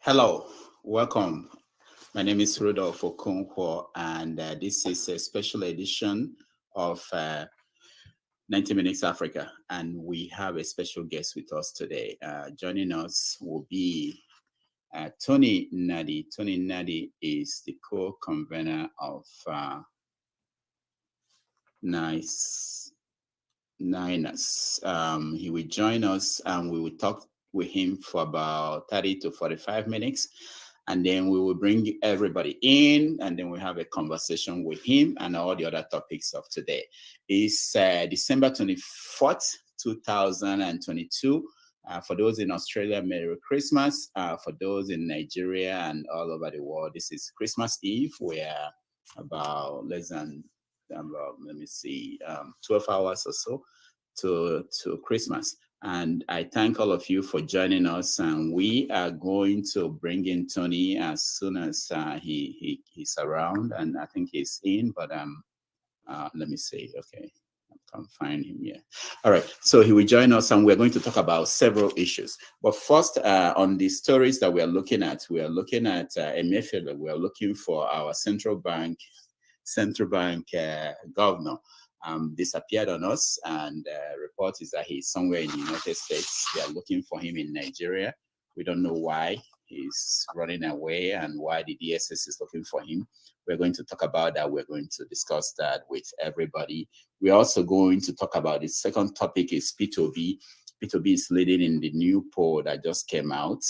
Hello, welcome. My name is Rudolph Okonkwo, and this is a special edition of 90 Minutes Africa, and we have a special guest with us today. Joining us will be Tony Nadi. Tony Nadi is the co-convener of Niners. He will join us, and we will talk with him for about 30 to 45 minutes. And then we will bring everybody in, and then we have a conversation with him and all the other topics of today. It's December 24th, 2022. For those in Australia, Merry Christmas. For those in Nigeria and all over the world, this is Christmas Eve. We're about less than, let me see, 12 hours or so to Christmas. And I thank all of you for joining us. And we are going to bring in Tony as soon as he's around. And I think he's in, but let me see. Okay, I can't find him yet. All right, so he will join us, and we're going to talk about several issues. But first, on the stories that we are looking at Emefiele. We are looking for our central bank governor. Disappeared on us, and report is that he's somewhere in the United States. They are looking for him in Nigeria. We don't know why he's running away and why the DSS is looking for him. We're going to talk about that. We're going to discuss that with everybody. We're also going to talk about the second topic is P2B. P2B is leading in the new poll that just came out.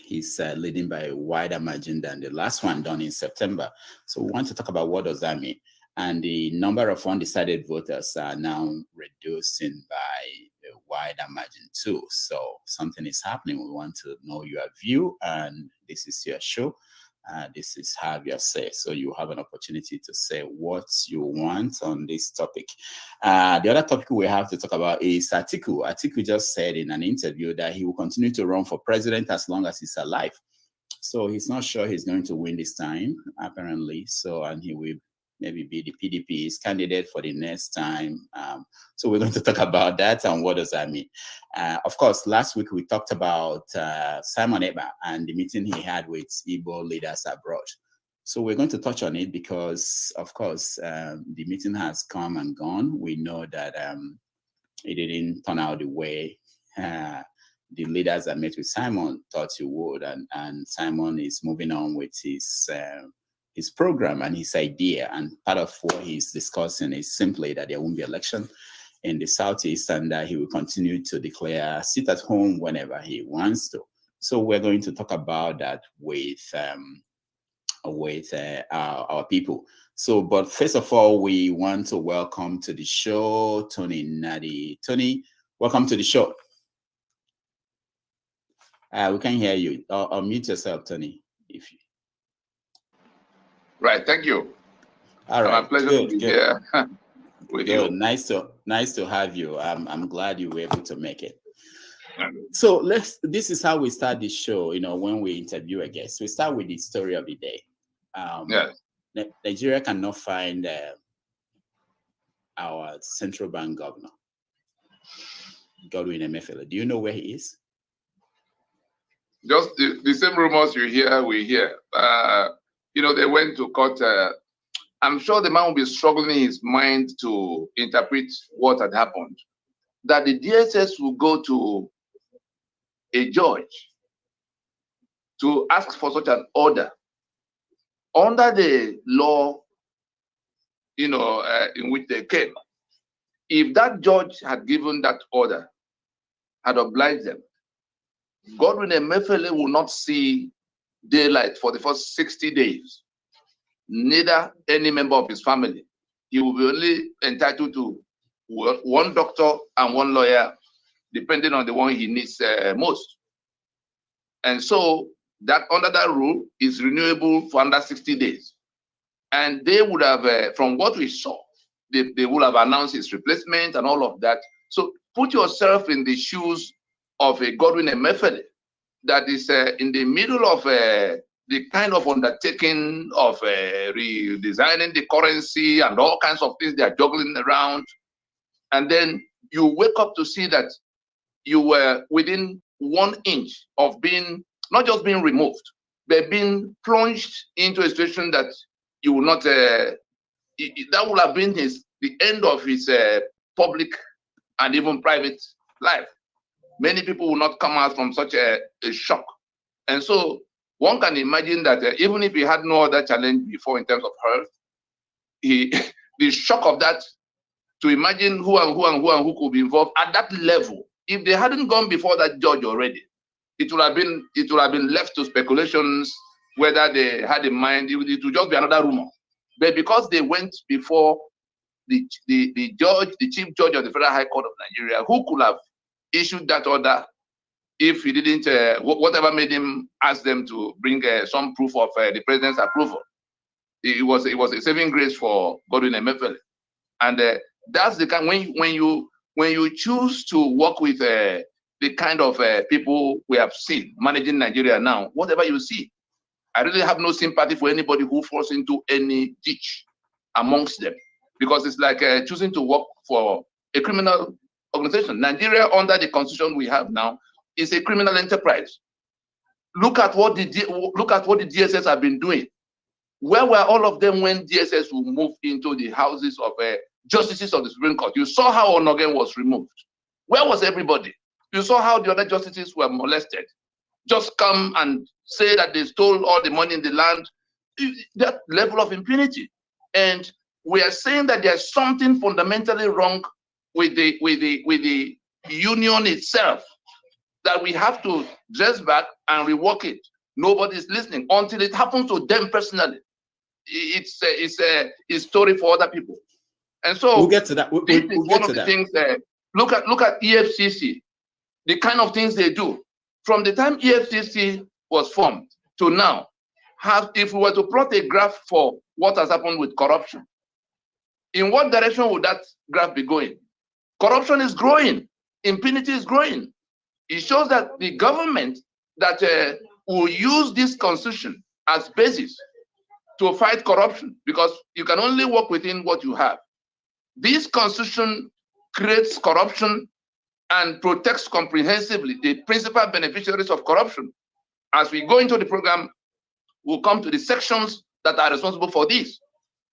He's leading by a wider margin than the last one done in September. So we want to talk about what does that mean. And the number of undecided voters are now reducing by a wider margin too. So something is happening. We want to know your view, and this is your show. This is Have Your Say. So you have an opportunity to say what you want on this topic. The other topic we have to talk about is Atiku. Atiku just said in an interview that he will continue to run for president as long as he's alive. So he's not sure he's going to win this time, apparently. So, and he will maybe be the PDP's candidate for the next time. So we're going to talk about that and what does that mean. Of course, last week we talked about Simon Ekpa and the meeting he had with Igbo leaders abroad. So we're going to touch on it because, of course, the meeting has come and gone. We know that it didn't turn out the way the leaders that met with Simon thought it would, and Simon is moving on with his program and his idea, and part of what he's discussing is simply that there won't be election in the Southeast and that he will continue to declare sit at home whenever he wants to. So we're going to talk about that with our people. So, but first of all, we want to welcome to the show Tony Nadi. Tony, welcome to the show. We can hear you. Unmute yourself, Tony, if you. Right, thank you. All right, my pleasure to be here with you. Nice to have you. I'm glad you were able to make it. So this is how we start the show. You know, when we interview a guest, we start with the story of the day. Yes. Nigeria cannot find our central bank governor, Godwin Emefiele. Do you know where he is? Just the same rumors you hear, we hear. You know, they went to court. I'm sure the man will be struggling in his mind to interpret what had happened. That the DSS will go to a judge to ask for such an order under the law, you know, in which they came. If that judge had given that order, had obliged them, Godwin Emefiele will not see daylight for the first 60 days. Neither any member of his family. He will be only entitled to one doctor and one lawyer, depending on the one he needs most. And so that under that rule is renewable for under 60 days. And they would have, from what we saw, they would have announced his replacement and all of that. So put yourself in the shoes of a Godwin Emefiele that is in the middle of the kind of undertaking of redesigning the currency and all kinds of things they are juggling around. And then you wake up to see that you were within 1 inch of being not just being removed, but being plunged into a situation that you will not, that would have been the end of his public and even private life. Many people will not come out from such a shock. And so one can imagine that even if he had no other challenge before in terms of health, the shock of that, to imagine who could be involved at that level, if they hadn't gone before that judge already, it would have been left to speculations whether they had in mind. It would just be another rumor. But because they went before the judge, the chief judge of the Federal High Court of Nigeria, who could have issued that order if he didn't, whatever made him ask them to bring some proof of the president's approval. It was a saving grace for Godwin Emefiele. And that's the kind, when you choose to work with the kind of people we have seen managing Nigeria now, whatever you see, I really have no sympathy for anybody who falls into any ditch amongst them, because it's like choosing to work for a criminal organization. Nigeria, under the constitution we have now, is a criminal enterprise. Look at what the DSS have been doing. Where were all of them when DSS will move into the houses of justices of the Supreme Court? You saw how Onogen was removed. Where was everybody? You saw how the other justices were molested. Just come and say that they stole all the money in the land. That level of impunity. And we are saying that there's something fundamentally wrong with the union itself, that we have to dress back and rework it. Nobody's listening until it happens to them personally. It's a story for other people. And so we'll get to that. We'll get one to of the that. things look at EFCC, the kind of things they do. From the time EFCC was formed to now, if we were to plot a graph for what has happened with corruption, in what direction would that graph be going? Corruption is growing, impunity is growing. It shows that the government that will use this constitution as basis to fight corruption, because you can only work within what you have. This constitution creates corruption and protects comprehensively the principal beneficiaries of corruption. As we go into the program, we'll come to the sections that are responsible for this.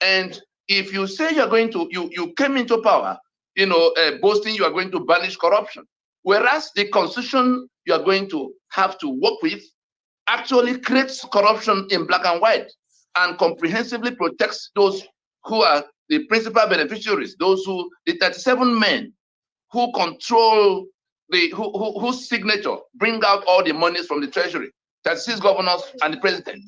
And if you say you're going to, you came into power, boasting you are going to banish corruption, whereas the constitution you are going to have to work with actually creates corruption in black and white and comprehensively protects those who are the principal beneficiaries, the 37 men who control whose signature bring out all the monies from the treasury, 36 governors and the president.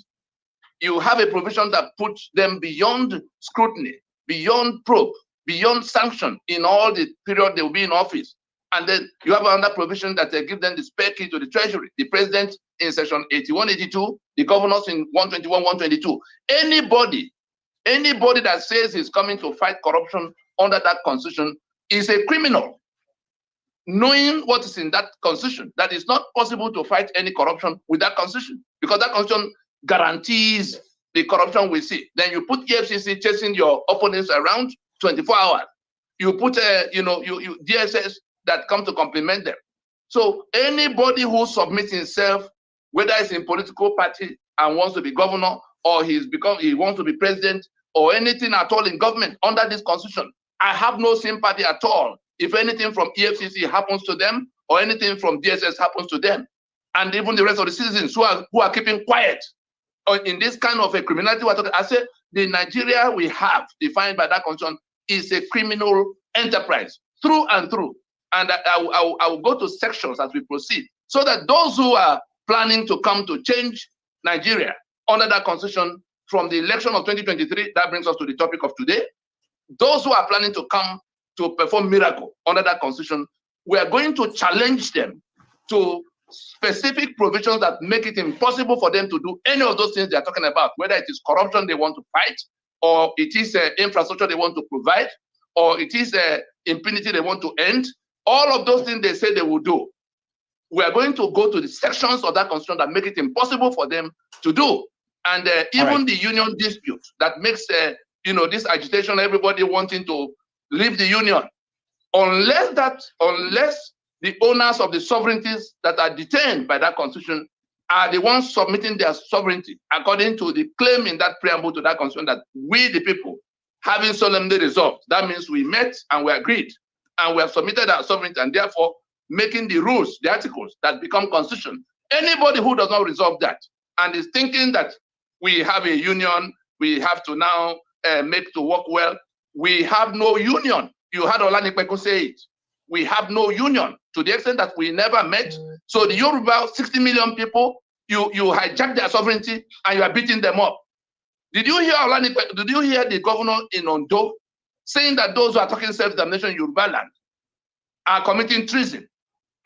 You have a provision that puts them beyond scrutiny, beyond probe, beyond sanction in all the period they will be in office. And then you have another provision that give them the spare key to the treasury. The president in section 81, 82, the governors in 121, 122. Anybody that says he's coming to fight corruption under that constitution is a criminal. Knowing what is in that constitution, that it's not possible to fight any corruption with that constitution, because that constitution guarantees the corruption we see. Then you put EFCC chasing your opponents around 24 hours. You put DSS that come to complement them. So anybody who submits himself, whether it's in political party and wants to be governor, or he wants to be president, or anything at all in government under this constitution, I have no sympathy at all if anything from EFCC happens to them or anything from DSS happens to them, and even the rest of the citizens who are keeping quiet in this kind of a criminality. I say the Nigeria we have defined by that constitution is a criminal enterprise through and through. And I will go to sections as we proceed, so that those who are planning to come to change Nigeria under that constitution from the election of 2023, that brings us to the topic of today. Those who are planning to come to perform miracle under that constitution, we are going to challenge them to specific provisions that make it impossible for them to do any of those things they are talking about, whether it is corruption they want to fight, or it is infrastructure they want to provide, or it is impunity they want to end. All of those things they say they will do, we are going to go to the sections of that constitution that make it impossible for them to do. And even the union dispute that makes this agitation, everybody wanting to leave the union, unless the owners of the sovereignties that are detained by that constitution are the ones submitting their sovereignty according to the claim in that preamble to that constitution that we, the people, having solemnly resolved. That means we met and we agreed and we have submitted our sovereignty and therefore making the rules, the articles that become constitution. Anybody who does not resolve that and is thinking that we have a union, we have to now make to work well, we have no union. You heard Olanipeko say it. We have no union to the extent that we never met. So the Yoruba, 60 million people, you hijack their sovereignty and you are beating them up. Did you hear Olanipeko? Did you hear the governor in Ondo saying that those who are talking self-determination in Yoruba land are committing treason?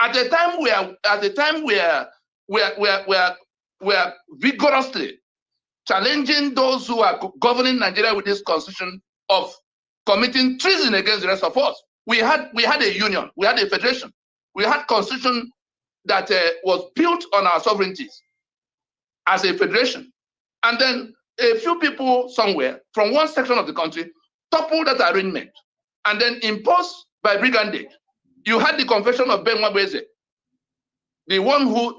At the time we are vigorously challenging those who are governing Nigeria with this constitution of committing treason against the rest of us. We had a union, we had a federation, we had constitution that was built on our sovereignties as a federation. And then a few people somewhere from one section of the country toppled that arrangement and then imposed by brigandage. You had the confession of Ben Wabeze, the one who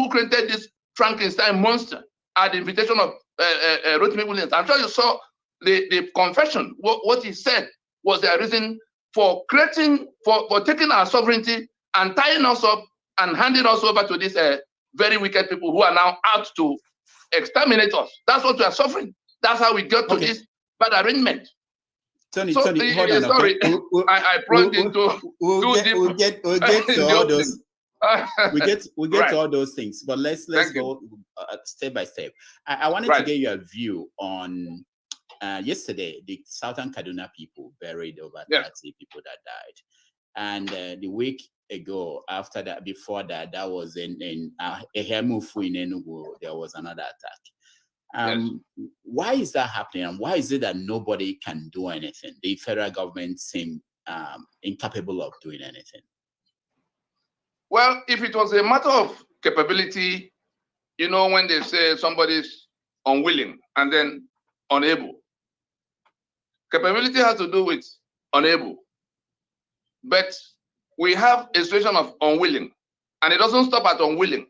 created this Frankenstein monster at the invitation of Rotimi Williams. I'm sure you saw the confession. What he said was the reason for creating, for taking our sovereignty and tying us up and handing us over to these very wicked people who are now out to exterminate us. That's what we are suffering. That's how we got to this bad arrangement. Tony, so Tony, hold on. Sorry, I plugged into we'll get to all those. We get right. to all those things, but let's go step by step. I wanted to get your view on yesterday. The Southern Kaduna people buried over 30 people that died, and the week ago, after that, before that, that was in Ehemufu in Enugu. There was another attack. Why is that happening, and why is it that nobody can do anything? The federal government seems incapable of doing anything. Well, if it was a matter of capability, you know, when they say somebody's unwilling and then unable, capability has to do with unable. But we have a situation of unwilling, and it doesn't stop at unwilling.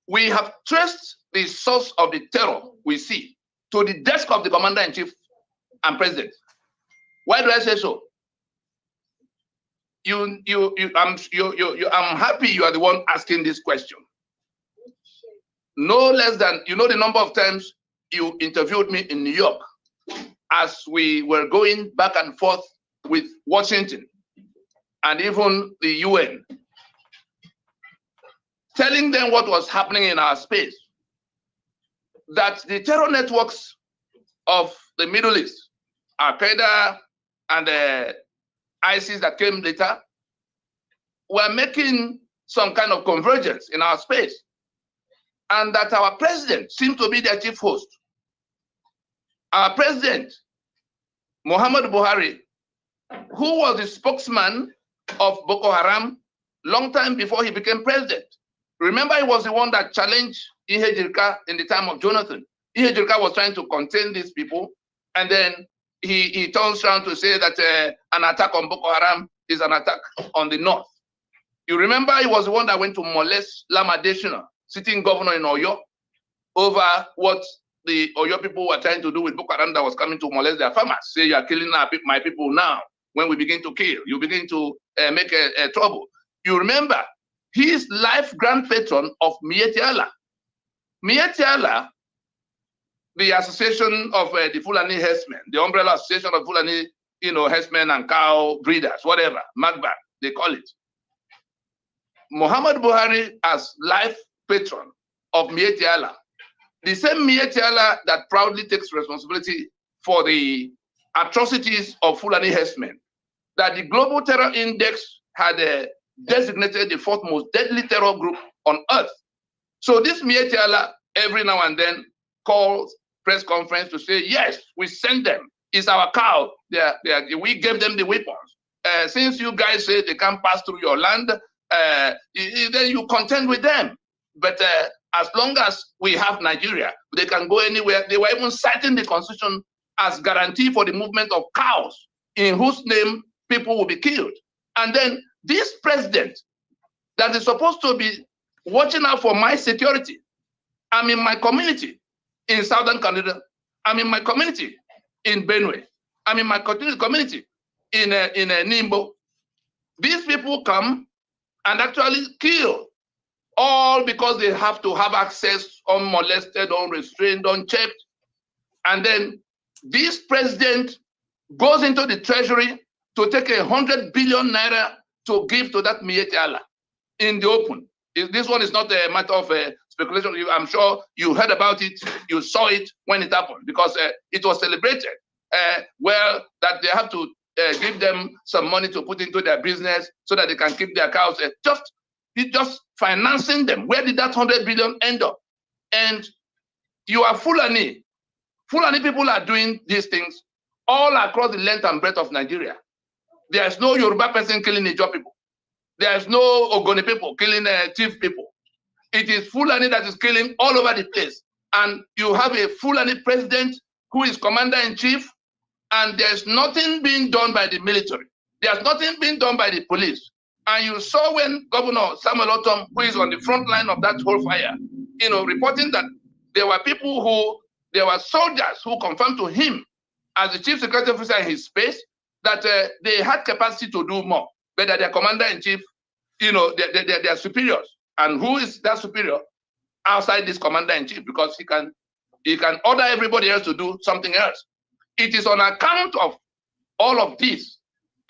We have traced the source of the terror we see to the desk of the commander-in-chief and president. Why do I say so? I'm happy you are the one asking this question. No less than, you know, the number of times you interviewed me in New York as we were going back and forth with Washington and even the UN, telling them what was happening in our space, that the terror networks of the Middle East, Al-Qaeda and ISIS that came later, were making some kind of convergence in our space, and that our president seemed to be their chief host. Our president, Muhammad Buhari, who was the spokesman of Boko Haram long time before he became president. Remember, he was the one that challenged Ihe Jirka in the time of Jonathan. Ihe Jirka was trying to contain these people, and then he turns around to say that an attack on Boko Haram is an attack on the north. You remember, he was the one that went to molest Lama Adesina, sitting governor in Oyo, over what the Oyo people were trying to do with Boko Haram that was coming to molest their farmers. Say, you are killing my people now. When we begin to kill, you begin to make a trouble. You remember, he is life grand patron of Mieti Allah. Mieti Allah, the association of the Fulani herdsmen, the umbrella association of Fulani, herdsmen and cow breeders, whatever, Magba, they call it. Muhammad Buhari as life patron of Mieti Allah, the same Mieti Allah that proudly takes responsibility for the atrocities of Fulani herdsmen, that the Global Terror Index had designated the fourth most deadly terror group on earth. So this Mieti Allah every now and then calls press conference to say, yes, we send them. It's our cow. We gave them the weapons. Since you guys say they can't pass through your land, then you contend with them. But as long as we have Nigeria, they can go anywhere. They were even citing the constitution as guarantee for the movement of cows, in whose name people will be killed. And then this president that is supposed to be watching out for my security. I'm in my community in Southern Canada. I'm in my community in Benue. I'm in my community in Nimbo. These people come and actually kill, all because they have to have access unmolested, unrestrained, unchecked. And then this president goes into the treasury to take 100 billion naira to give to that Miyetti Allah in the open. This one is not a matter of speculation. I'm sure you heard about it, you saw it when it happened, because it was celebrated. Well, that they have to give them some money to put into their business so that they can keep their cows. Just financing them. Where did that 100 billion end up? And you are Fulani. Fulani people are doing these things all across the length and breadth of Nigeria. There's no Yoruba person killing Ijaw people. There's no Ogoni people killing Chief people. It is Fulani that is killing all over the place. And you have a Fulani president who is commander-in-chief, and there's nothing being done by the military. There's nothing being done by the police. And you saw when Governor Samuel Otom, who is on the front line of that whole fire, reporting that there were there were soldiers who confirmed to him as the chief security officer in his space that they had capacity to do more, but that their commander-in-chief, they're superiors. And who is that superior outside this commander-in-chief? Because he can order everybody else to do something else. It is on account of all of this.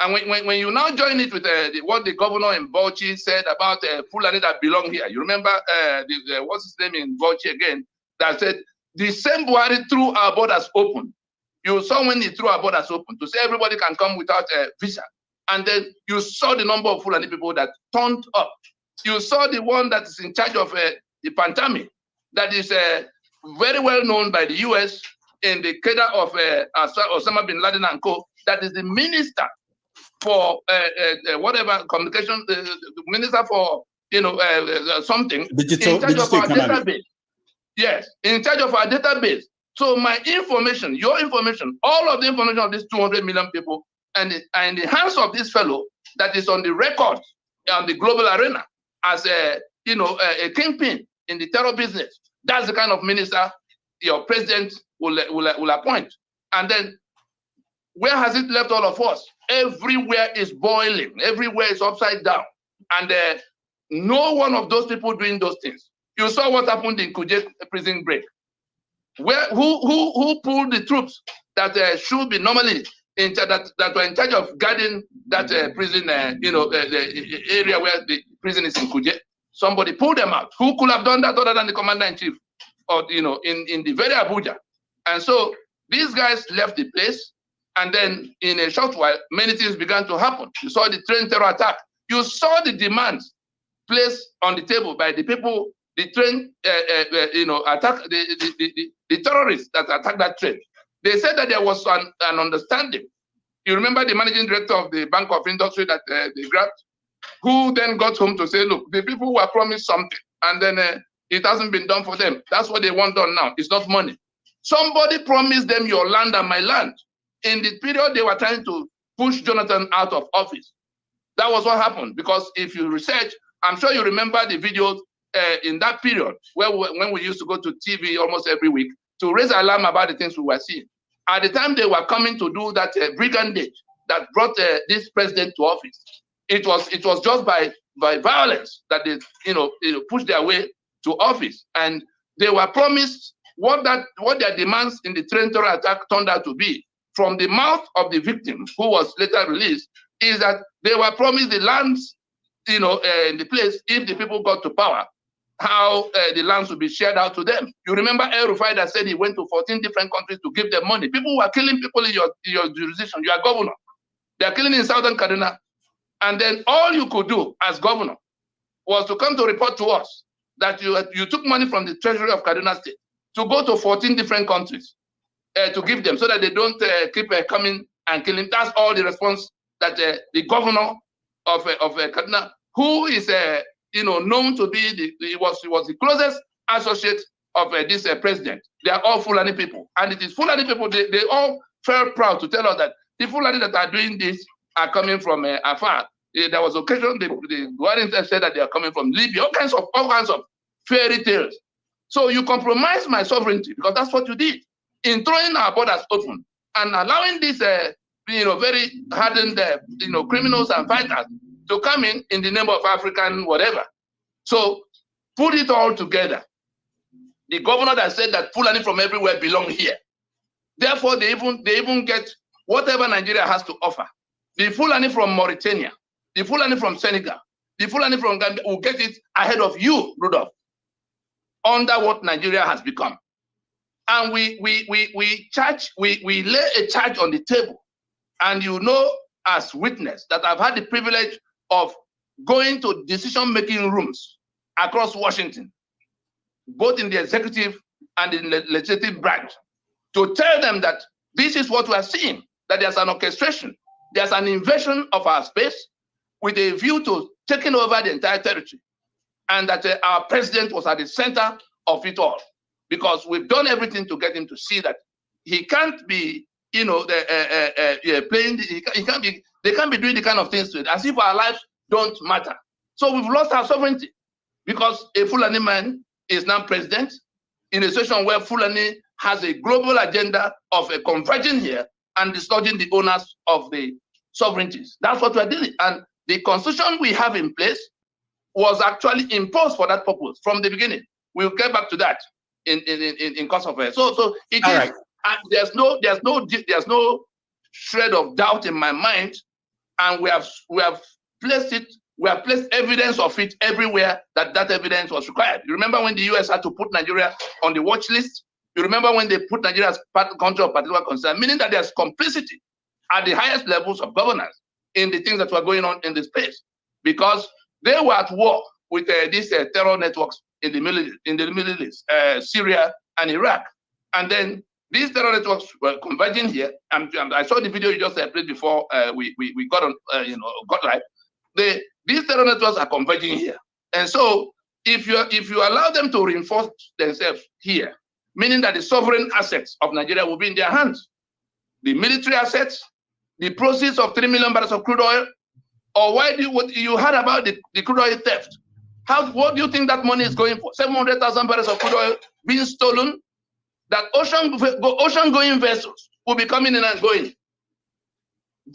And when you now join it with what the governor in Bauchi said about Fulani that belong here, you remember what's his name in Bauchi again, that said the same Buhari threw our borders open. You saw when he threw our borders open to say everybody can come without a visa. And then you saw the number of Fulani people that turned up. You saw the one that is in charge of the Pantami, that is very well known by the US in the cadre of Osama bin Laden and co. That is the minister for whatever communication, the minister for something, digital, in charge of our economy. database. Yes, in charge of our database. So my information, your information, all of the information of these 200 million people, and in the hands of this fellow that is on the record on the global arena as a kingpin in the terror business. That's the kind of minister your president will appoint. And then where has it left all of us? Everywhere is boiling. Everywhere is upside down. And no one of those people doing those things. You saw what happened in Kuje prison break. Who pulled the troops that should be normally in charge, that were in charge of guarding that prison, the area where the prison is in Kuje? Somebody pulled them out. Who could have done that other than the commander-in-chief, or in the very Abuja? And so these guys left the place, and then in a short while, many things began to happen. You saw the train terror attack. You saw the demands placed on the table by the people. The train, attack the terrorists that attacked that train. They said that there was an understanding. You remember the managing director of the Bank of Industry that they grabbed, who then got home to say, look, the people were promised something, and then it hasn't been done for them. That's what they want done now. It's not money. Somebody promised them your land and my land. In the period they were trying to push Jonathan out of office. That was what happened. Because if you research, I'm sure you remember the videos in that period when we used to go to TV almost every week to raise alarm about the things we were seeing. At the time they were coming to do that brigandage that brought this president to office, it was just by violence that they pushed their way to office, and they were promised what their demands in the train terror attack turned out to be from the mouth of the victim, who was later released, is that they were promised the lands in the place if the people got to power, how the lands would be shared out to them. You remember El Rufai that said he went to 14 different countries to give them money. People were killing people in your jurisdiction. You are governor. They are killing in Southern Kaduna. And then all you could do as governor was to come to report to us that you took money from the treasury of Kaduna State to go to 14 different countries to give them so that they don't keep coming and killing. That's all the response that the governor of Kaduna, who is known to be he was the closest associate of this president. They are all Fulani people, and it is Fulani people. They all felt proud to tell us that the Fulani that are doing this are coming from afar. There was occasion the warrant said that they are coming from Libya, all kinds of fairy tales. So you compromise my sovereignty because that's what you did in throwing our borders open and allowing these very hardened criminals and fighters to come in the name of African whatever. So put it all together. The governor that said that Fulani from everywhere belong here. Therefore, they even get whatever Nigeria has to offer. The Fulani from Mauritania, the Fulani from Senegal, the Fulani from Gambia will get it ahead of you, Rudolph, under what Nigeria has become. And we lay a charge on the table. And you know, as witness, that I've had the privilege of going to decision-making rooms across Washington, both in the executive and in the legislative branch, to tell them that this is what we are seeing, that there's an orchestration, there's an invasion of our space with a view to taking over the entire territory, and that our president was at the center of it all, because we've done everything to get him to see that he can't be, playing. They can't be doing the kind of things to it as if our lives don't matter. So we've lost our sovereignty because a Fulani man is now president in a situation where Fulani has a global agenda of converging here and dislodging the owners of the sovereignties. That's what we're doing. And the constitution we have in place was actually imposed for that purpose from the beginning. We'll get back to that in course of it. So it all is. Right. There's no shred of doubt in my mind, and we have placed it. We have placed evidence of it everywhere that evidence was required. You remember when the US had to put Nigeria on the watch list? You remember when they put Nigeria as country of particular concern, meaning that there's complicity at the highest levels of governance in the things that were going on in the space, because they were at war with these terror networks in the Middle East, Syria and Iraq, and then these terror networks were converging here. And I saw the video you just played before we got on, got live. These terror networks are converging here, and so if you allow them to reinforce themselves here, meaning that the sovereign assets of Nigeria will be in their hands, the military assets, the proceeds of 3 million barrels of crude oil, or what you heard about the crude oil theft? What do you think that money is going for? 700,000 barrels of crude oil being stolen. That ocean-going vessels will be coming in and going.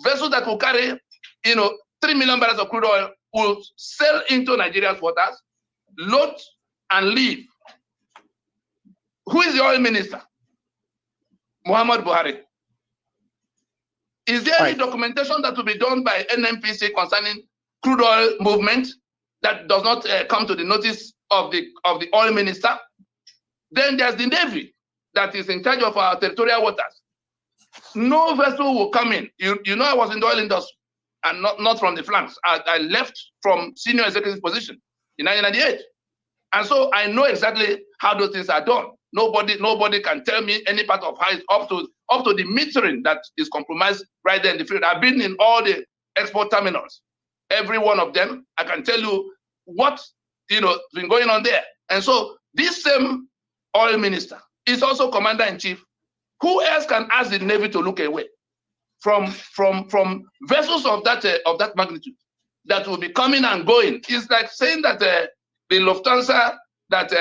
Vessels that will carry, 3 million barrels of crude oil will sail into Nigeria's waters, load and leave. Who is the oil minister? Muhammad Buhari. Is there any documentation that will be done by NNPC concerning crude oil movement that does not come to the notice of the oil minister? Then there's the Navy that is in charge of our territorial waters. No vessel will come in. You know, I was in the oil industry and not from the flanks. I left from senior executive position in 1998. And so I know exactly how those things are done. Nobody can tell me any part of how it's up to the metering that is compromised right there in the field. I've been in all the export terminals, every one of them. I can tell you what's been going on there. And so this same oil minister is also commander-in-chief. Who else can ask the Navy to look away from vessels of that magnitude that will be coming and going? It's like saying that the Lufthansa that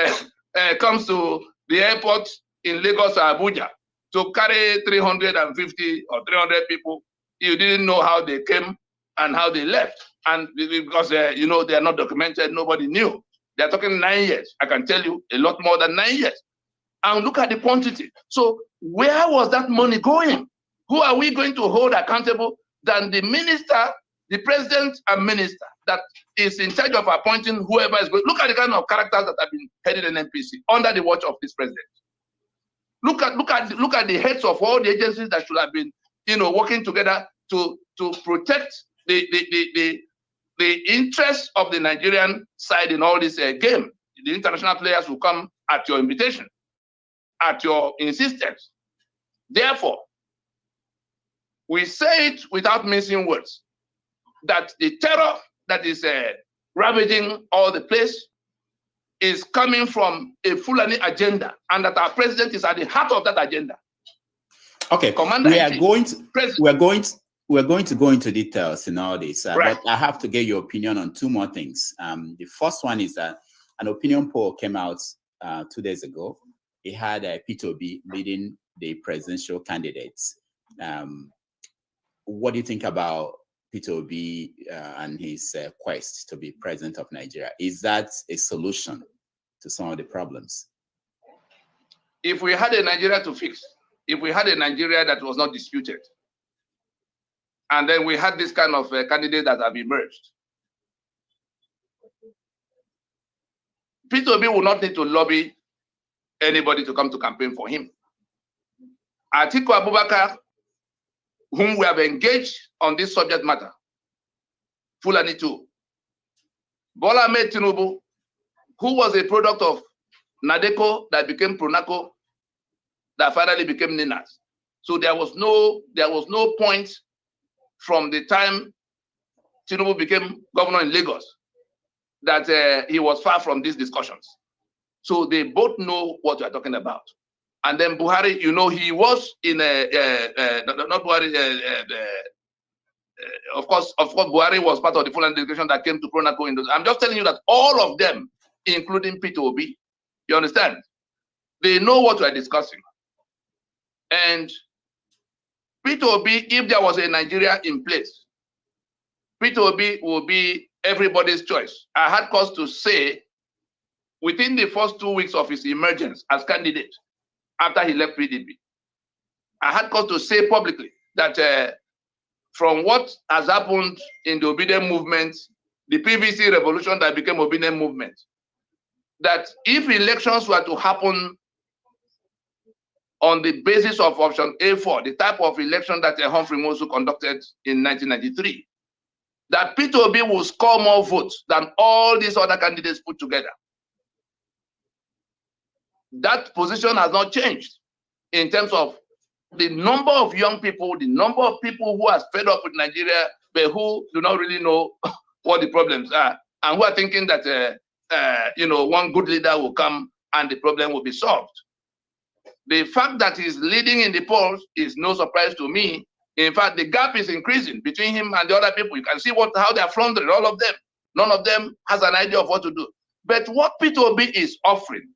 comes to the airport in Lagos or Abuja to carry 350 or 300 people, you didn't know how they came and how they left. And because, they are not documented, nobody knew. They're talking 9 years. I can tell you a lot more than 9 years. And look at the quantity. So where was that money going? Who are we going to hold accountable than the minister, the president and minister that is in charge of appointing whoever is going? Look at the kind of characters that have been headed in NPC under the watch of this president. Look at the heads of all the agencies that should have been, working together to protect the interests of the Nigerian side in all this game. The international players will come at your invitation, at your insistence. Therefore, we say it without mincing words, that the terror that is ravaging all the place is coming from a Fulani agenda, and that our president is at the heart of that agenda. Okay, We're going to go into details in all this, Right. but I have to get your opinion on two more things. The first one is that an opinion poll came out 2 days ago. It had Peter Obi leading the presidential candidates. What do you think about Peter Obi and his quest to be president of Nigeria? Is that a solution to some of the problems? If we had a Nigeria to fix, if we had a Nigeria that was not disputed, and then we had this kind of candidate that have emerged, Peter Obi will not need to lobby anybody to come to campaign for him. Atiku Abubakar, whom we have engaged on this subject matter, Fulani too. Bola Ahmed Tinubu, who was a product of Nadeko that became Pronaco, that finally became Ninas. So there was no point from the time Tinubu became governor in Lagos that he was far from these discussions. So they both know what we are talking about. And then Buhari, you know, he was in not Buhari, of course, Buhari was part of the Fulani delegation that came to Pronaco. I'm just telling you that all of them, including Peter Obi, you understand, they know what we are discussing. And Peter Obi, if there was a Nigeria in place, Peter Obi will be everybody's choice. I had cause to say, within the first 2 weeks of his emergence as candidate, after he left PDP, I had cause to say publicly that from what has happened in the obedient movement, the PVC revolution that became obedient movement, that if elections were to happen on the basis of option A4, the type of election that Humphrey Mosu conducted in 1993, that Peter Obi will score more votes than all these other candidates put together. That position has not changed in terms of the number of young people, the number of people who are fed up with Nigeria, but who do not really know what the problems are, and who are thinking that one good leader will come and the problem will be solved. The fact that he's leading in the polls is no surprise to me. In fact, the gap is increasing between him and the other people. You can see how they are floundering, all of them. None of them has an idea of what to do. But what Peter Obi is offering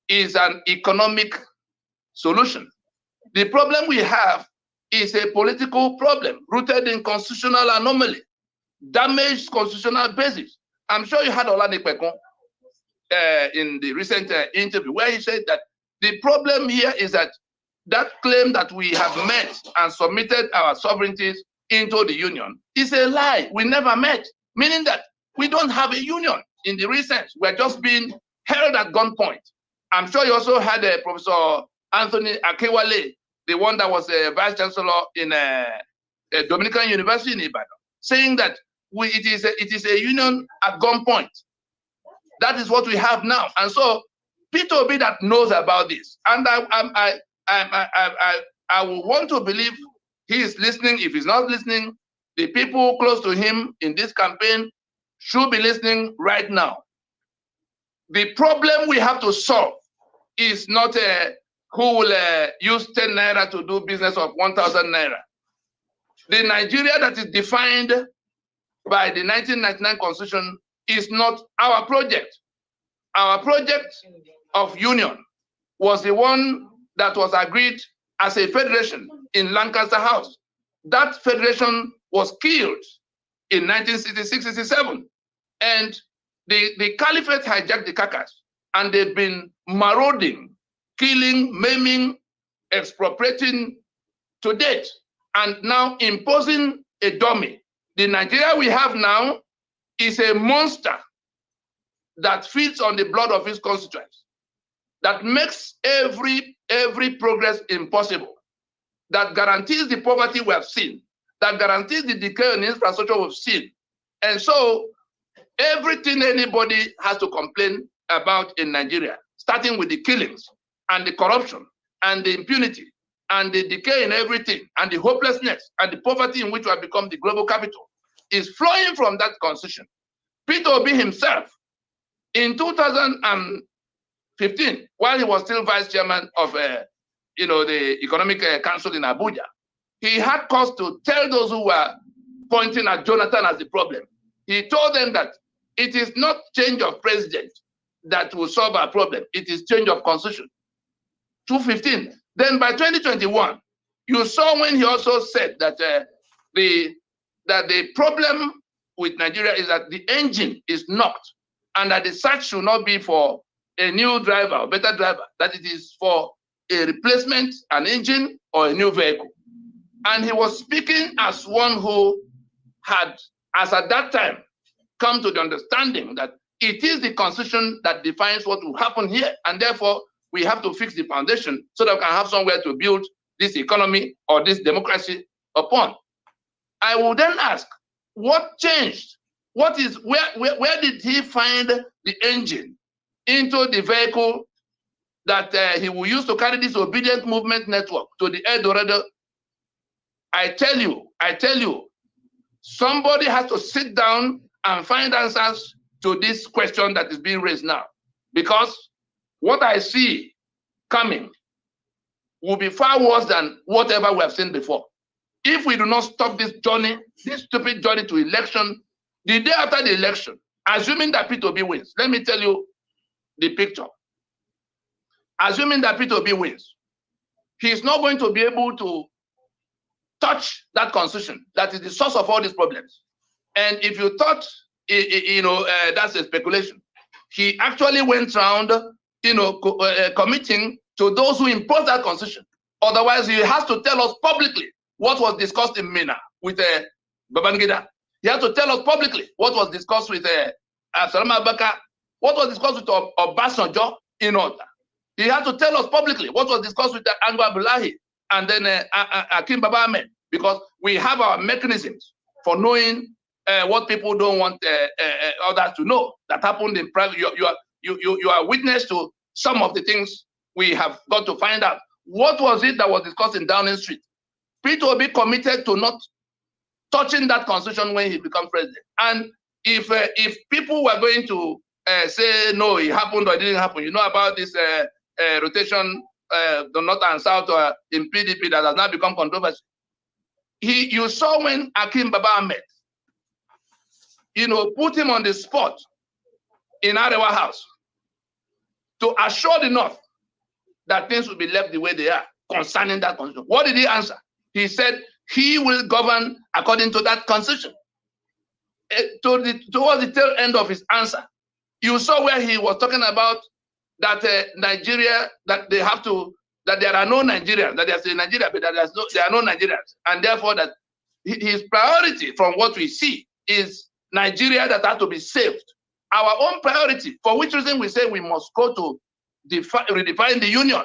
is an economic solution. The problem we have is a political problem rooted in constitutional anomaly, damaged constitutional basis. I'm sure you had Olani Pekon in the recent interview where he said that the problem here is that claim that we have met and submitted our sovereignties into the union is a lie. We never met, meaning that we don't have a union in the recent. We're just being held at gunpoint. I'm sure you also had Professor Anthony Akewale, the one that was a vice chancellor in Dominican University in Ibadan, saying that it is a union at gunpoint. That is what we have now. And so Peter Obi that knows about this, and I would want to believe he is listening. If he's not listening, the people close to him in this campaign should be listening right now. The problem we have to solve is not who will use 10 naira to do business of 1,000 naira. The Nigeria that is defined by the 1999 Constitution is not our project. Our project of union was the one that was agreed as a federation in Lancaster House. That federation was killed in 1966-67. And the caliphate hijacked the carcass, and they've been marauding, killing, maiming, expropriating to date, and now imposing a dummy. The Nigeria we have now is a monster that feeds on the blood of its constituents, that makes every progress impossible, that guarantees the poverty we have seen, that guarantees the decay in infrastructure we've seen. And so everything anybody has to complain about in Nigeria, starting with the killings and the corruption and the impunity and the decay in everything and the hopelessness and the poverty in which we have become the global capital, is flowing from that constitution. Peter Obi himself, in 2015, while he was still vice chairman of the Economic Council in Abuja, he had cause to tell those who were pointing at Jonathan as the problem. He told them that it is not change of president that will solve our problem. It is change of constitution. 215. Then by 2021, you saw when he also said that the problem with Nigeria is that the engine is knocked, and that the search should not be for a new driver, a better driver, that it is for a replacement, an engine, or a new vehicle. And he was speaking as one who had, as at that time, come to the understanding that it is the constitution that defines what will happen here, and therefore we have to fix the foundation so that we can have somewhere to build this economy or this democracy upon. I will then ask, what changed? What is where did he find the engine into the vehicle that he will use to carry this obedient movement network to the El Dorado? I tell you, somebody has to sit down and find answers to this question that is being raised now. Because what I see coming will be far worse than whatever we have seen before. If we do not stop this journey, this stupid journey to election, the day after the election, assuming that P2B wins, let me tell you the picture. Assuming that P2B wins, he's not going to be able to touch that constitution that is the source of all these problems. And if you thought, that's a speculation, he actually went around, committing to those who imposed that constitution. Otherwise, he has to tell us publicly what was discussed in Mina with Babangida. He has to tell us publicly what was discussed with Salam Abaka, what was discussed with Obasanjo in Ota. He had to tell us publicly what was discussed with Ango Abdullahi and then Akim Baba Ahmed, because we have our mechanisms for knowing what people don't want others to know that happened in private. You are witness to some of the things we have got to find out. What was it that was discussed in Downing Street? P2B committed to not touching that constitution when he becomes president. And if people were going to say, no, it happened or it didn't happen, you know about this rotation, the North and South in PDP that has now become controversial. You saw when Akim Baba Ahmed, put him on the spot in Arewa House to assure the North that things will be left the way they are concerning that constitution. What did he answer? He said he will govern according to that constitution. Towards the tail end of his answer, you saw where he was talking about that Nigeria, that there are no Nigerians, that there's a Nigeria, but there are no Nigerians. And therefore that his priority from what we see is Nigeria that has to be saved. Our own priority, for which reason we say we must go to redefine the union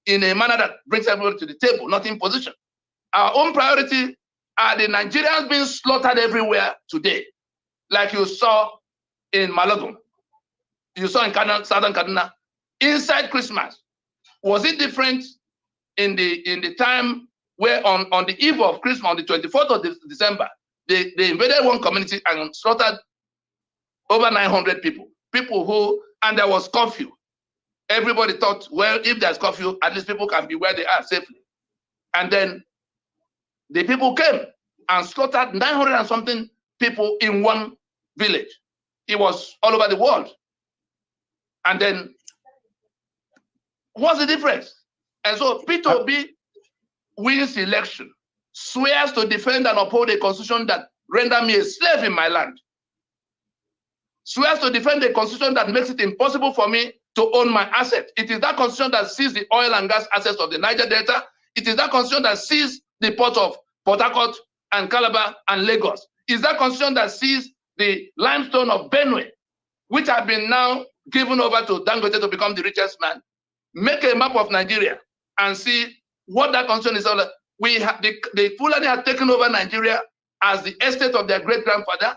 in a manner that brings everybody to the table, not in position. Our own priority are the Nigerians being slaughtered everywhere today, like you saw in Malagum, you saw in Southern Kaduna. Inside Christmas, was it different in the time where on the eve of Christmas, on the 24th of December, they invaded one community and slaughtered over 900 people who, and there was curfew. Everybody thought, well, if there's curfew, at least people can be where they are safely. And then the people came and slaughtered 900 and something people in one village. It was all over the world. And then, what's the difference? And so P2B wins election, swears to defend and uphold a constitution that rendered me a slave in my land, swears to defend a constitution that makes it impossible for me to own my assets. It is that constitution that sees the oil and gas assets of the Niger Delta. It is that constitution that sees the port of Port Harcourt and Calabar and Lagos. It's that constitution that sees the limestone of Benue, which have been now given over to Dangote to become the richest man. Make a map of Nigeria and see what that constitution is all about. We have the Fulani have taken over Nigeria as the estate of their great-grandfather,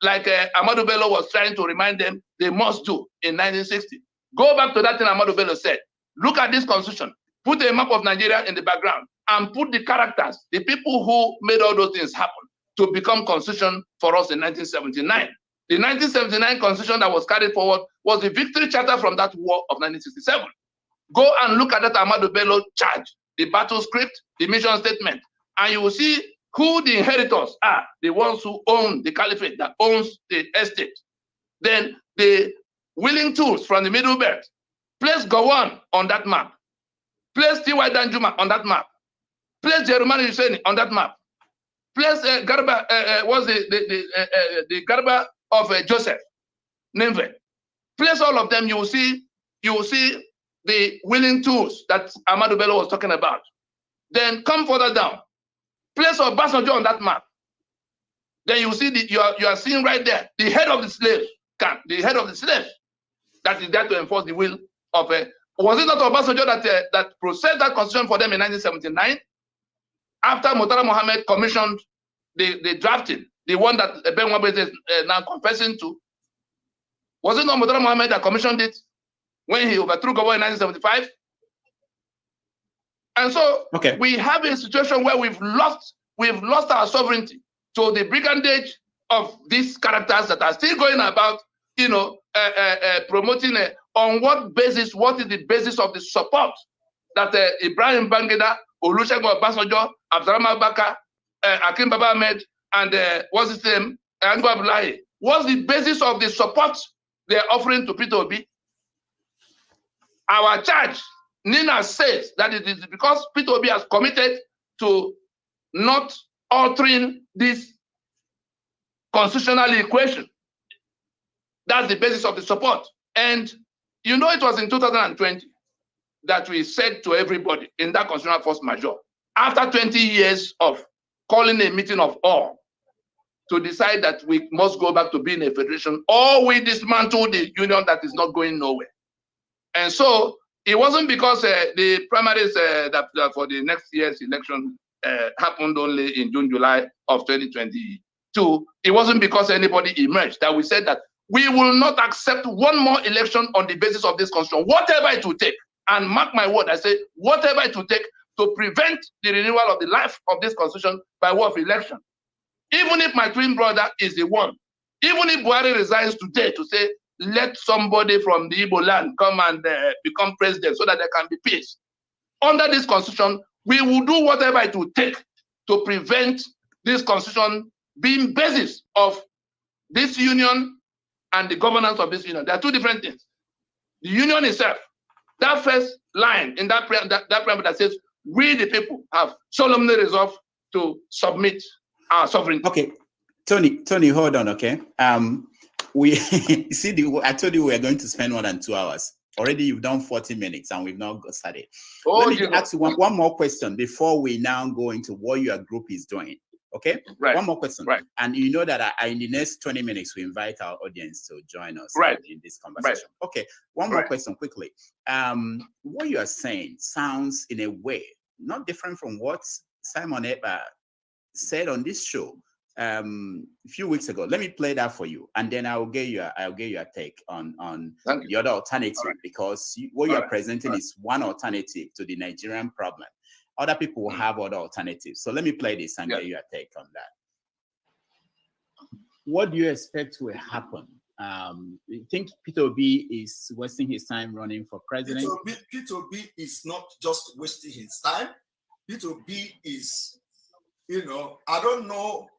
like Ahmadu Bello was trying to remind them they must do in 1960. Go back to that thing Ahmadu Bello said. Look at this constitution. Put a map of Nigeria in the background and put the characters, the people who made all those things happen to become constitution for us in 1979. The 1979 constitution that was carried forward was the victory charter from that war of 1967. Go and look at that Ahmadu Bello charge, the battle script, the mission statement, and you will see who the inheritors are, the ones who own the caliphate, that owns the estate. Then the willing tools from the Middle Belt. Place Gowon on that map. Place T.Y. Danjuma on that map. Place Jeremiah Hussein on that map. Place Garba, what's the Garba of Joseph, Nineveh. Place all of them. You will see the willing tools that Ahmadu Bello was talking about. Then come further down. Place Obasanjo on that map. Then you see you are seeing right there the head of the slaves camp, the head of the slaves that is there to enforce the will of was it not Obasanjo that processed that constitution for them in 1979? After Murtala Mohammed commissioned the drafting, the one that Ben Wabe is now confessing to, was it not Murtala Mohammed that commissioned it when he overthrew Gowon in 1975? And so we have a situation where we've lost our sovereignty to the brigandage of these characters that are still going about, promoting on what basis, what is the basis of the support that Ibrahim Bangida, Olusegun Obasanjo, Abdurrahman Abubakar, Akin Baba Ahmed, and what's his name, Ango Abdullahi. What's the basis of the support they're offering to Peter Obi? Our charge, Nina says that it is because Peter Obi has committed to not altering this constitutional equation. That's the basis of the support. And it was in 2020 that we said to everybody in that constitutional force majeure, after 20 years of calling a meeting of all to decide that we must go back to being a federation, or we dismantle the union that is not going nowhere. And so it wasn't because the primaries that for the next year's election happened only in June, July of 2022. It wasn't because anybody emerged that we said that we will not accept one more election on the basis of this constitution, whatever it will take. And mark my word, I say, whatever it will take to prevent the renewal of the life of this constitution by way of election. Even if my twin brother is the one, even if Buhari resigns today to say, let somebody from the Igbo land come and become president so that there can be peace. Under this constitution, we will do whatever it will take to prevent this constitution being basis of this union and the governance of this union. There are two different things. The union itself, that first line in that preamble that says, we the people have solemnly resolved to submit our sovereignty. Okay, Tony, hold on, okay? We see, I told you we are going to spend more than 2 hours. Already you've done 40 minutes and we've not got started. Let me ask you one more question before we now go into what your group is doing. Okay, right. One more question. Right. And you know that in the next 20 minutes, we invite our audience to join us in this conversation. Right. Okay, one more question quickly. What you are saying sounds in a way not different from what Simon Ekpa said on this show a few weeks ago. Let me play that for you, and then I'll get you a take on the other alternative, because what you are presenting is one alternative to the Nigerian problem. Other people will have other alternatives. So let me play this and get your take on that. What do you expect will happen? You think Peter Obi is wasting his time running for president? Peter Obi is not just wasting his time. Peter Obi is, I don't know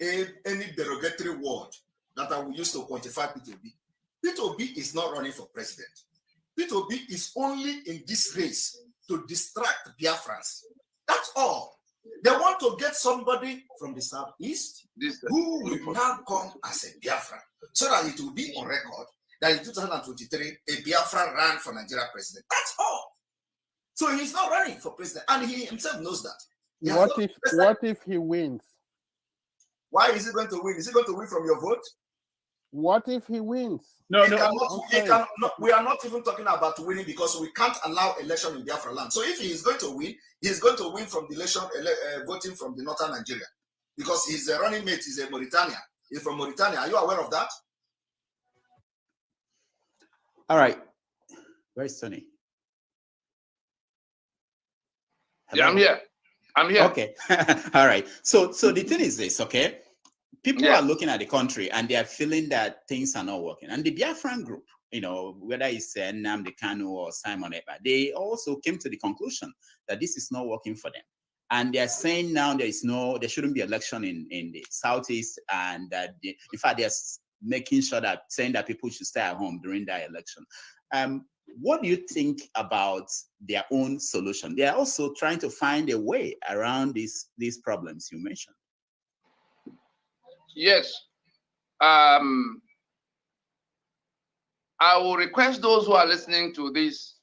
any derogatory word that I will use to quantify Peter Obi. Peter Obi is not running for president. Peter Obi is only in this race to distract Biafrans. That's all. They want to get somebody from the southeast who will now come as a Biafran, so that it will be on record that in 2023, a Biafran ran for Nigeria president. That's all. So he's not running for president, and he himself knows that. What if he wins? Why is he going to win? Is he going to win from your vote? What if he wins? No. We are not even talking about winning, because we can't allow election in Biafra land. So if he is going to win, he's going to win from the election, voting from the northern Nigeria, because his running mate is a Mauritania. He's from Mauritania. Are you aware of that? All right. Where's Tony? Hello? Yeah, I'm here. Okay. All right. So the thing is this, okay? People are looking at the country and they are feeling that things are not working. And the Biafran group, whether it's Nnamdi Kanu or Simon Ekpa, they also came to the conclusion that this is not working for them. And they're saying now there shouldn't be election in the Southeast, and that in fact they're making sure that saying that people should stay at home during that election. What do you think about their own solution? They are also trying to find a way around these problems you mentioned. Yes. I will request those who are listening to this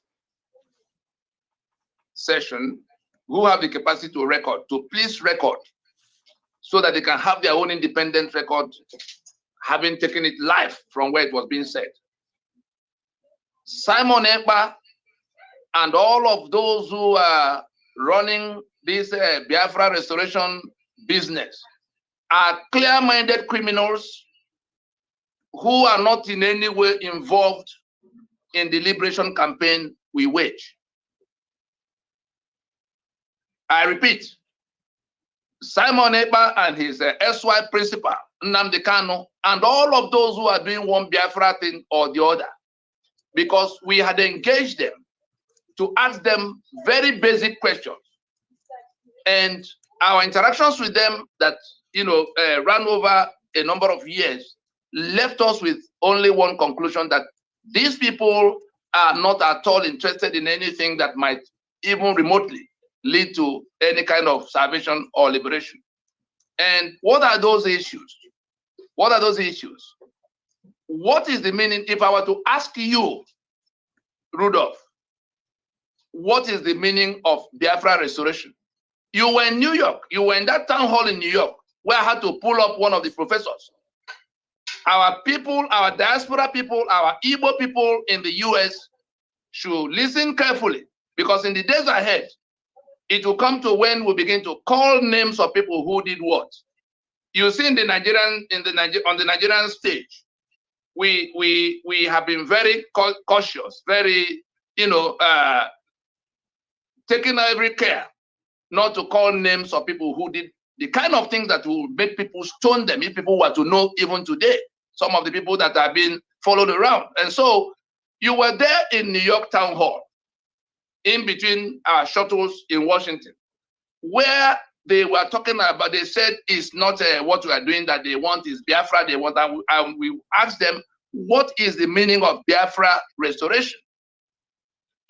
session who have the capacity to record, to please record, so that they can have their own independent record, having taken it live from where it was being said. Simon Ekpa and all of those who are running this Biafra restoration business are clear-minded criminals who are not in any way involved in the liberation campaign we wage. I repeat, Simon Ekpa and his SY principal, Nnamdi Kanu, and all of those who are doing one Biafra thing or the other, because we had engaged them to ask them very basic questions. And our interactions with them that, ran over a number of years left us with only one conclusion, that these people are not at all interested in anything that might even remotely lead to any kind of salvation or liberation. And what are those issues? What are those issues? What is the meaning, if I were to ask you, Rudolph, what is the meaning of Biafra restoration? You were in New York. You were in that town hall in New York where I had to pull up one of the professors. Our people, our diaspora people, our Igbo people in the US should listen carefully, because in the days ahead, it will come to when we begin to call names of people who did what. You see, on the Nigerian stage, we have been very cautious, very, taking every care not to call names of people who did the kind of things that will make people stone them, if people were to know even today, some of the people that are being followed around. And so you were there in New York Town Hall, in between our shuttles in Washington, where they were talking about, they said it's not what we are doing that they want, is Biafra. They want, and we asked them, what is the meaning of Biafra restoration?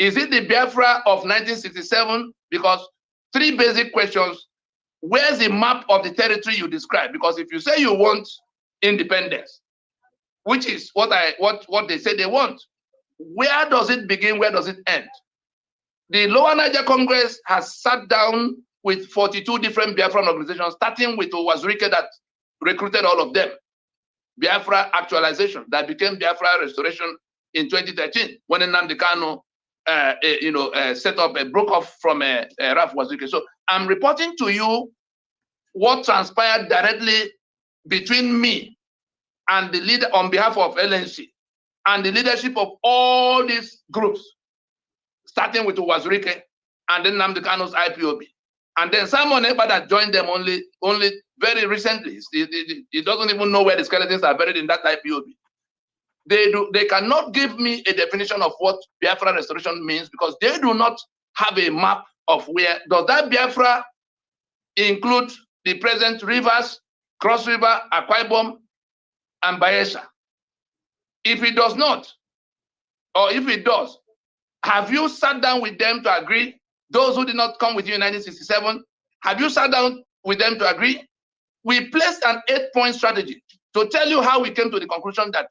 Is it the Biafra of 1967? Because three basic questions. Where's the map of the territory you describe? Because if you say you want independence, which is what they say they want, where does it begin? Where does it end? The Lower Niger Congress has sat down with 42 different Biafran organizations, starting with Owazurike that recruited all of them. Biafra actualization that became Biafra restoration in 2013 when Nnamdi Kanu set up, broke off from Raf Wazirike. So I'm reporting to you what transpired directly between me and the leader on behalf of LNC and the leadership of all these groups, starting with Wazirike and then Nnamdi Kanu's IPOB. And then Simon Ekpa that joined them only very recently. He doesn't even know where the skeletons are buried in that IPOB. They cannot give me a definition of what Biafra restoration means, because they do not have a map of where. Does that Biafra include the present rivers, Cross River, Akwa Ibom, and Bayelsa? If it does not, or if it does, have you sat down with them to agree? Those who did not come with you in 1967, have you sat down with them to agree? We placed an 8-point strategy to tell you how we came to the conclusion that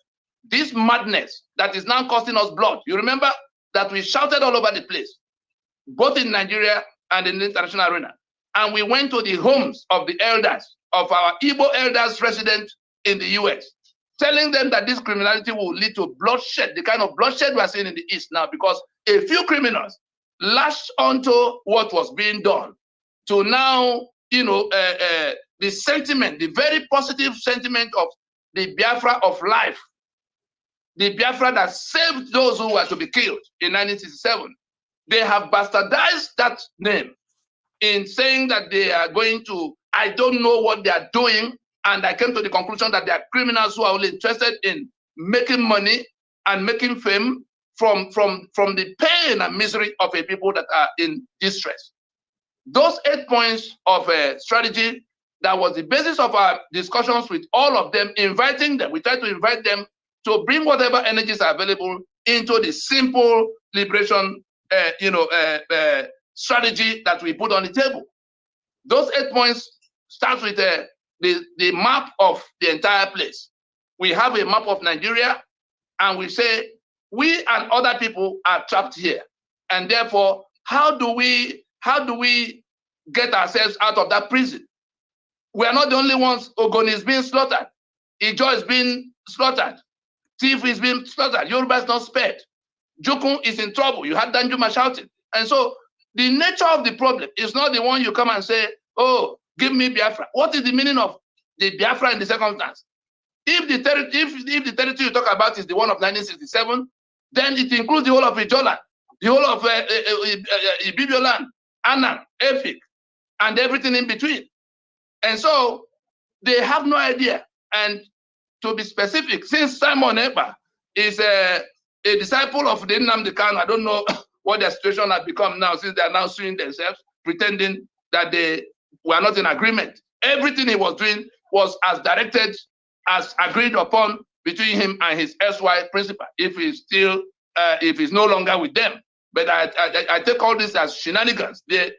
this madness that is now costing us blood. You remember that we shouted all over the place, both in Nigeria and in the international arena. And we went to the homes of the elders, of our Igbo elders resident in the US, telling them that this criminality will lead to bloodshed, the kind of bloodshed we are seeing in the East now, because a few criminals latched onto what was being done to now, the sentiment, the very positive sentiment of the Biafra of life, the Biafra that saved those who were to be killed in 1967. They have bastardized that name in saying that they are going to, I don't know what they are doing, and I came to the conclusion that they are criminals who are only interested in making money and making fame from the pain and misery of a people that are in distress. Those 8 points of strategy, that was the basis of our discussions with all of them, inviting them. We tried to invite them to bring whatever energies are available into the simple liberation strategy that we put on the table. Those 8 points start with the map of the entire place. We have a map of Nigeria, and we say we and other people are trapped here, and therefore, how do we get ourselves out of that prison? We are not the only ones. Ogoni is being slaughtered, Ijo is being slaughtered, Tiv is being slaughtered, Yoruba is not spared, Jukun is in trouble. You had Danjuma shouting, and so the nature of the problem is not the one you come and say, "Oh, give me Biafra." What is the meaning of the Biafra in the circumstance? If the territory you talk about is the one of 1967, then it includes the whole of Ijola, the whole of Ibibioland, Annan, Efik, and everything in between. And so they have no idea. And to be specific, since Simon Ekpa is a disciple of the Nnamdi Kanu, I don't know what their situation has become now, since they are now suing themselves, pretending that they were not in agreement. Everything he was doing was as directed, as agreed upon between him and his ex-wife principal, if he's no longer with them. But I take all this as shenanigans. They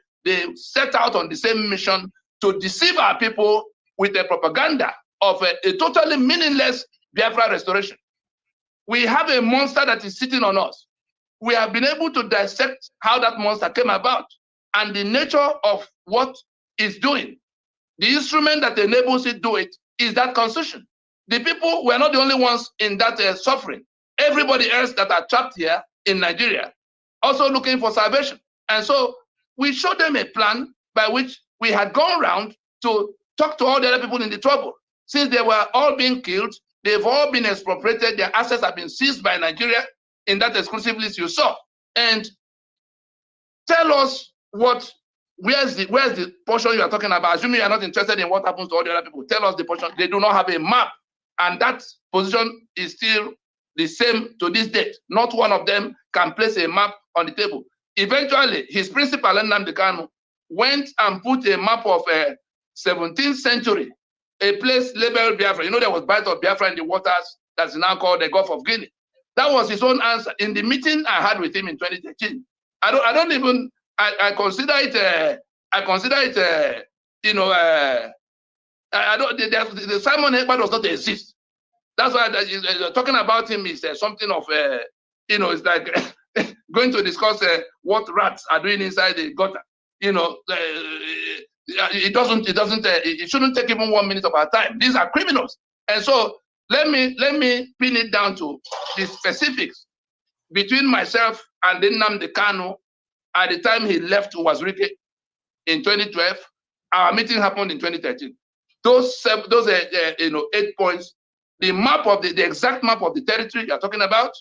set out on the same mission to deceive our people with the propaganda of a totally meaningless Biafra restoration. We have a monster that is sitting on us. We have been able to dissect how that monster came about and the nature of what it's doing. The instrument that enables it to do it is that constitution. The people were not the only ones in that suffering. Everybody else that are trapped here in Nigeria also looking for salvation. And so we showed them a plan by which we had gone around to talk to all the other people in the trouble. Since they were all being killed, they've all been expropriated, their assets have been seized by Nigeria in that exclusive list you saw. And tell us where's the portion you are talking about? Assuming you are not interested in what happens to all the other people, tell us the portion. They do not have a map. And that position is still the same to this date. Not one of them can place a map on the table. Eventually, his principal, Nnamdi Kanu, went and put a map of 17th century, a place labeled Biafra. You know, there was Bight of Biafra in the waters that's now called the Gulf of Guinea. That was his own answer in the meeting I had with him in 2013. I consider it the Simon Ekpa does not exist. That's why talking about him is something of it's like going to discuss what rats are doing inside the gutter. It shouldn't take even 1 minute of our time. These are criminals. And so let me pin it down to the specifics between myself and Nnamdi Kanu at the time he left Wazirike in 2012. Our meeting happened in 2013. Those 8 points, the map of the exact map of the territory you're talking about,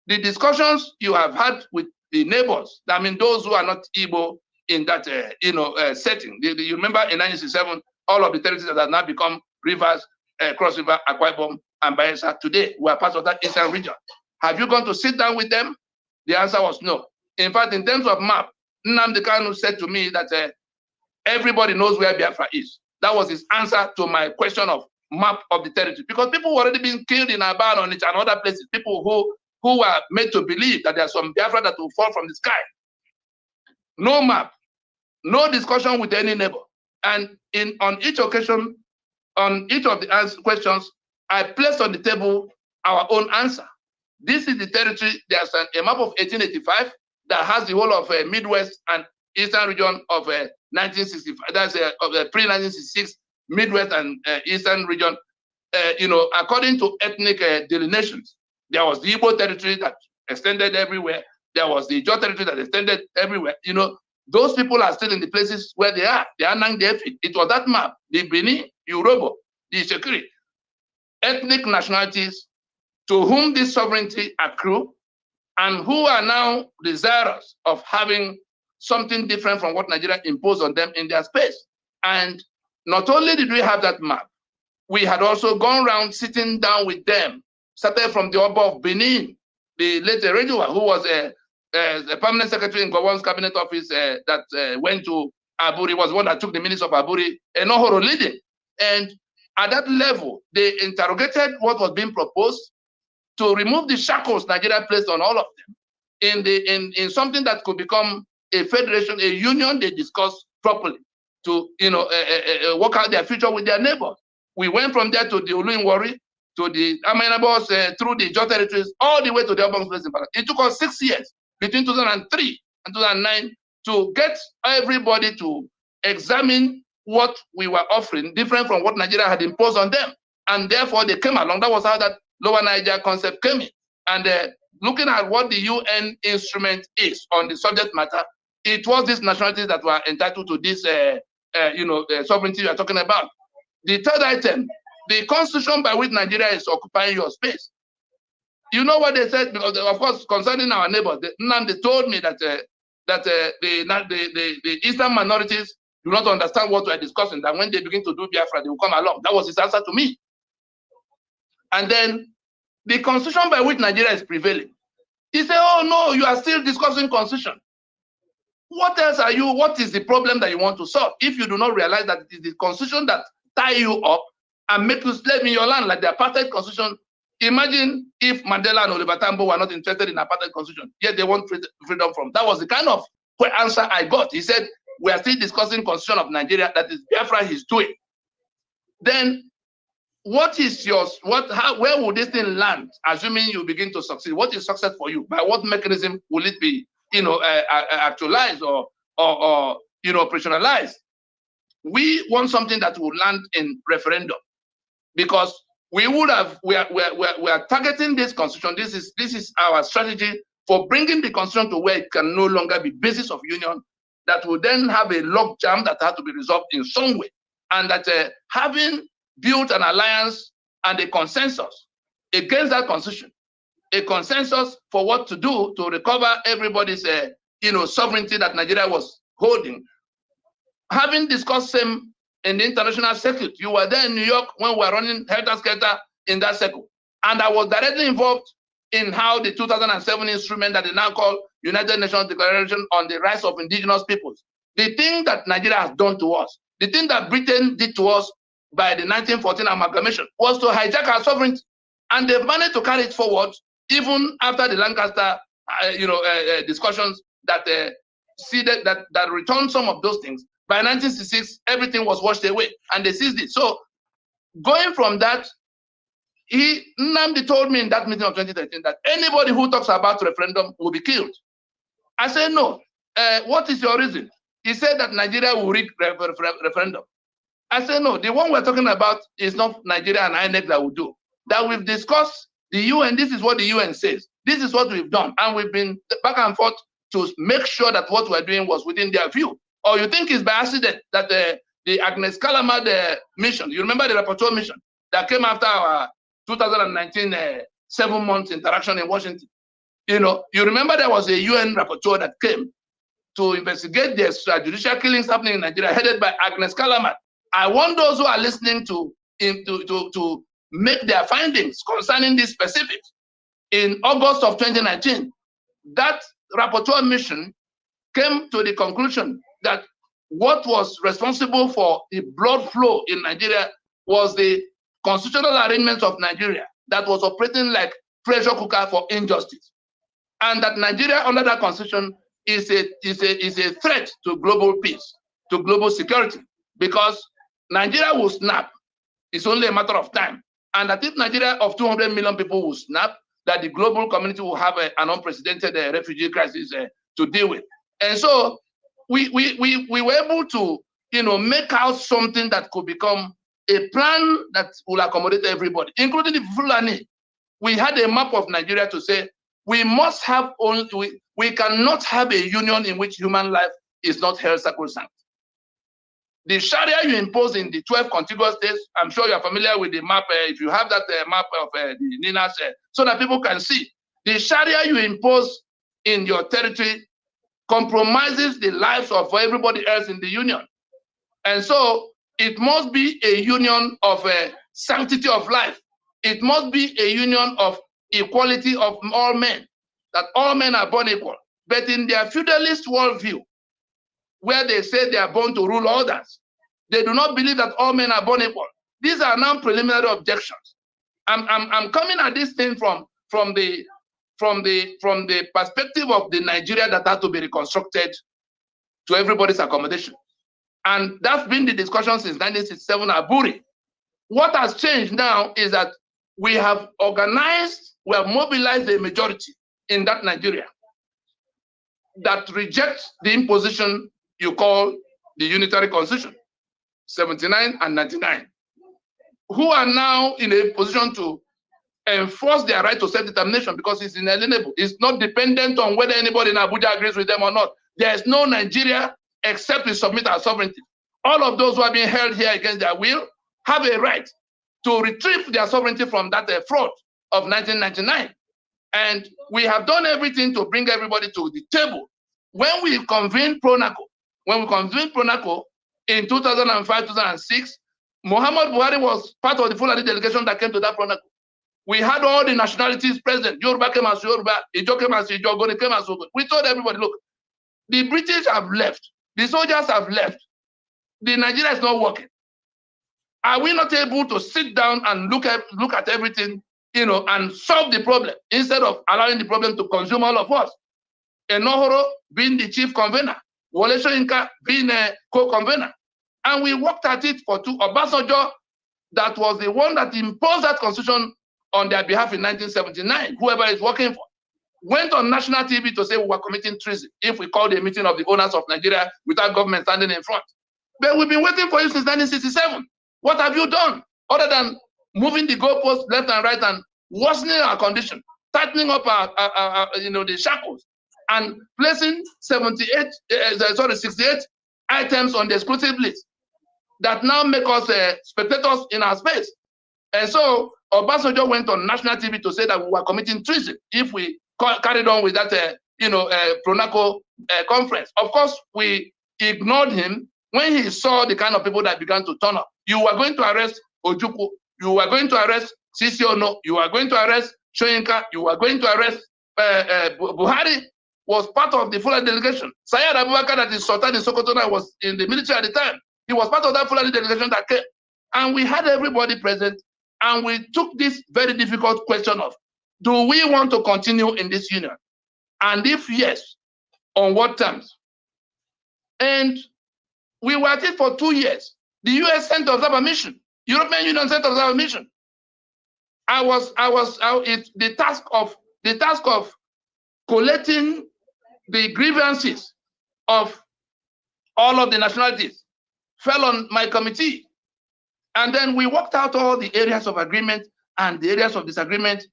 the discussions you have had with the neighbors, I mean, those who are not Igbo in that setting. You remember in 1967, all of the territories that have now become rivers, Cross River, Akwa Ibom, and Bayelsa today were part of that eastern region. Have you gone to sit down with them? The answer was no. In fact, in terms of map, Nnamdi Kanu said to me that everybody knows where Biafra is. That was his answer to my question of map of the territory. Because people were already being killed in Aba, on it, and other places. People who were made to believe that there's some Biafra that will fall from the sky. No map, no discussion with any neighbor. And on each occasion, on each of the questions, I placed on the table our own answer. This is the territory. There's a map of 1885 that has the whole of Midwest and Eastern region of 1965. That's of the pre-1966 Midwest and Eastern region. According to ethnic delineations, there was the Igbo territory that extended everywhere. There was the Ijo territory that extended everywhere. Those people are still in the places where they are. They are Nang Defit. It was that map, the Bini, Yoruba, the Security, ethnic nationalities to whom this sovereignty accrue and who are now desirous of having something different from what Nigeria imposed on them in their space. And not only did we have that map, we had also gone around sitting down with them, started from the Oba of Benin, the late Redua, who was the permanent secretary in Gowon's cabinet office that went to Aburi, was one that took the minutes of Aburi, and Ohoro leading. And at that level, they interrogated what was being proposed to remove the shackles Nigeria placed on all of them in something that could become a federation, a union. They discussed properly to work out their future with their neighbors. We went from there to the Oluwari, to the Amenabos, through the Jaw territories, all the way to the Obong place in Ghana. It took us 6 years between 2003 and 2009 to get everybody to examine what we were offering, different from what Nigeria had imposed on them. And therefore, they came along. That was how that Lower Niger concept came in. And looking at what the UN instrument is on the subject matter, it was these nationalities that were entitled to this, sovereignty we are talking about. The third item, the constitution by which Nigeria is occupying your space. You know what they said? Because of course, concerning our neighbors, they told me that the Eastern minorities do not understand what we are discussing, that when they begin to do Biafra, they will come along. That was his answer to me. And then the constitution by which Nigeria is prevailing. He said, oh no, you are still discussing constitution. What else are you, what is the problem that you want to solve? If you do not realize that it is the constitution that tie you up and make you slave in your land, like the apartheid constitution. Imagine if Mandela and Oliver Tambo were not interested in apartheid constitution, yet they want freedom from. That was the kind of answer I got. He said, we are still discussing constitution of Nigeria, that is Biafra he's doing. Then what is yours? Where will this thing land, assuming you begin to succeed? What is success for you? By what mechanism will it be, actualized or operationalized? We want something that will land in referendum, because we are targeting this constitution. This is our strategy for bringing the constitution to where it can no longer be basis of union, that will then have a log jam that has to be resolved in some way, and that having built an alliance and a consensus against that constitution, a consensus for what to do to recover everybody's sovereignty that Nigeria was holding. Having discussed same in the international circuit, you were there in New York when we were running helter-skelter in that circle. And I was directly involved in how the 2007 instrument that they now call United Nations Declaration on the Rights of Indigenous Peoples, the thing that Nigeria has done to us, the thing that Britain did to us by the 1914 amalgamation, was to hijack our sovereignty. And they've managed to carry it forward even after the Lancaster discussions that that returned some of those things. By 1966, everything was washed away, and they seized it. So, going from that, Nnamdi told me in that meeting of 2013 that anybody who talks about referendum will be killed. I said, no. What is your reason? He said that Nigeria will rig referendum. I said, no. The one we're talking about is not Nigeria and INEC that will do. That we've discussed the UN. This is what the UN says. This is what we've done, and we've been back and forth to make sure that what we're doing was within their view. Or you think it's by accident that the Agnes Callamard mission, you remember the rapporteur mission that came after our 2019 7-month interaction in Washington? You remember there was a UN rapporteur that came to investigate the extrajudicial killings happening in Nigeria, headed by Agnes Callamard. I want those who are listening to make their findings concerning these specifics. In August of 2019, that rapporteur mission came to the conclusion that what was responsible for the blood flow in Nigeria was the constitutional arrangements of Nigeria that was operating like pressure cooker for injustice, and that Nigeria under that constitution is a threat to global peace, to global security, because Nigeria will snap. It's only a matter of time, and that if Nigeria of 200 million people will snap, that the global community will have an unprecedented refugee crisis to deal with. And so we were able to, make out something that could become a plan that will accommodate everybody, including the Fulani. We had a map of Nigeria to say we must have only, we cannot have a union in which human life is not held sacrosanct. The Sharia you impose in the 12 contiguous states, I'm sure you're familiar with the map, if you have that map of the NINAS, so that people can see. The Sharia you impose in your territory compromises the lives of everybody else in the union. And so it must be a union of sanctity of life. It must be a union of equality of all men, that all men are born equal. But in their feudalist worldview, where they say they are born to rule others, they do not believe that all men are born equal. These are now preliminary objections. I'm coming at this thing from the perspective of the Nigeria that had to be reconstructed to everybody's accommodation. And that's been the discussion since 1967 at Buri. What has changed now is that we have organized, we have mobilized a majority in that Nigeria that rejects the imposition you call the unitary constitution, 79 and 99, who are now in a position to enforce their right to self-determination because it's inalienable. It's not dependent on whether anybody in Abuja agrees with them or not. There is no Nigeria except we submit our sovereignty. All of those who are being held here against their will have a right to retrieve their sovereignty from that fraud of 1999. And we have done everything to bring everybody to the table. When we convened PRONACO, in 2005, 2006, Muhammad Buhari was part of the Fulani delegation that came to that PRONACO. We had all the nationalities present. Yoruba came as Yoruba, Ijo came as Ijo, Ogoni came as Ogoni. We told everybody, look, the British have left. The soldiers have left. The Nigeria is not working. Are we not able to sit down and look at everything, and solve the problem instead of allowing the problem to consume all of us? Enohoro being the chief convener, Wole Soyinka being a co-convener. And we worked at it for two. Obasanjo, that was the one that imposed that constitution on their behalf in 1979, whoever is working for, went on national TV to say we were committing treason if we called a meeting of the owners of Nigeria without government standing in front. But we've been waiting for you since 1967. What have you done other than moving the goalposts left and right and worsening our condition, tightening up our the shackles, and placing 68 items on the exclusive list that now make us spectators in our space? And so Obasanjo went on national TV to say that we were committing treason if we carried on with that PRONACO conference. Of course, we ignored him when he saw the kind of people that began to turn up. You were going to arrest Ojukwu, you were going to arrest Sisi Ono, you were going to arrest Soyinka, you were going to arrest Buhari was part of the Fulani delegation. Sayyid Abubakar, that is Sultan in Sokoto, was in the military at the time. He was part of that Fulani delegation that came. And we had everybody present, and we took this very difficult question of, do we want to continue in this union? And if yes, on what terms? And we were at it for 2 years. The US sent to observe a mission. European Union sent to observe a mission. The task of collecting the grievances of all of the nationalities fell on my committee. And then we worked out all the areas of agreement and the areas of disagreement.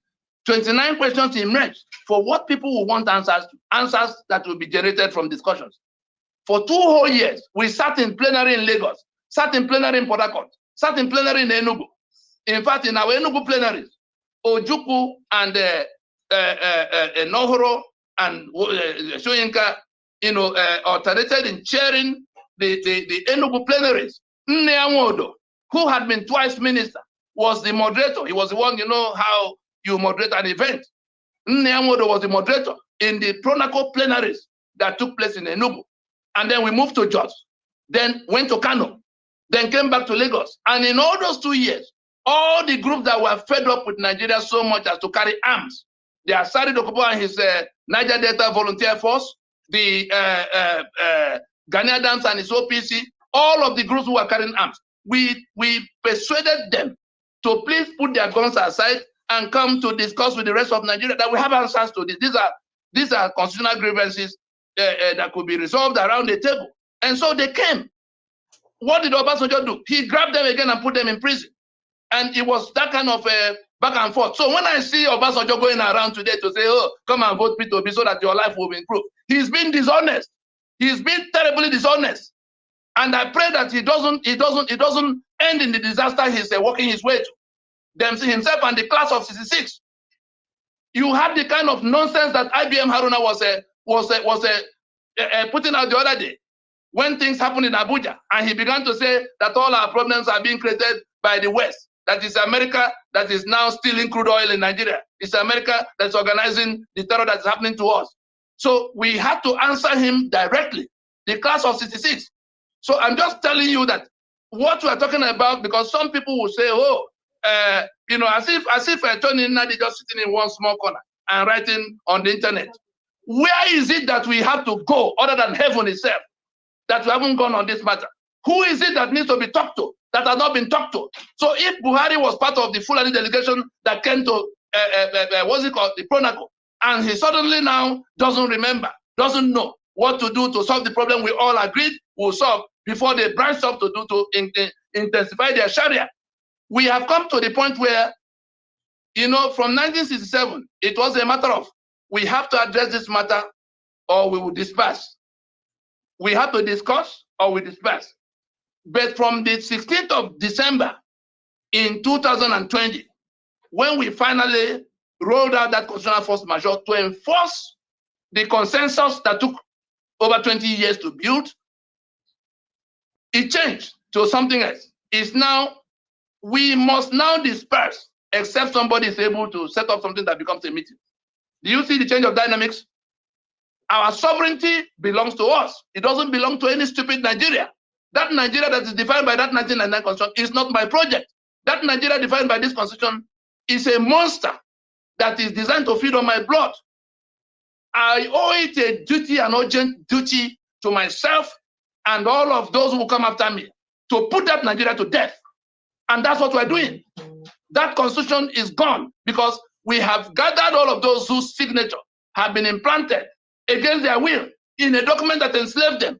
29 questions emerged for what people will want answers that will be generated from discussions. For 2 whole years, we sat in plenary in Lagos, sat in plenary in Port Harcourt, sat in plenary in Enugu. In fact, in our Enugu plenaries, Ojukwu and Nohoro and Soyinka, alternated in chairing the Enugu plenaries. Nneamodo, who had been twice minister, was the moderator. He was the one, how you moderate an event. Nneamodo was the moderator in the PRONACO plenaries that took place in Enugu. And then we moved to Jos, then went to Kano, then came back to Lagos. And in all those 2 years, all the groups that were fed up with Nigeria so much as to carry arms, the Asari Dokubo and his Niger Delta Volunteer Force, the Ghanaian Dams and his OPC, all of the groups who were carrying arms, we persuaded them to please put their guns aside and come to discuss with the rest of Nigeria that we have answers to this. These are constitutional grievances that could be resolved around the table. And so they came. What did Obasanjo do? He grabbed them again and put them in prison. And it was that kind of back and forth. So when I see Obasanjo going around today to say, oh, come and vote P2B so that your life will be improved, he's been dishonest. He's been terribly dishonest. And I pray that he doesn't end in the disaster he's working his way to. Himself and the class of 66. You had the kind of nonsense that IBM Haruna was putting out the other day when things happened in Abuja, and he began to say that all our problems are being created by the West. That is America that is now stealing crude oil in Nigeria. It's America that's organizing the terror that's happening to us. So we had to answer him directly, the class of 66. So I'm just telling you that what we are talking about, because some people will say, oh, you know, as if Tony Nadi just sitting in one small corner and writing on the internet. Where is it that we have to go other than heaven itself, that we haven't gone on this matter? Who is it that needs to be talked to that has not been talked to? So if Buhari was part of the Fulani delegation that came to, what's it called, the Pronaco, and he suddenly now doesn't remember, doesn't know what to do to solve the problem we all agreed will solve before they branched off to intensify their Sharia. We have come to the point where, you know, from 1967, it was a matter of, we have to address this matter or we will disperse. We have to discuss or we disperse. But from the 16th of December in 2020, when we finally rolled out that constitutional force majeure to enforce the consensus that took over 20 years to build, it changed to something else. It's now, we must now disperse except somebody is able to set up something that becomes a meeting. Do you see the change of dynamics? Our sovereignty belongs to us. It doesn't belong to any stupid Nigeria. That Nigeria that is defined by that 1999 constitution is not my project. That Nigeria defined by this constitution is a monster that is designed to feed on my blood. I owe it a duty, an urgent duty to myself and all of those who come after me to put that Nigeria to death. And that's what we're doing. That constitution is gone because we have gathered all of those whose signature have been implanted against their will in a document that enslaved them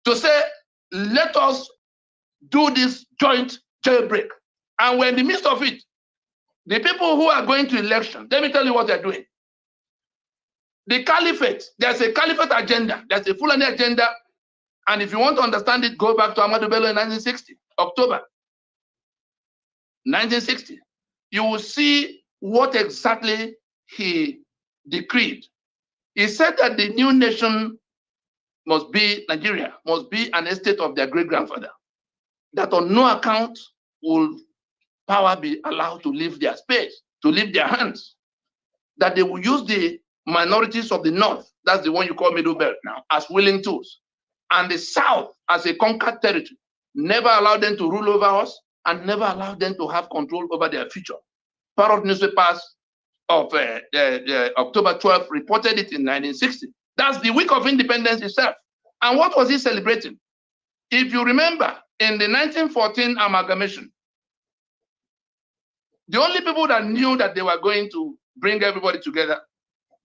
to say, let us do this joint jailbreak. And we're in the midst of it. The people who are going to election, let me tell you what they're doing. The caliphate, there's a caliphate agenda, there's a Fulani agenda. And if you want to understand it, go back to Ahmadu Bello in 1960, October 1960. You will see what exactly he decreed. He said that the new nation must be Nigeria, must be an estate of their great-grandfather, that on no account will power be allowed to leave their space, to leave their hands, that they will use the minorities of the north, that's the one you call Middle Belt now, as willing tools, and the south as a conquered territory, never allow them to rule over us and never allow them to have control over their future. Parrot newspapers of October 12th reported it in 1960. That's the week of independence itself. And what was he celebrating? If you remember, in the 1914 amalgamation, the only people that knew that they were going to bring everybody together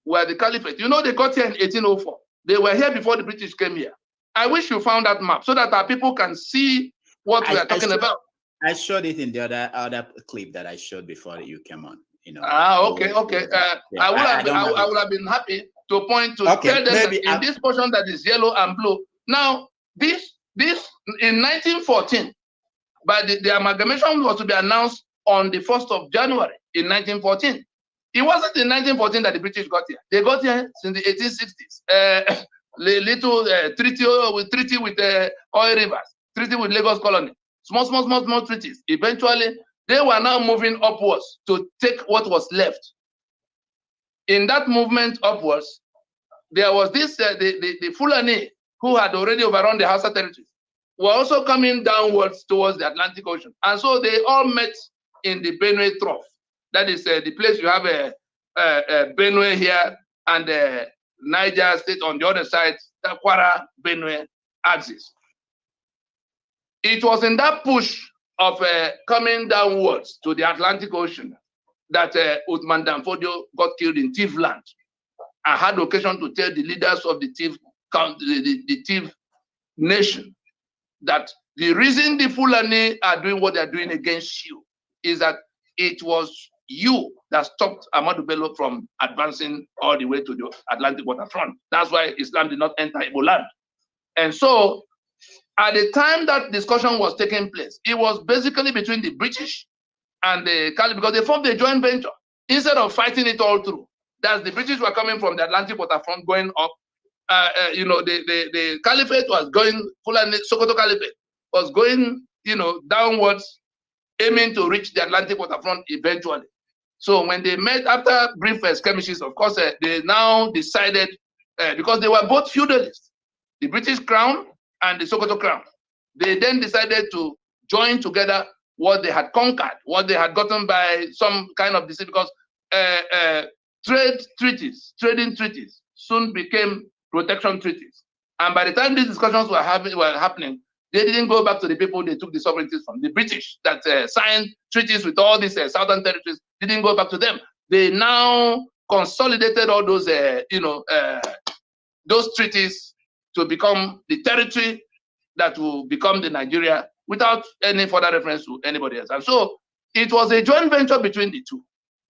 were the caliphate. You know, they got here in 1804. They were here before the British came here. I wish you found that map so that our people can see what we are talking about. I showed it in the other clip that I showed before you came on. You know. Okay. I would have been happy to point to tell them that in this portion that is yellow and blue. Now, this in 1914, but the amalgamation was to be announced on the 1st of January in 1914. It wasn't in 1914 that the British got here. They got here since the 1860s. Little treaty with oil rivers, treaty with Lagos colony, small treaties. Eventually, they were now moving upwards to take what was left. In that movement upwards, there was this, the Fulani, who had already overrun the Hausa territories, were also coming downwards towards the Atlantic Ocean. And so they all met in the Benue Trough. That is the place you have a Benue here and Niger State on the other side, the Kwara Benue axis. It was in that push of coming downwards to the Atlantic Ocean that Uthman Danfodio got killed in Tiv land. I had occasion to tell the leaders of the Tiv nation that the reason the Fulani are doing what they're doing against you is that it was you that stopped Ahmadu Bello from advancing all the way to the Atlantic waterfront. That's why Islam did not enter Igbo land. And so, at the time that discussion was taking place, it was basically between the British and the Caliphate, because they formed a joint venture instead of fighting it all through. That's the British were coming from the Atlantic waterfront going up. You know, the Caliphate was going, Fulani Sokoto Caliphate was going, you know, downwards, aiming to reach the Atlantic waterfront eventually. So when they met after brief skirmishes, of course, they now decided because they were both feudalists, the British Crown and the Sokoto Crown. They then decided to join together what they had conquered, what they had gotten by some kind of deceit, because trading treaties soon became protection treaties. And by the time these discussions were happening, they didn't go back to the people they took the sovereignties from. The British that signed treaties with all these southern territories didn't go back to them. They now consolidated all those, those treaties to become the territory that will become the Nigeria without any further reference to anybody else. And so it was a joint venture between the two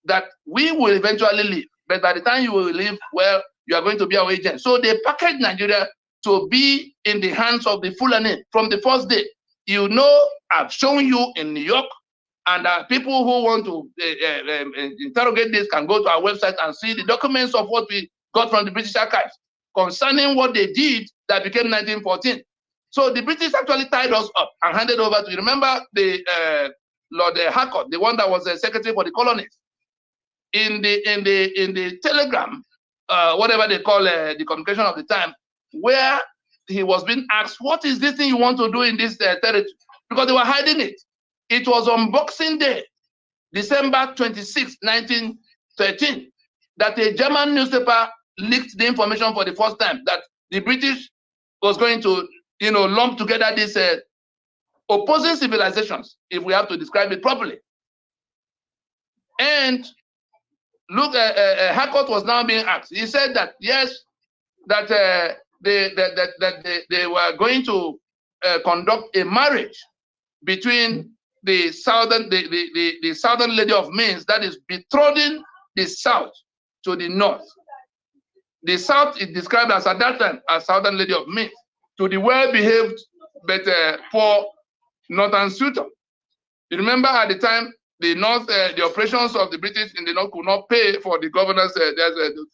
that we will eventually leave. But by the time you will leave, well, you are going to be our agent. So they packaged Nigeria to be in the hands of the Fulani from the first day. You know, I've shown you in New York, and people who want to interrogate this can go to our website and see the documents of what we got from the British archives concerning what they did that became 1914. So the British actually tied us up and handed over to, you remember the Lord Harcourt, the one that was the secretary for the colonies. In the telegram, whatever they call the communication of the time, where he was being asked, what is this thing you want to do in this territory? Because they were hiding it. It was on Boxing Day, December 26, 1913, that a German newspaper leaked the information for the first time that the British was going to, lump together these opposing civilizations, if we have to describe it properly. And look, Harcourt was now being asked. He said that yes, that they were going to conduct a marriage between the southern lady of Mainz, that is betrothing the south to the north. The south is described as at that time as southern lady of Mainz to the well-behaved but poor northern suitor. You remember at the time the north, the operations of the British in the north could not pay for the governors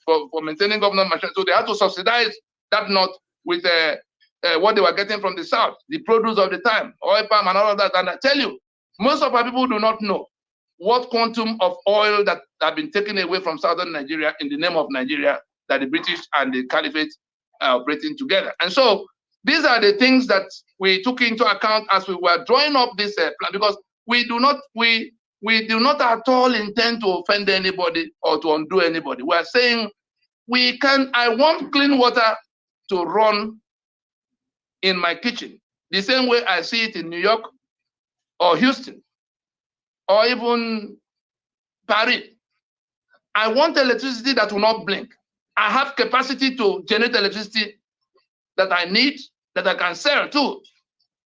for maintaining government machines, so they had to subsidize that north with what they were getting from the south, the produce of the time, oil palm and all of that. And I tell you, most of our people do not know what quantum of oil that have been taken away from southern Nigeria in the name of Nigeria that the British and the Caliphate are operating together. And so these are the things that we took into account as we were drawing up this plan, because we do not at all intend to offend anybody or to undo anybody. We are saying I want clean water to run in my kitchen, the same way I see it in New York or Houston or even Paris. I want electricity that will not blink. I have capacity to generate electricity that I need, that I can sell too.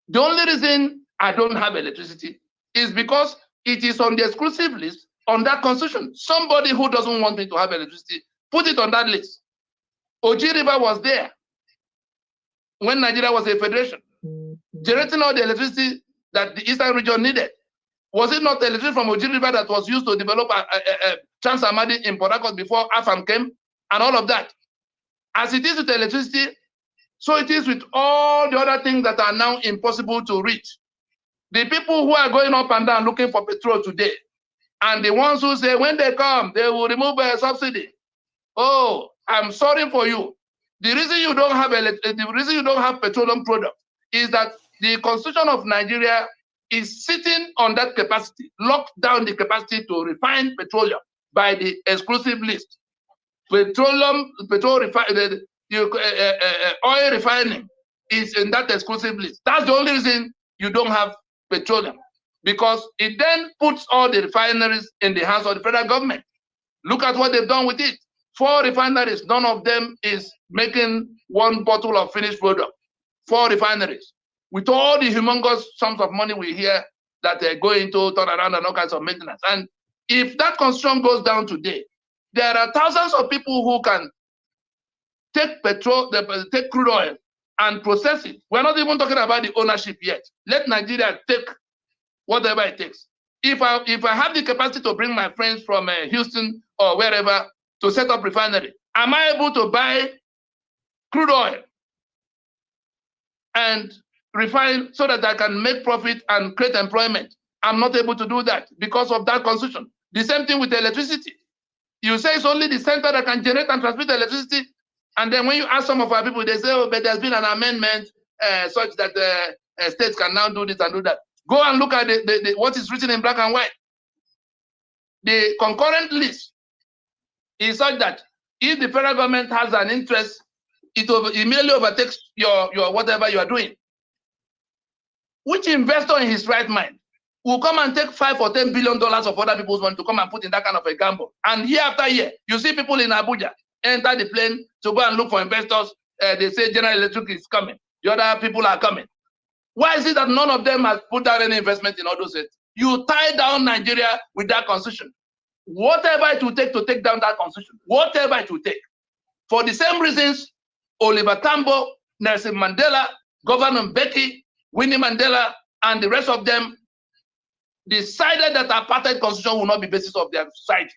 The only reason I don't have electricity is because it is on the exclusive list on that constitution. Somebody who doesn't want me to have electricity, put it on that list. Oji River was there when Nigeria was a federation, generating all the electricity that the eastern region needed. Was it not electricity from Oji River that was used to develop Trans-Amadi in Port Harcourt before AFAM came and all of that? As it is with electricity, so it is with all the other things that are now impossible to reach. The people who are going up and down looking for petrol today, and the ones who say when they come, they will remove a subsidy. Oh, I'm sorry for you. The reason you don't have petroleum products is that the Constitution of Nigeria is sitting on that capacity, locked down the capacity to refine petroleum by the exclusive list. Oil refining is in that exclusive list. That's the only reason you don't have petroleum, because it then puts all the refineries in the hands of the federal government. Look at what they've done with it. 4 refineries, none of them is making 1 bottle of finished product. 4 refineries. With all the humongous sums of money we hear that they're going to turn around and all kinds of maintenance. And if that constitution goes down today, there are thousands of people who can take petrol, take crude oil and process it. We're not even talking about the ownership yet. Let Nigeria take whatever it takes. If I have the capacity to bring my friends from Houston or wherever to set up refinery, am I able to buy crude oil and refine so that I can make profit and create employment? I'm not able to do that because of that constitution. The same thing with electricity. You say it's only the center that can generate and transmit electricity, And then when you ask some of our people, they say, oh, but there's been an amendment such that states can now do this and do that. Go and look at what is written in black and white. The concurrent list is such that if the federal government has an interest, it immediately overtakes your whatever you are doing. Which investor in his right mind will come and take $5 or $10 billion of other people's money to come and put in that kind of a gamble? And year after year, you see people in Abuja enter the plane to go and look for investors. They say General Electric is coming. The other people are coming. Why is it that none of them has put down any investment in all those states? You tie down Nigeria with that constitution. Whatever it will take to take down that constitution, whatever it will take. For the same reasons, Oliver Tambo, Nelson Mandela, Governor Mbeki, Winnie Mandela, and the rest of them decided that apartheid constitution will not be basis of their society.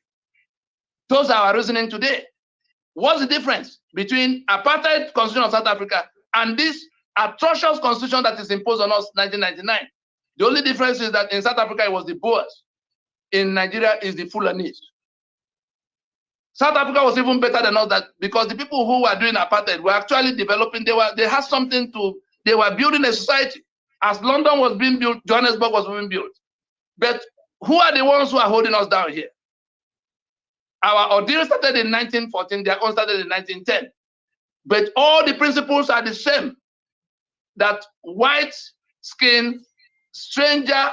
Those are our reasoning today. What's the difference between apartheid constitution of South Africa and this atrocious constitution that is imposed on us in 1999? The only difference is that in South Africa it was the Boers. In Nigeria is the Fulanese. South Africa was even better than us, that because the people who were doing apartheid were actually developing. They had something to. They were building a society. As London was being built, Johannesburg was being built. But who are the ones who are holding us down here? Our ordeal started in 1914. Their own started in 1910. But all the principles are the same. That white skin, stranger,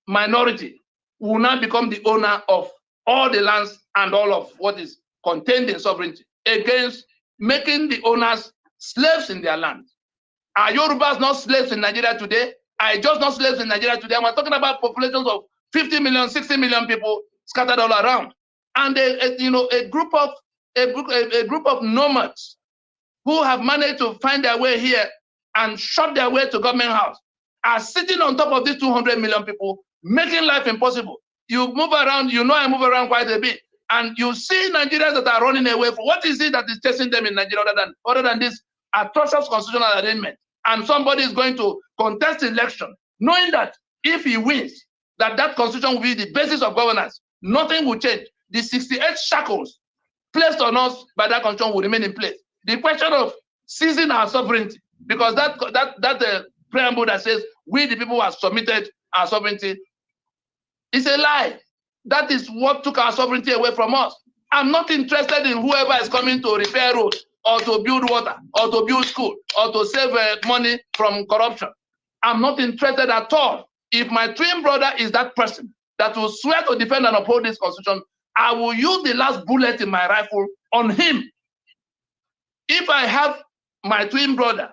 minority will now become the owner of all the lands and all of what is contained in sovereignty, against making the owners slaves in their land. Are Yorubas not slaves in Nigeria today? Are just not slaves in Nigeria today? I'm talking about populations of 50 million, 60 million people scattered all around, and a group of nomads who have managed to find their way here and shot their way to government house are sitting on top of these 200 million people, making life impossible. You move around, I move around quite a bit, and you see Nigerians that are running away from what is it that is chasing them in Nigeria other than this atrocious constitutional arrangement. And somebody is going to contest election, knowing that if he wins, that constitution will be the basis of governance. Nothing will change. The 68 shackles placed on us by that constitution will remain in place. The question of seizing our sovereignty, because that preamble that says we the people who have submitted our sovereignty is a lie. That is what took our sovereignty away from us. I'm not interested in whoever is coming to repair roads or to build water or to build school or to save money from corruption. I'm not interested at all. If my twin brother is that person that will swear to defend and uphold this constitution, I will use the last bullet in my rifle on him. If I have my twin brother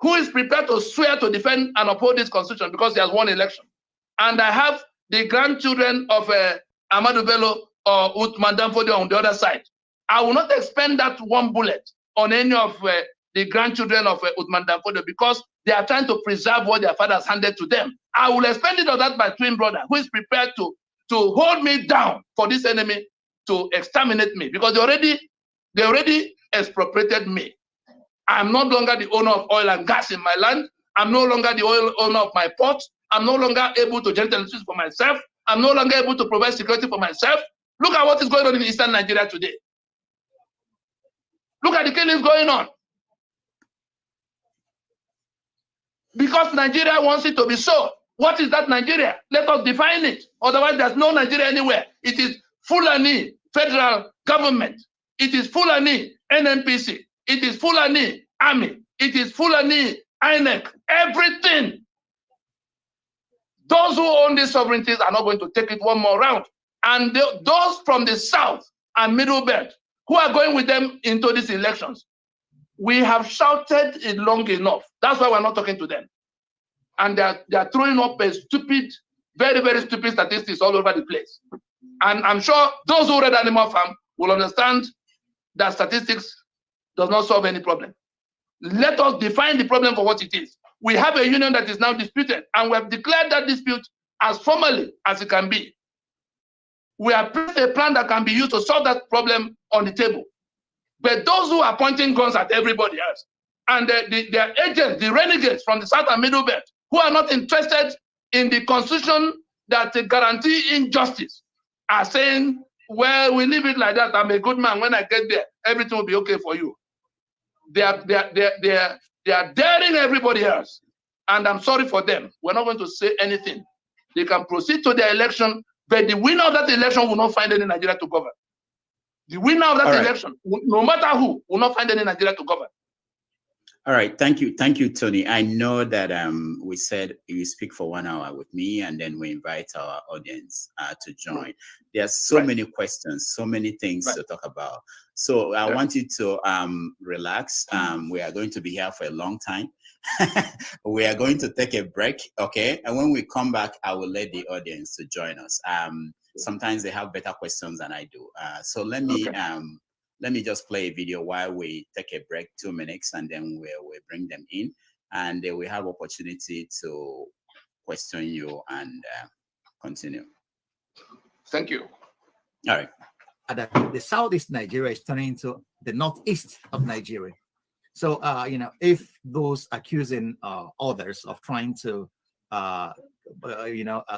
who is prepared to swear to defend and uphold this constitution because he has won election, and I have the grandchildren of Amadou Bello or Uthman Danfodio on the other side, I will not expend that one bullet on any of the grandchildren of Uthman Danfodio because they are trying to preserve what their fathers handed to them. I will expend it on that my twin brother who is prepared to hold me down for this enemy to exterminate me, because they already expropriated me. I'm no longer the owner of oil and gas in my land. I'm no longer the owner of my port. I'm no longer able to generate electricity for myself. I'm no longer able to provide security for myself. Look at what is going on in Eastern Nigeria today. Look at the killings going on. Because Nigeria wants it to be so. What is that Nigeria? Let us define it. Otherwise, there's no Nigeria anywhere. It is Fulani federal government. It is Fulani NNPC. It is Fulani army. It is Fulani INEC. Everything. Those who own these sovereignties are not going to take it one more round. And those from the south and middle belt who are going with them into these elections, we have shouted it long enough. That's why we're not talking to them. And they're throwing up a stupid, very, very stupid statistics all over the place. And I'm sure those who read Animal Farm will understand that statistics does not solve any problem. Let us define the problem for what it is. We have a union that is now disputed, and we have declared that dispute as formally as it can be. We have placed a plan that can be used to solve that problem on the table. But those who are pointing guns at everybody else, and their agents, the renegades from the South and Middle Belt, who are not interested in the constitution that guarantee injustice, are saying, well, we leave it like that. I'm a good man. When I get there, everything will be okay for you. they are daring everybody else. And I'm sorry for them. We're not going to say anything. They can proceed to their election, but the winner of that election will not find any Nigeria to govern. The winner of that election, no matter who, will not find any Nigeria to govern. All right, thank you, Tony. I know that we said you speak for 1 hour with me, and then we invite our audience to join. There are so many questions, so many things to talk about. So I want you to relax. We are going to be here for a long time. We are going to take a break, okay? And when we come back, I will let the audience to join us. Sometimes they have better questions than I do. So let me just play a video while we take a break, 2 minutes, and then we bring them in, and we have opportunity to question you and continue. Thank you. All right. That the southeast Nigeria is turning into the northeast of Nigeria. So, if those accusing others of trying to,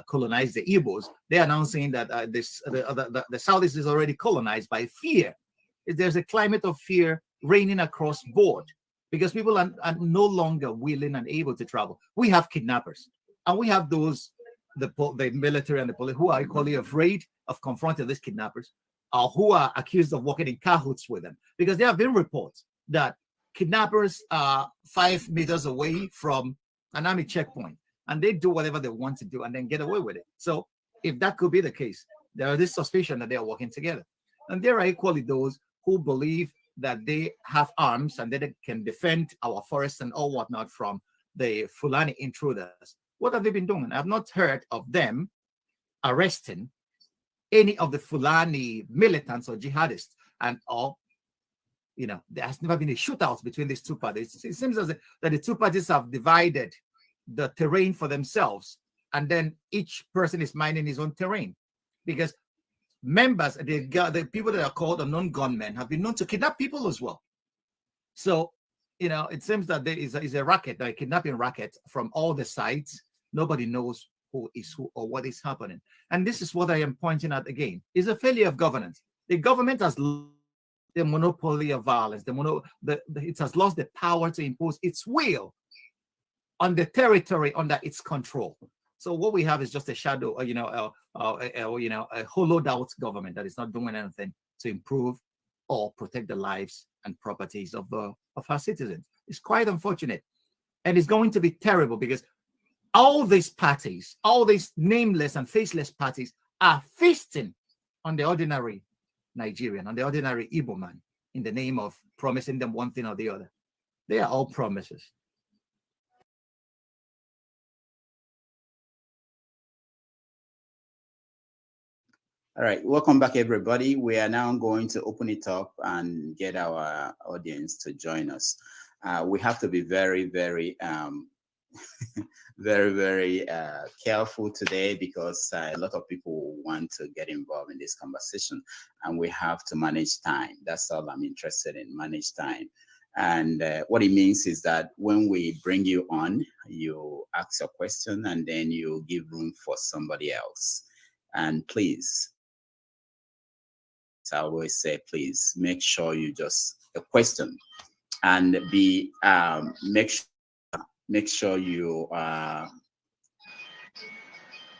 colonize the Igbos, they're now saying that the southeast is already colonized by fear. There's a climate of fear reigning across board because people are no longer willing and able to travel. We have kidnappers, and we have those, the military and the police, who are equally afraid of confronting these kidnappers, or who are accused of working in cahoots with them, because there have been reports that kidnappers are 5 meters away from an army checkpoint, and they do whatever they want to do and then get away with it. So if that could be the case, there is this suspicion that they are working together. And there are equally those who believe that they have arms and that they can defend our forests and all whatnot from the Fulani intruders. What have they been doing? I've not heard of them arresting any of the Fulani militants or jihadists, and all. There has never been a shootout between these two parties. It seems as that the two parties have divided the terrain for themselves, and then each person is minding his own terrain, because members, the people that are called unknown gunmen, have been known to kidnap people as well. So, it seems that there is a racket, a kidnapping racket from all the sides. Nobody knows who is who or what is happening. And this is what I am pointing out again. It's a failure of governance. The government has the monopoly of violence. It has lost the power to impose its will on the territory under its control. So what we have is just a shadow, a hollowed out government that is not doing anything to improve or protect the lives and properties of our citizens. It's quite unfortunate, and it's going to be terrible because all these parties, all these nameless and faceless parties, are feasting on the ordinary Nigerian, on the ordinary Igbo man, in the name of promising them one thing or the other. They are all promises. All right, welcome back, everybody. We are now going to open it up and get our audience to join us. We have to be very, very, very careful today, because a lot of people want to get involved in this conversation, and we have to manage time. That's all I'm interested in, manage time. And what it means is that when we bring you on, you ask a question and then you give room for somebody else. And please, I always say, please make sure you just a question, and be make sure you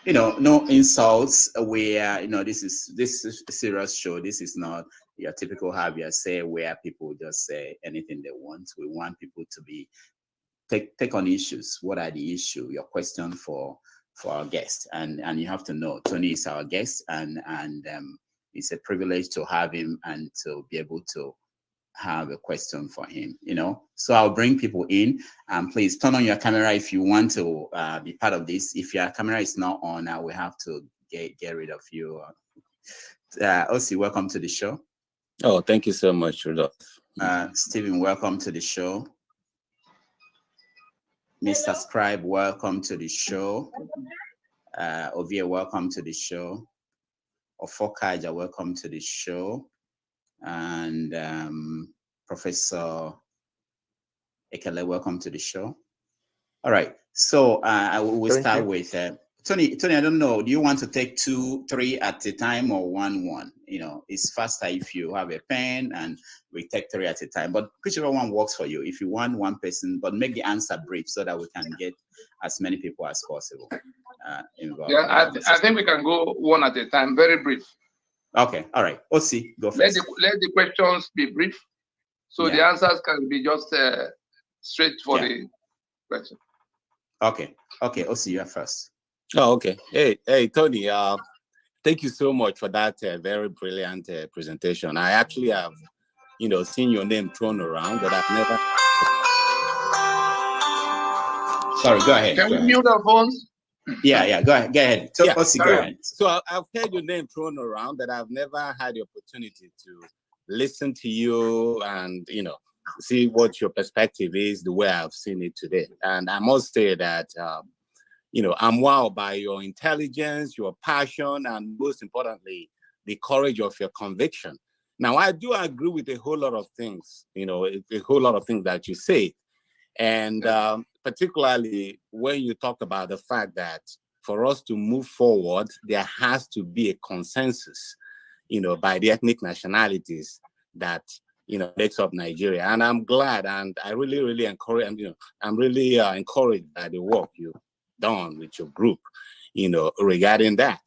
no insults. Where this is a serious show. This is not your typical Javier say where people just say anything they want. We want people to be take on issues. What are the issue? Your question for our guest, and you have to know Tony is our guest, and it's a privilege to have him and to be able to have a question for him, So I'll bring people in, and please turn on your camera if you want to be part of this. If your camera is not on, now we have to get rid of you. Osi, welcome to the show. Oh, thank you so much, Rudolph. Stephen, welcome to the show. Mr. Scribe, welcome to the show. Ovia, welcome to the show. Ofokaja, welcome to the show. And Professor Ekele, welcome to the show. All right, so I will start with Tony, I don't know. Do you want to take 2, 3 at a time or 1? You know, it's faster if you have a pen and we take 3 at a time. But whichever one works for you. If you want one person, but make the answer brief so that we can get as many people as possible involved. Yeah, I think we can go one at a time. Very brief. Okay, all right. Osi, go first. Let the questions be brief, so the answers can be just straight for the question. Okay, Osi, you are first. Oh, okay. Hey, Tony. Thank you so much for that very brilliant presentation. I actually have, seen your name thrown around, but I've never. Sorry, go ahead. Can we mute our phones? Yeah, go ahead. So, Osi, go ahead. So I've heard your name thrown around, but I've never had the opportunity to listen to you and, see what your perspective is the way I've seen it today. And I must say that, I'm wowed by your intelligence, your passion, and most importantly, the courage of your conviction. Now, I do agree with a whole lot of things, a whole lot of things that you say. And particularly when you talk about the fact that for us to move forward, there has to be a consensus, by the ethnic nationalities that, makes up Nigeria. And I'm glad, and I really, really encourage, I'm really encouraged by the work you've done with your group, regarding that.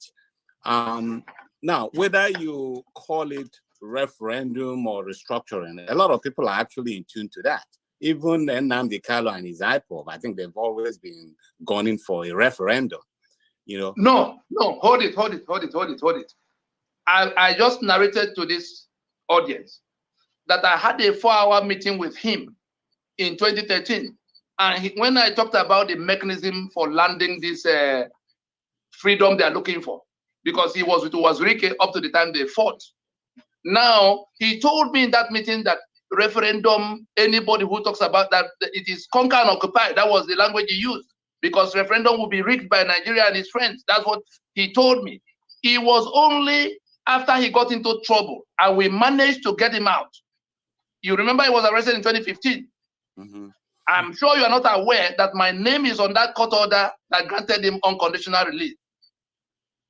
Now, whether you call it referendum or restructuring, a lot of people are actually in tune to that. Even Nnamdi Kanu and his IPOB, I think they've always been gunning for a referendum, No, hold it. I just narrated to this audience that I had a 4-hour meeting with him in 2013. And when I talked about the mechanism for landing this freedom they're looking for, because he was with Wazirike up to the time they fought. Now, he told me in that meeting that referendum, anybody who talks about that, it is conquer and occupy. That was the language he used, because referendum will be rigged by Nigeria and his friends. That's what he told me. It was only after he got into trouble and we managed to get him out. You remember he was arrested in 2015. Mm-hmm. I'm sure you are not aware that my name is on that court order that granted him unconditional release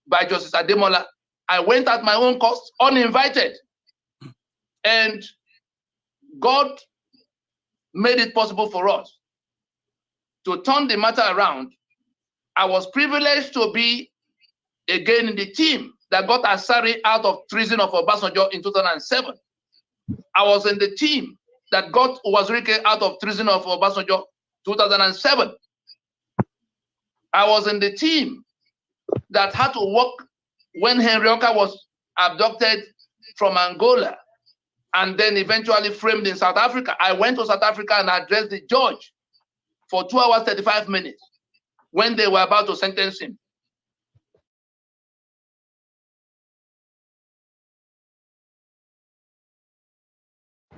by Justice Ademola. I went at my own cost, uninvited. And God made it possible for us to turn the matter around. I was privileged to be again in the team that got Asari out of treason of Obasanjo in 2007. I was in the team that got Wazirike out of treason of Obasanjo 2007. I was in the team that had to work when Henry Oka was abducted from Angola and then eventually framed in South Africa. I went to South Africa and addressed the judge for 2 hours, 35 minutes when they were about to sentence him.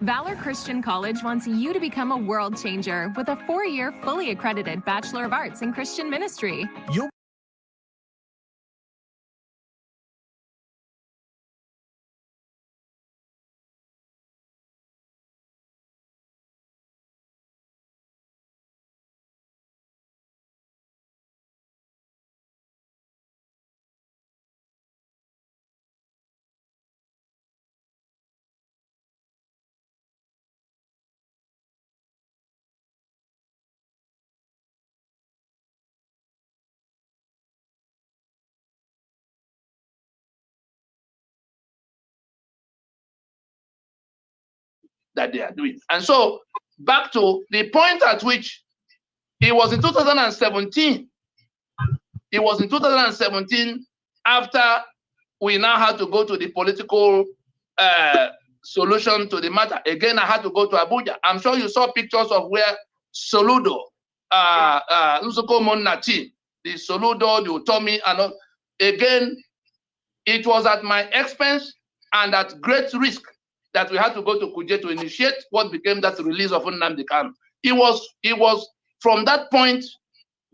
Valor Christian College wants you to become a world changer with a 4-year fully accredited Bachelor of Arts in Christian Ministry. That they are doing. And so back to the point at which it was in 2017. It was in 2017 after we now had to go to the political solution to the matter. Again, I had to go to Abuja. I'm sure you saw pictures of where Soludo, Nzoko Monati, the Soludo, the Utomi, and all. Again, it was at my expense and at great risk that we had to go to Kuje to initiate what became that release of Nnamdi Kanu. It was from that point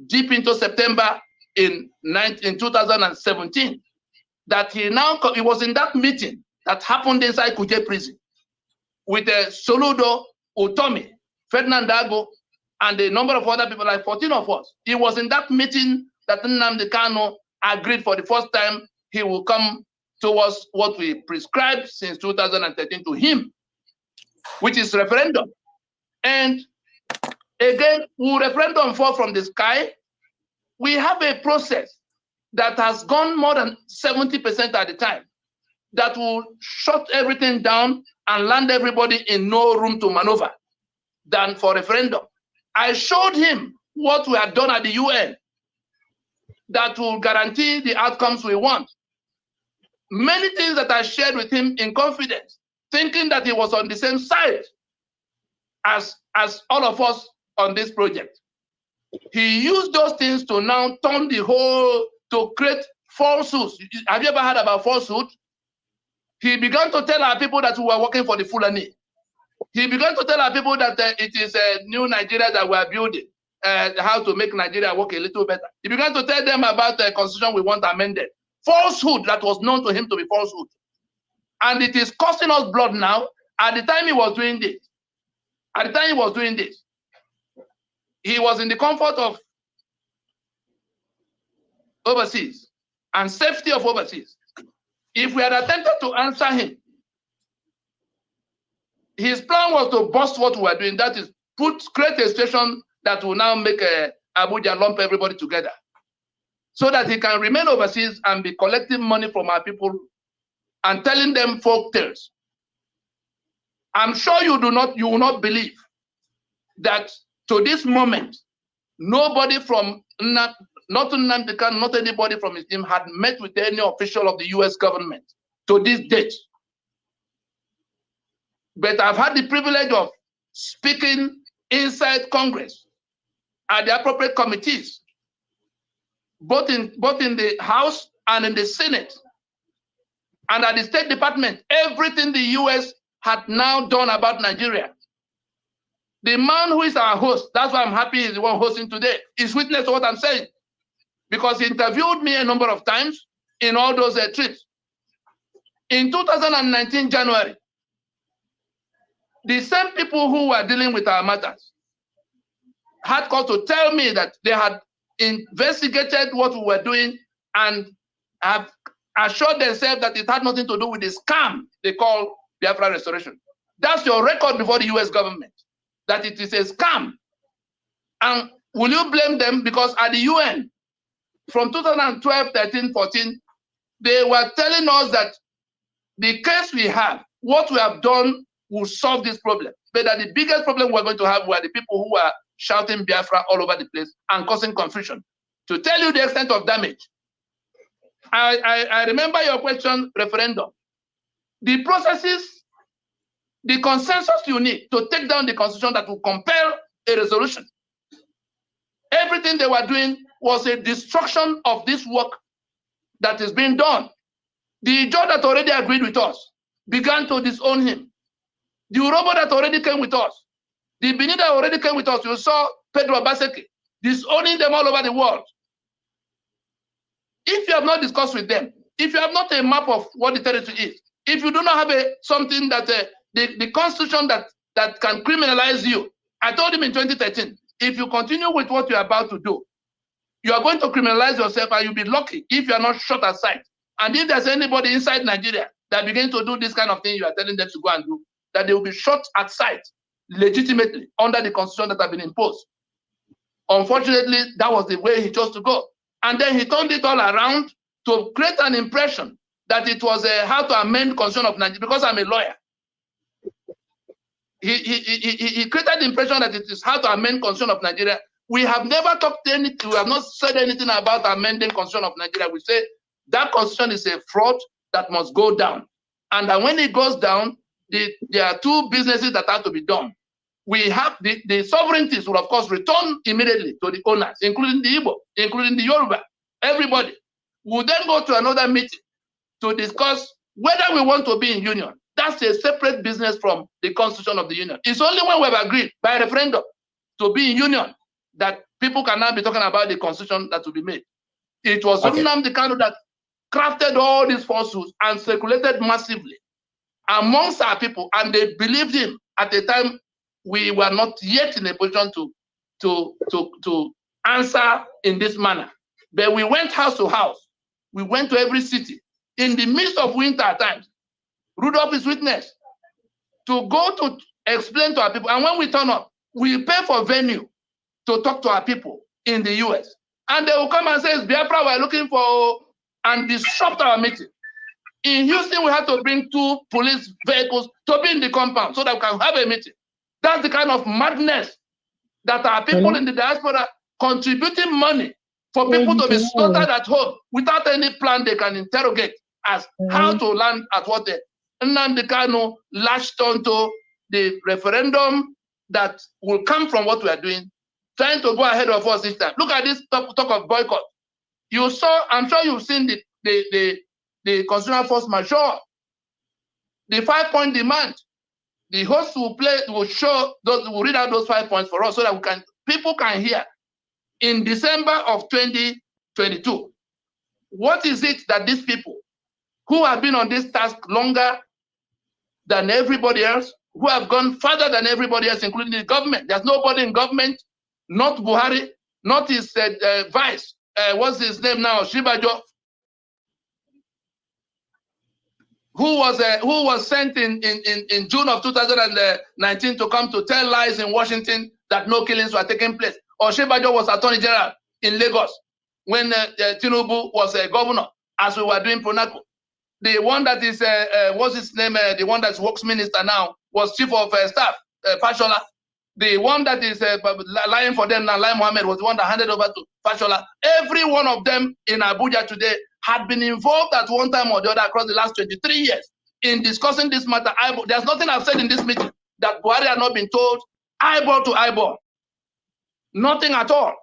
deep into September in 2017 that it was in that meeting that happened inside Kuje prison with Soludo, Utomi, Ferdinand Dago, and a number of other people, like 14 of us. It was in that meeting that Nnamdi Kanu agreed for the first time he will come towards what we prescribed since 2013 to him, which is referendum. And again, will referendum fall from the sky? We have a process that has gone more than 70% at the time that will shut everything down and land everybody in no room to maneuver than for referendum. I showed him what we had done at the UN that will guarantee the outcomes we want. Many things that I shared with him in confidence, thinking that he was on the same side as all of us on this project. He used those things to now turn the whole, to create falsehoods. Have you ever heard about falsehood? He began to tell our people that we were working for the Fulani. He began to tell our people that it is a new Nigeria that we are building, how to make Nigeria work a little better. He began to tell them about the constitution we want amended. Falsehood that was known to him to be falsehood. And it is costing us blood now. At the time he was doing this, he was in the comfort of overseas and safety of overseas. If we had attempted to answer him, his plan was to bust what we were doing. That is, create a station that will now make Abuja lump everybody together, so that he can remain overseas and be collecting money from our people and telling them folk tales. I'm sure you will not believe that to this moment, nobody from not Nnamdi Kanu, not anybody from his team had met with any official of the US government to this date. But I've had the privilege of speaking inside Congress at the appropriate committees, both in the House and in the Senate and at the State Department. Everything the US had now done about Nigeria. The man who is our host, that's why I'm happy he's the one hosting today, is witness to what I'm saying, because he interviewed me a number of times in all those trips. In 2019 January, the same people who were dealing with our matters had called to tell me that they had investigated what we were doing and have assured themselves that it had nothing to do with the scam they call Biafra restoration. That's your record before the US government, that it is a scam. And will you blame them? Because at the UN, from 2012, 13, 14, they were telling us that the case we have, what we have done will solve this problem. But that the biggest problem we're going to have were the people who are shouting Biafra all over the place and causing confusion. To tell you the extent of damage, I remember your question, referendum. The processes, the consensus you need to take down the constitution that will compel a resolution. Everything they were doing was a destruction of this work that is being done. The judge that already agreed with us began to disown him. The Urobo that already came with us, the Benin that already came with us, you saw Pedro Abaseki disowning them all over the world. If you have not discussed with them, if you have not a map of what the territory is, if you do not have something that the constitution that can criminalize you, I told him in 2013, if you continue with what you're about to do, you are going to criminalize yourself and you'll be lucky if you are not shot aside. And if there's anybody inside Nigeria that begins to do this kind of thing you are telling them to go and do, that they will be shot at sight legitimately under the constitution that have been imposed. Unfortunately, that was the way he chose to go. And then he turned it all around to create an impression that it was how to amend constitution of Nigeria, because I'm a lawyer. He created the impression that it is how to amend constitution of Nigeria. We have never talked anything, we have not said anything about amending constitution of Nigeria. We say that constitution is a fraud that must go down. And that when it goes down, there are two businesses that have to be done. We have the sovereignties will of course return immediately to the owners, including the Igbo, including the Yoruba, everybody. We'll then go to another meeting to discuss whether we want to be in union. That's a separate business from the constitution of the union. It's only when we have agreed by referendum to be in union that people can now be talking about the constitution that will be made. It was Nnamdi Kanu that crafted all these falsehoods and circulated massively amongst our people, and they believed him at the time. We were not yet in a position to answer in this manner. But we went house to house. We went to every city. In the midst of winter at times, Rudolph is witness, to go to explain to our people. And when we turn up, we pay for venue to talk to our people in the US. And they will come and say, Biafra, we're looking for, and disrupt our meeting. In Houston, we had to bring 2 police vehicles to be in the compound so that we can have a meeting. That's the kind of madness that our people in the diaspora contributing money for people to be slaughtered at home without any plan they can interrogate as how to land at what they. Nnamdi Kanu latched onto the referendum that will come from what we are doing, trying to go ahead of us this time. Look at this talk of boycott. You saw, I'm sure you've seen the constitutional force majeure, the 5-point demand. The host will show those, will read out those 5 points for us so that people can hear. In December of 2022, what is it that these people who have been on this task longer than everybody else, who have gone further than everybody else, including the government? There's nobody in government, not Buhari, not his vice, what's his name now, Shibajo, who was sent in June of 2019 to come to tell lies in Washington that no killings were taking place. Or Shibajo was Attorney General in Lagos when Tinubu was a governor, as we were doing Pronaco. The one that is, what's his name, the one that's works minister now, was Chief of Staff, Fashola. The one that is lying for them now, Lai Mohammed, was the one that handed over to Fashola. Every one of them in Abuja today had been involved at one time or the other across the last 23 years in discussing this matter. There's nothing I've said in this meeting that Buhari had not been told eyeball to eyeball. Nothing at all.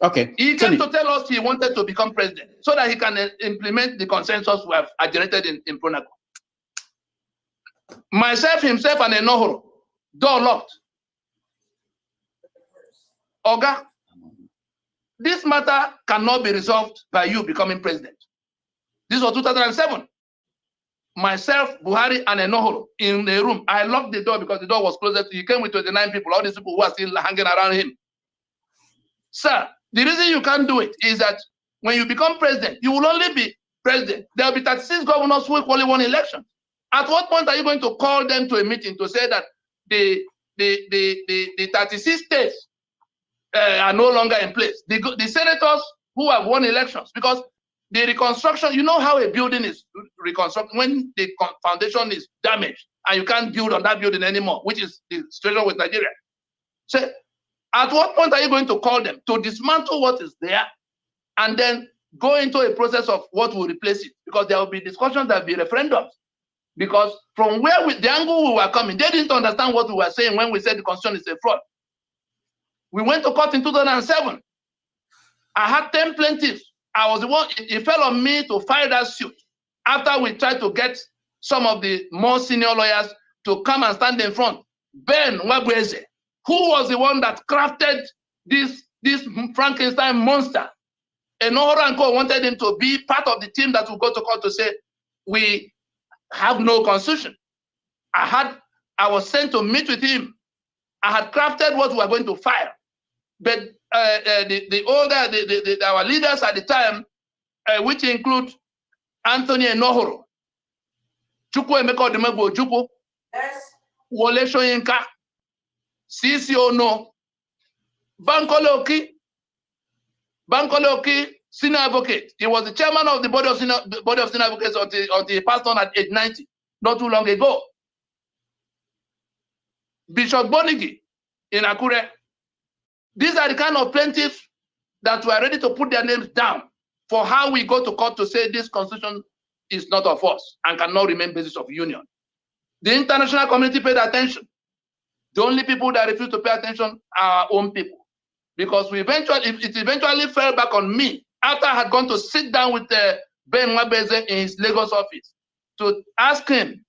Okay. He came to tell us he wanted to become president so that he can implement the consensus we have generated in Pronaco. Myself, himself, and Enohoro, door locked. Oga, this matter cannot be resolved by you becoming president. This was 2007. Myself, Buhari, and Enohoro in the room. I locked the door because the door was closed. He came with 29 people, all these people who are still hanging around him. Sir, the reason you can't do it is that when you become president, you will only be president. There will be 36 governors who equally won election. At what point are you going to call them to a meeting to say that the 36 states are no longer in place? The senators who have won elections, because the reconstruction, you know how a building is reconstructed when the foundation is damaged and you can't build on that building anymore, which is the situation with Nigeria. So at what point are you going to call them to dismantle what is there and then go into a process of what will replace it? Because there will be discussions, there will be referendums. Because from where the angle we were coming, they didn't understand what we were saying when we said the constitution is a fraud. We went to court in 2007. I had 10 plaintiffs. I was the one, it fell on me to file that suit after we tried to get some of the more senior lawyers to come and stand in front. Ben Wabweze, who was the one that crafted this Frankenstein monster. And Enohoro and Co wanted him to be part of the team that will go to court to say, we have no constitution. I was sent to meet with him. I had crafted what we were going to file. But our leaders at the time, which include Anthony Enohoro, Chukwu Emeka Odumegwu Ojukwu, Wole Soyinka, CC Ono, Bankole Oki, senior advocate. He was the chairman of the board of senior advocates until he passed on at age 90, not too long ago. Bishop Bonigi in Akure. These are the kind of plaintiffs that were ready to put their names down for how we go to court to say this constitution is not of us and cannot remain basis of union. The international community paid attention. The only people that refused to pay attention are our own people. Because it eventually fell back on me after I had gone to sit down with Ben Wabweze in his Lagos office to ask him,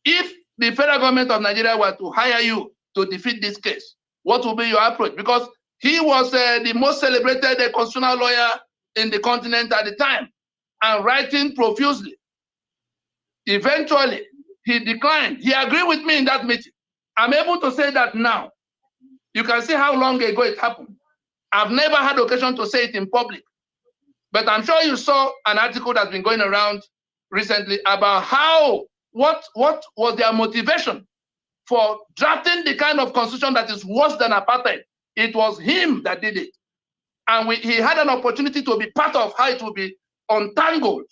if the federal government of Nigeria were to hire you to defeat this case, what will be your approach? Because he was the most celebrated constitutional lawyer in the continent at the time and writing profusely. Eventually, he declined. He agreed with me in that meeting. I'm able to say that now. You can see how long ago it happened. I've never had occasion to say it in public, but I'm sure you saw an article that's been going around recently about what was their motivation for drafting the kind of constitution that is worse than apartheid. It was him that did it. And he had an opportunity to be part of how it will be untangled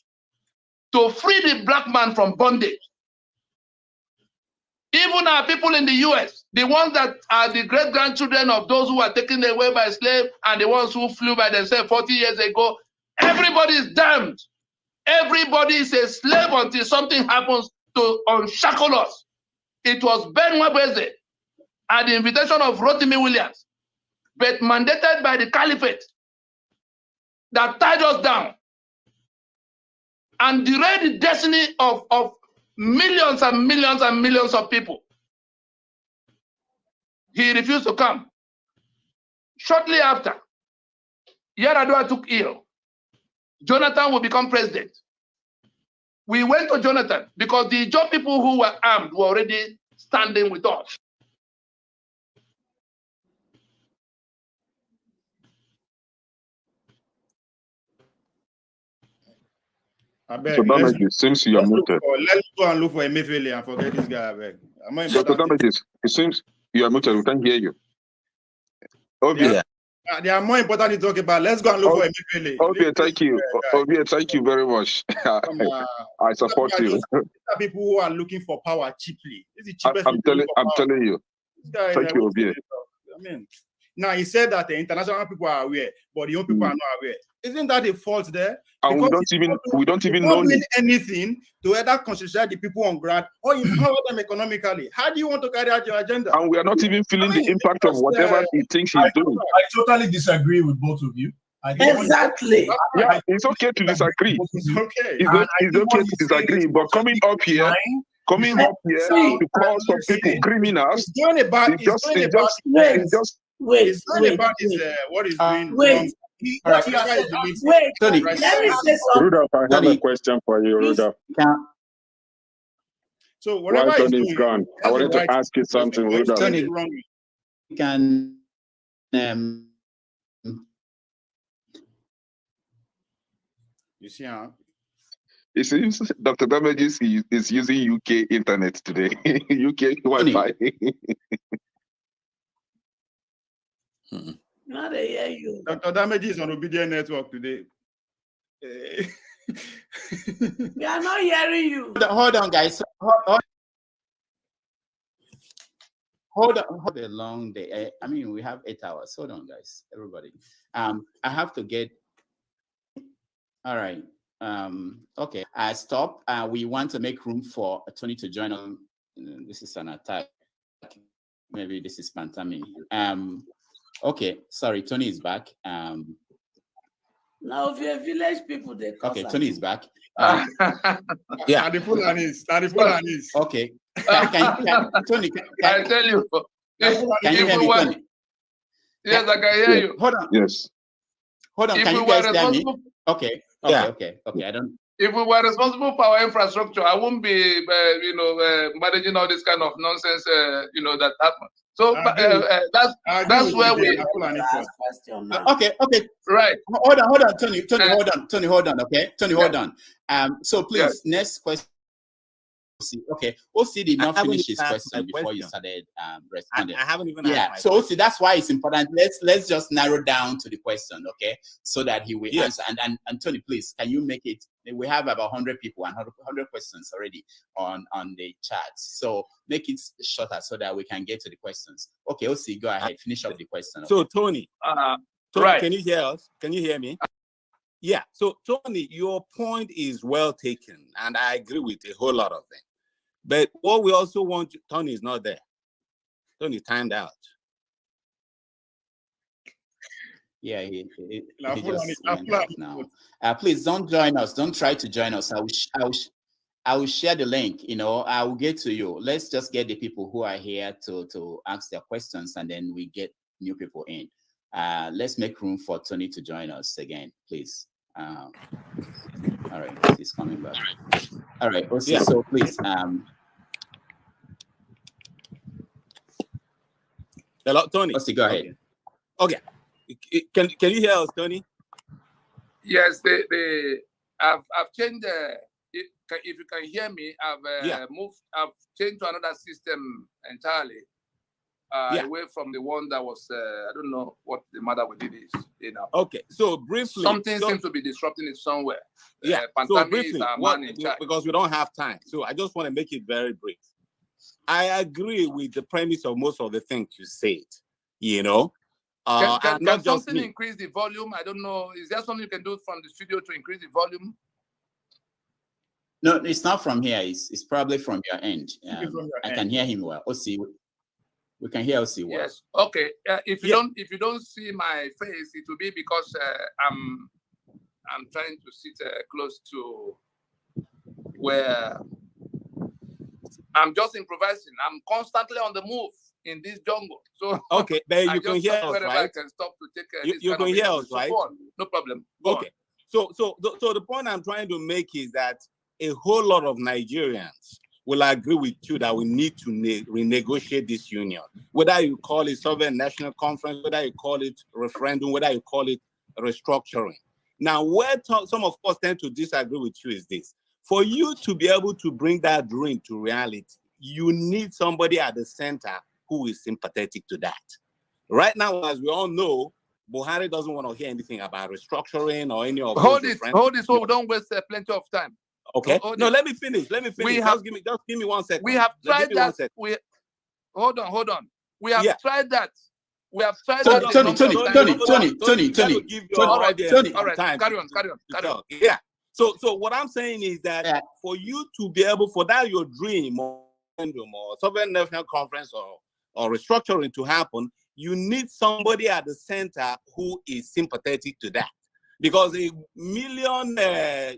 to free the black man from bondage. Even our people in the US, the ones that are the great-grandchildren of those who were taken away by slaves and the ones who flew by themselves 40 years ago, everybody is damned. Everybody is a slave until something happens to unshackle us. It was Ben Wabeze at the invitation of Rotimi Williams, but mandated by the caliphate, that tied us down and derailed the destiny of millions and millions and millions of people. He refused to come. Shortly after, Yar'Adua took ill. Jonathan will become president. We went to Jonathan because the Ijaw people who were armed were already standing with us. So Damages, since you are muted. Let's go and look for Emefiele and forget this guy. Dr. Damages, it seems you are muted. We can't hear you. Okay. There are more important to talk about. Let's go and look for Emefiele. Okay, thank you. Okay, thank you very much. I support you. People who are looking for power cheaply. I'm telling you. Thank you, Obi. I mean, now he said that the international people are aware, but the young people are not aware. Isn't that a fault there? And we don't even know anything to either constitute the people on ground or empower them economically. How do you want to carry out your agenda? And we are not even feeling the impact of whatever he thinks he's doing. I totally disagree with both of you. Exactly. Yeah, it's okay to disagree. It's okay. It's okay to disagree, but coming up here to call some people criminals, it's just what is doing wrong. Tony, let me say something. Rudolph, I have a question for you, Rudolph. So whatever Tony is gone, I wanted to ask you something, Rudolph. Tony, can you see how? It seems Dr. Damages is using UK internet today. UK Wi-Fi. Not a hear you. Dr. Damages is on Obedient Network today. We are not hearing you. Hold on, guys. Hold a long day. I mean, we have 8 hours. Hold on, guys. Everybody. I have to get. All right. Okay. I stop. We want to make room for Tony to join us. This is an attack. Maybe this is Pantami. Okay, sorry, Tony is back. Now, if you're village people, they okay, Tony is back. Yeah, and the Fulanis. Okay. Tony, I tell you. Can you hear me, Tony? Yes, I can hear you. Hold on. Yes. Hold on. Can you guys hear me? Okay. Okay. I don't. If we were responsible for our infrastructure, I wouldn't be, managing all this kind of nonsense, that happens. So that's where we. Okay. Right. Hold on, Tony. Hold on. Okay, Tony, hold on. So please, next question. Okay, OC did not finish his question before you started responding. I haven't even. So OC, that's why it's important. Let's just narrow down to the question, okay, so that he will answer. And Tony, please, can you make it? We have about 100 people and 100 questions already on the chat. So make it shorter so that we can get to the questions. Okay, OC, go ahead, finish up the question. Okay? So Tony, right. Can you hear us? Can you hear me? Yeah. So Tony, your point is well taken, and I agree with a whole lot of them. But what we also want, Tony is not there. Tony timed out. Yeah, he just went off now. Please don't join us. Don't try to join us. I will share the link. I will get to you. Let's just get the people who are here to ask their questions, and then we get new people in. Let's make room for Tony to join us again, please. All right, he's coming back. All right, OC, so please. Hello, Tony. OC, go ahead. Okay. Can you hear us, Tony? Yes, I've changed. If you can hear me, I've changed to another system entirely. Away from the one that was, I don't know what the matter with it is, you know. Okay, so briefly, something seems to be disrupting it somewhere. Yeah, so briefly, because we don't have time, so I just want to make it very brief. I agree with the premise of most of the things you said, you know. Can something increase the volume? I don't know. Is there something you can do from the studio to increase the volume? No, it's not from here. It's probably from your end. I can hear him well. OC, we can hear OC well. Yes. Okay. If you don't see my face, it will be because I'm trying to sit close to where I'm just improvising. I'm constantly on the move in this jungle. So okay, but you can hear us, right? I can stop to take you can hear us, right? No problem. Okay. So the point I'm trying to make is that a whole lot of Nigerians will agree with you that we need to renegotiate this union. Whether you call it sovereign national conference, whether you call it referendum, whether you call it restructuring. Now, where some of us tend to disagree with you is this. For you to be able to bring that dream to reality, you need somebody at the center who is sympathetic to that. Right now, as we all know, Buhari doesn't want to hear anything about restructuring or any of those. Hold this, so we don't waste plenty of time. Okay. No, let me finish. Just give me 1 second. We have tried that. Hold on. We have tried that. We have tried that. Tony. All right. Carry on. Yeah. So what I'm saying is that for you to be able, for that your dream or sovereign national conference or restructuring to happen, you need somebody at the center who is sympathetic to that. Because a million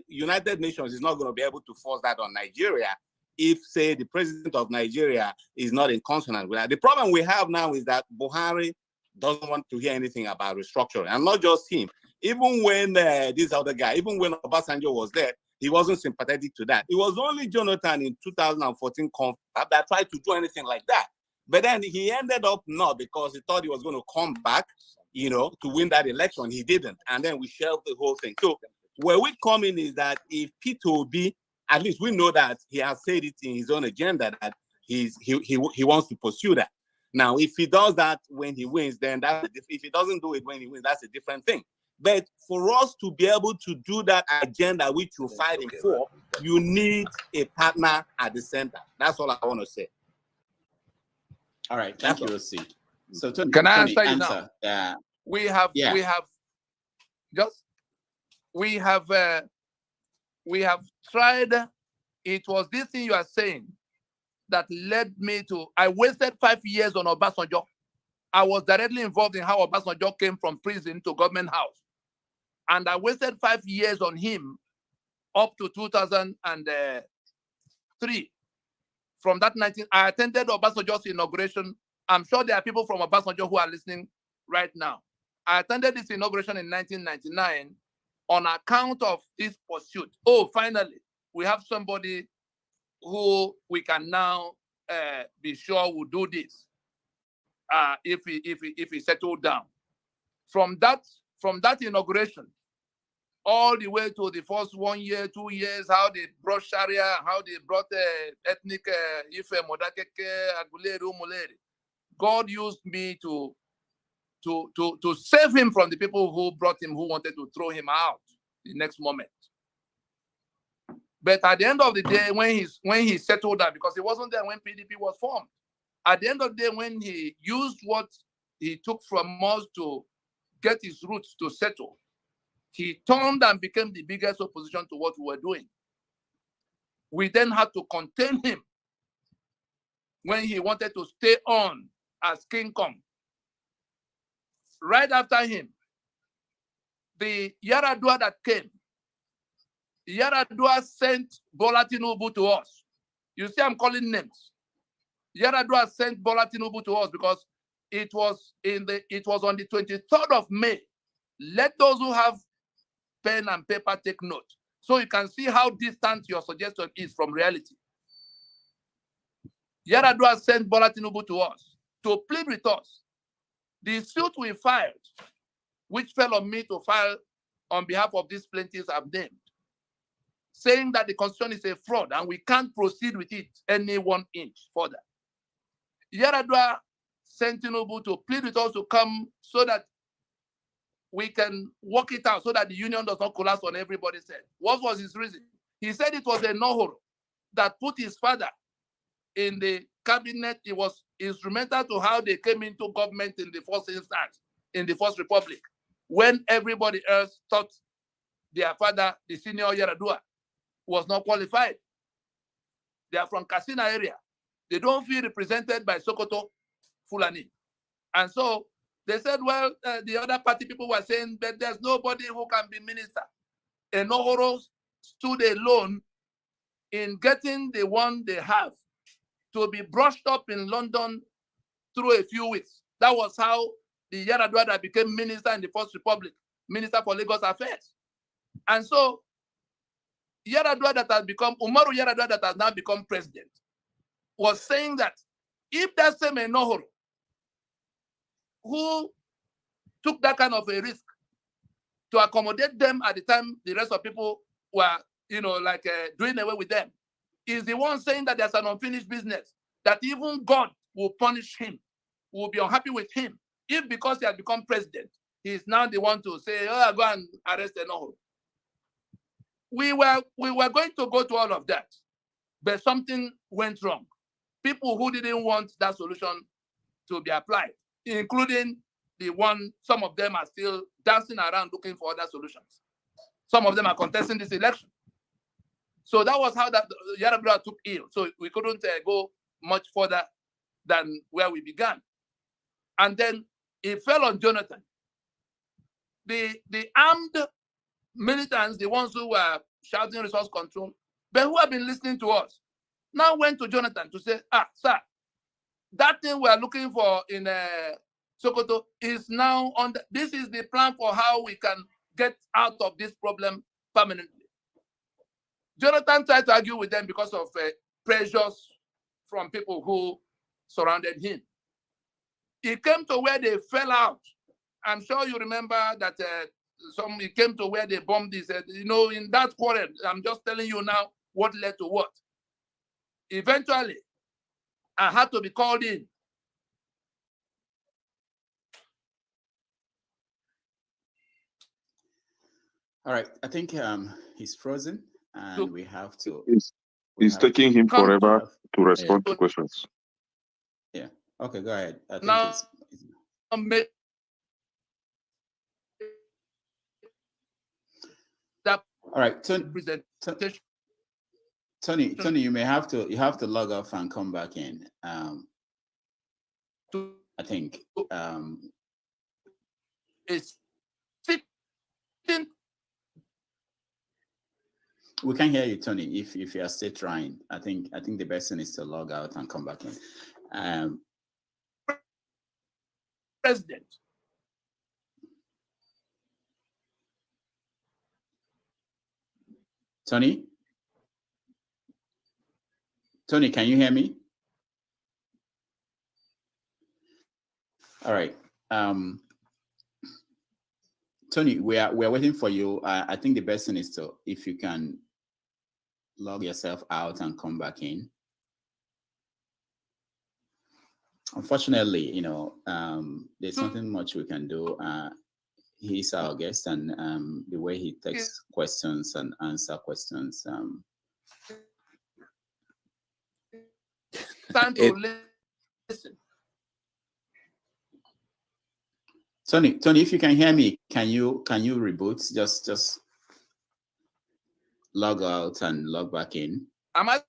United Nations is not going to be able to force that on Nigeria if, say, the president of Nigeria is not in consonance with that. The problem we have now is that Buhari doesn't want to hear anything about restructuring. And not just him. Even when this other guy, even when Obasanjo was there, he wasn't sympathetic to that. It was only Jonathan in 2014 that tried to do anything like that. But then he ended up not, because he thought he was going to come back, to win that election. He didn't. And then we shelved the whole thing. So where we come in is that if Peter Obi, at least we know that he has said it in his own agenda that he wants to pursue that. Now, if he does that when he wins, then if he doesn't do it when he wins, that's a different thing. But for us to be able to do that agenda which you're fighting for, you need a partner at the center. That's all I want to say. All right, thank you, OC. So Tony, can I answer you now? We have tried. It was this thing you are saying that led me to. I wasted 5 years on Obasanjo. I was directly involved in how Obasanjo came from prison to government house. And I wasted 5 years on him up to 2003. From that I attended Obasanjo's inauguration. I'm sure there are people from Obasanjo who are listening right now. I attended this inauguration in 1999 on account of this pursuit. Oh, finally, we have somebody who we can now be sure will do this if he settled down. From that inauguration, all the way to the first 1 year, 2 years, how they brought Sharia, how they brought ethnic Ife, Modakeke, Aguleri, Umuleri. God used me to save him from the people who brought him, who wanted to throw him out the next moment. But at the end of the day, when he settled that, because he wasn't there when PDP was formed, at the end of the day, when he used what he took from us to get his roots to settle, he turned and became the biggest opposition to what we were doing. We then had to contain him when he wanted to stay on as King Kong. Right after him, the Yaradua that came, Yaradua sent Bola Tinubu to us. You see, I'm calling names. Yaradua sent Bola Tinubu to us because it was on the 23rd of May. Let those who have pen and paper take note, so you can see how distant your suggestion is from reality. Yaradua sent Bola Tinubu to us to plead with us. The suit we filed which fell on me to file on behalf of these plaintiffs I've named, saying that the Constitution is a fraud and we can't proceed with it any 1 inch further. Yaradua sent Tinubu to plead with us to come so that we can work it out so that the union does not collapse on everybody's head. What was his reason? He said it was a Nohoro that put his father in the cabinet. It was instrumental to how they came into government in the first instance, in the First Republic, when everybody else thought their father, the senior Yaradua, was not qualified. They are from Katsina area. They don't feel represented by Sokoto Fulani. And so they said, well, the other party people were saying that there's nobody who can be minister. And Nohoro stood alone in getting the one they have to be brushed up in London through a few weeks. That was how the Yaradua that became minister in the First Republic, Minister for Lagos Affairs. And so Yaradua that has become, Umaru Yaradua that has now become president, was saying that if that same Nohoro, who took that kind of a risk to accommodate them at the time the rest of people were, doing away with them, is the one saying that there's an unfinished business, that even God will punish him, will be unhappy with him, if because he has become president, he is now the one to say, oh, go and arrest Nohoro. We were going to go to all of that, but something went wrong. People who didn't want that solution to be applied, including the one, some of them are still dancing around looking for other solutions. Some of them are contesting this election. So that was how that Yaradua took ill. So we couldn't go much further than where we began. And then it fell on Jonathan. The armed militants, the ones who were shouting resource control, but who have been listening to us, now went to Jonathan to say, sir, that thing we are looking for in Sokoto is now on this is the plan for how we can get out of this problem permanently. Jonathan tried to argue with them because of pressures from people who surrounded him. It came to where they fell out. I'm sure you remember that it came to where they bombed this. In that quarrel, I'm just telling you now what led to what. Eventually, I had to be called in. All right, I think he's frozen, and we have to. It's taking him forever to respond to questions. Yeah. Okay, go ahead. I think now, all right, Tony, you may have to log off and come back in. I think it's we can hear you, Tony. If you are still trying, I think the best thing is to log out and come back in. President. Tony, can you hear me? All right. Tony, we are waiting for you. I think the best thing is to, if you can log yourself out and come back in. Unfortunately, there's nothing much we can do. He's our guest, and the way he takes questions and answer questions. Time to listen. Tony, if you can hear me, can you reboot? Just log out and log back in. Am I?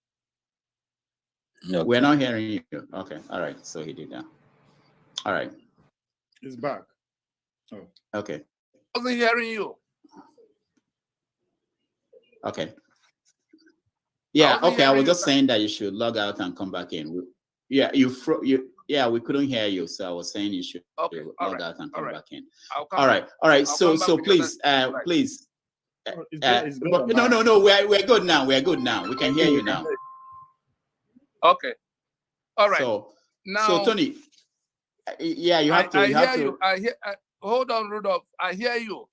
No, we're not hearing you. Okay, all right. So he did that. All right. He's back. Oh. Okay. I wasn't hearing you. Okay. Yeah. Okay. I was just saying that you should log out and come back in. Yeah, we couldn't hear you, so I was saying you should log out and come back in. All right. So please, please. No. We're good now. We're good now. We can hear you now. Okay. All right. So Tony, yeah, you have to. I hear you. hold on, Rudolph. I hear you.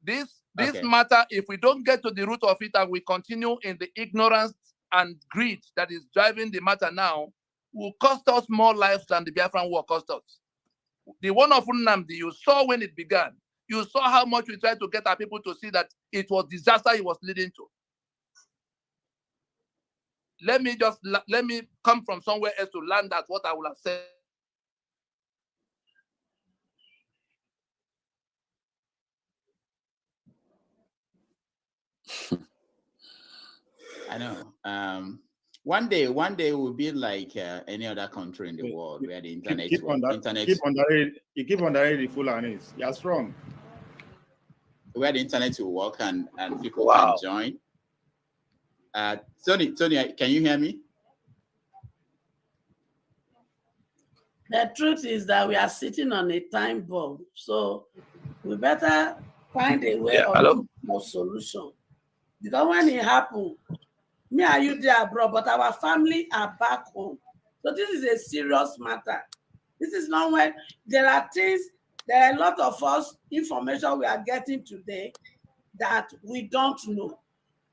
This Okay. matter, if we don't get to the root of it and we continue in the ignorance and greed that is driving the matter now, will cost us more lives than the Biafran war cost us. The one of Nnamdi, you saw when it began. You saw how much we tried to get our people to see that it was disaster it was leading to. Let me come from somewhere else to learn that what I will have said. I know. One day we'll be like any other country in the world where the internet Keep on that. You keep on that the Fulanis. You're strong. Where the internet will work and people can join. Tony, can you hear me? The truth is that we are sitting on a time bomb, so we better find a way of solution. Because when it happened, me and you there abroad, but our family are back home. So this is a serious matter. This is not when there are things, there are a lot of us information we are getting today that we don't know.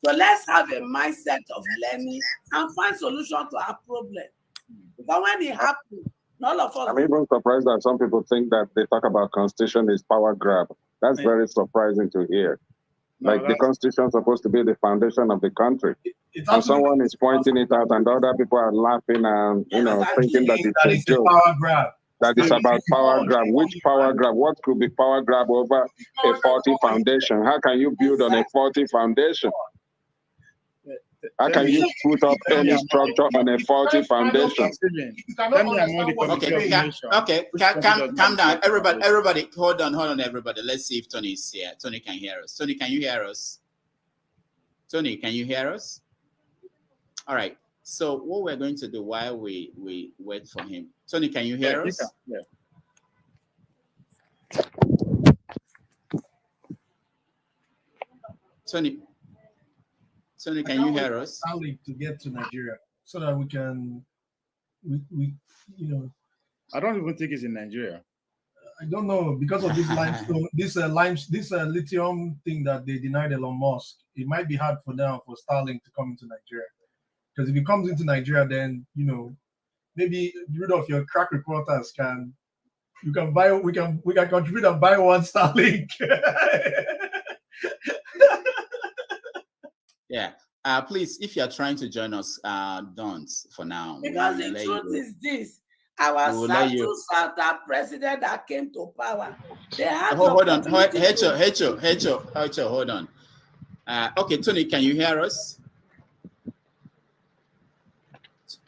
So let's have a mindset of learning and find solution to our problem. Because when it happens, all of us. I'm even surprised that some people think that they talk about constitution is power grab. That's very surprising to hear. Like the constitution is supposed to be the foundation of the country. And someone is pointing it out and other people are laughing and thinking that it's a joke. Power grab. That is about power grab. Which power grab? What could be power grab over a faulty foundation? How can you build on a faulty foundation? How can you put up any structure on a faulty foundation? Okay, calm down. Everybody, hold on, everybody. Let's see if Tony is here. Tony can hear us. Tony, can you hear us? Tony, can you hear us? All right. So what we're going to do while we wait for him. Tony, can you hear us? Yeah. Tony, can you hear us? To get to Nigeria so that we can, I don't even think it's in Nigeria. I don't know, because of this limestone, this lithium thing that they denied Elon Musk. It might be hard for them for Starlink to come into Nigeria, because if it comes into Nigeria, then maybe Rudolph, your crack reporters we can contribute and buy one Starlink. Yeah. Please, if you're trying to join us, don't for now. Because the truth is this. Our South president that came to power, they had hold on. Hecho, hold on. Okay, Tony, can you hear us?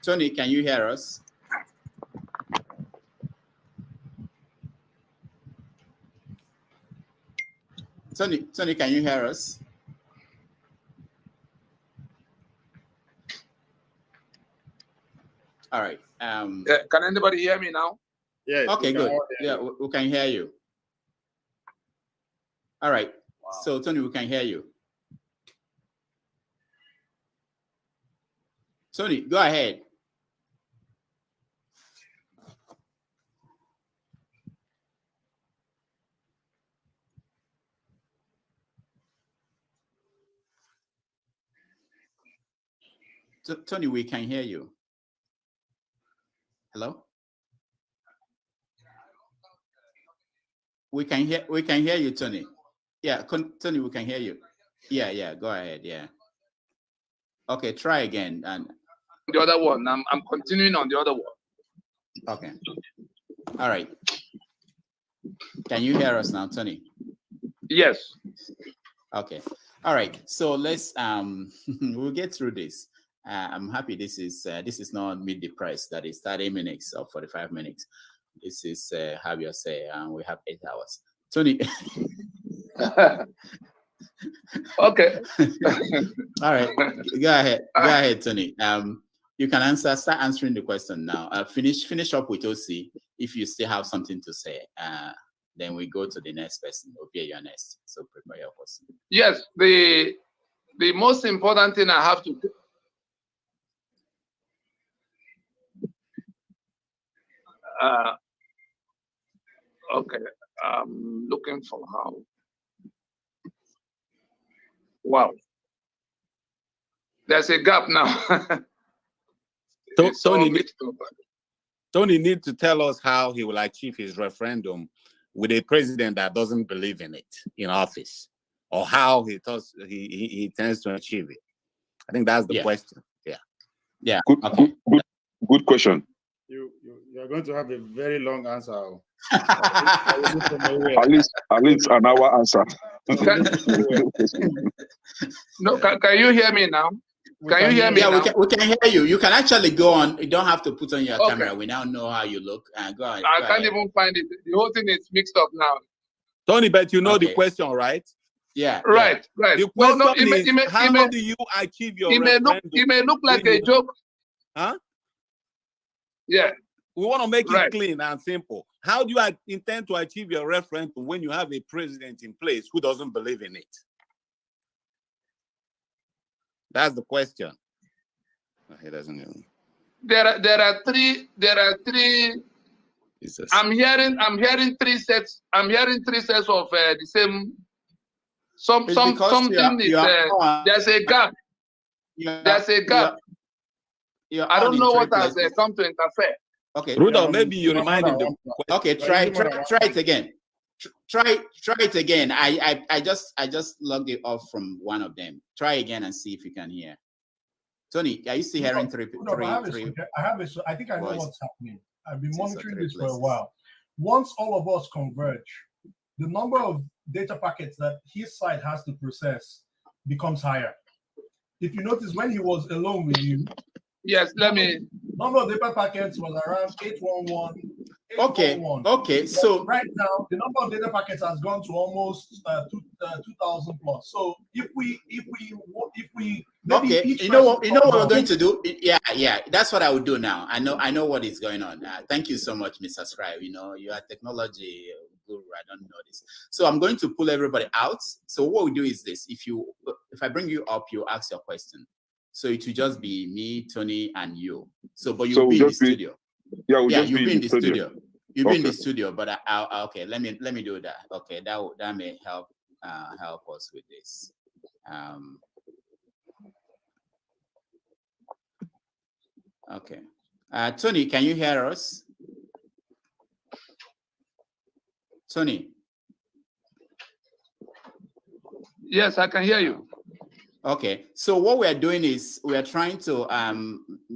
Tony, can you hear us? Tony, can you hear us? All right. Can anybody hear me now? Yeah. Okay, good. Yeah, we can hear you. All right. Wow. So, Tony, we can hear you. Tony, go ahead. Tony, we can hear you. Hello? We can hear you, Tony. Yeah, Tony, we can hear you. Yeah, go ahead. Yeah. Okay, try again. And the other one. I'm continuing on the other one. Okay. All right. Can you hear us now, Tony? Yes. Okay. All right. So let's we'll get through this. I'm happy this is not Meet the Press, that is 30 minutes or 45 minutes. This is have your say, and we have 8 hours. Tony. Okay. All right. Go ahead, Tony. You can start answering the question now. Finish up with OC if you still have something to say. Then we go to the next person. Okay, you're next. So prepare your question. Yes, the most important thing I have to okay. I'm looking for how. Wow. There's a gap now. Tony needs to tell us how he will achieve his referendum with a president that doesn't believe in it in office, or how he tends to achieve it. I think that's the question. Yeah. Good question. You're going to have a very long answer. at least an hour answer. No, can you hear me now? Can you hear me? Yeah, now? we can hear you. You can actually go on. You don't have to put on your camera. We now know how you look. Go ahead. I can't even find it. The whole thing is mixed up now. Tony, but you know the question, right? Yeah. Right. The question is, how do you achieve your referendum? It may look like a joke. Huh? Yeah. We want to make it clean and simple. How do you intend to achieve your referendum when you have a president in place who doesn't believe in it? That's the question. He doesn't know. There are three. Jesus. I'm hearing three sets. I'm hearing three sets of the same. Something is there's a gap. There's a gap. I don't know what has come to interfere. Okay, Rudolph, maybe you remind him. Okay, try it again. Try it again. I just logged it off from one of them. Try again and see if you can hear. Tony, are you still hearing three? I think I know what's happening. I've been monitoring this for a while. Once all of us converge, the number of data packets that his side has to process becomes higher. If you notice, when he was alone with you, yes, number of data packets was around 811. Okay. So right now, the number of data packets has gone to almost 2,000 plus. So if we okay, you know what we're going to do? Yeah, that's what I would do now. I know what is going on. Thank you so much, Mr. Scribe. You know, you are technology guru. I don't know this. So I'm going to pull everybody out. So what we do is this: if I bring you up, you ask your question. So it will just be me, Tony, and you. So, but you'll be in the studio. You'll be in the studio. You'll be in the studio. But okay, let me do that. Okay, that may help us with this. Okay, Tony, can you hear us? Tony. Yes, I can hear you. Okay, so what we are doing is we are trying to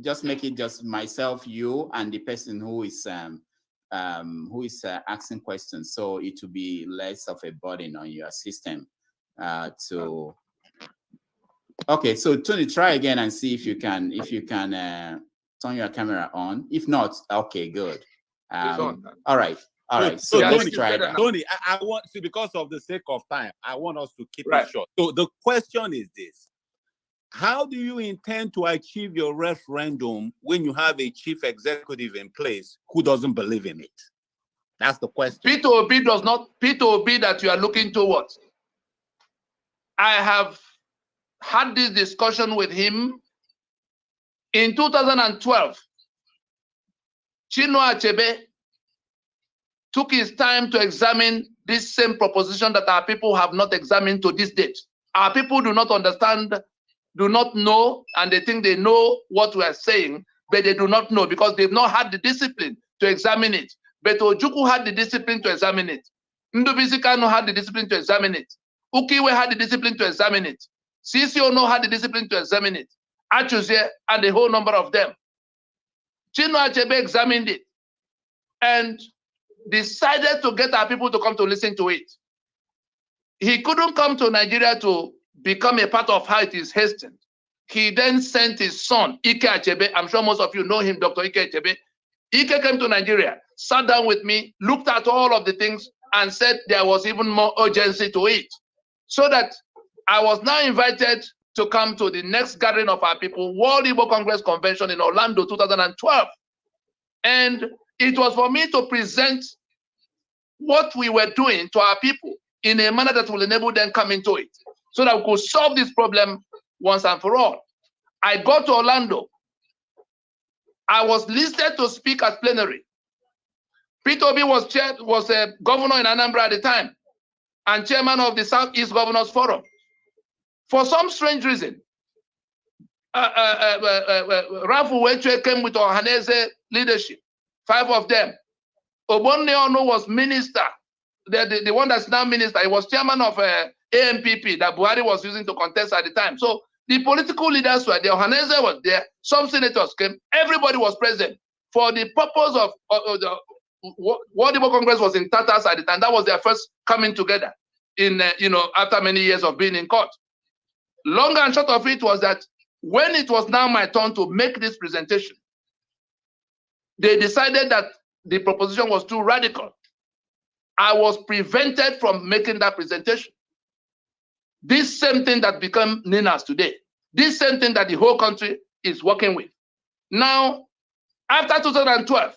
just make it just myself, you, and the person who is asking questions, so it will be less of a burden on your system. Okay, so Tony, try again and see if you can turn your camera on. If not, okay, good. All right. So let's try that. Tony, I want to, because of the sake of time, I want us to keep it short. So the question is this: how do you intend to achieve your referendum when you have a chief executive in place who doesn't believe in it? That's the question. P2OB that you are looking towards. I have had this discussion with him in 2012. Chinua Achebe took his time to examine this same proposition that our people have not examined to this date. Our people do not understand, do not know, and they think they know what we are saying, but they do not know because they've not had the discipline to examine it. But Ojukwu had the discipline to examine it. Ndubisi Kanu had the discipline to examine it. Ukiwe had the discipline to examine it. Sisi Ono had the discipline to examine it. Achuzie and the whole number of them. Chinua Achebe examined it and decided to get our people to come to listen to it. He couldn't come to Nigeria to become a part of how it is hastened. He then sent his son, Ike Achebe. I'm sure most of you know him, Dr. Ike Achebe. Ike came to Nigeria, sat down with me, looked at all of the things, and said there was even more urgency to it. So that I was now invited to come to the next gathering of our people, World Igbo Congress Convention in Orlando, 2012. And it was for me to present what we were doing to our people in a manner that will enable them come into it, so that we could solve this problem once and for all. I got to Orlando. I was listed to speak at plenary. Peter Obi was a governor in Anambra at the time and chairman of the Southeast Governors Forum. For some strange reason, Ralph Uweche came with Ohaneze leadership, 5 of them. Obonne Ono was minister, the one that's now minister. He was chairman of AMPP that Buhari was using to contest at the time. So the political leaders were there. Ohaneze was there. Some senators came. Everybody was present for the purpose of the World Igbo Congress was in tatters at the time. That was their first coming together in after many years of being in court. Long and short of it was that when it was now my turn to make this presentation, they decided that the proposition was too radical. I was prevented from making that presentation. This same thing that became NINAS today, this same thing that the whole country is working with. Now, after 2012,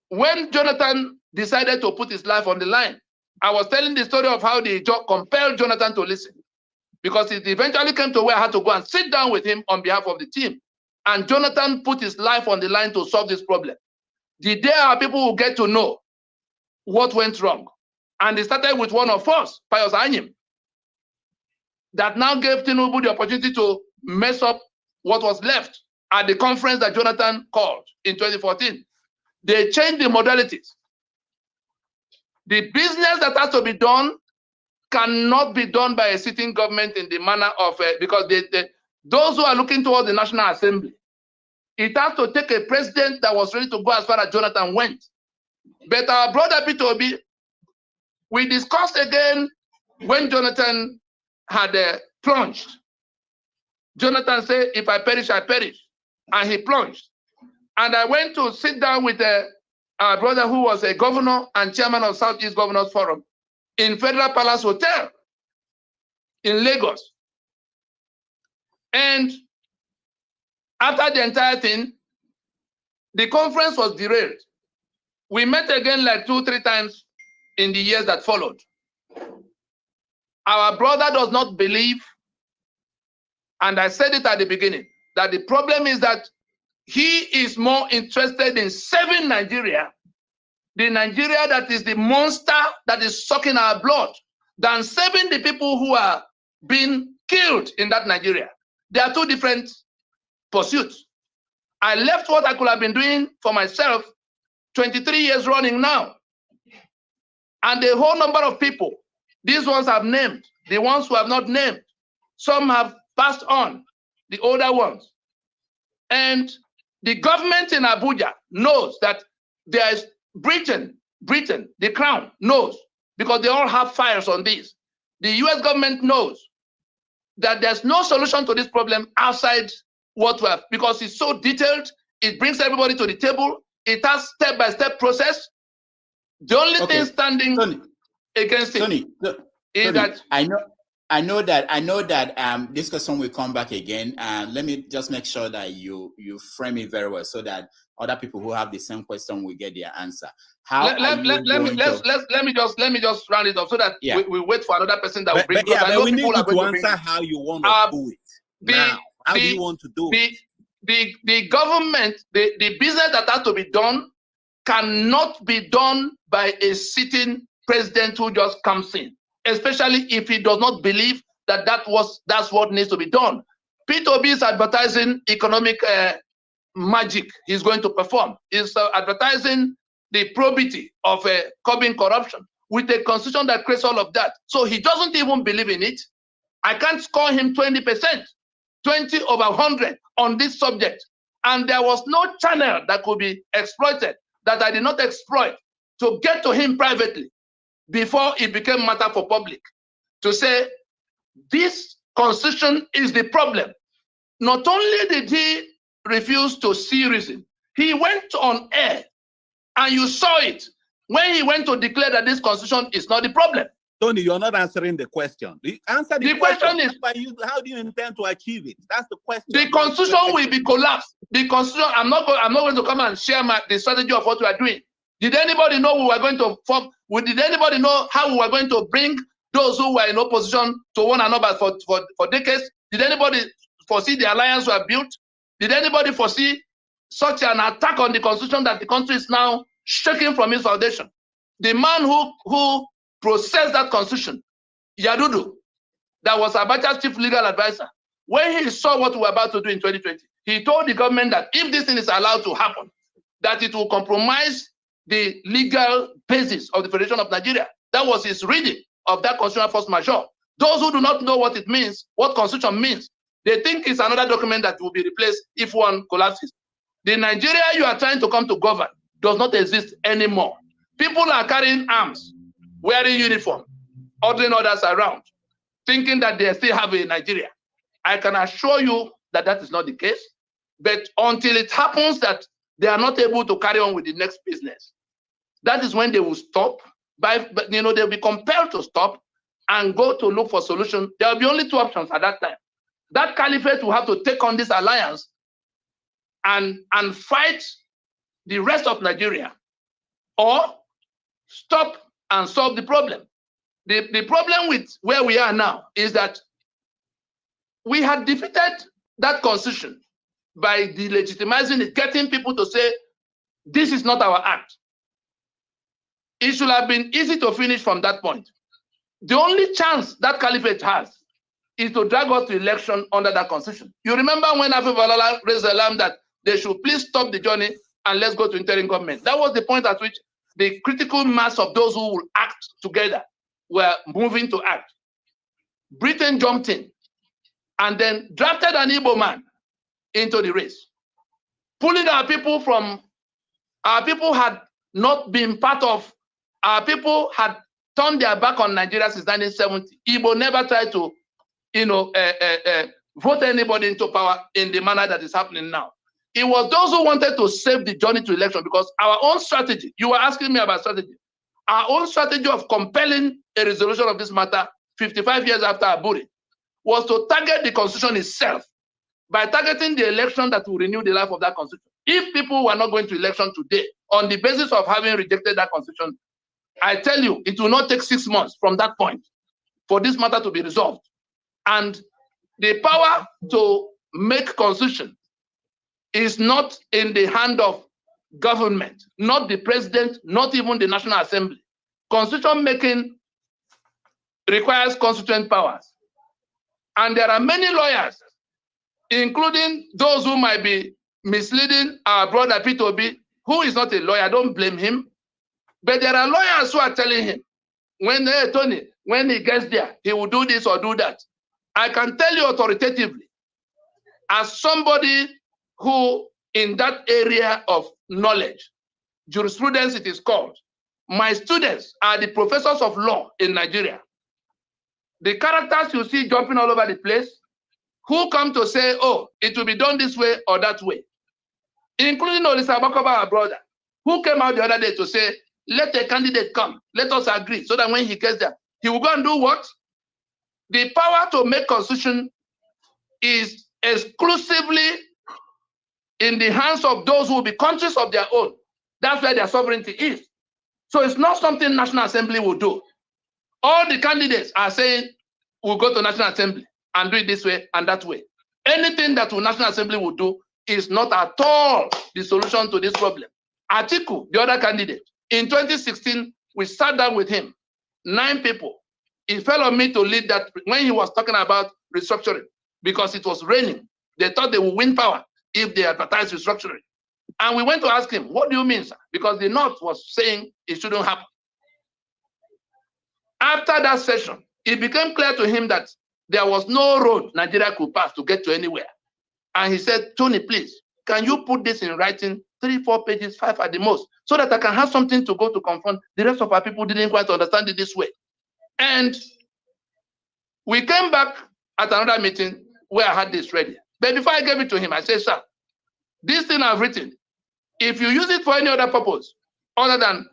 when Jonathan decided to put his life on the line, I was telling the story of how they compelled Jonathan to listen, because it eventually came to where I had to go and sit down with him on behalf of the team. And Jonathan put his life on the line to solve this problem. The day our people will get to know what went wrong. And it started with one of us, Pius Anyim, that now gave Tinubu the opportunity to mess up what was left at the conference that Jonathan called in 2014. They changed the modalities. The business that has to be done cannot be done by a sitting government in the manner of, because those who are looking towards the National Assembly, it has to take a president that was ready to go as far as Jonathan went. But our brother Peter Obi, we discussed again when Jonathan had plunged. Jonathan said, if I perish, I perish. And he plunged. And I went to sit down with our brother who was a governor and chairman of Southeast Governors Forum in Federal Palace Hotel in Lagos. And after the entire thing, the conference was derailed. We met again like 2-3 times in the years that followed. Our brother does not believe, and I said it at the beginning, that the problem is that he is more interested in saving Nigeria, the Nigeria that is the monster that is sucking our blood, than saving the people who are being killed in that Nigeria. There are 2 different pursuits. I left what I could have been doing for myself 23 years running now. And a whole number of people, these ones have named, the ones who have not named, some have passed on, the older ones. And the government in Abuja knows that there is Britain, the crown knows, because they all have files on this. The US government knows that there's no solution to this problem outside what we have, because it's so detailed, it brings everybody to the table, it has step-by-step process. The only thing standing against it is that I know that this question will come back again. Let me just make sure that you frame it very well so that other people who have the same question will get their answer. Let me just round it up so that we wait for another person that will bring. But we need you to answer how you want to do it. Now, how do you want to do it? The government, the business that has to be done cannot be done by a sitting president who just comes in, especially if he does not believe that that's what needs to be done. Peter Obi is advertising economic magic he's going to perform. He's advertising the probity of curbing corruption with a constitution that creates all of that. So he doesn't even believe in it. I can't score him 20%, 20 over 100 on this subject. And there was no channel that could be exploited that I did not exploit to get to him privately before it became matter for public, to say this constitution is the problem. Not only did he refuse to see reason, he went on air and you saw it when he went to declare that this constitution is not the problem. Tony, you're not answering the question. Answer the question is, how do you intend to achieve it? That's the question. The constitution will be collapsed. The constitution, I'm not going to come and share the strategy of what we are doing. Did anybody know we were going to form? Did anybody know how we were going to bring those who were in opposition to one another for decades? Did anybody foresee the alliance we have built? Did anybody foresee such an attack on the constitution that the country is now shaking from its foundation. The man who processed that constitution, Yadudu, that was Abacha's chief legal advisor, when he saw what we were about to do in 2020, he told the government that if this thing is allowed to happen, that it will compromise the legal basis of the Federation of Nigeria. That was his reading of that constitutional force majeure. Those who do not know what it means, what constitution means, they think it's another document that will be replaced if one collapses. The Nigeria you are trying to come to govern does not exist anymore. People are carrying arms, wearing uniform, ordering others around, thinking that they still have a Nigeria. I can assure you that that is not the case. But until it happens that they are not able to carry on with the next business, that is when they will stop. But they'll be compelled to stop and go to look for solution. There will be only two options at that time. That caliphate will have to take on this alliance and fight the rest of Nigeria, or stop and solve the problem. The problem with where we are now is that we had defeated that constitution by delegitimizing it, getting people to say, this is not our act. It should have been easy to finish from that point. The only chance that caliphate has is to drag us to election under that constitution. You remember when Afif Alala raised the alarm that they should please stop the journey and let's go to interim government. That was the point at which the critical mass of those who will act together were moving to act. Britain jumped in and then drafted an Igbo man into the race, pulling our people from, our people had not been part of, our people had turned their back on Nigeria since 1970. Igbo never tried to, vote anybody into power in the manner that is happening now. It was those who wanted to save the journey to election, because our own strategy, you were asking me about strategy, our own strategy of compelling a resolution of this matter 55 years after Aburi was to target the constitution itself by targeting the election that will renew the life of that constitution. If people were not going to election today on the basis of having rejected that constitution, I tell you, it will not take 6 months from that point for this matter to be resolved. And the power to make constitution is not in the hand of government, not the president, not even the National Assembly. Constitution making requires constituent powers. And there are many lawyers, including those who might be misleading our brother Peter Obi, who is not a lawyer, don't blame him. But there are lawyers who are telling him, hey, Tony, when he gets there, he will do this or do that. I can tell you authoritatively, as somebody who in that area of knowledge, jurisprudence it is called, my students are the professors of law in Nigeria. The characters you see jumping all over the place, who come to say, oh, it will be done this way or that way, including Olisa Bakoba, our brother, who came out the other day to say, let a candidate come, let us agree, so that when he gets there, he will go and do what? The power to make constitution is exclusively in the hands of those who will be conscious of their own. That's where their sovereignty is. So it's not something National Assembly will do. All the candidates are saying, we'll go to National Assembly and do it this way and that way. Anything that the National Assembly will do is not at all the solution to this problem. Atiku, the other candidate, in 2016, we sat down with him, 9 people. It fell on me to lead that when he was talking about restructuring, because it was raining. They thought they would win power if they advertised restructuring. And we went to ask him, what do you mean, sir? Because the North was saying it shouldn't happen. After that session, it became clear to him that there was no road Nigeria could pass to get to anywhere. And he said, Tony, please, can you put this in writing, 3, 4 pages, 5 at the most, so that I can have something to go to confront the rest of our people didn't quite understand it this way. And we came back at another meeting where I had this ready. But before I gave it to him, I said, sir, this thing I've written, if you use it for any other purpose, other than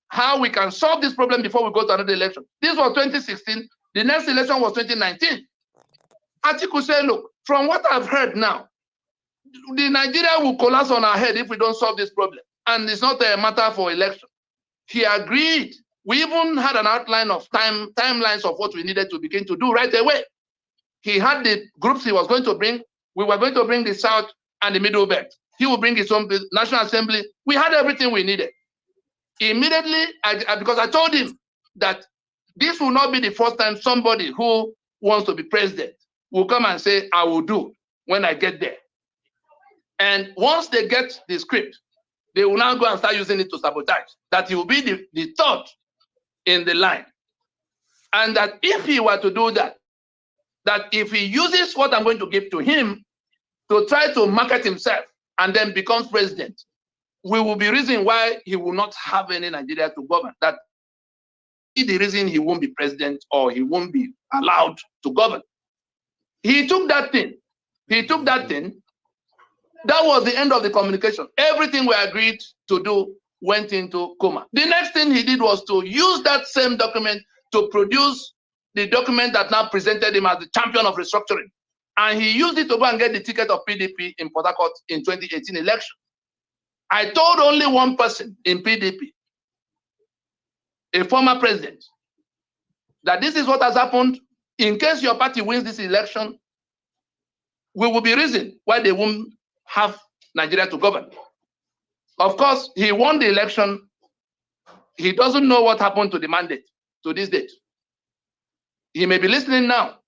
how we can solve this problem before we go to another election. This was 2016. The next election was 2019. Atiku said, look, from what I've heard now, the Nigeria will collapse on our head if we don't solve this problem. And it's not a matter for election. He agreed. We even had an outline of timelines of what we needed to begin to do right away. He had the groups he was going to bring. We were going to bring the South and the Middle Belt. He will bring his own National Assembly. We had everything we needed. Immediately, because I told him that this will not be the first time somebody who wants to be president will come and say, I will do when I get there. And once they get the script, they will now go and start using it to sabotage. That he will be the third in the line. And that if he were to do that, that if he uses what I'm going to give to him to try to market himself and then becomes president, we will be reason why he will not have any Nigeria to govern. That is the reason he won't be president or he won't be allowed to govern. He took that thing. He took that thing. That was the end of the communication. Everything we agreed to do went into coma. The next thing he did was to use that same document to produce the document that now presented him as the champion of restructuring. And he used it to go and get the ticket of PDP in Port Harcourt in 2018 election. I told only one person in PDP, a former president, that this is what has happened. In case your party wins this election, we will be reason why they won't have Nigeria to govern. Of course, he won the election. He doesn't know what happened to the mandate to this date. He may be listening now.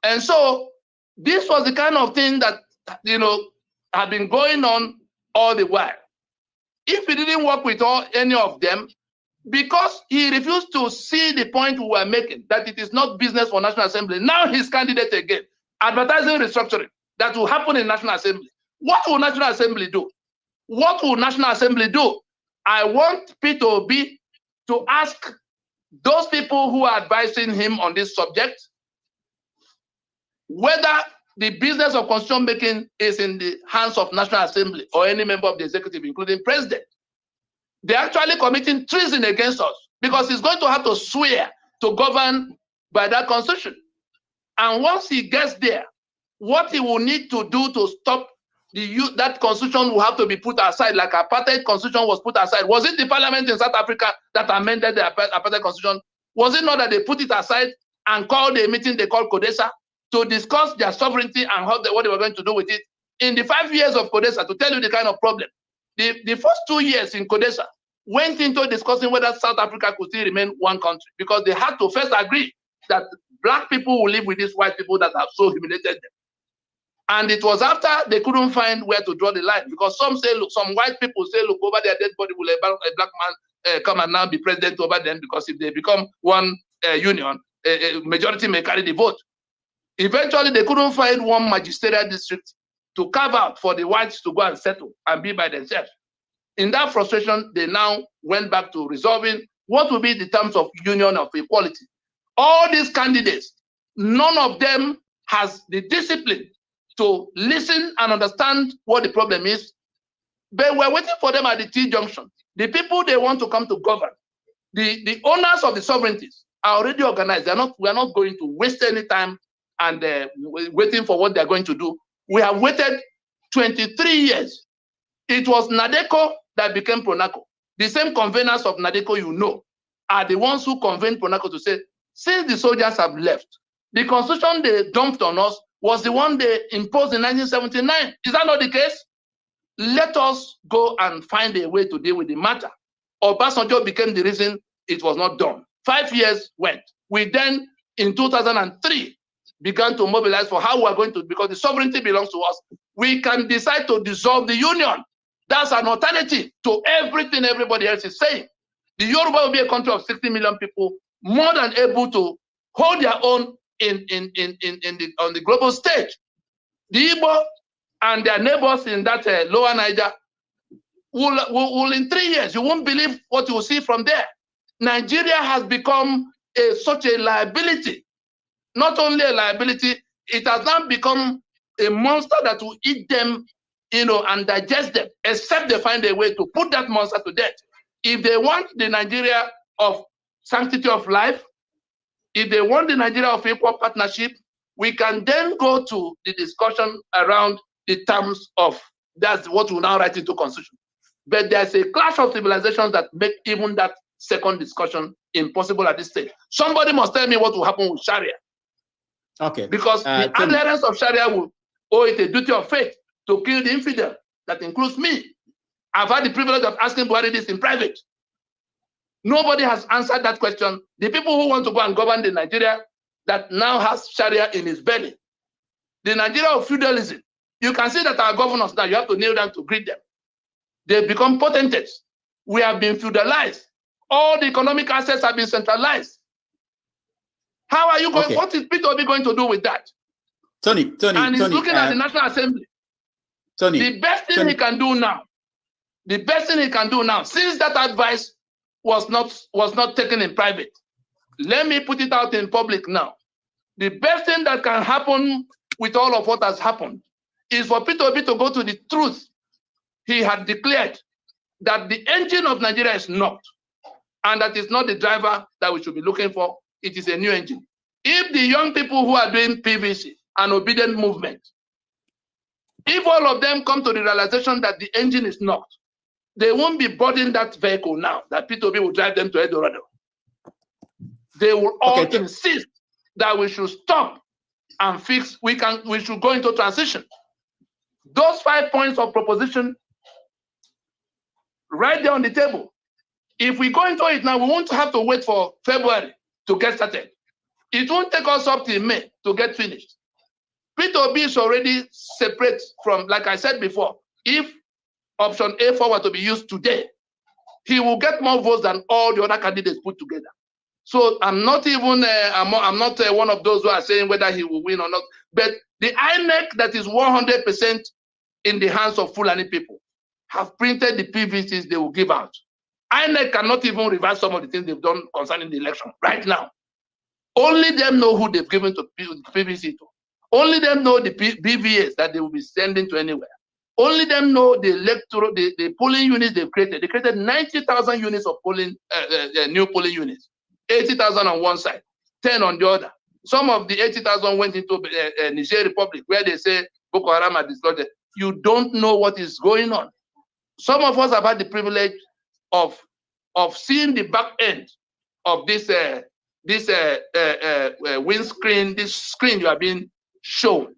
And so this was the kind of thing that, had been going on all the while. If he didn't work with any of them, because he refused to see the point we were making, that it is not business for National Assembly. Now he's candidate again, advertising restructuring that will happen in National Assembly. What will National Assembly do? What will National Assembly do? I want Peter Obi to ask those people who are advising him on this subject whether the business of constitution making is in the hands of National Assembly or any member of the executive, including president. They're actually committing treason against us because he's going to have to swear to govern by that constitution. And once he gets there, what he will need to do to stop that constitution will have to be put aside, like apartheid constitution was put aside. Was it the parliament in South Africa that amended the apartheid constitution? Was it not that they put it aside and called a meeting they called CODESA to discuss their sovereignty and what they were going to do with it? In the 5 years of CODESA, to tell you the kind of problem, the first 2 years in CODESA went into discussing whether South Africa could still remain one country, because they had to first agree that black people will live with these white people that have so humiliated them. And it was after they couldn't find where to draw the line, because some say, look, some white people say, look, over their dead body will a black man come and now be president over them, because if they become one union, a majority may carry the vote. Eventually, they couldn't find one magisterial district to carve out for the whites to go and settle and be by themselves. In that frustration, they now went back to resolving what will be the terms of union of equality. All these candidates, none of them has the discipline to listen and understand what the problem is. But we're waiting for them at the T-junction. The people they want to come to govern, the owners of the sovereignties are already organized. We're not going to waste any time and waiting for what they're going to do. We have waited 23 years. It was NADECO that became PRONACO. The same conveners of NADECO, are the ones who convened PRONACO to say, since the soldiers have left, the constitution they dumped on us was the one they imposed in 1979. Is that not the case? Let us go and find a way to deal with the matter. Obasanjo became the reason it was not done. 5 years went. We then, in 2003, began to mobilize for how we are going to, because the sovereignty belongs to us. We can decide to dissolve the union. That's an alternative to everything everybody else is saying. The Yoruba will be a country of 60 million people, more than able to hold their own on the global stage. The Igbo and their neighbors in that lower Niger will in 3 years, you won't believe what you will see from there. Nigeria has become such a liability. Not only a liability, it has now become a monster that will eat them, and digest them, except they find a way to put that monster to death. If they want the Nigeria of sanctity of life, if they want the Nigeria of equal partnership, we can then go to the discussion around the terms of, that's what we now write into constitution. But there's a clash of civilizations that make even that second discussion impossible at this stage. Somebody must tell me what will happen with Sharia. Okay. Because the adherence of Sharia will owe it a duty of faith to kill the infidel. That includes me. I've had the privilege of asking Buhari this in private. Nobody has answered that question. The people who want to go and govern the Nigeria that now has Sharia in its belly, the Nigeria of feudalism, you can see that our governors now, you have to kneel down to greet them. They've become potentates. We have been feudalized. All the economic assets have been centralized. How are you going? What is Peter Obi going to do with that? Tony, and he's looking at the National Assembly. Tony, the best thing he can do now, since that advice was not taken in private, let me put it out in public now. The best thing that can happen with all of what has happened is for Peter Obi to go to the truth. He had declared that the engine of Nigeria is not, and that is not the driver that we should be looking for. It is a new engine. If the young people who are doing PVC and obedient movement, if all of them come to the realization that the engine is not, they won't be boarding that vehicle now, that Peter Obi will drive them to Eldorado. They will all insist that we should stop and fix, we should go into transition. Those 5 points of proposition right there on the table. If we go into it now, we won't have to wait for February to get started. It won't take us up till May to get finished. Peter Obi is already separate from, like I said before, if option A4 were to be used today, he will get more votes than all the other candidates put together. So I'm not even, I'm not one of those who are saying whether he will win or not. But the INEC that is 100% in the hands of Fulani people have printed the PVCs they will give out. INEC cannot even reverse some of the things they've done concerning the election right now. Only them know who they've given to PVC to. Only them know the BVAs that they will be sending to anywhere. Only them know the electoral, the polling units they've created. They created 90,000 units of polling, new polling units. 80,000 on one side, 10 on the other. Some of the 80,000 went into Niger Republic, where they say Boko Haram are destroyed. You don't know what is going on. Some of us have had the privilege of seeing the back end of this windscreen, this screen you are being shown.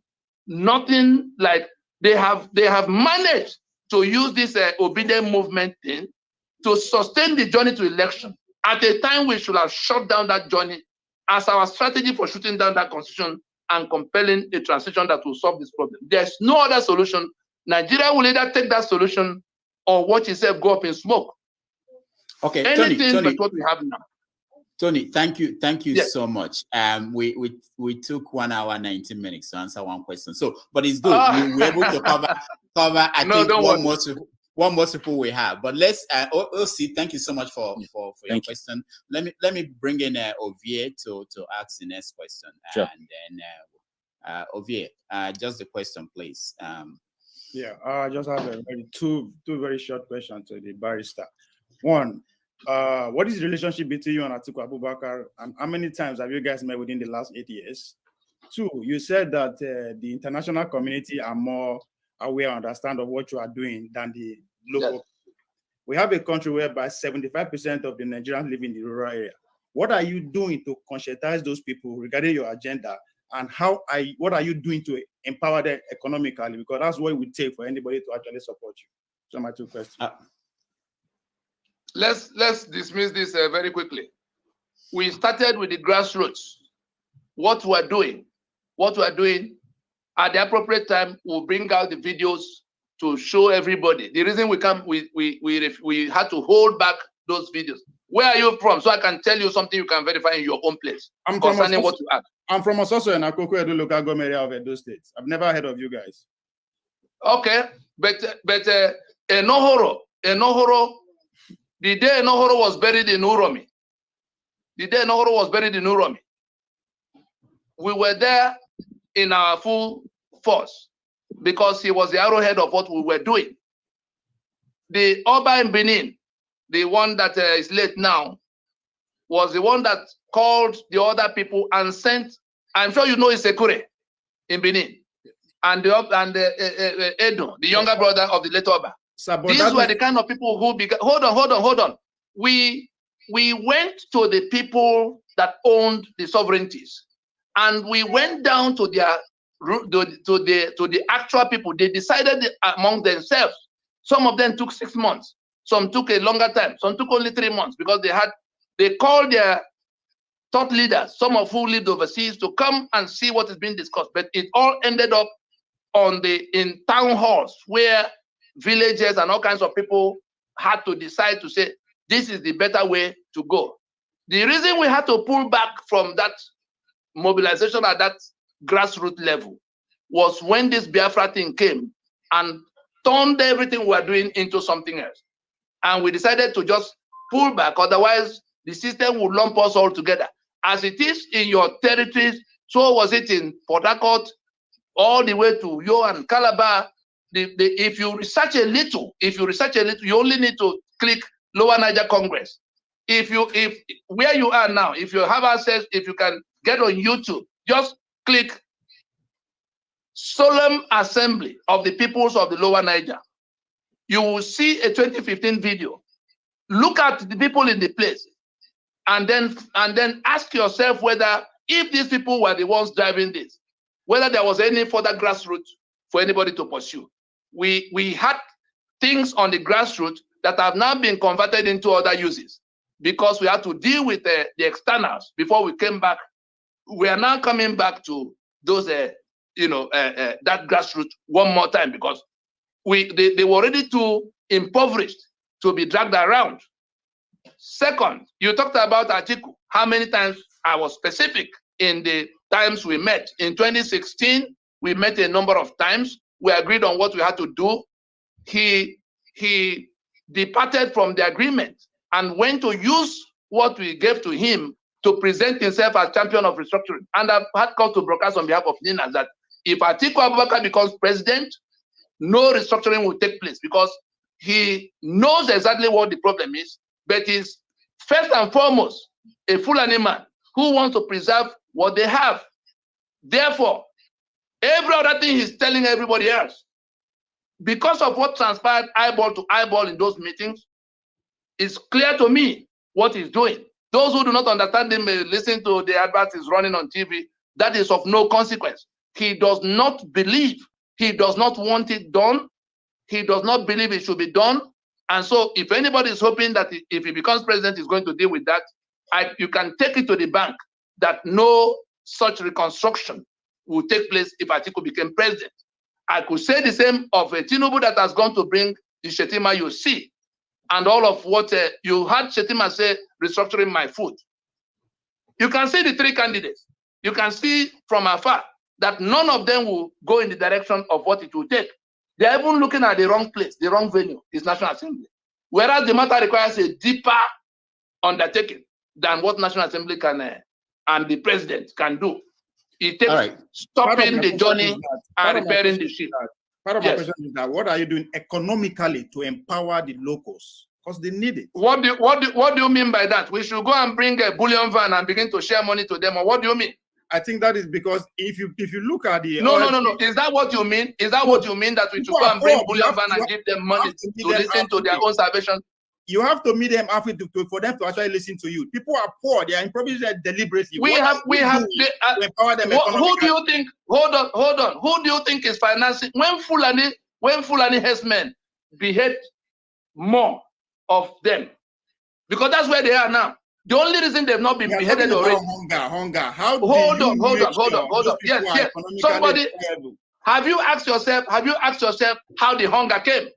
Nothing like they have managed to use this obedient movement thing to sustain the journey to election at a time we should have shut down that journey as our strategy for shutting down that constitution and compelling a transition that will solve this problem. There's no other solution. Nigeria will either take that solution or watch itself go up in smoke. Okay, anything Tony, but what we have now. Tony, thank you yes. so much. We took 1 hour 19 minutes to answer one question. So, but it's good. We were able to cover. I think one more people we have. But let's OC, thank you so much for your question. Let me bring in Ovie to ask the next question. Sure. And then Ovie, just the question, please. I just have two very short questions to the barrister. One, what is the relationship between you and Atiku Abubakar, and how many times have you guys met within the last 8 years? Two, you said that the international community are more aware and understand of what you are doing than the local. Yes. We have a country whereby 75% of the Nigerians live in the rural area. What are you doing to conscientize those people regarding your agenda, and what are you doing to empower them economically? Because that's what it would take for anybody to actually support you. So my two questions. Let's dismiss this very quickly. We started with the grassroots. What we are doing at the appropriate time, we'll bring out the videos to show everybody. The reason we had to hold back those videos. Where are you from? So I can tell you something you can verify in your own place. Concerning what you have. I'm from Ososo and Akoko Edo local government area of Edo State. I've never heard of you guys. Okay, but Enohoro, the day Enohoro was buried in Uromi, we were there in our full force because he was the arrowhead of what we were doing. The Oba in Benin, the one that is late now, was the one that called the other people and sent, I'm sure you know Isekure in Benin, and Edo, the younger brother of the late Oba. These were the kind of people who began. Hold on. We went to the people that owned the sovereignties, and we went down to the actual people. They decided among themselves Some of them took 6 months. Some took a longer time. Some took only 3 months because they called their thought leaders, some of who lived overseas, to come and see what is being discussed. But it all ended up in town halls where villagers and all kinds of people had to decide to say, this is the better way to go. The reason we had to pull back from that mobilization at that grassroots level was when this Biafra thing came and turned everything we were doing into something else. And we decided to just pull back, otherwise the system would lump us all together. As it is in your territories, so was it in Port Harcourt, all the way to Yo and Calabar. If you research a little, you only need to click Lower Niger Congress. If where you are now, if you have access, if you can get on YouTube, just click Solemn Assembly of the Peoples of the Lower Niger. You will see a 2015 video. Look at the people in the place, and then ask yourself whether, if these people were the ones driving this, whether there was any further grassroots for anybody to pursue. We had things on the grassroots that have now been converted into other uses because we had to deal with the externals before we came back. We are now coming back to those, that grassroots one more time because they were already too impoverished to be dragged around. Second, you talked about Atiku. How many times I was specific in the times we met. In 2016, we met a number of times. We agreed on what we had to do. He departed from the agreement and went to use what we gave to him to present himself as champion of restructuring. And I've had called to broadcast on behalf of Nina that if Atiku Abubakar becomes president, no restructuring will take place because he knows exactly what the problem is, but he's first and foremost a Fulani man who wants to preserve what they have. Therefore, every other thing he's telling everybody else, because of what transpired eyeball to eyeball in those meetings, it's clear to me what he's doing. Those who do not understand him may listen to the adverts he's running on TV. That is of no consequence. He does not believe, he does not want it done. He does not believe it should be done. And so if anybody is hoping that if he becomes president, he's going to deal with that, you can take it to the bank that no such reconstruction will take place if Atiku became president. I could say the same of a Tinubu that has gone to bring the Shetima you see, and all of what you had Shetima say, restructuring my food. You can see the three candidates. You can see from afar that none of them will go in the direction of what it will take. They're even looking at the wrong place, the wrong venue, is National Assembly. Whereas the matter requires a deeper undertaking than what National Assembly can and the president can do. It takes stopping the journey and repairing the ship. Part of my question is that what are you doing economically to empower the locals? Because they need it. What do you mean by that? We should go and bring a bullion van and begin to share money to them, or what do you mean? I think that is because if you look at the no. Is that what you mean? Is that what you mean, that we should go and bring bullion van and give them money to listen to their own salvation? You have to meet them halfway for them to actually listen to you. People are poor; they are improvising deliberately. We have to empower them. Who do you think? Hold on. Who do you think is financing when Fulani herdsmen behead more of them? Because that's where they are now. The only reason they've not been beheaded already. Hunger. How? Hold on. Yes. Somebody, have you asked yourself how the hunger came?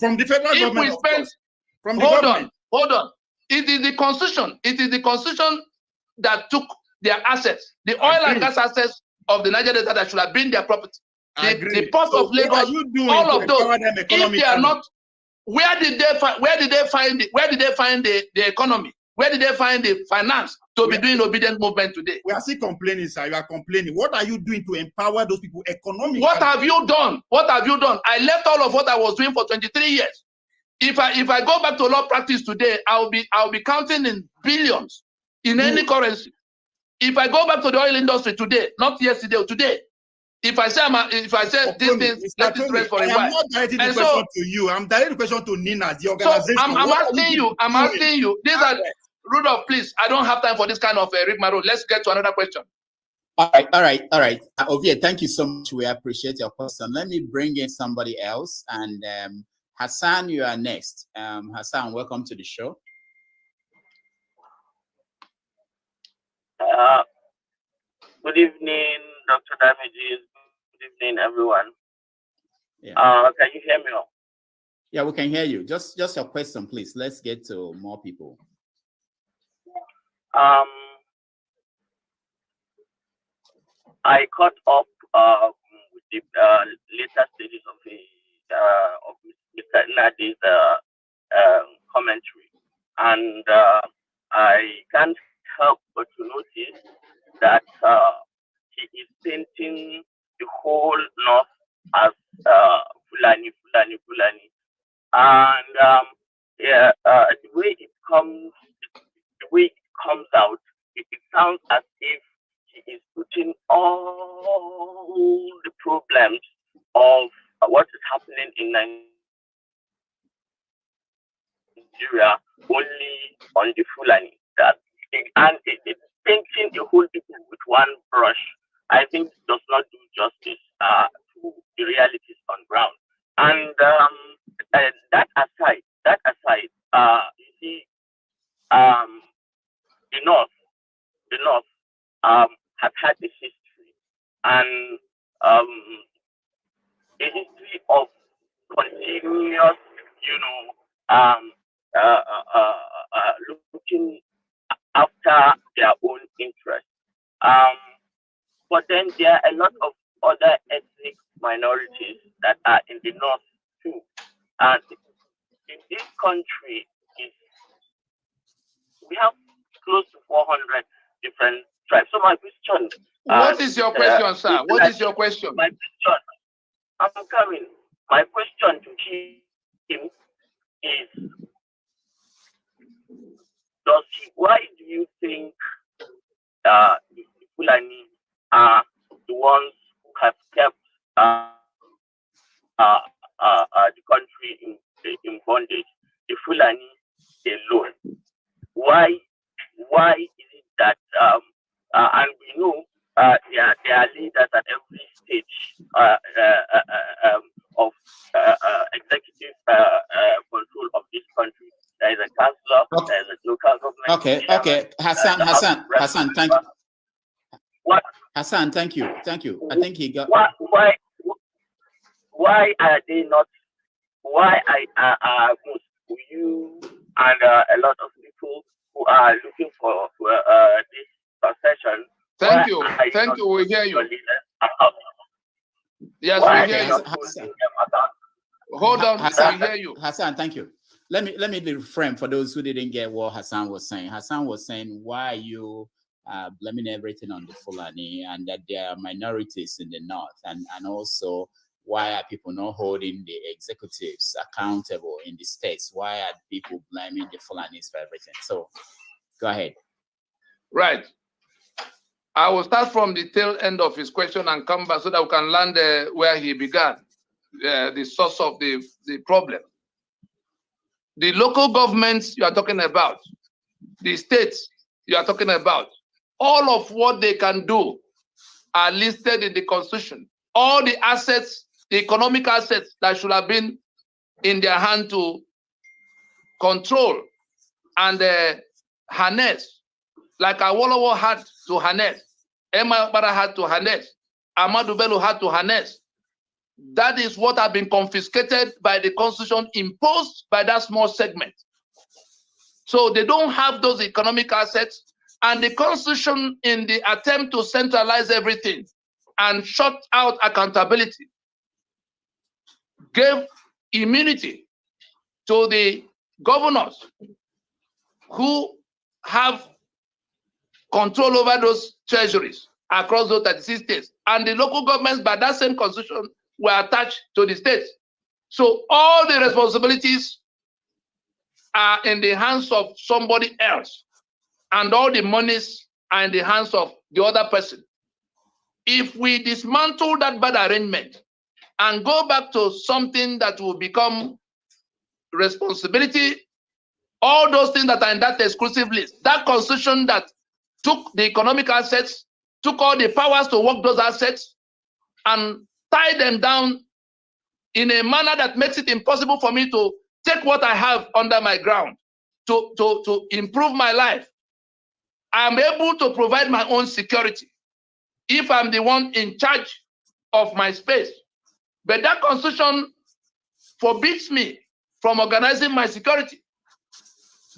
From the federal government. Hold on. It is the constitution. It is the constitution that took their assets, the oil and gas assets of the Niger Delta that should have been their property. The port of Lagos, all of those. If they are not, where did they find the economy? Where did they find the finance to be doing obedient movement today? We are still complaining, sir. You are complaining. What are you doing to empower those people economically? What have you done? I left all of what I was doing for 23 years. If I go back to law practice today, I'll be counting in billions in any currency. If I go back to the oil industry today, not yesterday or today, if I say these things, let it rest for a while. I'm not directing the question to you. I'm directing the question to Nina, the organization. So I'm asking you. These are Rudolph, please. I don't have time for this kind of rigmarole. Let's get to another question. All right. Ovie, thank you so much. We appreciate your question. Let me bring in somebody else and Hassan, you are next. Hassan, welcome to the show. Good evening, Dr. Damages. Good evening, everyone. Yeah. Can you hear me now? Yeah, we can hear you. Just your question, please. Let's get to more people. I caught up with the later stages of Mr. Nadi's commentary, and I can't help but to notice that he is painting the whole North as Fulani, and the way it comes out, it sounds as if he is putting all the problems of what is happening in Nigeria only on the Fulani. And it's painting the whole people with one brush. I think it does not do justice to the realities on ground. And that aside, you see, the North have had a history, and a history of continuous, looking after their own interests. But then there are a lot of other ethnic minorities that are in the North too. And in this country, we have close to 400 different tribes. So my question... What is your question, sir? What is your question? My question, I'm coming. My question to him is, why do you think the Fulani are the ones who have kept the country in bondage, the Fulani alone? Why is it that and we know there are leaders at every stage of executive control of this country. There is a councillor, there is a local government. Okay. Hassan, thank you. What? Hassan, thank you. I think he got. Why are they not? Why are you and a lot of people who are looking for this succession? Thank you. We hear you. Yes, we hear you. Hold on, Hassan, we hear you. Hassan, thank you. Let me reframe for those who didn't get what Hassan was saying. Hassan was saying, why are you blaming everything on the Fulani, and that there are minorities in the North, and also why are people not holding the executives accountable in the states? Why are people blaming the Fulanis for everything? So go ahead. Right. I will start from the tail end of his question and come back so that we can land where he began, the source of the problem. The local governments you are talking about, the states you are talking about, all of what they can do are listed in the Constitution. All the assets, the economic assets that should have been in their hand to control and harness, like Awolowo had to harness, Emma Bara had to harness, Ahmadu Bello had to harness. That is what have been confiscated by the Constitution imposed by that small segment. So they don't have those economic assets, and the Constitution, in the attempt to centralize everything and shut out accountability, gave immunity to the governors who have control over those treasuries across those 36 states. And the local governments, by that same constitution, were attached to the states. So all the responsibilities are in the hands of somebody else, and all the monies are in the hands of the other person. If we dismantle that bad arrangement and go back to something that will become responsibility, all those things that are in that exclusive list, that constitution that took the economic assets, took all the powers to work those assets, and tied them down in a manner that makes it impossible for me to take what I have under my ground to improve my life. I'm able to provide my own security if I'm the one in charge of my space. But that constitution forbids me from organizing my security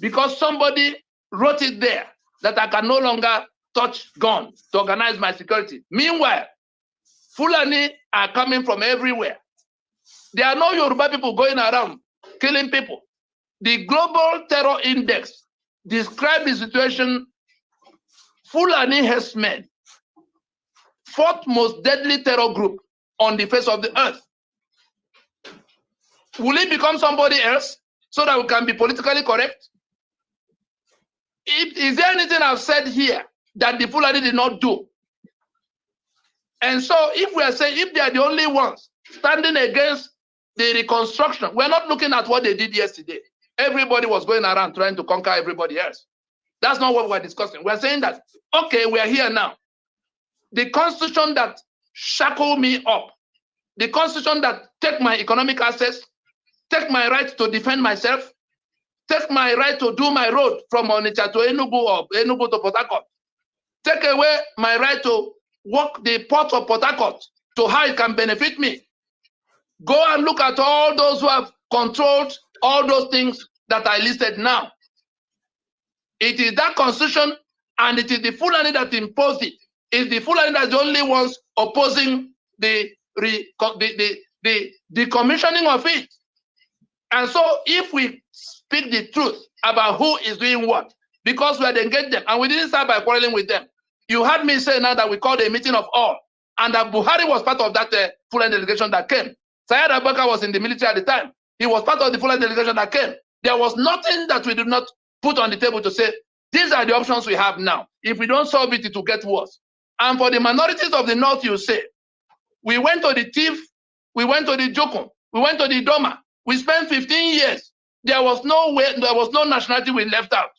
because somebody wrote it there that I can no longer touch gun to organize my security. Meanwhile, Fulani are coming from everywhere. There are no Yoruba people going around killing people. The Global Terror Index described the situation. Fulani herdsmen, fourth most deadly terror group on the face of the earth. Will it become somebody else so that we can be politically correct? Is there anything I've said here that the Fulani did not do? And so if we are saying, if they are the only ones standing against the reconstruction, we're not looking at what they did yesterday. Everybody was going around trying to conquer everybody else. That's not what we're discussing. We're saying that, okay, we are here now. The constitution that shackle me up, the constitution that take my economic access, take my right to defend myself, take my right to do my road from Onitsha to Enugu or Enugu to Port Harcourt, take away my right to walk the port of Port Harcourt to how it can benefit me. Go and look at all those who have controlled all those things that I listed now. It is that constitution, and it is the Fulani that imposed it. It's the Fulani that's the only ones opposing the decommissioning of it. And so if we speak the truth about who is doing what, because we had engaged them, and we didn't start by quarreling with them. You heard me say now that we called a meeting of all, and that Buhari was part of that Fulani delegation that came. Syed Abubakar was in the military at the time. He was part of the Fulani delegation that came. There was nothing that we did not put on the table to say, these are the options we have now. If we don't solve it, it will get worse. And for the minorities of the North, you say, we went to the Tiv, we went to the Jokun, we went to the Doma. We spent 15 years. There was no way, there was no nationality we left out.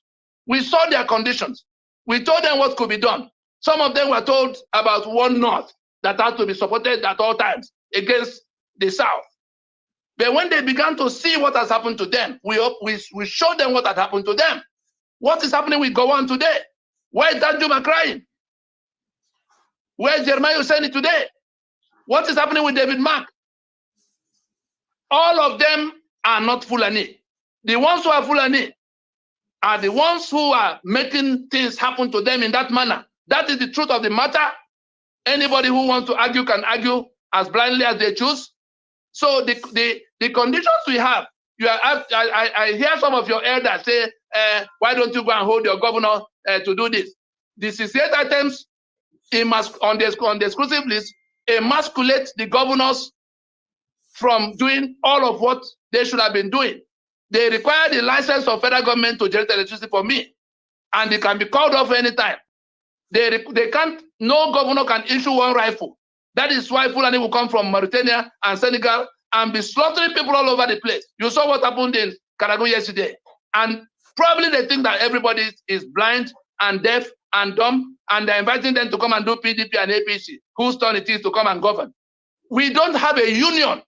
We saw their conditions. We told them what could be done. Some of them were told about one North that had to be supported at all times against the South. But when they began to see what has happened to them, we showed them what had happened to them. What is happening with Gowon today? Why is Danjuma crying? Where is Jeremiah Hussein today? What is happening with David Mark? All of them are not Fulani. The ones who are Fulani are the ones who are making things happen to them in that manner. That is the truth of the matter. Anybody who wants to argue can argue as blindly as they choose. So the conditions we have, I hear some of your elders say, why don't you go and hold your governor to do this? The 68 items on the exclusive list emasculate the governors from doing all of what they should have been doing. They require the license of federal government to generate electricity for me, and they can be called off anytime. They can't, no governor can issue one rifle. That is why Fulani will come from Mauritania and Senegal and be slaughtering people all over the place. You saw what happened in Karagu yesterday. And probably they think that everybody is blind and deaf and dumb, and they're inviting them to come and do PDP and APC, whose turn it is to come and govern. We don't have a union.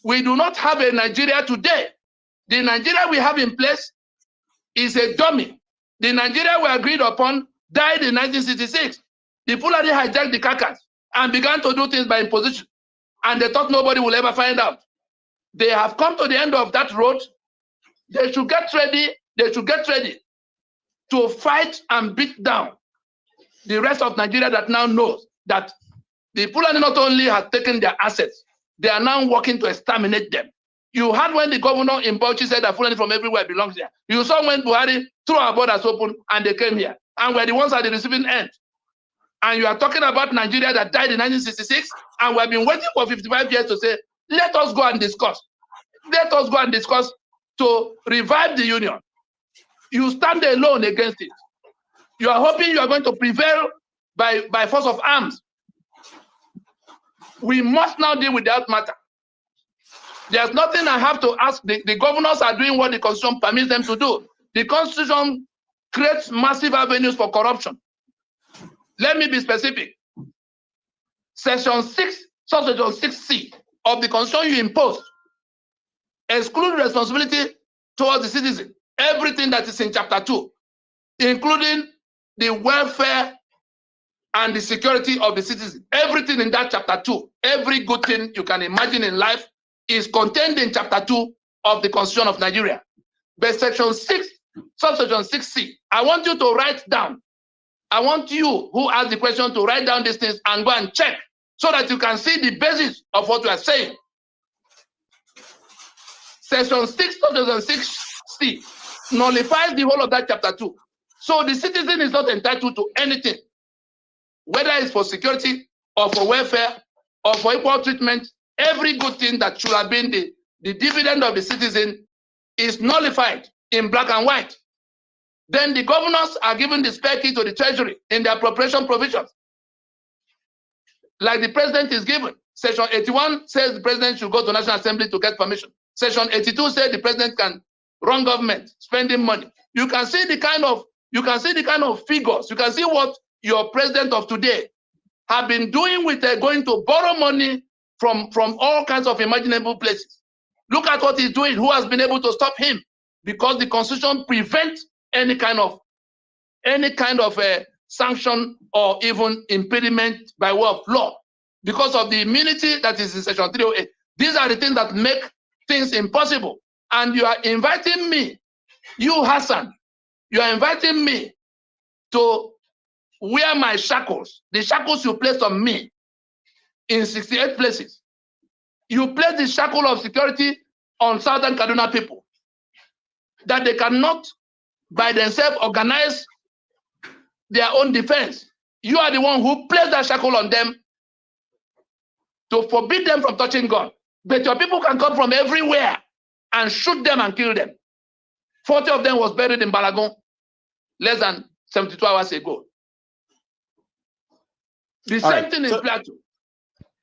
We do not have a Nigeria today. The Nigeria we have in place is a dummy. The Nigeria we agreed upon died in 1966. The Fulani hijacked the carcass and began to do things by imposition. And they thought nobody will ever find out. They have come to the end of that road. They should get ready. They should get ready to fight and beat down the rest of Nigeria that now knows that the Fulani not only have taken their assets, they are now working to exterminate them. You heard when the governor in Bauchi said that Fulani from everywhere belongs here. You saw when Buhari threw our borders open and they came here. And we're the ones at the receiving end. And you are talking about Nigeria that died in 1966, and we have been waiting for 55 years to say, let us go and discuss. Let us go and discuss to revive the union. You stand alone against it. You are hoping you are going to prevail by force of arms. We must now deal with that matter. There's nothing I have to ask. The governors are doing what the Constitution permits them to do. The Constitution creates massive avenues for corruption. Let me be specific. Section 6, subsection 6C of the constitution you impose. Exclude responsibility towards the citizen. Everything that is in chapter 2, including the welfare and the security of the citizen. Everything in that chapter 2, every good thing you can imagine in life is contained in chapter 2 of the Constitution of Nigeria. But section 6, subsection 6C, I want you to write down. I want you who asked the question to write down these things and go and check so that you can see the basis of what we are saying. Section 6, subsection 6C nullifies the whole of that chapter 2. So the citizen is not entitled to anything, whether it's for security or for welfare or for equal treatment. Every good thing that should have been the dividend of the citizen is nullified in black and white. Then the governors are given the spare key to the treasury in the appropriation provisions, like the president is given. Section 81 says the president should go to National Assembly to get permission. Section 82 says the president can run government spending money. You can see the kind of figures. You can see what your president of today have been doing with going to borrow money from all kinds of imaginable places. Look at what he's doing. Who has been able to stop him? Because the constitution prevents any kind of sanction or even impediment by way of law, because of the immunity that is in section 308. These are the things that make things impossible. And you are inviting me, you Hassan, you are inviting me to wear my shackles, the shackles you placed on me in 68 places. You place the shackle of security on Southern Kaduna people, that they cannot by themselves organize their own defense. You are the one who placed that shackle on them to forbid them from touching gun. But your people can come from everywhere and shoot them and kill them. 40 of them was buried in Balagon less than 72 hours ago. The same thing in Plateau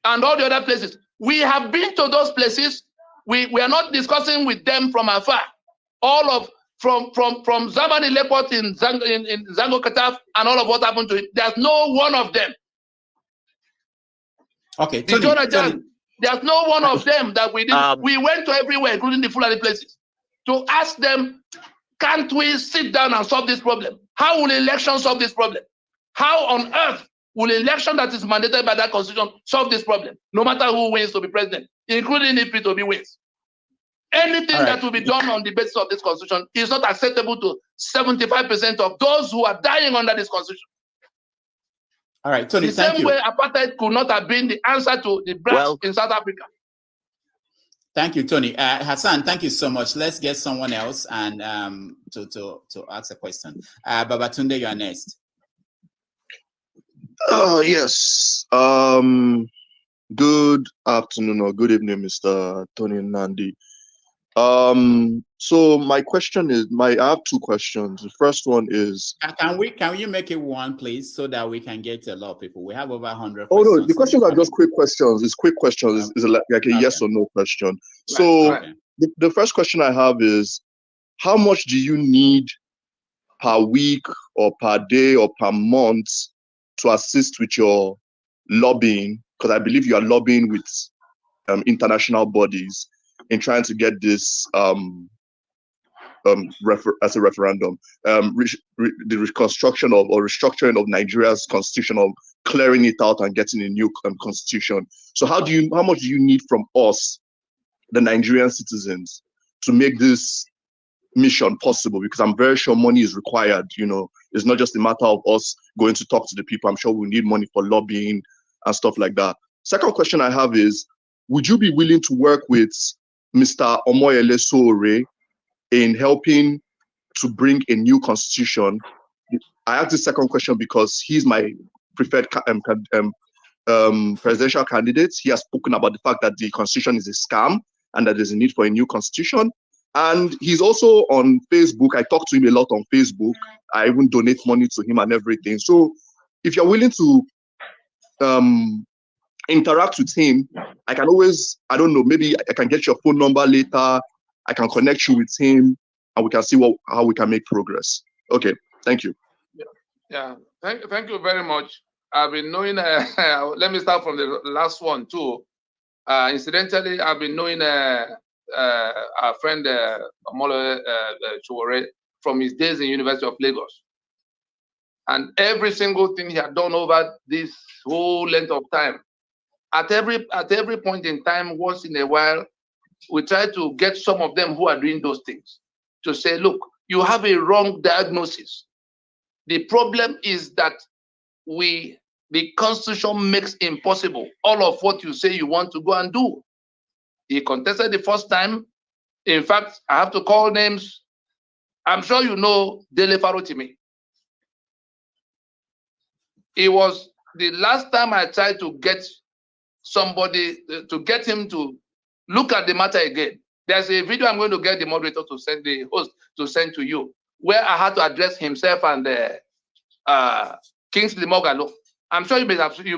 and all the other places. We have been to those places. We are not discussing with them from afar. All of from Zamani Lepot in Zango Kataf and all of what happened to it. There's no one of them. Okay, Tony, there's no one of them that we did. We went to everywhere, including the Fulani places, to ask them, can't we sit down and solve this problem? How will election solve this problem? How on earth will election that is mandated by that constitution solve this problem? No matter who wins to be president, including if P2B wins. Anything that will be done on the basis of this constitution is not acceptable to 75% of those who are dying under this constitution. All right, Tony, the same way apartheid could not have been the answer to the blacks in South Africa. Thank you, Tony. Hassan, thank you so much. Let's get someone else and to ask a question. Babatunde, you are next. Yes. Good afternoon or good evening, Mr. Tony Nandi. So my question is, I have two questions. The first one is, can you make it one, please, so that we can get a lot of people? We have over 100. Oh no, the questions are just quick questions. It's quick questions. It's like a yes or no question. So the first question I have is, how much do you need per week or per day or per month to assist with your lobbying? Because I believe you are lobbying with international bodies in trying to get this as a referendum, the reconstruction of or restructuring of Nigeria's constitution, of clearing it out and getting a new constitution. So how much do you need from us, the Nigerian citizens, to make this mission possible? Because I'm very sure money is required. You know, it's not just a matter of us going to talk to the people. I'm sure we need money for lobbying and stuff like that. Second question I have is, would you be willing to work with Mr. Omoyele Sowore in helping to bring a new constitution? I asked the second question because he's my preferred presidential candidate. He has spoken about the fact that the constitution is a scam and that there's a need for a new constitution. And he's also on Facebook. I talk to him a lot on Facebook. I even donate money to him and everything. So if you're willing to interact with him, I can always, I don't know, maybe I can get your phone number later. I can connect you with him and we can see how we can make progress. Okay, thank you. Yeah, thank you very much. I've been knowing, let me start from the last one too. Incidentally, I've been knowing our friend Omolo Chowore from his days in University of Lagos. And every single thing he had done over this whole length of time, at every point in time, once in a while, we try to get some of them who are doing those things to say, look, you have a wrong diagnosis. The problem is that the Constitution makes impossible all of what you say you want to go and do. He contested the first time. In fact, I have to call names. I'm sure you know Dele Farotimi. It was the last time I tried to get somebody, to get him to look at the matter again. There's a video I'm going to get the moderator to send, the host to send to you, where I had to address himself and Kingsley Mogalo. I'm sure you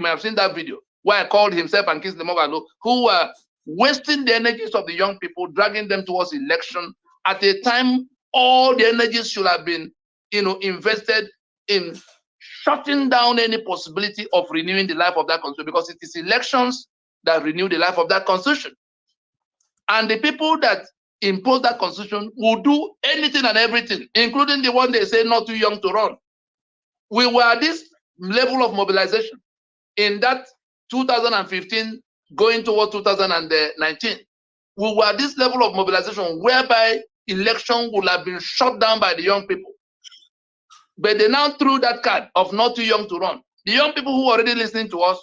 may have seen that video, where I called himself and Kingsley Mogalo, who were wasting the energies of the young people, dragging them towards election at a time all the energies should have been, invested in shutting down any possibility of renewing the life of that constitution, because it is elections that renew the life of that constitution. And the people that impose that constitution will do anything and everything, including the one they say not too young to run. We were at this level of mobilization in that 2015 going toward 2019. We were at this level of mobilization whereby election would have been shut down by the young people. But they now threw that card of not too young to run. The young people who were already listening to us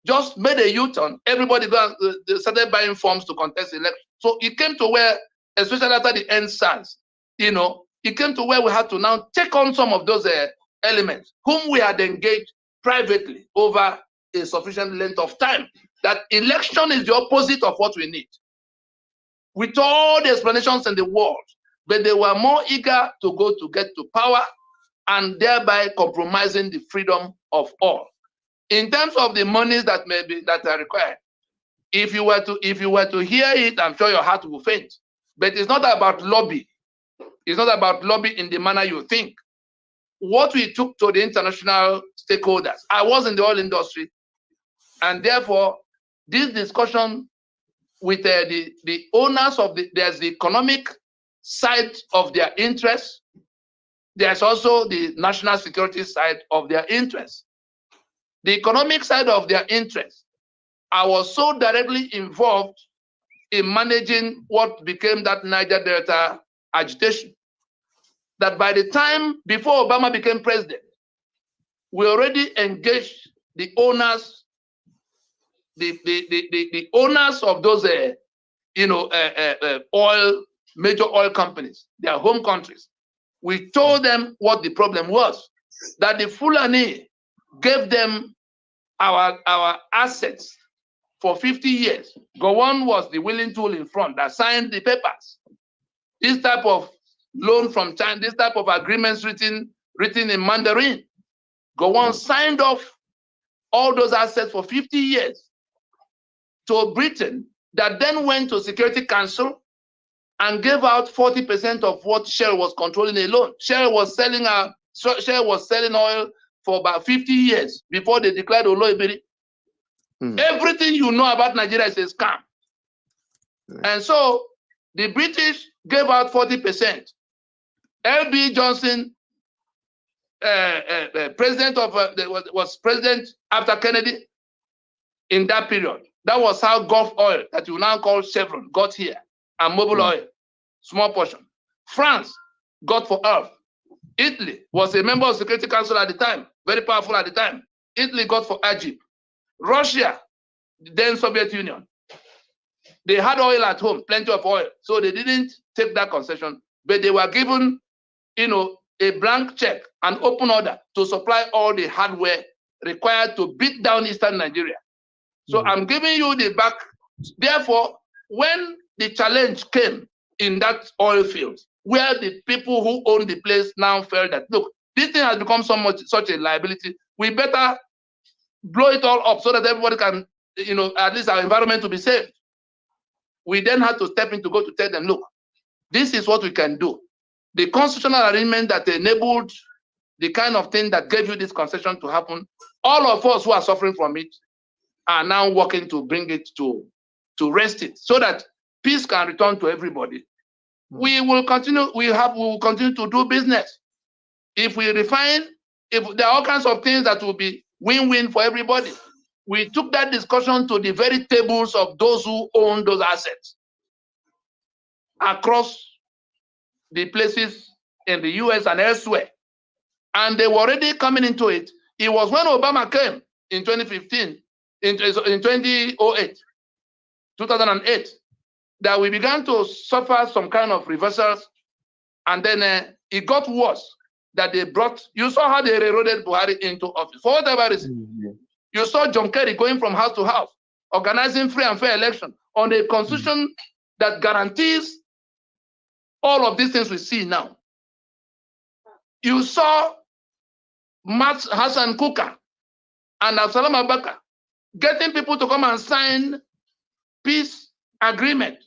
just made a U-turn. Everybody started buying forms to contest the election. So it came to where, especially after the NSAS, it came to where we had to now take on some of those elements whom we had engaged privately over a sufficient length of time. That election is the opposite of what we need. With all the explanations in the world, but they were more eager to get to power and thereby compromising the freedom of all. In terms of the monies that are required, if you were to hear it, I'm sure your heart will faint. But it's not about lobby. It's not about lobby in the manner you think. What we took to the international stakeholders, I was in the oil industry, and therefore this discussion with the owners of there's the economic side of their interests. There's also the national security side of their interests. The economic side of their interests, I was so directly involved in managing what became that Niger Delta agitation that by the time before Obama became president, we already engaged the owners, the owners of those major oil companies, their home countries. We told them what the problem was, that the Fulani gave them our assets for 50 years. Gowon was the willing tool in front that signed the papers. This type of loan from China, this type of agreements written in Mandarin. Gowon signed off all those assets for 50 years to Britain, that then went to Security Council and gave out 40% of what Shell was controlling alone. Shell was selling oil for about 50 years before they declared Oloibiri. Everything you know about Nigeria is a scam. And so the British gave out 40%. L.B. Johnson, was president after Kennedy in that period. That was how Gulf Oil, that you now call Chevron, got here, and Mobil Oil, small portion. France got for Earth. Italy was a member of Security Council at the time, very powerful at the time. Italy got for Egypt. Russia, then Soviet Union, they had oil at home, plenty of oil, so they didn't take that concession, but they were given, a blank check, an open order to supply all the hardware required to beat down Eastern Nigeria. So I'm giving you the back. Therefore, when the challenge came in that oil field, where the people who own the place now felt that, look, this thing has become such a liability, we better blow it all up so that everybody can, at least our environment to be saved. We then had to step in to go to tell them, look, this is what we can do. The constitutional arrangement that enabled the kind of thing that gave you this concession to happen, all of us who are suffering from it are now working to bring it to to wrest it so that peace can return to everybody. We will continue. We will continue to do business. If we refine, if there are all kinds of things that will be win-win for everybody. We took that discussion to the very tables of those who own those assets across the places in the US and elsewhere. And they were already coming into it. It was when Obama came in 2015, in 2008, 2008, that we began to suffer some kind of reversals. And then it got worse that they brought, you saw how they eroded Buhari into office. For whatever reason, you saw John Kerry going from house to house, organizing free and fair election on a constitution that guarantees all of these things we see now. You saw Matt Hassan Kuka and Absalom Abaka getting people to come and sign peace agreement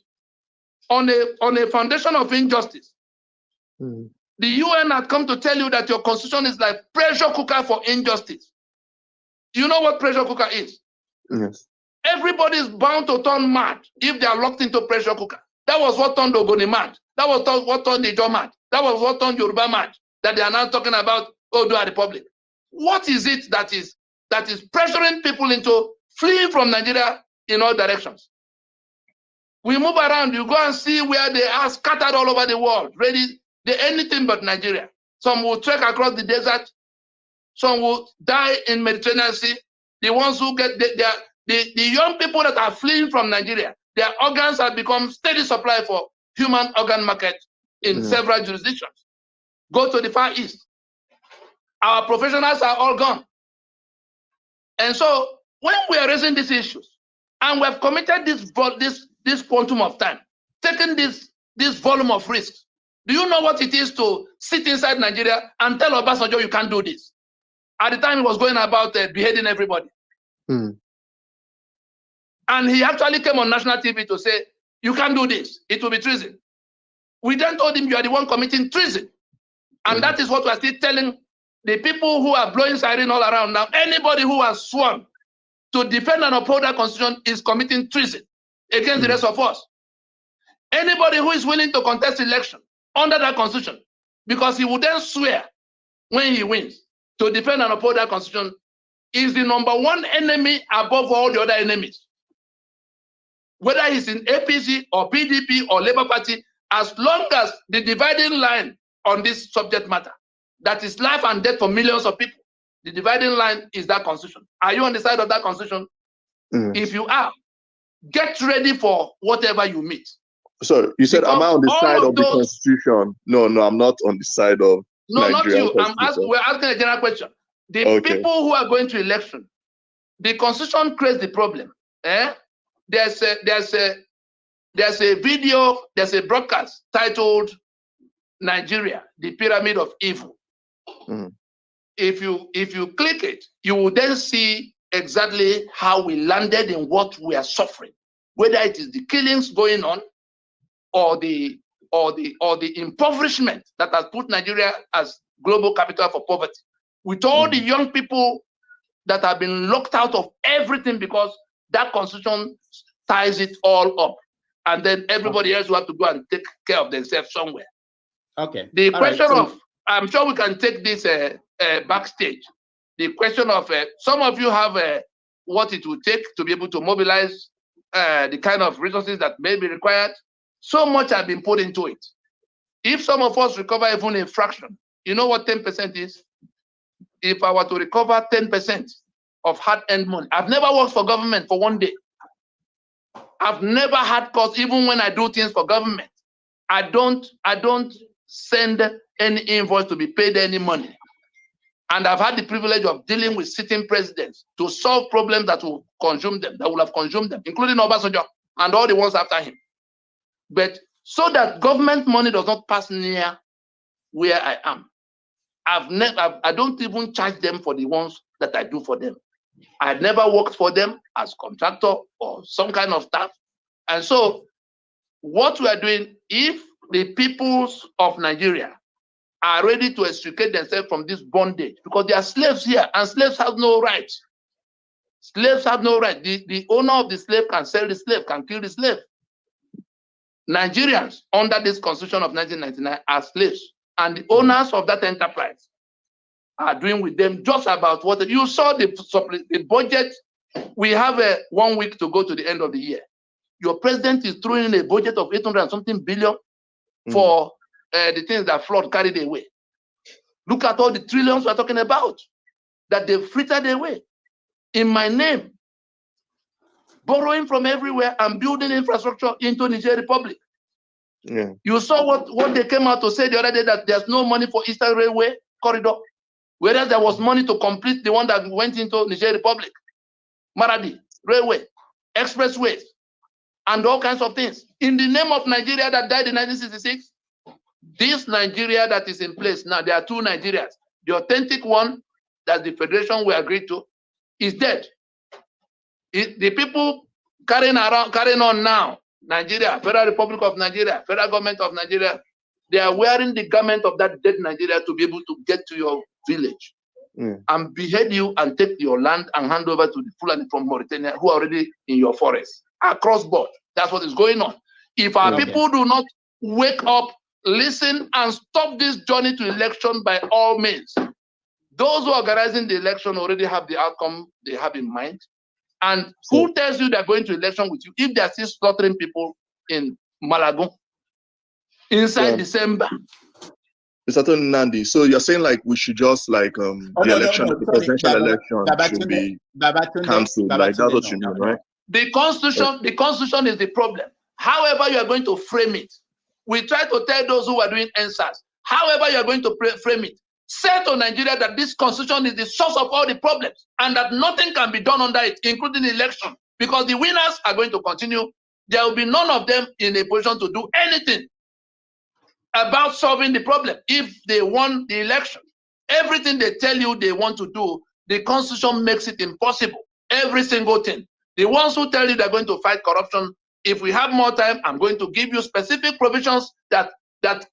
on a foundation of injustice. The UN had come to tell you that your constitution is like pressure cooker for injustice. You know what pressure cooker is? Yes. Everybody is bound to turn mad if they are locked into pressure cooker. That was what turned Ogoni mad. That was what turned Niger mad. That was what turned Yoruba mad. That they are now talking about Odua Republic. What is it that is pressuring people into fleeing from Nigeria in all directions? We move around, you go and see where they are scattered all over the world, ready, anything but Nigeria. Some will trek across the desert, some will die in Mediterranean Sea. The ones who get the young people that are fleeing from Nigeria, their organs have become steady supply for human organ market in several jurisdictions. Go to the Far East. Our professionals are all gone. And so when we are raising these issues, and we have committed this quantum of time, taken this volume of risks, do you know what it is to sit inside Nigeria and tell Obasanjo you can't do this? At the time he was going about beheading everybody. And he actually came on national TV to say, you can't do this, it will be treason. We then told him you are the one committing treason. And that is what we are still telling the people who are blowing siren all around now. Anybody who has sworn to defend and uphold that constitution is committing treason against the rest of us. Anybody who is willing to contest election under that constitution, because he would then swear when he wins to defend and uphold that constitution, is the #1 enemy above all the other enemies. Whether he's in APC or PDP or Labour Party, as long as the dividing line on this subject matter, that is life and death for millions of people, the dividing line is that constitution. Are you on the side of that constitution? If you are, get ready for whatever you meet. So you said, am I on the side of the constitution? No, I'm not on the side of Nigeria. Not you. We're asking a general question. The people who are going to election, the constitution creates the problem. There's a video, there's a broadcast titled Nigeria, the Pyramid of Evil. If you click it, you will then see exactly how we landed in what we are suffering, whether it is the killings going on or the impoverishment that has put Nigeria as global capital for poverty, with all the young people that have been locked out of everything because that constitution ties it all up, and then everybody else will have to go and take care of themselves somewhere. The question of, I'm sure we can take this backstage. The question of, some of you have what it will take to be able to mobilize the kind of resources that may be required. So much has been put into it. If some of us recover even a fraction, you know what 10% is? If I were to recover 10% of hard-earned money, I've never worked for government for one day. I've never had costs, even when I do things for government. I don't send any invoice to be paid any money. And I've had the privilege of dealing with sitting presidents to solve problems that will consume them, that will have consumed them, including Obasanjo and all the ones after him. But so that government money does not pass near where I am, I don't even charge them for the ones that I do for them. I've never worked for them as contractor or some kind of staff. And so what we are doing, if the peoples of Nigeria are ready to extricate themselves from this bondage, because they are slaves here and slaves have no rights. Slaves have no right. The owner of the slave can sell the slave, can kill the slave. Nigerians, under this constitution of 1999, are slaves. And the owners of that enterprise are doing with them just about what you saw the budget. We have 1 week to go to the end of the year. Your president is throwing in a budget of 800 and something billion for the things that flood carried away. Look at all the trillions we're talking about that they've frittered away in my name, borrowing from everywhere and building infrastructure into Niger Republic. Yeah. You saw what they came out to say the other day, that there's no money for Eastern Railway corridor, whereas there was money to complete the one that went into Niger Republic, Maradi Railway, expressways, and all kinds of things. In the name of Nigeria that died in 1966, this Nigeria that is in place now, there are two Nigerias. The authentic one that the Federation we agreed to is dead. The people carrying on now, Nigeria, Federal Republic of Nigeria, Federal Government of Nigeria, they are wearing the garment of that dead Nigeria to be able to get to your village and behead you and take your land and hand over to the Fulani from Mauritania who are already in your forest. Across board. That's what is going on. If our people do not wake up, listen, and stop this journey to election by all means, those who are organizing the election already have the outcome they have in mind. And who tells you they're going to election with you if they're still slaughtering people in Malagon inside December? Mr. Tony Nandi, so you're saying like we should just like the presidential election should be cancelled. Like that's what you mean, right? The constitution is the problem. However you are going to frame it, we try to tell those who are doing answers. However you are going to frame it, say to Nigeria that this constitution is the source of all the problems and that nothing can be done under it, including the election, because the winners are going to continue. There will be none of them in a position to do anything about solving the problem if they won the election. Everything they tell you they want to do, the constitution makes it impossible. Every single thing. The ones who tell you they're going to fight corruption, if we have more time, I'm going to give you specific provisions that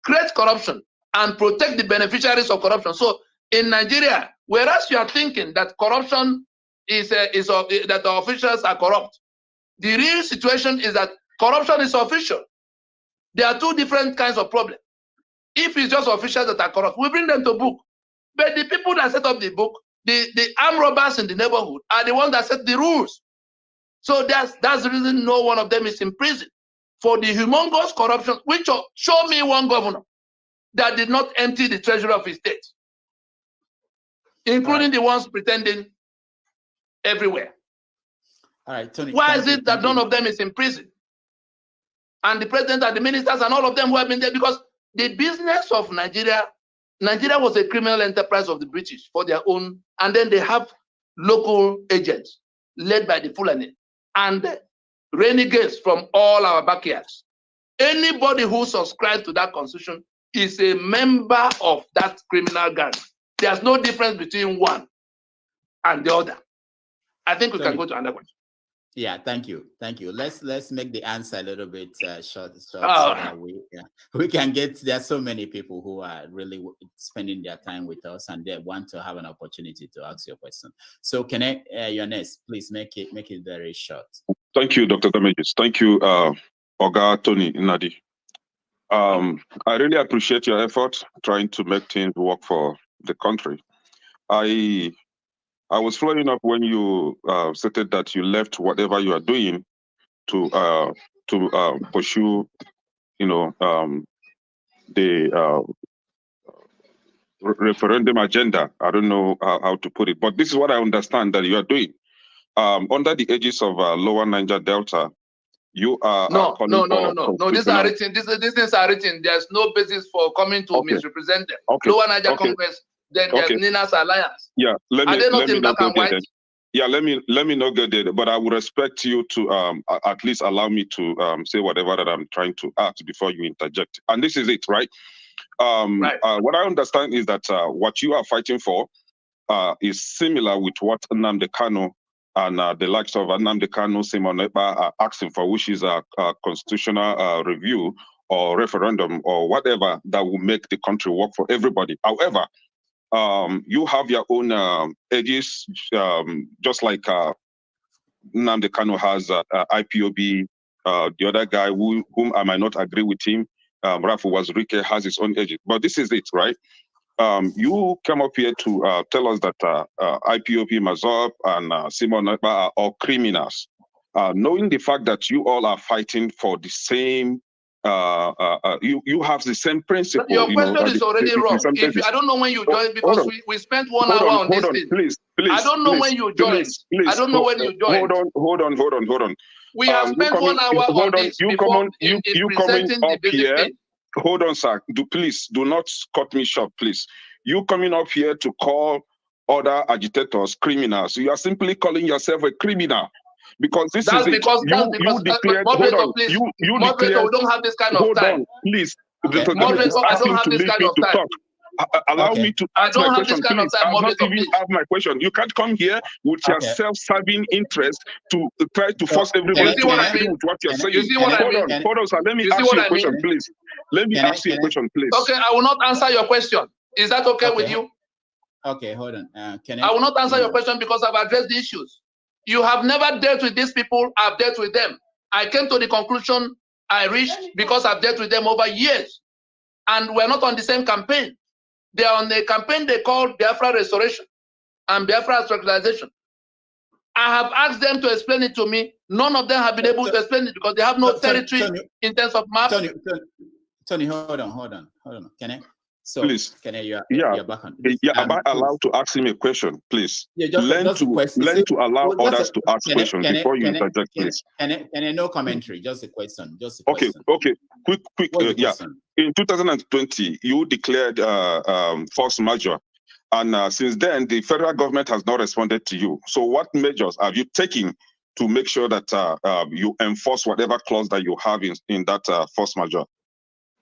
create corruption and protect the beneficiaries of corruption. So in Nigeria, whereas you are thinking that corruption is that the officials are corrupt, the real situation is that corruption is official. There are two different kinds of problems. If it's just officials that are corrupt, we bring them to book. But the people that set up the book, the armed robbers in the neighborhood, are the ones that set the rules. So that's the reason no one of them is in prison for the humongous corruption. Which show me one governor that did not empty the treasury of his state, including the ones pretending everywhere. All right, Tony. Why is it that none of them is in prison? And the president and the ministers and all of them who have been there, because the business of Nigeria was a criminal enterprise of the British for their own, and then they have local agents led by the Fulani and renegades from all our backyards. Anybody who subscribes to that constitution is a member of that criminal gang. There's no difference between one and the other. I think we can go to another question. Yeah, thank you. Let's make the answer a little bit short so that we can get. There are so many people who are really spending their time with us and they want to have an opportunity to ask your question. So can you're next, please make it very short. Thank you, Dr. Damages. Thank you, Oga Tony Nadi. I really appreciate your effort trying to make things work for the country. I was following up when you stated that you left whatever you are doing to pursue, the referendum agenda. I don't know how to put it, but this is what I understand that you are doing. Under the aegis of Lower Niger Delta, you are no. These are written. These things are written. There's no basis for coming to misrepresent them. Okay. Lower Niger Congress. Then there's Nina's alliance. Yeah, let me not in black and white. Yeah, let me not get there, but I would respect you to at least allow me to say whatever that I'm trying to ask before you interject. And this is it, right? What I understand is that what you are fighting for is similar with what Nnamdi Kanu and the likes of Nnamdi Kanu, Simon Ekpa are asking for, which is a constitutional review or referendum or whatever that will make the country work for everybody. However, you have your own edges, just like Nnamdi Kanu has IPOB. The other guy whom I might not agree with him, Rafu Wazirike, has his own agent. But this is it, right? You come up here to tell us that IPOB, Mazop, and Simon Ekpa are all criminals. Knowing the fact that you all are fighting for the same, you have the same principle. Your question is already wrong. I don't know when you joined, because we spent 1 hour on this thing. Please, I don't know when you joined. I don't know when you joined. Hold on. We have spent 1 hour on this before in presenting the basic thing. Hold on, sir. Please do not cut me short, please. You coming up here to call other agitators criminals. You are simply calling yourself a criminal. Because this is it. You declared, moderator, please. You moderator, declared, we don't have this kind of time. Please. Okay. Moderator, I don't have this kind of time. Allow me to ask my question, please. I don't even have my question. You can't come here with your self-serving interest to try to force everybody to agree with what you're saying. You see what I mean? Hold on, sir. Let me ask you a question, please. Let me ask you a question, please. Okay, I will not answer your question. Is that okay with you? Okay, hold on. I will not answer your question because I've addressed the issues. You have never dealt with these people. I've dealt with them. I came to the conclusion I reached because I've dealt with them over years. And we're not on the same campaign. They are on a campaign they call Biafra Restoration and Biafra Structuralization. I have asked them to explain it to me. None of them have been able to explain it because they have no territory in terms of map. Tony, hold on. Can I? So, please. Can I? You're back on. Am I allowed to ask him a question, please? Yeah, just learn to allow others to ask questions before you interject, please. Can I no commentary? Just a question. Okay. Quick. In 2020, you declared force majeure, and since then, the federal government has not responded to you. So, what measures have you taken to make sure that you enforce whatever clause that you have in that force majeure?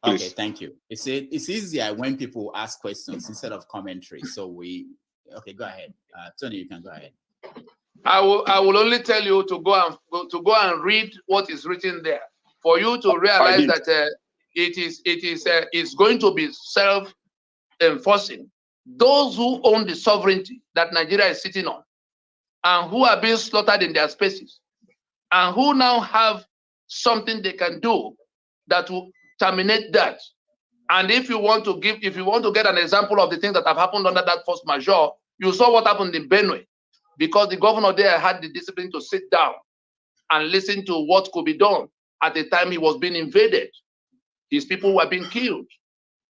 Please. Okay, thank you. It's easier when people ask questions instead of commentary. So go ahead, Tony. You can go ahead. I will only tell you to go and read what is written there for you to realize that it's going to be self-enforcing. Those who own the sovereignty that Nigeria is sitting on, and who are being slaughtered in their spaces, and who now have something they can do that will terminate that. And if you want to get an example of the things that have happened under that force majeure, you saw what happened in Benue, because the governor there had the discipline to sit down and listen to what could be done at the time he was being invaded. His people were being killed.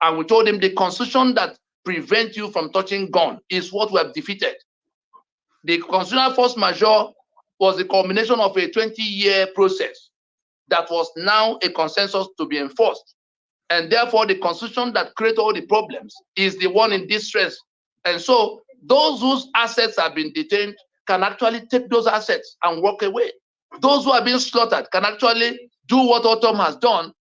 And we told him the constitution that prevents you from touching gun is what we have defeated. The constitutional force majeure was the culmination of a 20-year process that was now a consensus to be enforced. And therefore, the constitution that created all the problems is the one in distress. And so those whose assets have been detained can actually take those assets and walk away. Those who are being slaughtered can actually do what Otom has done.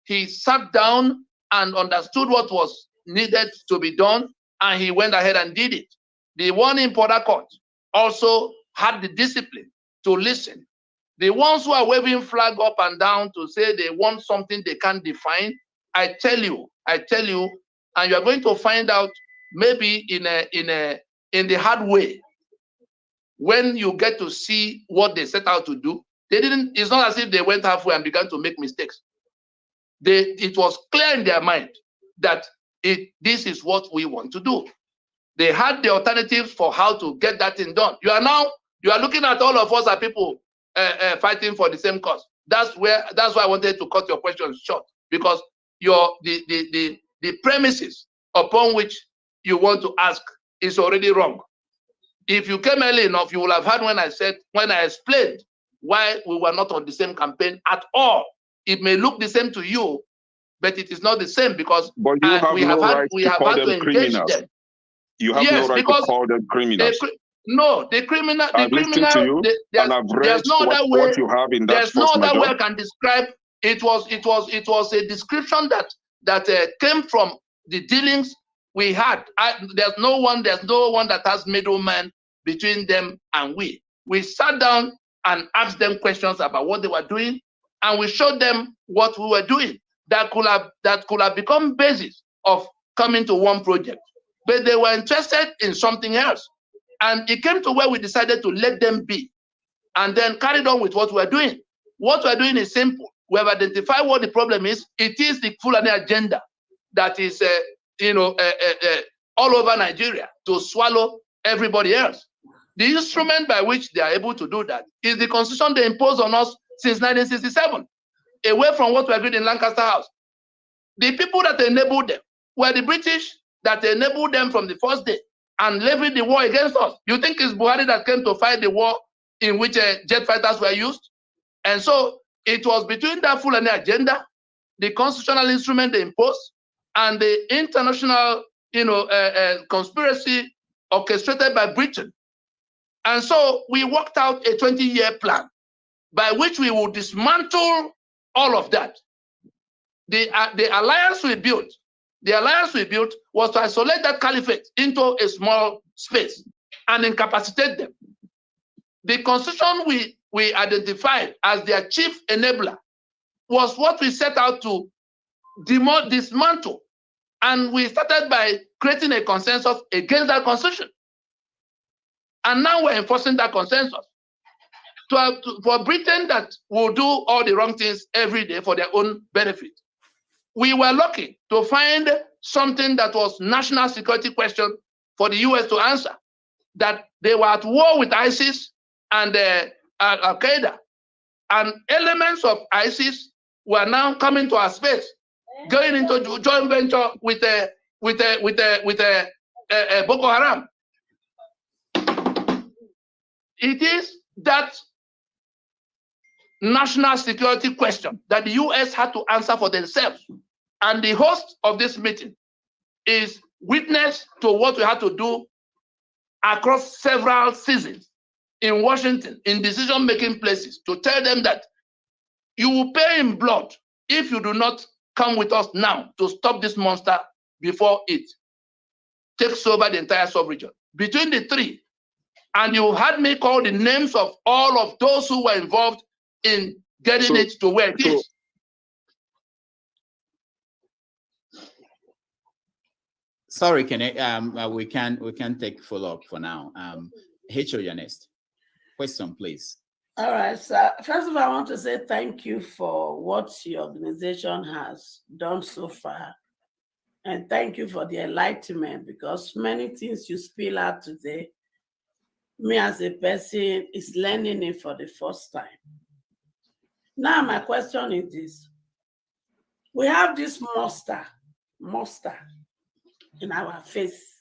He sat down and understood what was needed to be done, and he went ahead and did it. The one in Port Harcourt also had the discipline to listen. The ones who are waving flag up and down to say they want something they can't define, I tell you, and you are going to find out maybe in the hard way when you get to see what they set out to do. It's not as if they went halfway and began to make mistakes. It was clear in their mind that this is what we want to do. They had the alternatives for how to get that thing done. You are looking at all of us as people fighting for the same cause. That's why I wanted to cut your question short, because the premises upon which you want to ask is already wrong. If you came early enough, you will have heard when I explained why we were not on the same campaign at all. It may look the same to you, but it is not the same, because we have had to engage them. You have no right to call them criminals. There's no other way. There's no other way I can describe. It was a description that came from the dealings we had. There's no one that has middleman between them and we. We sat down and asked them questions about what they were doing, and we showed them what we were doing that could have become basis of coming to one project. But they were interested in something else. And it came to where we decided to let them be. and then carried on with what we're doing. What we're doing is simple. We have identified what the problem is. It is the Fulani agenda that is, all over Nigeria to swallow everybody else. The instrument by which they are able to do that is the constitution they imposed on us since 1967, away from what we agreed in Lancaster House. The people that enabled them were the British that enabled them from the first day and levied the war against us. You think it's Buhari that came to fight the war in which jet fighters were used? And so it was between that Fulani agenda, the constitutional instrument they imposed, and the international, conspiracy orchestrated by Britain. And so we worked out a 20-year plan by which we will dismantle all of that. The alliance we built, was to isolate that caliphate into a small space and incapacitate them. The constitution we identified as their chief enabler was what we set out to dismantle. And we started by creating a consensus against that constitution. And now we're enforcing that consensus. For Britain that will do all the wrong things every day for their own benefit. We were lucky to find something that was national security question for the US to answer, that they were at war with ISIS and Al-Qaeda. And elements of ISIS were now coming to our space, going into joint venture with Boko Haram. It is that national security question that the US had to answer for themselves. And the host of this meeting is witness to what we had to do across several seasons in Washington, in decision-making places, to tell them that you will pay in blood if you do not come with us now to stop this monster before it takes over the entire sub-region. Between the three, and you had me call the names of all of those who were involved in getting it to where it is. Sorry, Kene, we can take follow-up for now. H.O., you're next. Question, please. All right, so first of all, I want to say thank you for what your organization has done so far. And thank you for the enlightenment, because many things you spill out today, me as a person is learning it for the first time. Now, my question is this. We have this monster in our face.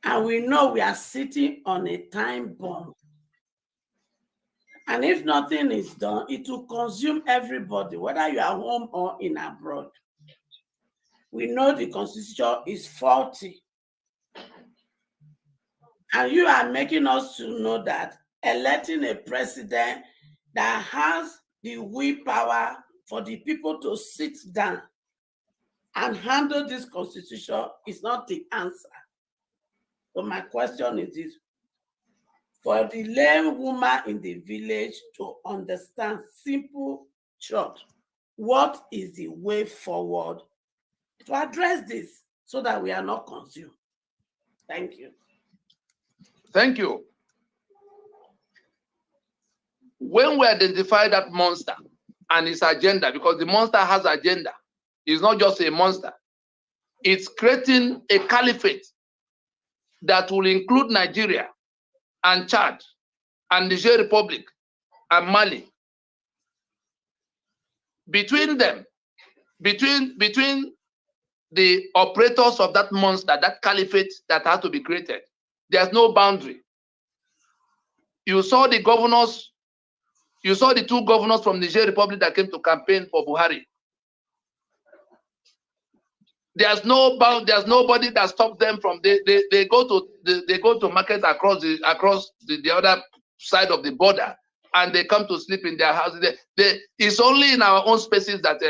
And we know we are sitting on a time bomb. And if nothing is done, it will consume everybody, whether you are home or in abroad. We know the constitution is faulty. And you are making us to know that electing a president that has the willpower for the people to sit down and handle this constitution is not the answer. So my question is this. For the lame woman in the village to understand simple truth, what is the way forward to address this so that we are not consumed? Thank you. Thank you. When we identify that monster and its agenda, because the monster has agenda, it's not just a monster. It's creating a caliphate that will include Nigeria and Chad and Niger Republic and Mali. Between them, between the operators of that monster, that caliphate that has to be created, there's no boundary. You saw the governors, you saw the two governors from Niger Republic that came to campaign for Buhari. There's nobody that stops them from they go to markets across the other side of the border, and they come to sleep in their houses. It's only in our own spaces that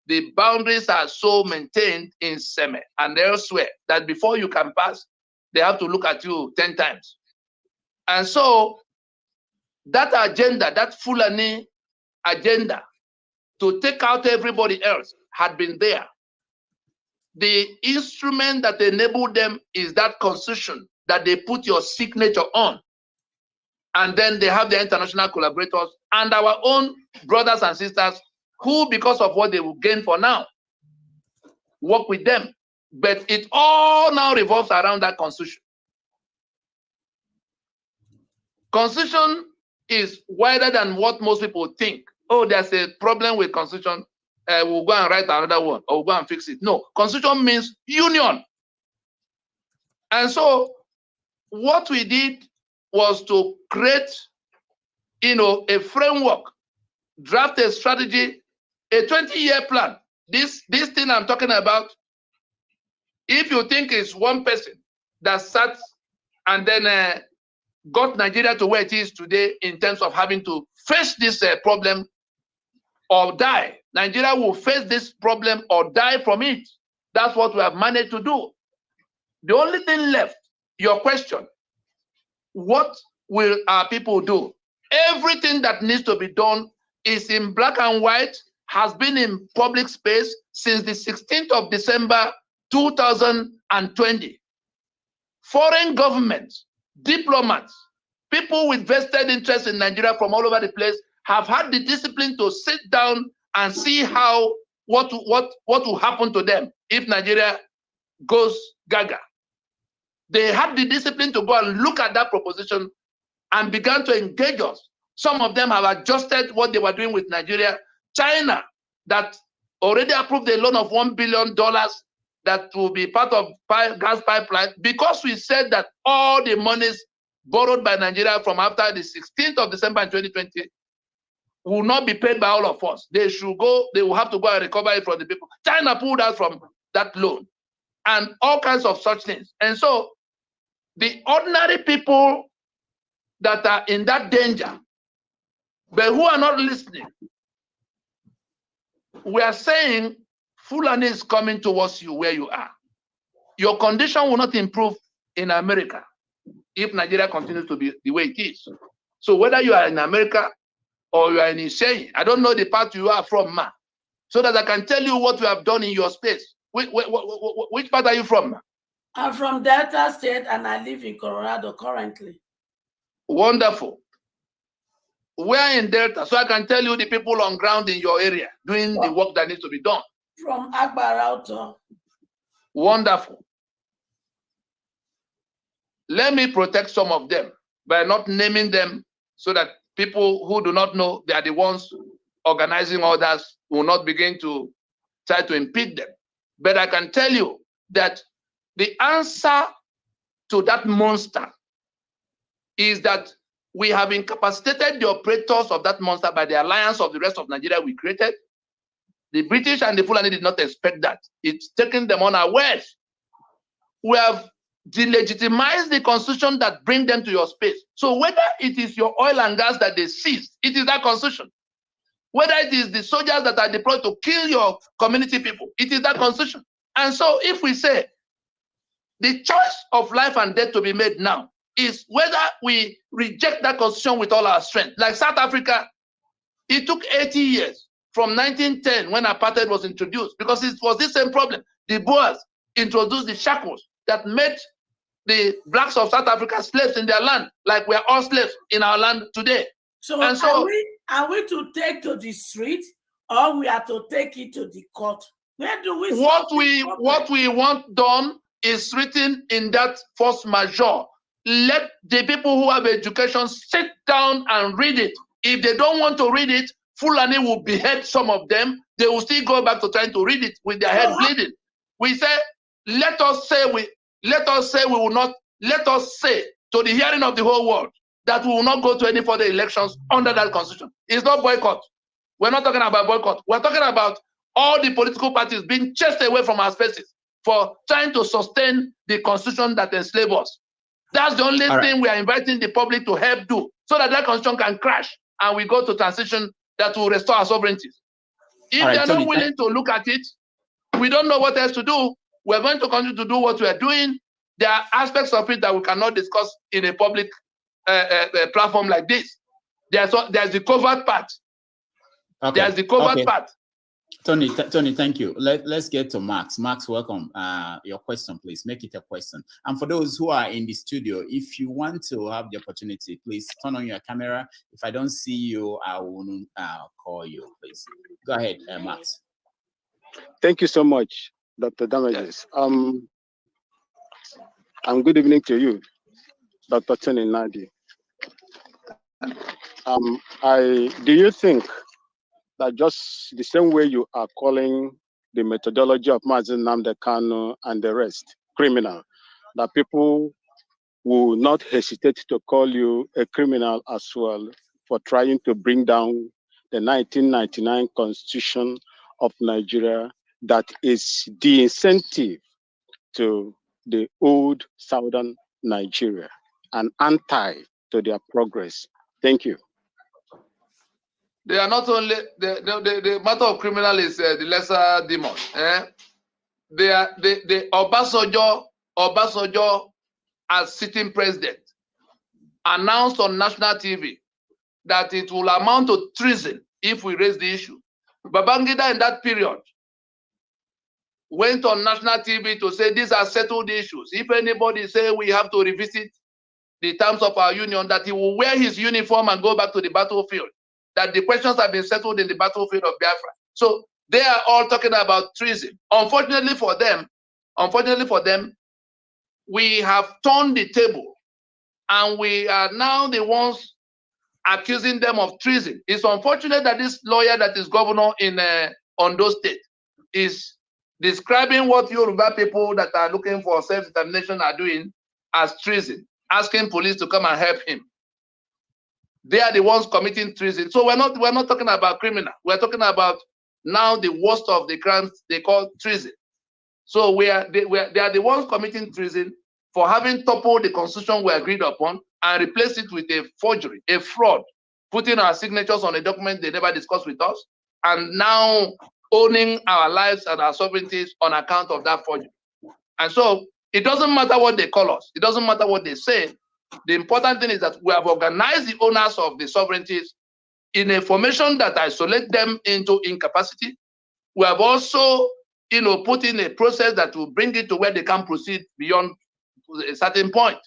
the boundaries are so maintained in Seme and elsewhere that before you can pass, they have to look at you 10 times. And so that agenda, that Fulani agenda to take out everybody else had been there. The instrument that enabled them is that constitution that they put your signature on. And then they have their international collaborators and our own brothers and sisters who, because of what they will gain for now, work with them. But it all now revolves around that constitution. Constitution is wider than what most people think. Oh, there's a problem with constitution. We'll go and write another one, or we'll go and fix it. No, constitution means union. And so what we did was to create, a framework, draft a strategy, a 20-year plan. This thing I'm talking about, if you think it's one person that sat and then got Nigeria to where it is today in terms of having to face this problem or die, Nigeria will face this problem or die from it. That's what we have managed to do. The only thing left, your question, what will our people do? Everything that needs to be done is in black and white, has been in public space since the 16th of December 2020. Foreign governments, diplomats, people with vested interests in Nigeria from all over the place have had the discipline to sit down and see what will happen to them if Nigeria goes gaga. They had the discipline to go and look at that proposition and began to engage us. Some of them have adjusted what they were doing with Nigeria. China, that already approved a loan of $1 billion that will be part of gas pipeline, because we said that all the monies borrowed by Nigeria from after the 16th of December 2020 will not be paid by all of us. They will have to go and recover it from the people. China pulled out from that loan and all kinds of such things. And so the ordinary people that are in that danger, but who are not listening, we are saying Fulani is coming towards you where you are. Your condition will not improve in America if Nigeria continues to be the way it is. So whether you are in America or you are in Isei, I don't know the part you are from, ma, so that I can tell you what we have done in your space. Which part are you from, ma? I'm from Delta State and I live in Colorado currently. Wonderful. We're in Delta, so I can tell you the people on ground in your area doing the work that needs to be done. From Agbarauto. Wonderful. Let me protect some of them by not naming them so that people who do not know they are the ones organizing others will not begin to try to impede them. But I can tell you that the answer to that monster is that we have incapacitated the operators of that monster by the alliance of the rest of Nigeria we created. The British and the Fulani did not expect that. It's taken them unawares. We have delegitimized the constitution that brings them to your space. So whether it is your oil and gas that they seized, it is that constitution. Whether it is the soldiers that are deployed to kill your community people, it is that constitution. And so if we say the choice of life and death to be made now is whether we reject that constitution with all our strength. Like South Africa, it took 80 years from 1910 when apartheid was introduced, because it was the same problem. The Boers introduced the shackles that made the blacks of South Africa slaves in their land, like we are all slaves in our land today. So, and so are we to take to the street, or we are to take it to the court? Where do we? What we want done is written in that force majeure. Let the people who have education sit down and read it. If they don't want to read it, Fulani will behead some of them. They will still go back to trying to read it with their head bleeding. We say, let us say we will not, let us say to the hearing of the whole world that we will not go to any further elections under that constitution. It's not boycott. We're not talking about boycott. We're talking about all the political parties being chased away from our spaces for trying to sustain the constitution that enslaved us. That's the only thing we are inviting the public to help do, so that that constitution can crash and we go to transition that will restore our sovereignty. If they're not willing to look at it, we don't know what else to do. We're going to continue to do what we are doing. There are aspects of it that we cannot discuss in a public platform like this. There's the covert part. There's the covert part. Tony, thank you. Let's get to Max. Max, welcome. Your question, please. Make it a question. And for those who are in the studio, if you want to have the opportunity, please turn on your camera. If I don't see you, I will call you, please. Go ahead, Max. Thank you so much, Dr. Damages. And good evening to you, Dr. Tony Nadi. Do you think that just the same way you are calling the methodology of Mazen Nnamdi Kanu and the rest criminal, that people will not hesitate to call you a criminal as well for trying to bring down the 1999 Constitution of Nigeria that is the incentive to the old Southern Nigeria and anti to their progress? Thank you. They are not only the matter of criminal is the lesser demon. They are the Obasanjo as sitting president announced on national TV that it will amount to treason if we raise the issue. Babangida in that period went on national TV to say these are settled issues. If anybody say we have to revisit the terms of our union, that he will wear his uniform and go back to the battlefield. That the questions have been settled in the battlefield of Biafra. So they are all talking about treason. Unfortunately for them, we have turned the table and we are now the ones accusing them of treason. It's unfortunate that this lawyer that is governor in Ondo State is describing what Yoruba people that are looking for self-determination are doing as treason, asking police to come and help him. They are the ones committing treason. So we're not talking about criminal. We're talking about now the worst of the crimes they call treason. So they are the ones committing treason for having toppled the constitution we agreed upon and replaced it with a forgery, a fraud, putting our signatures on a document they never discussed with us, and now owning our lives and our sovereignties on account of that forgery. And so it doesn't matter what they call us. It doesn't matter what they say. The important thing is that we have organized the owners of the sovereignties in a formation that isolate them into incapacity. We have also, put in a process that will bring it to where they can proceed beyond a certain point.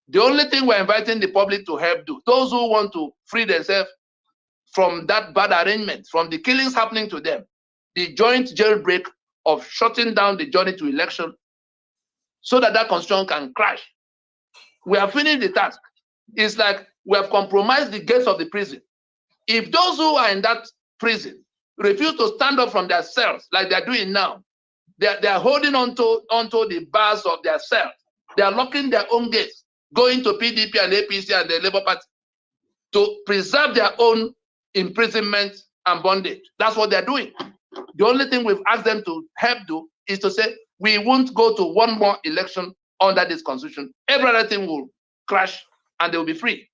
The only thing we're inviting the public to help do, those who want to free themselves from that bad arrangement, from the killings happening to them, the joint jailbreak of shutting down the journey to election so that that constitution can crash. We have finished the task. It's like we have compromised the gates of the prison. If those who are in that prison refuse to stand up from their cells like they're doing now, they are holding onto the bars of their cells. They are locking their own gates, going to PDP and APC and the Labour Party to preserve their own imprisonment and bondage. That's what they're doing. The only thing we've asked them to help do is to say, we won't go to one more election under this constitution. Every other thing will crash and they will be free.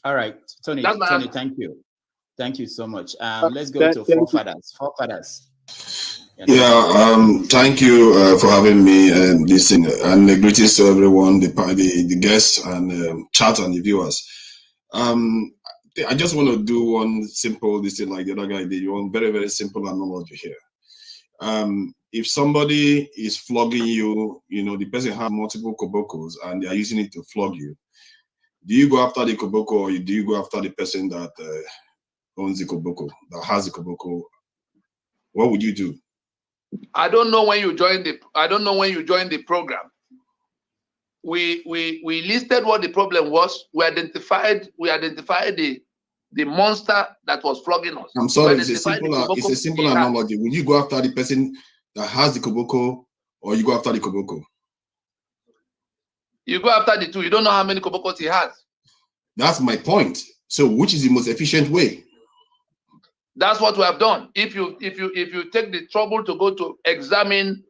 All right, Tony, thank you. Thank you so much. Let's go to forefathers. Thank you for having me and listening, and greetings to everyone, the guests and chat and the viewers. I just want to do one simple thing like the other guy did, one very, very simple analogy here. If somebody is flogging you, the person has multiple kobokos and they are using it to flog you, do you go after the koboko or do you go after the person that owns the koboko, that has the koboko? What would you do? I don't know when you joined the program. We listed what the problem was. We identified the monster that was flogging us. I'm sorry, it's a simple analogy. Will you go after the person that has the koboko or you go after the koboko? You go after the two. You don't know how many kobokos he has. That's my point. So which is the most efficient way? That's what we have done. If you take the trouble to go to examine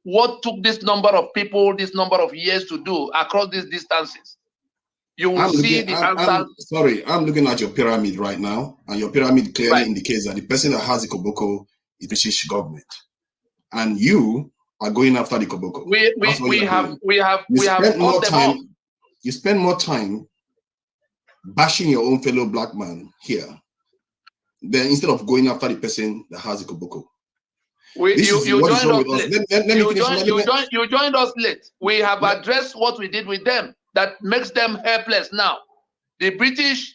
what took this number of people, this number of years to do across these distances, you will see the answer. I'm looking at your pyramid right now, and your pyramid clearly indicates that the person that has the koboko is the British government, and you are going after the koboko. You spend more time bashing your own fellow black man here then instead of going after the person that has a koboko. You joined us late. You joined us late. We have addressed what we did with them that makes them helpless now. The British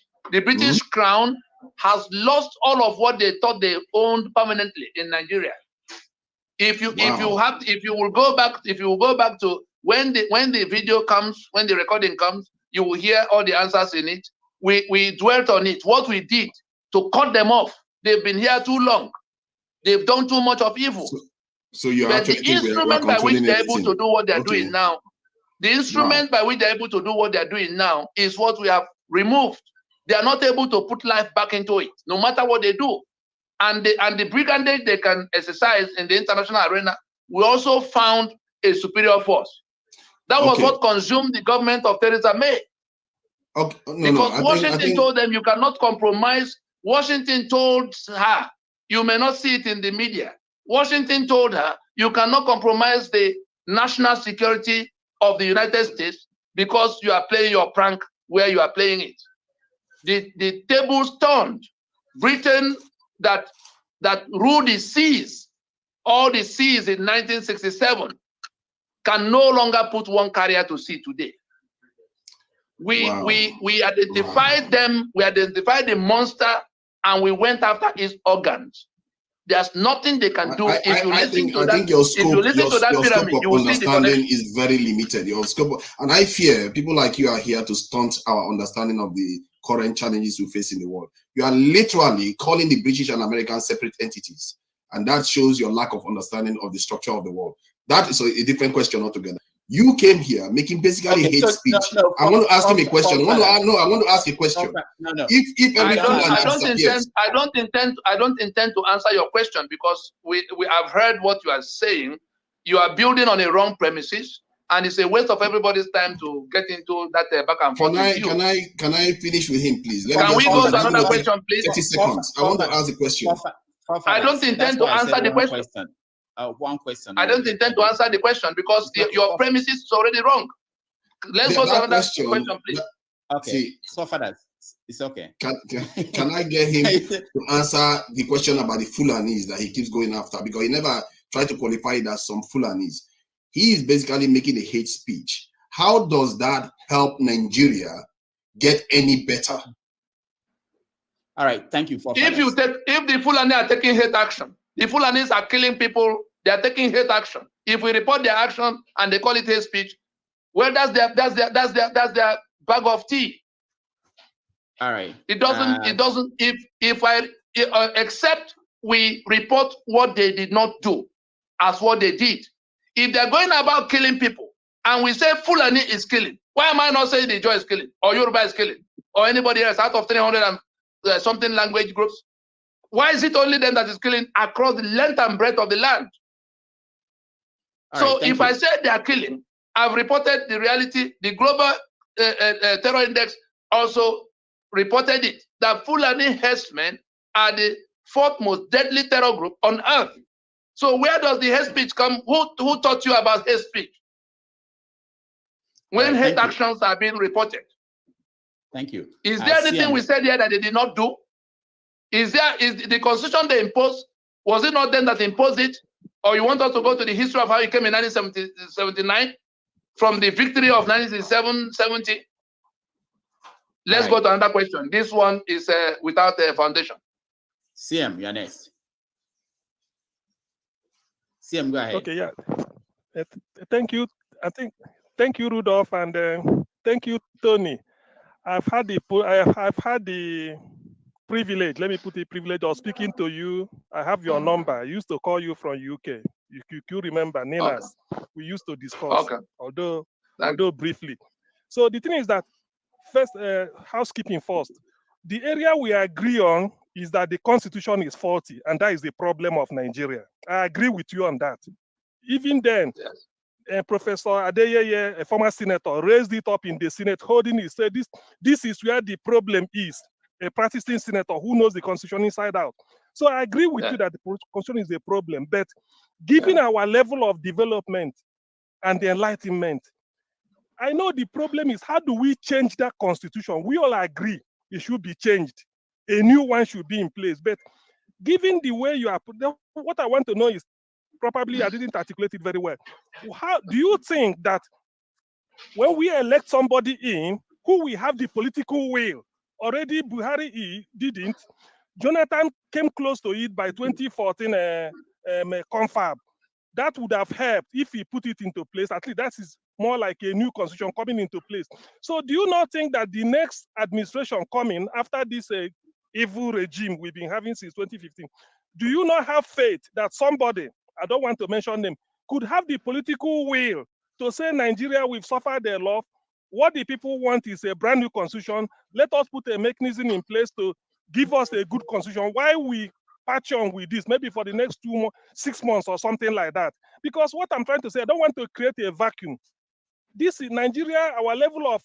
Crown has lost all of what they thought they owned permanently in Nigeria. If you will go back to when the video comes, when the recording comes, you will hear all the answers in it. We dwelt on it. What we did to cut them off. They've been here too long. They've done too much of evil. So you but the instrument by which they're able to do what they're doing now, the instrument by which they're able to do what they're doing now is what we have removed. They are not able to put life back into it, no matter what they do. And the brigandage they can exercise in the international arena, we also found a superior force. That was what consumed the government of Theresa May. Because Washington told them you cannot compromise. Washington told her, you may not see it in the media. Washington told her, you cannot compromise the national security of the United States because you are playing your prank where you are playing it. The tables turned. Britain that ruled the seas, all the seas in 1967, can no longer put one carrier to sea today. We identified them, we identified the monster, and we went after its organs. There's nothing they can do. If you listen to that pyramid, you will see the connection. Is very limited. Your scope, and I fear people like you are here to stunt our understanding of the current challenges we face in the world. You are literally calling the British and American separate entities, and that shows your lack of understanding of the structure of the world. That is a different question altogether. You came here making basically hate speech. I want to ask him a question. I want to ask a question. I don't intend to answer your question because we have heard what you are saying. You are building on a wrong premises, and it's a waste of everybody's time to get into that back and forth. Can I finish with him, please? Can we go to another question, please? 30 seconds. I want to ask a question. I don't intend to answer the question. One question. I don't intend to answer the question because your premise is already wrong. Let's go to another question, please. Okay. So for that, it's okay. Can I get him to answer the question about the Fulanis that he keeps going after? Because he never tried to qualify it as some Fulanis. He is basically making a hate speech. How does that help Nigeria get any better? All right. Thank you for. If the Fulani are taking hate action, the Fulanis are killing people. They are taking hate action. If we report their action and they call it hate speech, well, that's their bag of tea. All right. It doesn't. Except we report what they did not do as what they did. If they're going about killing people and we say Fulani is killing, why am I not saying the Joy is killing or Yoruba is killing or anybody else out of 300 and something language groups? Why is it only them that is killing across the length and breadth of the land? So if I say they are killing, I've reported the reality. The Global Terror Index also reported it, that Fulani herdsmen are the fourth most deadly terror group on earth. So where does the hate speech come? Who taught you about hate speech? When hate actions are being reported. Thank you. Is there anything we said here that they did not do? Is the constitution they imposed, was it not them that imposed it? Or you want us to go to the history of how it came in 1979 from the victory of 1970? Let's go to another question. This one is without a foundation. CM, you're next. CM, go ahead. Okay, yeah. Thank you. Thank you, Rudolph, and thank you, Tony. I've had the privilege, let me put it privilege, of speaking to you. I have your number. I used to call you from UK. You remember, Ninas. We used to discuss, although briefly. So the thing is that, first, housekeeping first. The area we agree on is that the constitution is faulty, and that is the problem of Nigeria. I agree with you on that. Even then, Professor Adeyeye, a former senator, raised it up in the Senate, holding it, said this is where the problem is. A practicing senator who knows the constitution inside out. So I agree with you that the constitution is a problem, but given our level of development and the enlightenment, I know the problem is how do we change that constitution? We all agree it should be changed. a new one should be in place. But given the way you are, what I want to know is, probably I didn't articulate it very well. How do you think that when we elect somebody in who we have the political will, already Buhari didn't, Jonathan came close to it by 2014 confab. That would have helped if he put it into place. At least that is more like a new constitution coming into place. So do you not think that the next administration coming after this evil regime we've been having since 2015, do you not have faith that somebody, I don't want to mention them, could have the political will to say Nigeria, we've suffered a lot. What the people want is a brand new constitution. Let us put a mechanism in place to give us a good constitution. Why we patch on with this, maybe for the next 6 months or something like that. Because what I'm trying to say, I don't want to create a vacuum. This is Nigeria, our level of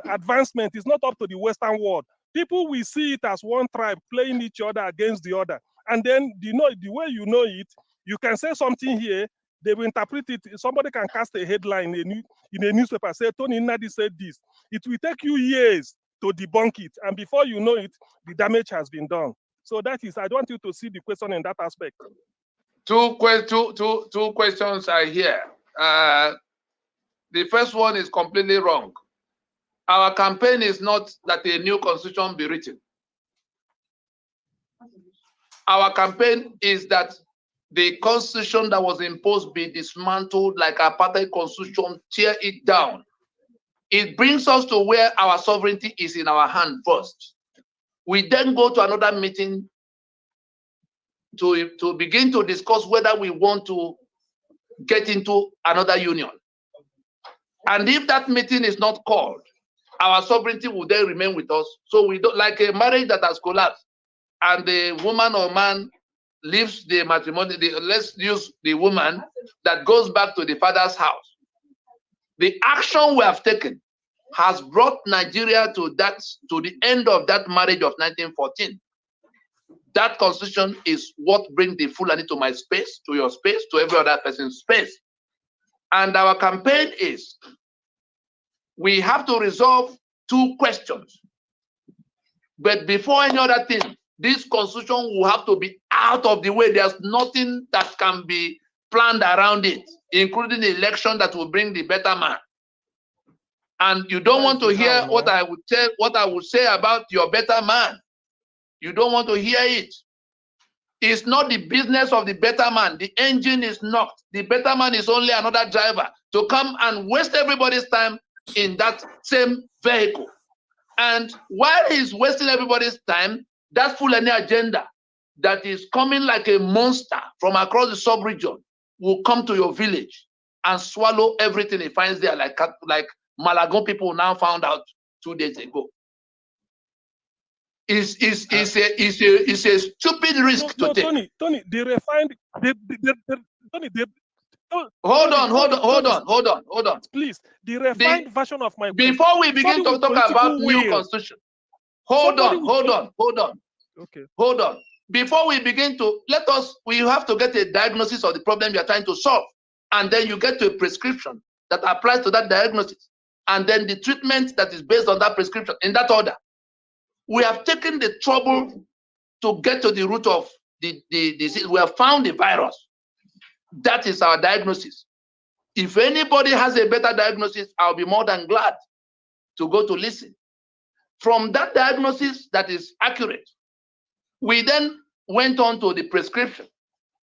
advancement is not up to the Western world. People will see it as one tribe playing each other against the other. And then the way you know it, you can say something here, they will interpret it. Somebody can cast a headline in a newspaper, say, Tony Nnadi said this. It will take you years to debunk it. And before you know it, the damage has been done. So that is, I want you to see the question in that aspect. Two questions are here. The first one is completely wrong. Our campaign is not that a new constitution be written. Our campaign is that the constitution that was imposed be dismantled like apartheid constitution, tear it down. It brings us to where our sovereignty is in our hand first. We then go to another meeting to begin to discuss whether we want to get into another union. And if that meeting is not called, our sovereignty will then remain with us. So we don't, like a marriage that has collapsed and the woman or man leaves the matrimony, let's use the woman that goes back to the father's house. The action we have taken has brought Nigeria to the end of that marriage of 1914. That constitution is what brings the Fulani to my space, to your space, to every other person's space. And our campaign is, we have to resolve two questions. But before any other thing, this constitution will have to be out of the way. There's nothing that can be planned around it, including the election that will bring the better man. And you don't want to hear what I would say about your better man. You don't want to hear it. It's not the business of the better man. The engine is knocked. The better man is only another driver to come and waste everybody's time in that same vehicle. And while he's wasting everybody's time, that Fulani agenda that is coming like a monster from across the sub-region will come to your village and swallow everything he finds there, like Malagon people now found out 2 days ago. It's a stupid risk to take. Tony, they refined. Hold on. Please, the refined version of my question. Before we begin to talk about new constitution, hold on. Okay. Hold on. Before we begin to, we have to get a diagnosis of the problem you are trying to solve. And then you get to a prescription that applies to that diagnosis. And then the treatment that is based on that prescription, in that order. We have taken the trouble to get to the root of the disease. We have found the virus. That is our diagnosis. If anybody has a better diagnosis, I'll be more than glad to go to listen. From that diagnosis that is accurate, we then went on to the prescription.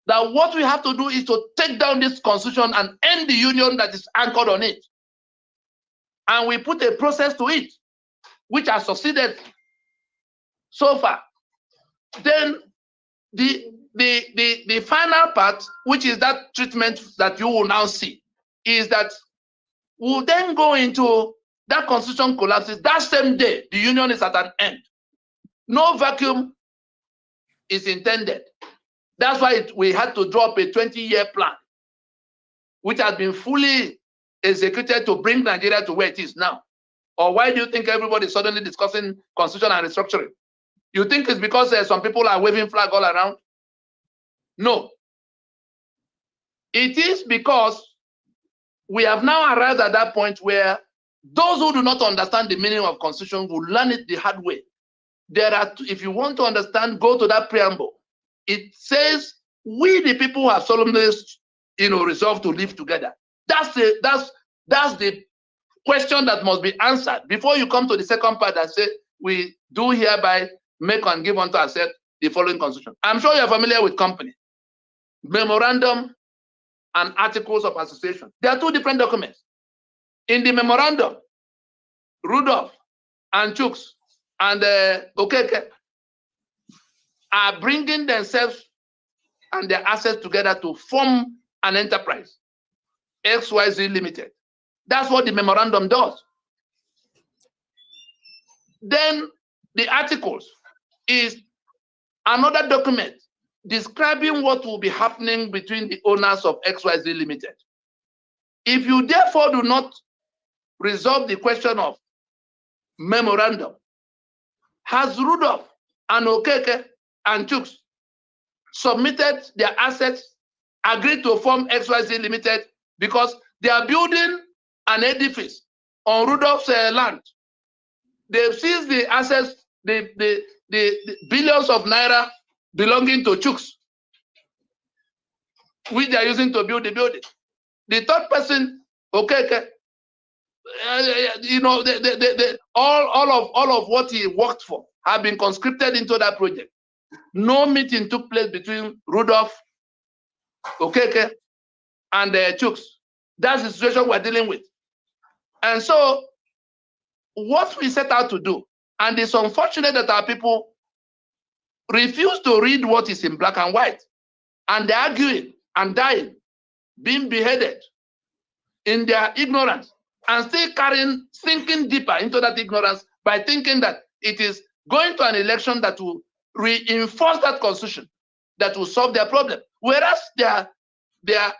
That what we have to do is to take down this constitution and end the union that is anchored on it. And we put a process to it, which has succeeded so far. Then the final part, which is that treatment that you will now see, is that we'll then go into that constitution collapses. That same day, the union is at an end. No vacuum is intended. That's why we had to drop a 20-year plan, which has been fully executed to bring Nigeria to where it is now. Or why do you think everybody is suddenly discussing constitution and restructuring? You think it's because some people are waving flag all around? No. It is because we have now arrived at that point where those who do not understand the meaning of constitution will learn it the hard way. there are, if you want to understand, go to that preamble. It says, we the people have solemnly, resolved to live together. That's the question that must be answered before you come to the second part that says, we do hereby make and give unto ourselves the following constitution. I'm sure you're familiar with company, memorandum, and articles of association. There are two different documents. In the memorandum, Rudolph and Chooks and Okeke are bringing themselves and their assets together to form an enterprise, XYZ Limited. That's what the memorandum does. Then the articles is another document describing what will be happening between the owners of XYZ Limited. If you therefore do not resolve the question of memorandum, has Rudolph and Okeke and Chooks submitted their assets, agreed to form XYZ Limited because they are building an edifice on Rudolph's land? They've seized the assets, the billions of naira belonging to Chooks, which they are using to build the building. The third person, Okeke, all of what he worked for have been conscripted into that project. No meeting took place between Rudolph, Okeke, and Chooks. That's the situation we're dealing with. And so, what we set out to do, and it's unfortunate that our people refuse to read what is in black and white, and they're arguing and dying, being beheaded in their ignorance, and still sinking deeper into that ignorance by thinking that it is going to an election that will reinforce that constitution, that will solve their problem. Whereas they are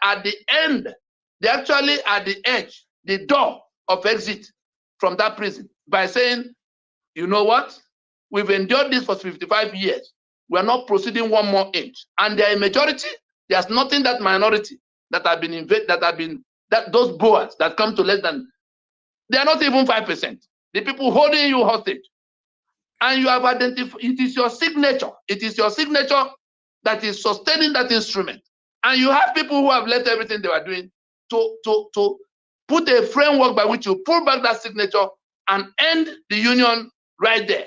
at the end, they actually at the edge, the door of exit from that prison by saying, you know what? We've endured this for 55 years. We're not proceeding one more inch. And they're a majority. There's nothing that minority that have been invaded, that those boers that come to less than, they're not even 5%. The people holding you hostage. And you have identified, it is your signature. It is your signature that is sustaining that instrument. And you have people who have left everything they were doing to put a framework by which you pull back that signature and end the union right there.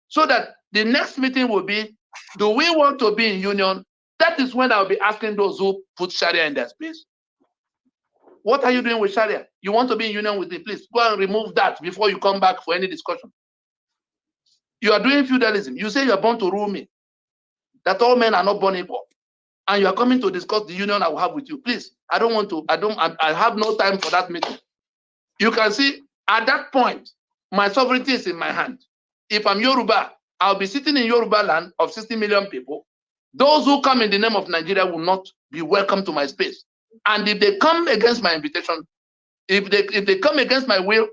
So that the next meeting will be, do we want to be in union? That is when I'll be asking those who put Sharia in their space. What are you doing with Sharia? You want to be in union with it? Please go and remove that before you come back for any discussion. You are doing feudalism. You say you are born to rule me. That all men are not born equal. And you are coming to discuss the union I will have with you. Please, I don't want to, I have no time for that meeting. You can see at that point, my sovereignty is in my hand. If I'm Yoruba, I'll be sitting in Yoruba land of 60 million people. Those who come in the name of Nigeria will not be welcome to my space. And if they come against my invitation, if they come against my will,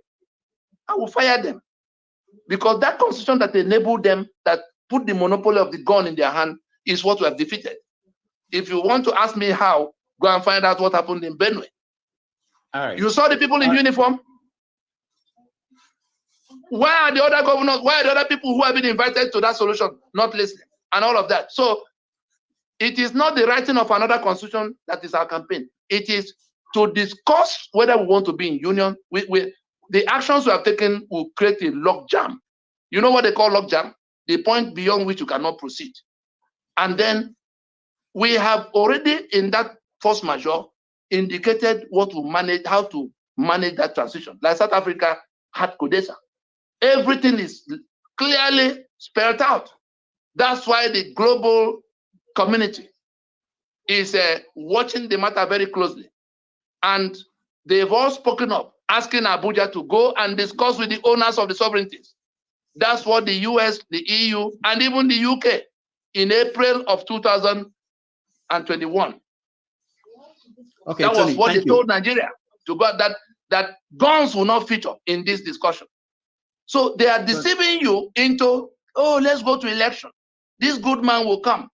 I will fire them. Because that constitution that enabled them, that put the monopoly of the gun in their hand, is what we have defeated. If you want to ask me how, go and find out what happened in Benue. All right. You saw the people in uniform? Why are the other governors, why are the other people who have been invited to that solution not listening? And all of that. So it is not the writing of another constitution that is our campaign. It is to discuss whether we want to be in union. The actions we have taken will create a logjam. You know what they call logjam? The point beyond which you cannot proceed. And then we have already in that force majeure indicated what will manage, how to manage that transition. Like South Africa had CODESA. Everything is clearly spelled out. That's why the global community is watching the matter very closely. And they've all spoken up, asking Abuja to go and discuss with the owners of the sovereignties. That's what the US, the EU, and even the UK in April of 2021. Okay, that Tony, was what they thank you. told Nigeria, to go that guns will not feature in this discussion. So they are deceiving you into, oh, let's go to election. This good man will come.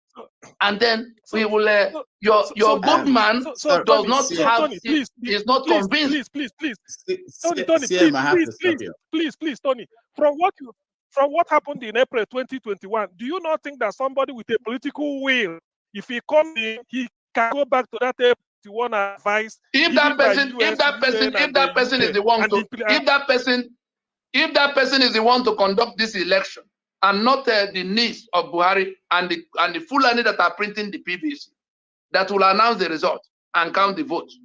And then we will, your good man does not have, is not convinced. Tony, please, Tony, please, Tony. From what from what happened in April 2021, do you not think that somebody with a political will, if he comes in, he can go back to that April 21 advice? If that person is the one to, if that person is the one to conduct this election, and not the niece of Buhari and the Fulani that are printing the PVC, that will announce the result and count the votes,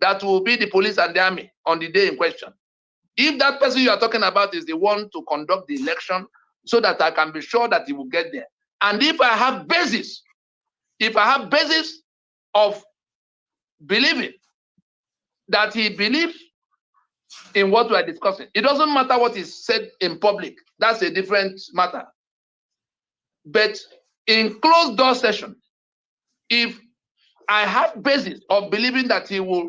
that will be the police and the army on the day in question. If that person you are talking about is the one to conduct the election, so that I can be sure that he will get there, and if I have basis of believing that he believes in what we are discussing, it doesn't matter what is said in public. That's a different matter. But in closed door session, if I have basis of believing that he will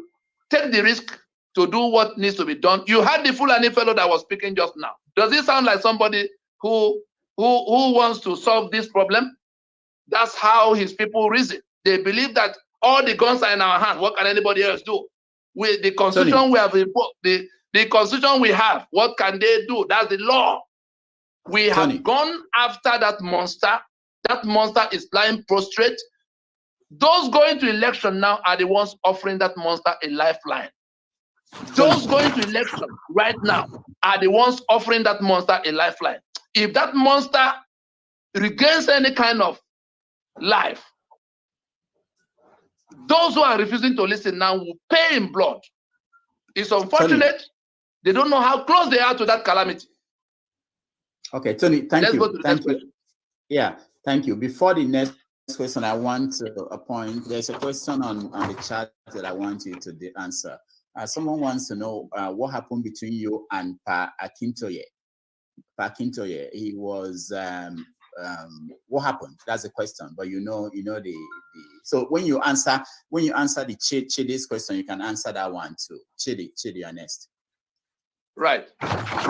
take the risk to do what needs to be done. You had the Fulani fellow that was speaking just now. Does it sound like somebody who wants to solve this problem? That's how his people reason. They believe that all the guns are in our hand. What can anybody else do? With the constitution we have, the constitution we have, what can they do? That's the law. We have gone after that monster. That monster is lying prostrate. Those going to election now are the ones offering that monster a lifeline. Those going to election right now are the ones offering that monster a lifeline. If that monster regains any kind of life, those who are refusing to listen now will pay in blood. It's unfortunate. They don't know how close they are to that calamity. Okay, Tony, thank Let's you. go to the next question. Yeah, thank you. Before the next question, I want to appoint, there's a question on the chat that I want you to answer. Someone wants to know what happened between you and Pa Akintoye. Pa Akintoye, he was, what happened? That's the question. But you know the so when you answer the Chidi's question, you can answer that one too. Chidi, you're next. Right.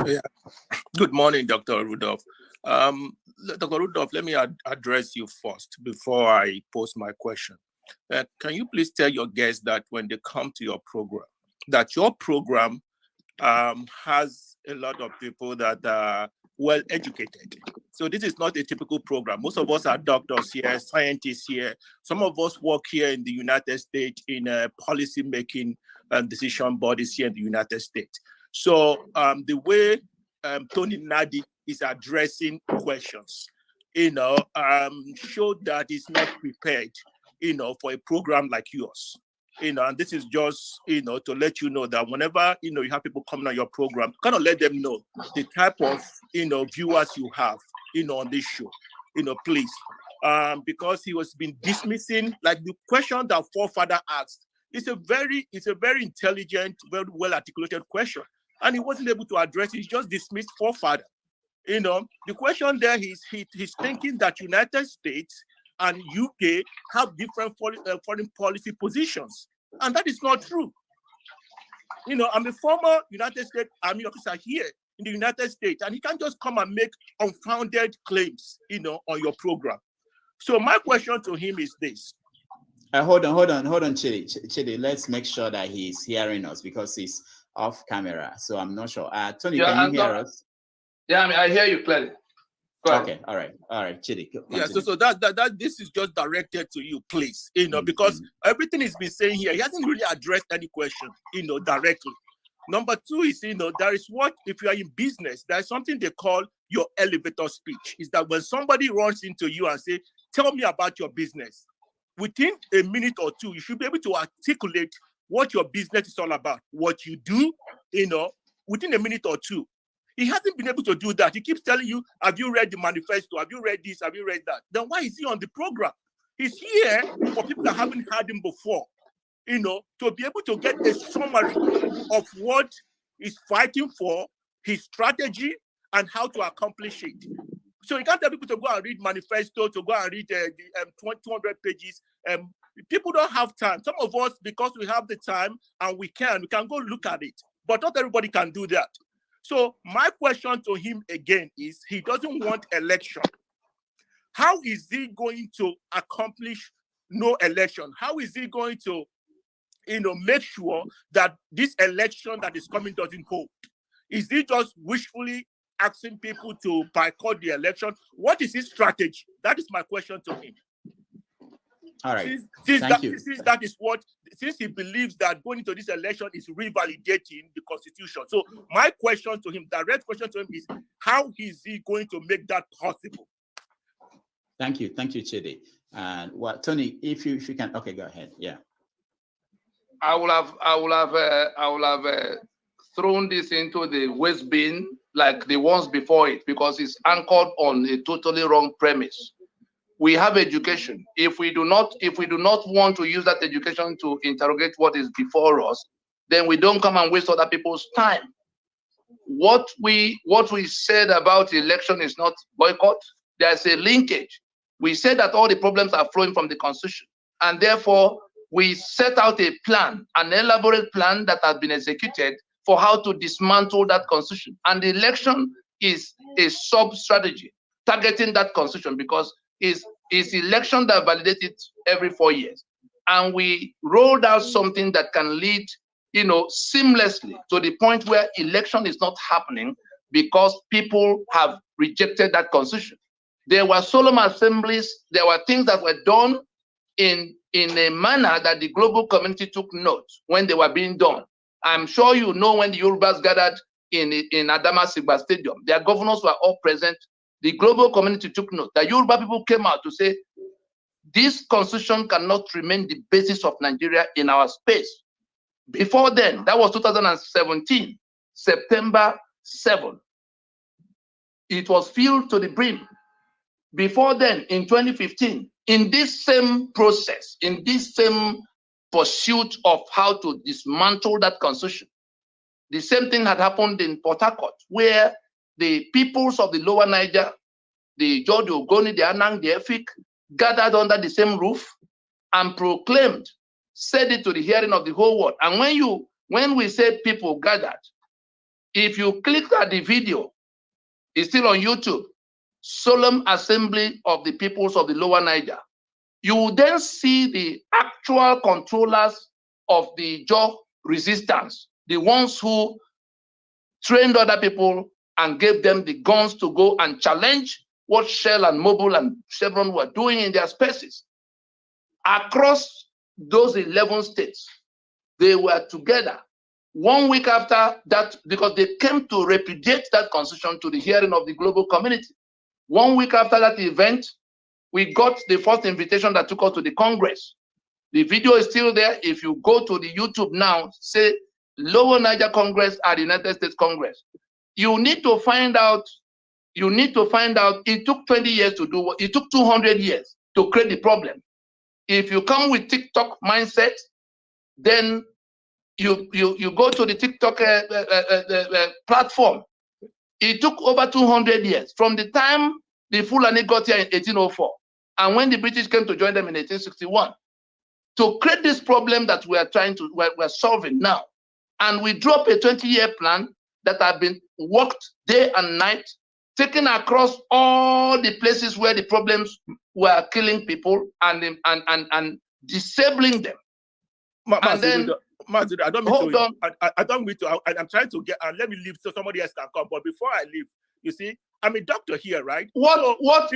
Yeah. Good morning, Dr. Rudolph. Dr. Rudolph, let me address you first before I pose my question. Can you please tell your guests that when they come to your program, that your program has a lot of people that are well educated. So this is not a typical program. Most of us are doctors here, scientists here. Some of us work here in the United States in policy making decision bodies here in the United States. So the way Tony Nadi is addressing questions, showed that he's not prepared, for a program like yours. And this is just, to let you know that whenever, you have people coming on your program, kind of let them know the type of, viewers you have, on this show, please. Because he was been dismissing, like the question that forefather asked, it's a very intelligent, very well articulated question. And he wasn't able to address it, he just dismissed forefather. The question there is he's thinking that United States and UK have different foreign policy positions. And that is not true. I'm a former United States Army officer here in the United States, and he can't just come and make unfounded claims, on your program. So my question to him is this. Hold on, Chidi. Let's make sure that he's hearing us because he's off camera. So I'm not sure. Tony, can you hear us? Yeah, I hear you clearly. Okay, all right, Chidi. Yeah, so that this is just directed to you, please. Because everything he's been saying here, he hasn't really addressed any question, directly. Number two is, there is what, if you are in business, there's something they call your elevator speech. Is that when somebody runs into you and say, tell me about your business, within a minute or two, you should be able to articulate what your business is all about, what you do, within a minute or two. He hasn't been able to do that. He keeps telling you, have you read the manifesto? Have you read this? Have you read that? Then why is he on the program? He's here for people that haven't heard him before, to be able to get a summary of what he's fighting for, his strategy, and how to accomplish it. So you can't tell people to go and read manifesto, to go and read the 200 pages. People don't have time. Some of us, because we have the time and we can go look at it. But not everybody can do that. So my question to him again is, he doesn't want election. How is he going to accomplish no election? How is he going to, make sure that this election that is coming doesn't hold? Is he just wishfully asking people to boycott the election? What is his strategy? That is my question to him. All right. Since he believes that going into this election is revalidating the constitution. So my question to him, direct question to him, is how is he going to make that possible? Thank you, Chidi. And Tony, if you can, okay, go ahead. Yeah. I will have thrown this into the waste bin like the ones before it, because it's anchored on a totally wrong premise. We have education. If we do not want to use that education to interrogate what is before us, then we don't come and waste other people's time. What we said about the election is not boycott. There's a linkage. We said that all the problems are flowing from the constitution, and therefore we set out a plan, an elaborate plan that has been executed for how to dismantle that constitution. And the election is a sub-strategy targeting that constitution, because it's election that validates it every 4 years. And we rolled out something that can lead, seamlessly to the point where election is not happening because people have rejected that constitution. There were solemn assemblies. There were things that were done in a manner that the global community took note when they were being done. I'm sure you know when the Yorubas gathered in Adamasingba Stadium, their governors were all present. The global community took note. The Yoruba people came out to say, this constitution cannot remain the basis of Nigeria in our space. Before then, that was 2017, September 7. It was filled to the brim. Before then, in 2015, in this same process, in this same pursuit of how to dismantle that constitution, the same thing had happened in Port Harcourt, where the peoples of the lower Niger, the George Ogoni, the Anang, the Efik, gathered under the same roof and proclaimed, said it to the hearing of the whole world. And when we say people gathered, if you click at the video, it's still on YouTube, Solemn Assembly of the Peoples of the Lower Niger, you will then see the actual controllers of the Jaw resistance, the ones who trained other people and gave them the guns to go and challenge what Shell and Mobil and Chevron were doing in their spaces. Across those 11 states, they were together 1 week after that, because they came to repudiate that constitution to the hearing of the global community. 1 week after that event, we got the first invitation that took us to the Congress. The video is still there. If you go to the YouTube now, say Lower Niger Congress at the United States Congress, you need to find out, it took 20 years to do what, it took 200 years to create the problem. If you come with TikTok mindset, then you go to the TikTok platform. It took over 200 years from the time the Fulani got here in 1804 and when the British came to join them in 1861 to create this problem that we're solving now. And we dropped a 20-year plan that have been worked day and night, taken across all the places where the problems were killing people and disabling them. I don't mean to. I'm trying to get. Let me leave so somebody else can come. But before I leave, you see, I'm a doctor here, right? Let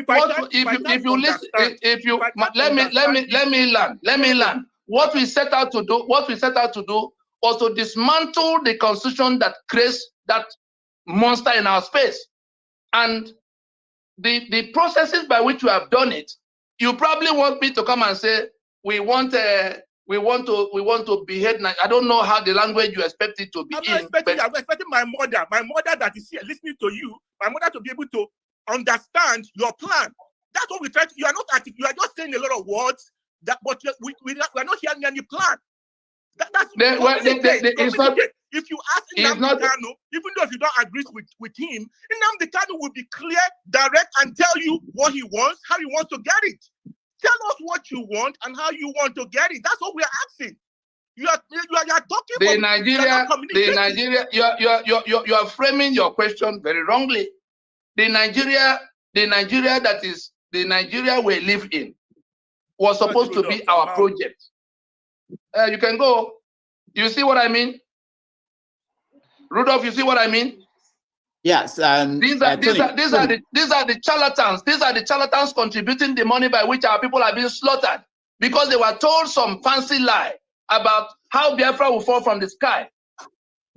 me land. What we set out to do was to dismantle the constitution that creates that monster in our space. And the processes by which we have done it, you probably want me to come and say, we want to behead. I don't know how the language you expect it to be. I'm expecting my mother that is here listening to you, my mother to be able to understand your plan. That's what we try to. You are just saying a lot of words, but we are not hearing any plan. That's it's not. If you ask Nnamdi Kanu, even though if you don't agree with him, Nnamdi Kanu will be clear, direct, and tell you what he wants, how he wants to get it. Tell us what you want and how you want to get it. That's what we are asking. You are talking. You are framing your question very wrongly. The Nigeria that is the Nigeria we live in was supposed to be our project. You can go. You see what I mean? Rudolph, you see what I mean? Yes, these are the charlatans. These are the charlatans contributing the money by which our people are being slaughtered because they were told some fancy lie about how Biafra will fall from the sky.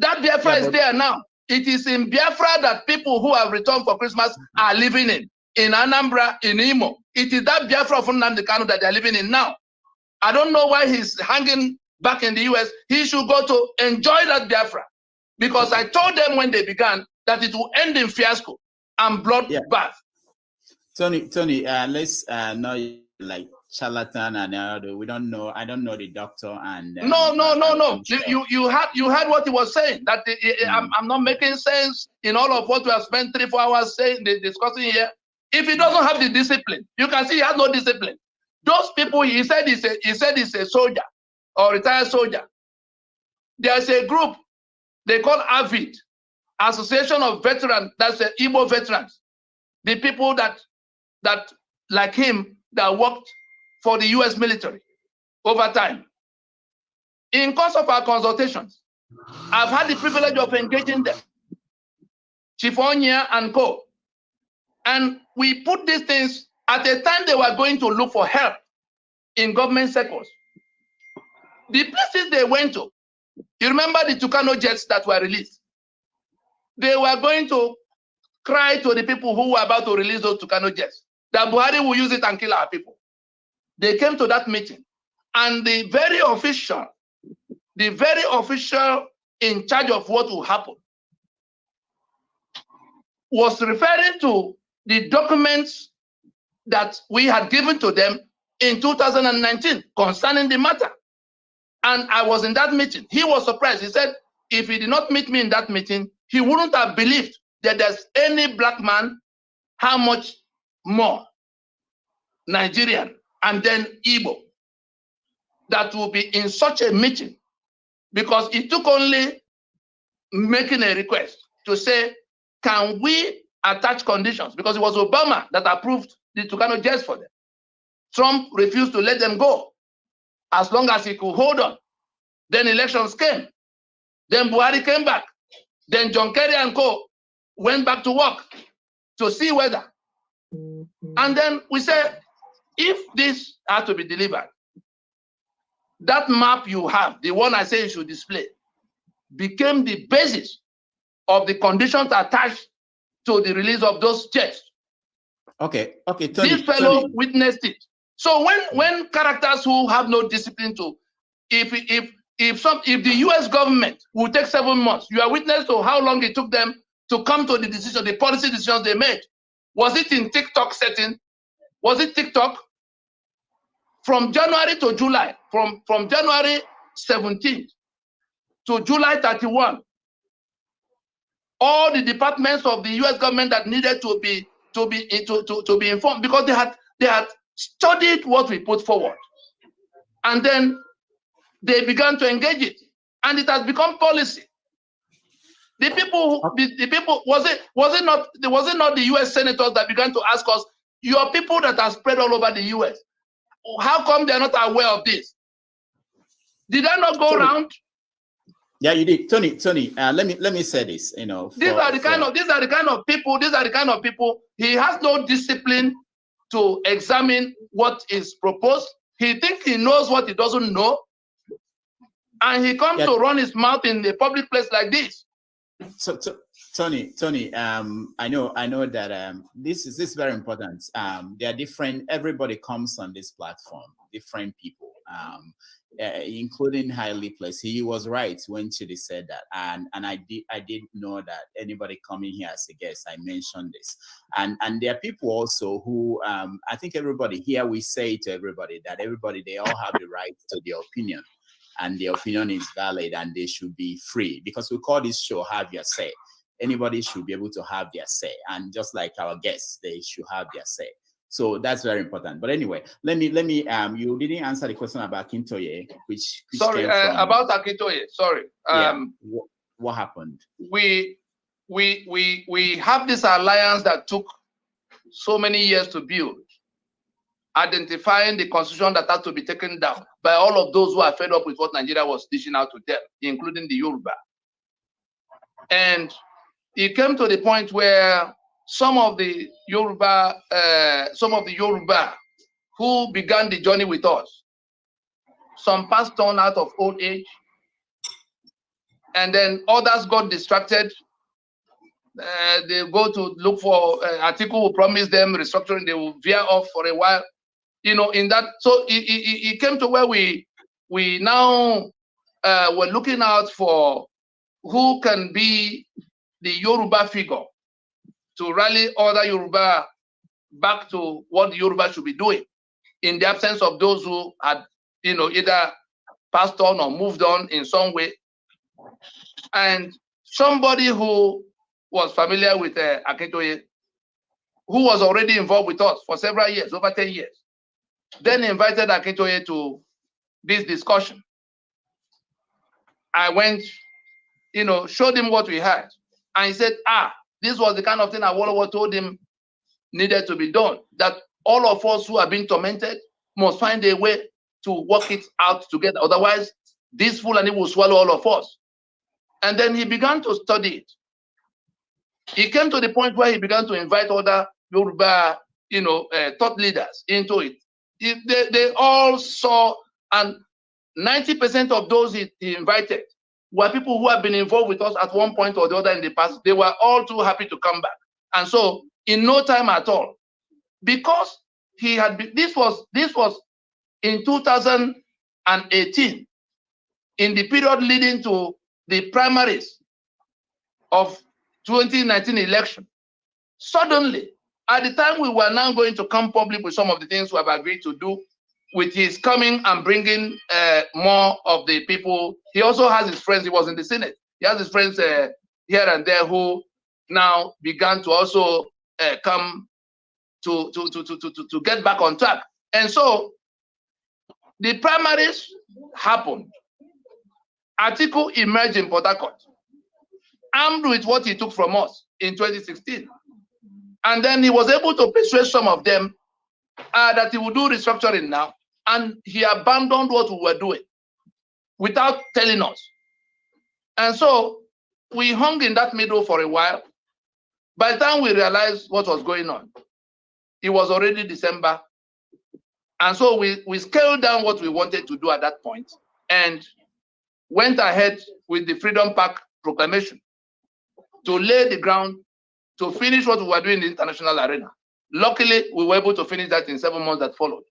That Biafra is there now. It is in Biafra that people who have returned for Christmas are living in Anambra, in Imo. It is that Biafra of Nnamdi Kanu that they're living in now. I don't know why he's hanging back in the US. He should go to enjoy that Biafra. Because I told them when they began that it will end in fiasco and bloodbath. Tony, let's not like charlatan and we don't know. I don't know the doctor and no. You heard what he was saying. That I'm not making sense in all of what we have spent 3-4 hours saying, discussing here. If he doesn't have the discipline, you can see he has no discipline. Those people, he said he's a soldier or retired soldier. There's a group they call AVID, Association of Veterans. That's the Igbo veterans. The people that like him that worked for the US military over time. In course of our consultations, I've had the privilege of engaging them, Chief Onya and co. And we put these things at a time they were going to look for help in government circles. The places they went to, you remember the Tucano jets that were released? They were going to cry to the people who were about to release those Tucano jets that Buhari will use it and kill our people. They came to that meeting, and the very official in charge of what will happen was referring to the documents that we had given to them in 2019 concerning the matter. And I was in that meeting. He was surprised. He said, if he did not meet me in that meeting, he wouldn't have believed that there's any black man, how much more Nigerian and then Igbo that will be in such a meeting, because it took only making a request to say, can we attach conditions? Because it was Obama that approved the Tucano jets for them. Trump refused to let them go as long as he could hold on. Then elections came. Then Buhari came back. Then John Kerry and co. went back to work to see whether. And then we said, if this had to be delivered, that map you have, the one I say you should display, became the basis of the conditions attached to the release of those jets. Okay, Tony. This fellow witnessed it. So when characters who have no discipline to, if the US government will take 7 months, you are witness to how long it took them to come to the decision, the policy decisions they made. Was it in TikTok setting? Was it TikTok? From January to July, from January 17th to July 31, all the departments of the US government that needed to be informed, because they had studied what we put forward. And then they began to engage it. And it has become policy. The people was it not the US senators that began to ask us, your people that are spread all over the US, how come they're not aware of this? Did I not go around? Yeah, you did, Tony. Let me say this. These are the kind of people. He has no discipline to examine what is proposed. He thinks he knows what he doesn't know, and he comes to run his mouth in a public place like this. So Tony, I know that this is very important. There are different. Everybody comes on this platform, different people, including highly placed. He was right when Chidi said that, and I did know that anybody coming here as a guest, I mentioned this, and there are people also who I think everybody here, we say to everybody that they all have the right to their opinion. And the opinion is valid and they should be free, because we call this show Have Your Say. Anybody should be able to have their say. And just like our guests, they should have their say. So that's very important. But anyway, let me you didn't answer the question about Akintoye, which sorry, about Akintoye, sorry. What happened? We have this alliance that took so many years to build, identifying the constitution that had to be taken down by all of those who are fed up with what Nigeria was dishing out to them, including the Yoruba. And it came to the point where some of the Yoruba who began the journey with us, some passed on out of old age, and then others got distracted. They go to look for Atiku who promised them restructuring, they will veer off for a while. In that, so it came to where we now were looking out for who can be the Yoruba figure to rally other Yoruba back to what the Yoruba should be doing in the absence of those who had, either passed on or moved on in some way. And somebody who was familiar with Akintoye, who was already involved with us for several years, over 10 years, then invited Akintoye to this discussion. I went, showed him what we had. And he said, this was the kind of thing Awolowo told him needed to be done, that all of us who are being tormented must find a way to work it out together. Otherwise, this Fulani will swallow all of us. And then he began to study it. He came to the point where he began to invite other Yoruba, thought leaders into it. They all saw, and 90% of those he invited were people who have been involved with us at one point or the other in the past. They were all too happy to come back. And so, in no time at all, because he had been, this was in 2018, in the period leading to the primaries of 2019 election. Suddenly, at the time we were now going to come public with some of the things we have agreed to do, with his coming and bringing more of the people. He also has his friends. He was in the Senate. He has his friends here and there who now began to also come to get back on track. And so the primaries happened. Atiku emerged in Port Harcourt, armed with what he took from us in 2016. And then he was able to persuade some of them that he would do restructuring now. And he abandoned what we were doing without telling us. And so we hung in that middle for a while. By the time we realized what was going on, it was already December. And so we scaled down what we wanted to do at that point and went ahead with the Freedom Park proclamation to lay the ground to finish what we were doing in the international arena. Luckily, we were able to finish that in 7 months that followed.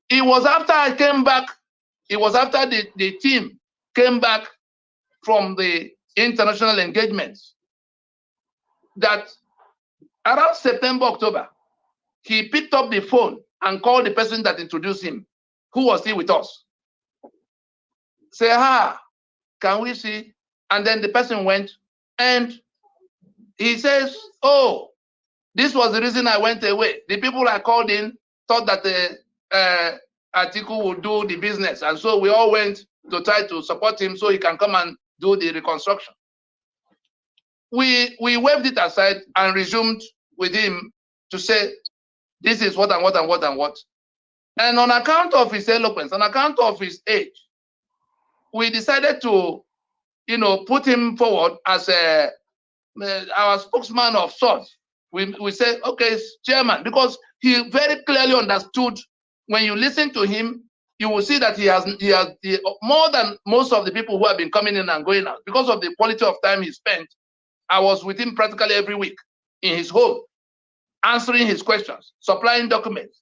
It was after I came back, it was after the team came back from the international engagements that around September, October, he picked up the phone and called the person that introduced him, who was still with us. Say, can we see? And then the person went and he says, oh, this was the reason I went away. The people I called in thought that the Atiku would do the business. And so we all went to try to support him so he can come and do the reconstruction. We waved it aside and resumed with him to say, this is what and what and what and what. And on account of his eloquence, on account of his age, we decided to, put him forward as our spokesman of sorts. We said, okay, chairman, because he very clearly understood. When you listen to him, you will see that he has more than most of the people who have been coming in and going out. Because of the quality of time he spent, I was with him practically every week in his home, answering his questions, supplying documents.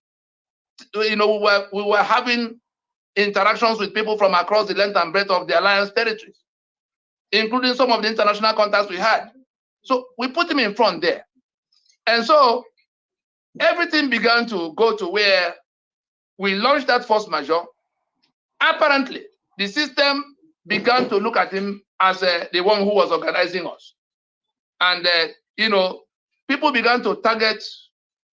We were having interactions with people from across the length and breadth of the alliance territories, including some of the international contacts we had. So we put him in front there. And so everything began to go to where we launched that force majeure. Apparently, the system began to look at him as the one who was organizing us. And, people began to target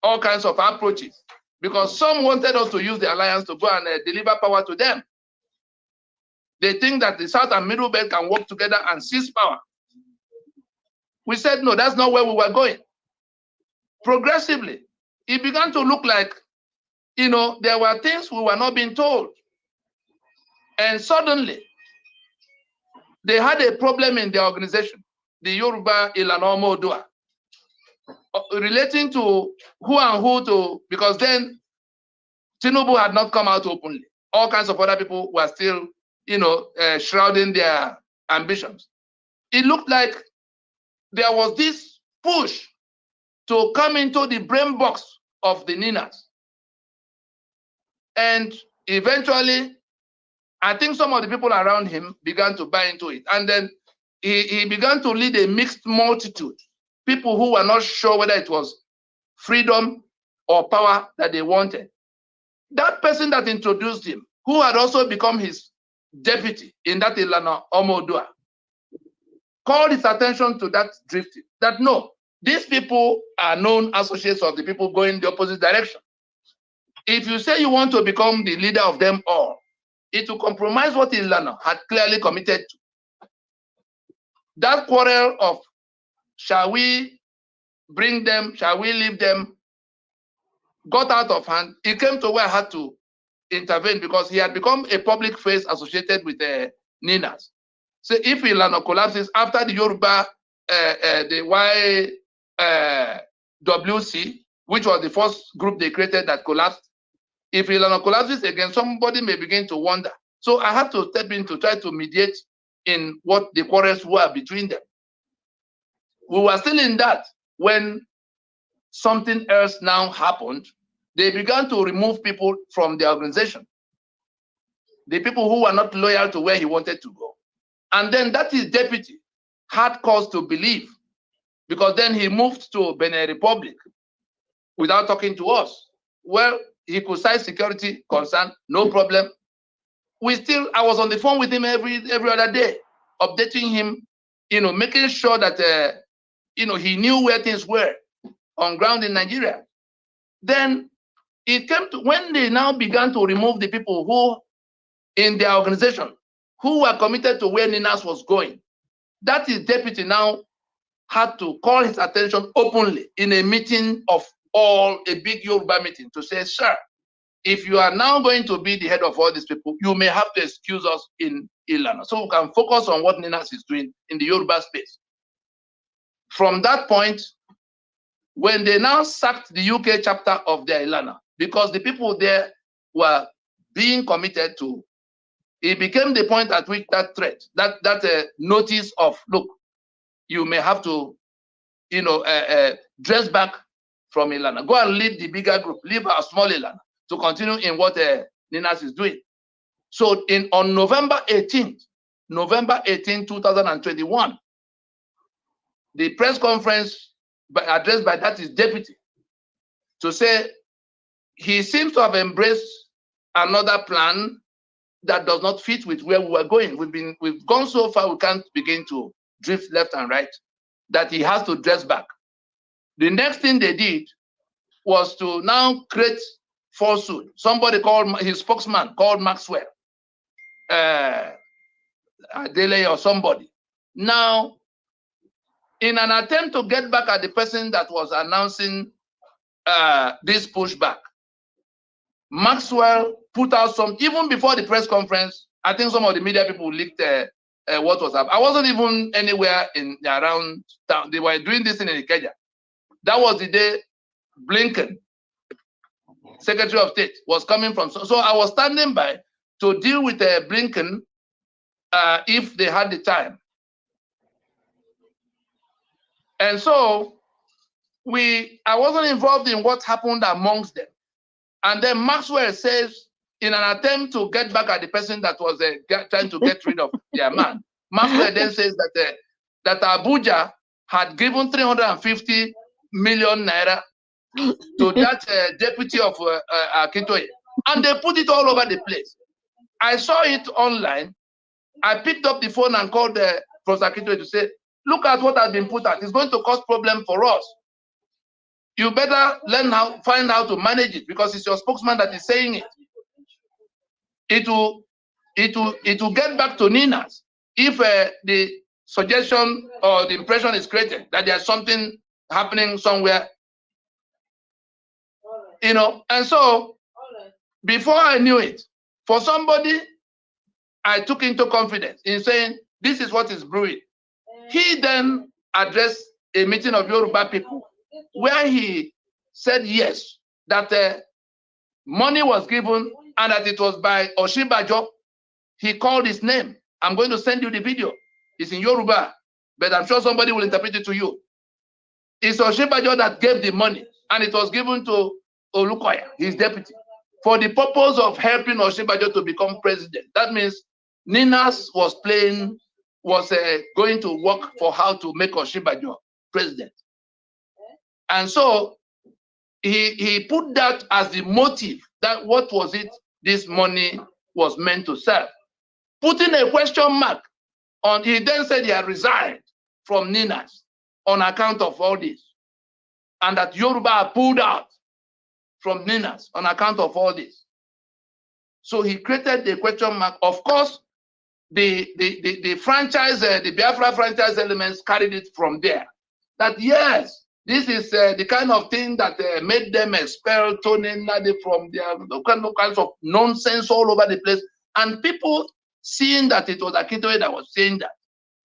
all kinds of approaches because some wanted us to use the alliance to go and deliver power to them. They think that the South and Middle Belt can work together and seize power. We said, no, that's not where we were going. Progressively, it began to look like, there were things we were not being told. And suddenly, they had a problem in their organization. the Yoruba Ilanomo Dua, relating to who and who to, because then Tinubu had not come out openly. All kinds of other people were still, shrouding their ambitions. It looked like there was this push to come into the brain box of the Ninas. And eventually, I think some of the people around him began to buy into it. And then he began to lead a mixed multitude, people who were not sure whether it was freedom or power that they wanted. That person that introduced him, who had also become his deputy in that Ilana Omodua, called his attention to that drifting, that no, these people are known associates of the people going the opposite direction. If you say you want to become the leader of them all, it will compromise what Ilana had clearly committed to. That quarrel of shall we bring them, shall we leave them, got out of hand. It came to where I had to intervene because he had become a public face associated with Ninas. So if Ilana collapses after the Yoruba, the YWC, which was the first group they created that collapsed, if Ilana collapses again, somebody may begin to wonder. So I had to step in to try to mediate in what the quarrels were between them. We were still in that when something else now happened. They began to remove people from the organization, the people who were not loyal to where he wanted to go. And then that his deputy had cause to believe, because then he moved to Benin Republic without talking to us. Well, he could cite security concern, no problem. I was on the phone with him every other day, updating him, making sure that, he knew where things were on ground in Nigeria. Then it came to when they now began to remove the people who, in their organization, who were committed to where Ninas was going. That his deputy now had to call his attention openly in a meeting of all, a big Yoruba meeting, to say, sir, if you are now going to be the head of all these people, you may have to excuse us in Ilana, so we can focus on what Ninas is doing in the Yoruba space. From that point, when they now sacked the UK chapter of their Ilana, because the people there were being committed to, it became the point at which that threat, that notice of, look, you may have to, dress back from Ilana. Go and lead the bigger group, leave our small Ilana to continue in what Ninas is doing. So on November 18, 2021, the press conference addressed by that his deputy to say he seems to have embraced another plan that does not fit with where we were going. We've gone so far we can't begin to drift left and right, that he has to dress back. The next thing they did was to now create falsehood. Somebody called his spokesman, called Maxwell, Adele or somebody. Now, in an attempt to get back at the person that was announcing this pushback, Maxwell put out even before the press conference, I think some of the media people leaked what was up. I wasn't even anywhere around town. They were doing this in Ikeja. That was the day Blinken, Secretary of State, was coming from. So I was standing by to deal with Blinken if they had the time. And so I wasn't involved in what happened amongst them. And then Maxwell says, in an attempt to get back at the person that was trying to get rid of their man, Maxwell then says that Abuja had given 350 million naira to that deputy of Akintoye, and they put it all over the place. I saw it online. I picked up the phone and called Professor Akintoye to say, look at what has been put out. It's going to cause problem for us. You better find how to manage it, because it's your spokesman that is saying it. It will get back to Ninas if the suggestion or the impression is created that there's something happening somewhere, And so, before I knew it, for somebody I took into confidence in saying this is what is brewing, he then addressed a meeting of Yoruba people where he said yes, that money was given and that it was by Oshibajo. He called his name. I'm going to send you the video. It's in Yoruba, but I'm sure somebody will interpret it to you. It's Oshibajo that gave the money, and it was given to Olukoya, his deputy, for the purpose of helping Oshibajo to become president. That means Ninas was going to work for how to make Oshibajo president. And so he put that as the motive, that what was it this money was meant to serve. Putting a question mark on, he then said he had resigned from Ninas on account of all this, and that Yoruba pulled out from Ninas on account of all this. So he created the question mark. Of course, the franchise, the Biafra franchise elements carried it from there. That yes, this is the kind of thing that made them expel Tony Nadi from their kinds of nonsense all over the place. And people, seeing that it was Akintoye that was saying that,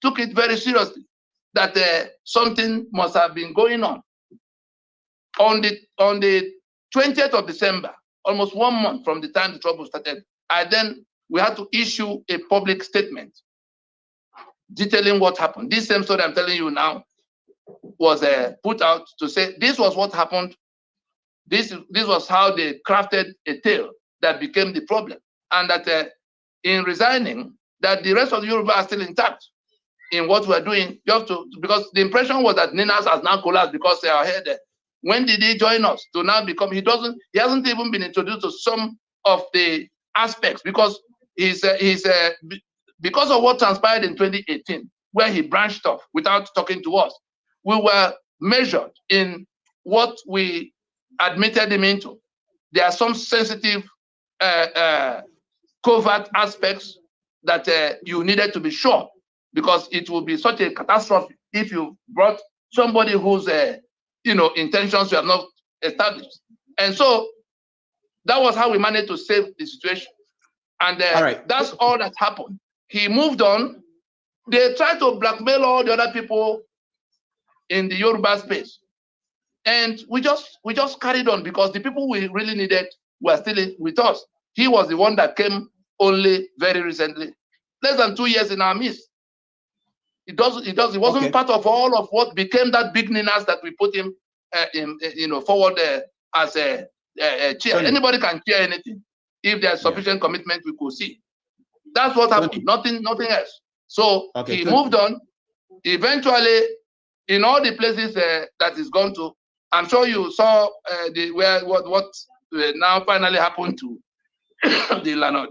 took it very seriously, that something must have been going on. On the 20th of December, almost 1 month from the time the trouble started, we had to issue a public statement detailing what happened. This same story I'm telling you now was put out to say this was what happened. This was how they crafted a tale that became the problem, and that in resigning, that the rest of the Yoruba are still intact in what we're doing, because the impression was that Ninas has now collapsed because they are here. When did he join us to now become? He hasn't even been introduced to some of the aspects, because because of what transpired in 2018, where he branched off without talking to us. We were measured in what we admitted him into. There are some sensitive covert aspects that you needed to be sure, because it will be such a catastrophe if you brought somebody whose intentions you have not established. And so that was how we managed to save the situation. And that's all that happened. He moved on. They tried to blackmail all the other people in the Yoruba space. And we just carried on, because the people we really needed were still with us. He was the one that came only very recently, less than 2 years in our midst. It wasn't part of all of what became that big Ninas that we put him forward as a chair. Anybody can chair anything if there's sufficient commitment. We could see that's what happened. Nothing else. So he moved on. Eventually, in all the places that he's gone to, I'm sure you saw what now finally happened to the Lano.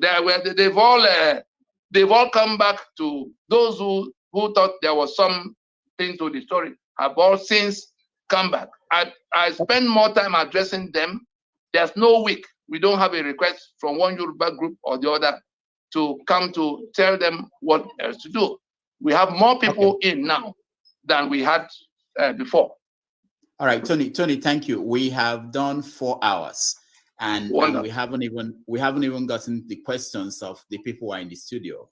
They've all come back to those who thought there was something to the story, have all since come back. I spend more time addressing them. There's no week we don't have a request from one Yoruba group or the other to come to tell them what else to do. We have more people in now than we had before. All right, Tony, thank you. We have done 4 hours, and we haven't even gotten the questions of the people who are in the studio.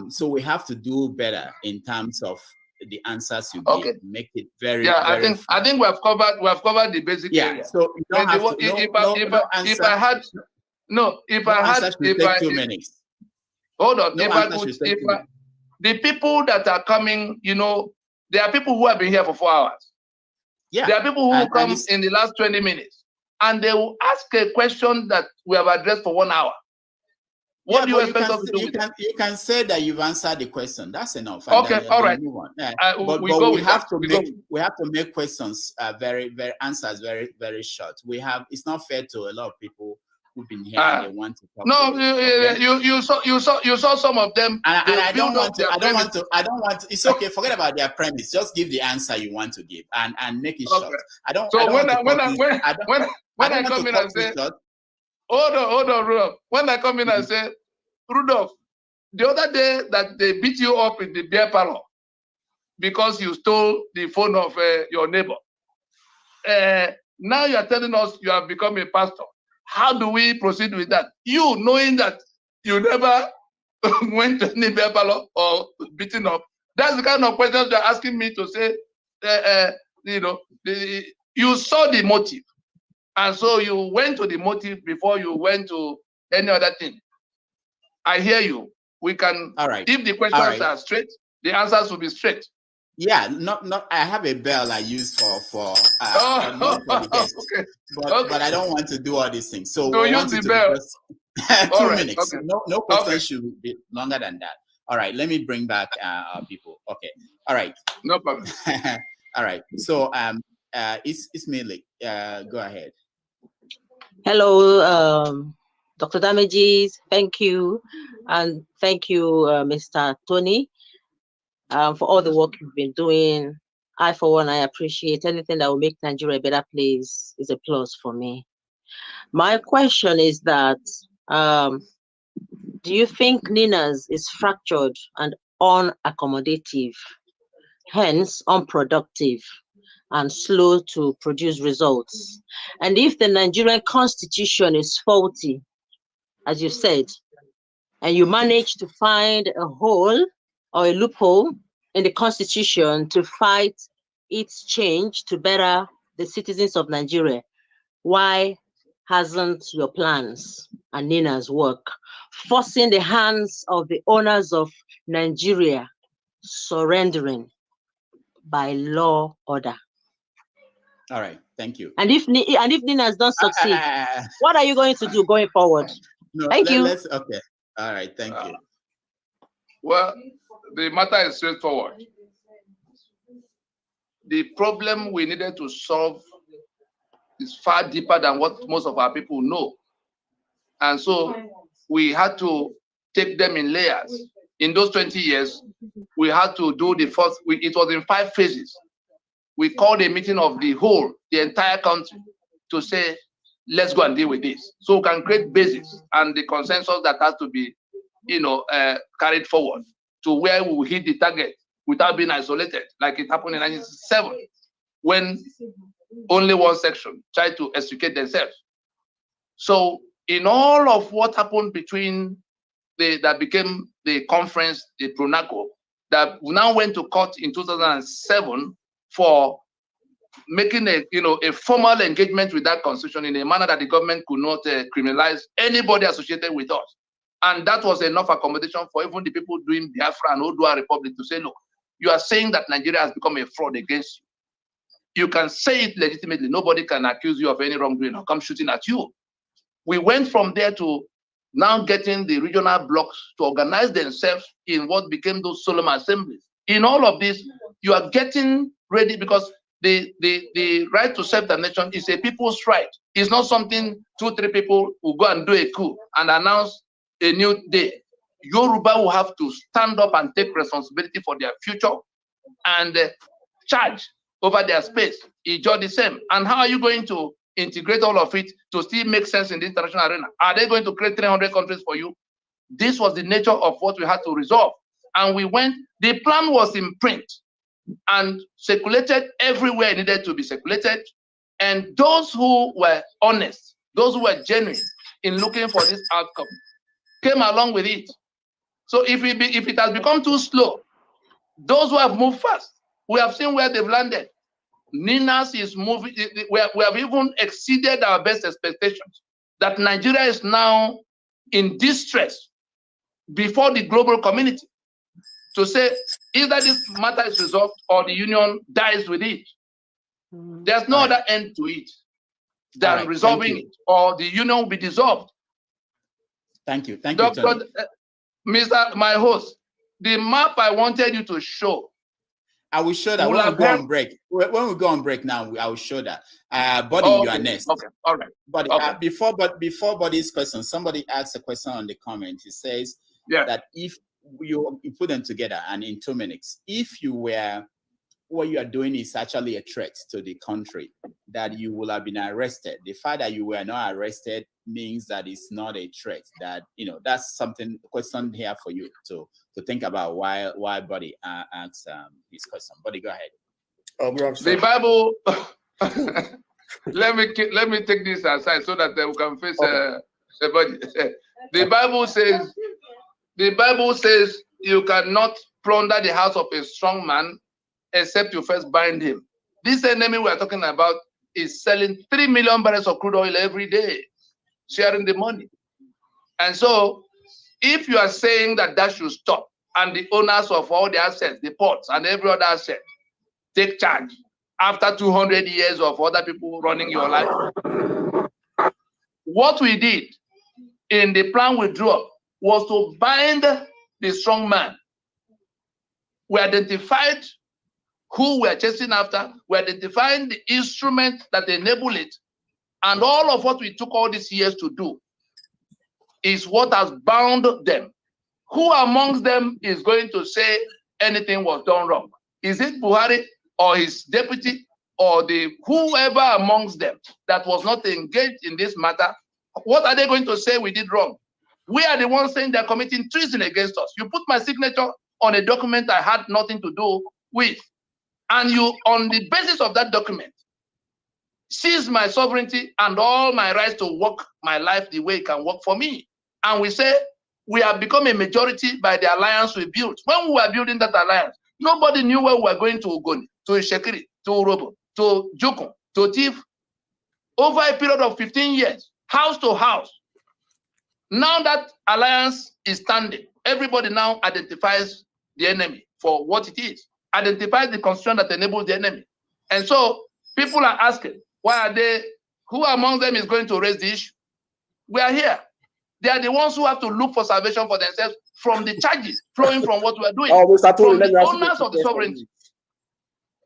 So we have to do better in terms of the answers you give. Make it very I think we have covered the basic area. So you don't have to, if I had 2 minutes. Hold on. The people that are coming, there are people who have been here for 4 hours. Yeah. There are people who come in the last 20 minutes, and they will ask a question that we have addressed for 1 hour. What do you expect us to do? You can say that you've answered the question. That's enough. Okay, all right. But we have to make questions answers very short. It's not fair to a lot of people who've been here and they want to talk. No, you saw some of them. And I don't want to. It's okay. Forget about their premise. Just give the answer you want to give and make it short. When I come in and say, hold on, Rudolph. When I come in and say, Rudolph, the other day that they beat you up in the beer parlor because you stole the phone of your neighbor. Now you are telling us you have become a pastor. How do we proceed with that? You, knowing that you never went to any beer parlor or beaten up, That's the kind of questions you're asking me to say. You saw the motive, and so you went to the motive before you went to any other thing. I hear you. We can. All right. If the questions are straight, the answers will be straight. Yeah, not. I have a bell I use for the guests, okay. But I don't want to do all these things. So we use the bell. Just 2 minutes. Okay. No question should be longer than that. All right, let me bring back our people. Okay. All right. No problem. All right. So it's Millie. Go ahead. Hello, Dr. Damages. Thank you, and thank you, Mr. Tony, for all the work you've been doing. I, for one, I appreciate anything that will make Nigeria a better place. Is a plus for me. My question is that, do you think Nina's is fractured and unaccommodative, hence unproductive and slow to produce results? And if the Nigerian constitution is faulty, as you said, and you manage to find a hole or a loophole in the constitution to fight its change to better the citizens of Nigeria, why hasn't your plans and Nina's work forcing the hands of the owners of Nigeria surrendering by law order? All right, thank you. And if Nina's don't succeed, what are you going to do going forward? No, thank you. Okay. All right, thank you. Well, the matter is straightforward. The problem we needed to solve is far deeper than what most of our people know. And so we had to take them in layers. In those 20 years, we had to do the first, it was in 5 phases. We called a meeting of the entire country, to say, let's go and deal with this. So we can create basis and the consensus that has to be, carried forward to where we will hit the target without being isolated, like it happened in 1967, when only one section tried to extricate themselves. So in all of what happened between that became the conference, the PRONACO, that now went to court in 2007 for making a formal engagement with that constitution in a manner that the government could not criminalize anybody associated with us. And that was enough accommodation for even the people doing Biafra and Odua Republic to say, look, you are saying that Nigeria has become a fraud against you. You can say it legitimately. Nobody can accuse you of any wrongdoing or come shooting at you. We went from there to now getting the regional blocks to organize themselves in what became those solemn assemblies. In all of this, you are getting ready, because the right to self-determination is a people's right. It's not something 2-3 people will go and do a coup and announce a new day. Yoruba will have to stand up and take responsibility for their future and charge over their space. Ijo the same. And how are you going to integrate all of it to still make sense in the international arena? Are they going to create 300 countries for you? This was the nature of what we had to resolve. And we went, the plan was in print and circulated everywhere it needed to be circulated. And those who were honest, those who were genuine in looking for this outcome, came along with it. So if it has become too slow, those who have moved fast, we have seen where they've landed. Nina's is moving, we have even exceeded our best expectations. That Nigeria is now in distress before the global community to say either this matter is resolved or the union dies with it. There's no other end to it than resolving it, or the union will be dissolved. Thank you. Thank you, Tony. My host, the map I wanted you to show. I will show that when we go on break. When we go on break now, I will show that. Buddy, you are next. Okay, all right. Buddy, okay. Before Buddy's question, somebody asked a question on the comment. He says that if you put them together and in 2 minutes, if you were, what you are doing is actually a threat to the country, that you will have been arrested. The fact that you were not arrested means that it's not a threat. That, that's something, question here for you to think about why Buddy asks this question. Buddy, go ahead. The Bible, let me take this aside so that we can face the Bible says you cannot plunder the house of a strong man except you first bind him. This enemy we are talking about is selling 3 million barrels of crude oil every day, sharing the money. And so, if you are saying that that should stop, and the owners of all the assets, the ports, and every other asset take charge after 200 years of other people running your life, what we did in the plan we drew up was to bind the strong man. We identified who we are chasing after, we identified the instrument that enable it, and all of what we took all these years to do is what has bound them. Who amongst them is going to say anything was done wrong? Is it Buhari or his deputy or the whoever amongst them that was not engaged in this matter? What are they going to say we did wrong? We are the ones saying they're committing treason against us. You put my signature on a document I had nothing to do with, and you, on the basis of that document, seize my sovereignty and all my rights to work my life the way it can work for me. And we say we have become a majority by the alliance we built. When we were building that alliance, nobody knew where we were going to Ogoni, to Ishekiri, to Urobo, to Jukun, to Tif. Over a period of 15 years, house to house. Now that alliance is standing, everybody now identifies the enemy for what it is, identifies the constitution that enables the enemy. And so people are asking, why are they, who among them is going to raise the issue? We are here. They are the ones who have to look for salvation for themselves from the charges flowing from what we are doing. Oh, Mr. Tony, from the owners of the sovereignty.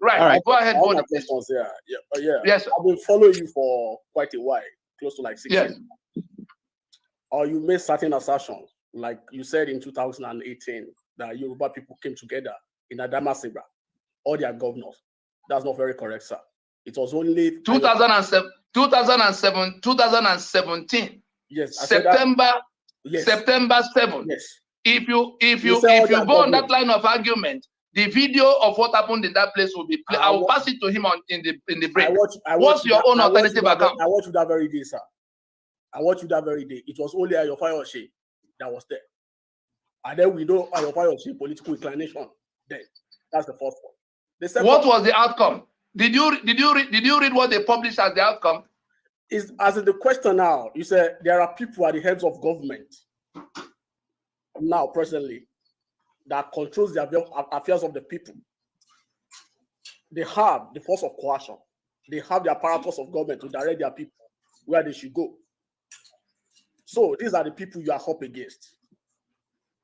Right. All right. Go ahead. All my questions here. Yeah. Yes. I've been following you for quite a while, close to like 6 years. Or you made certain assertions, like you said in 2018 that Yoruba people came together in Adamasingba, all their governors. That's not very correct, sir. It was only 2017. Yes, September. Yes. September 7th. Yes. If you go on that line of argument, the video of what happened in that place will be played. I will pass it to him in the break. What's your own alternative account? I watched you that very day, sir. I watched you that very day. It was only Ayofayoshe that was there. And then we know Ayofayoshe political inclination. Then that's the first one. The second, what was the outcome? Did you read what they published as the outcome? Is as in the question now, you said there are people at the heads of government now presently that controls the affairs of the people. They have the force of coercion. They have the apparatus of government to direct their people where they should go. So these are the people you are up against.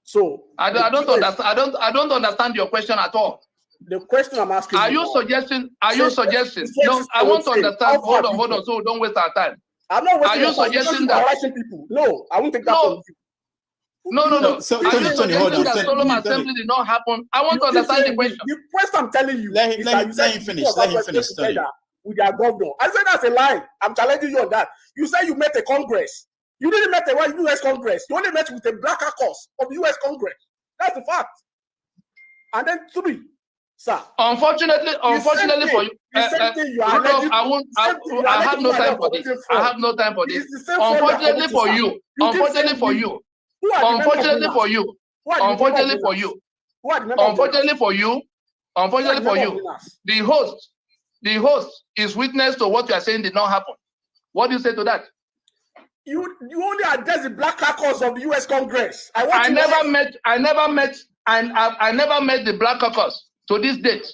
So I don't understand your question at all. The question I'm asking are you suggesting? No, I want to understand. Hold on. So don't waste our time. I'm not wasting. Are you suggesting that people? No, I won't take that from you. No. So, are you Tony, hold on. that Solemn Assembly did not happen? I want to understand the question. The question I'm telling you. Let him finish. Let him finish. With their governor. I said that's a lie. I'm challenging you on that. You said you met a Congress. You didn't met a U.S. Congress. You only met with a black caucus of the U.S. Congress. That's the fact. And then 3, sir. Unfortunately for you, I have no time for this. Unfortunately for you. The host is witness to what you are saying did not happen. What do you say to that? You only address the black caucus of the U.S. Congress. I never met the black caucus to this date.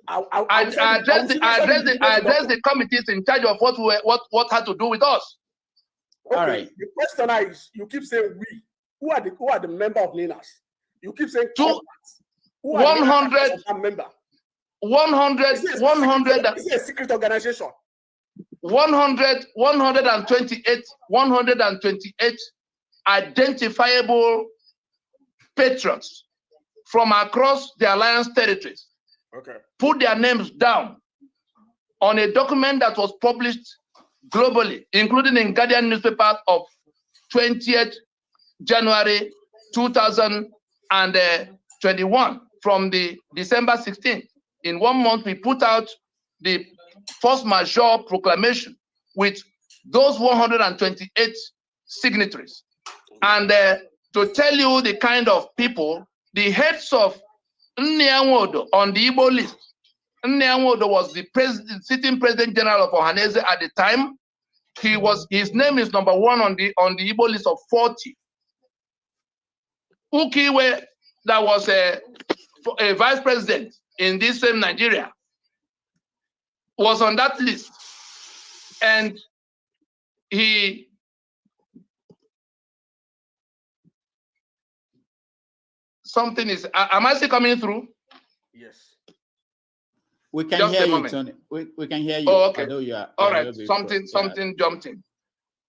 I addressed the committees in charge of what had to do with us. Okay. All right. The question is, you keep saying we. Who are the member of NINAS? You keep saying 100 member. 100. This is a secret organization. 128 identifiable patrons from across the alliance territories put their names down on a document that was published globally, including in Guardian newspaper of 20th January 2021 from the December 16th. In 1 month, we put out the force majeure proclamation with those 128 signatories. And to tell you the kind of people, the heads of Nnianwodo on the Igbo list. Nnianwodo was the sitting president general of Ohanese at the time. His name is number 1 on the Igbo list of 40. Ukiwe, that was a vice president in this same Nigeria, was on that list. And something is, am I still coming through? Yes. We can Just hear a you, moment. Tony. We can hear you. Oh, okay. All right. Something jumped in.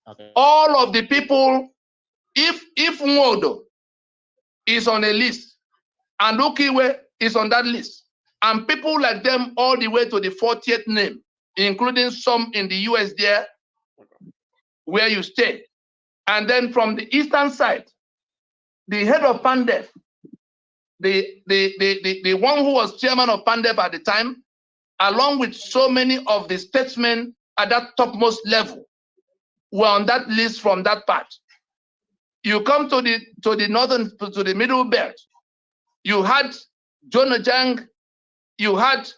Okay. All of the people, if Nwodo is on a list and Ukiwe is on that list, and people like them all the way to the 40th name, including some in the US there, where you stay. And then from the eastern side, the head of PANDEF, the one who was chairman of PANDEF at the time, along with so many of the statesmen at that topmost level, were on that list from that part. You come to the northern, to the middle belt. You had Jonah Jang, you had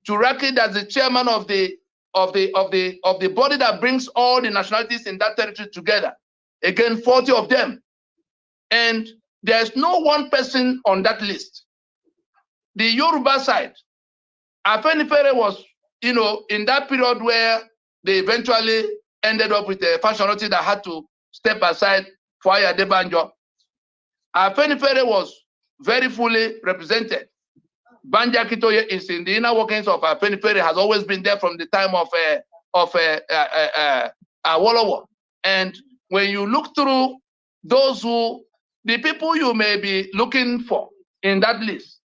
Turaki as the chairman of the body that brings all the nationalities in that territory together. Again, 40 of them. And there's no one person on that list. The Yoruba side, Afenifere was, in that period where they eventually ended up with a functionality that had to step aside for Adebanjo. Afenifere was very fully represented. Banja Kitoye is in the inner workings of Afenifere, has always been there from the time of Awolowo. And when you look through the people you may be looking for in that list,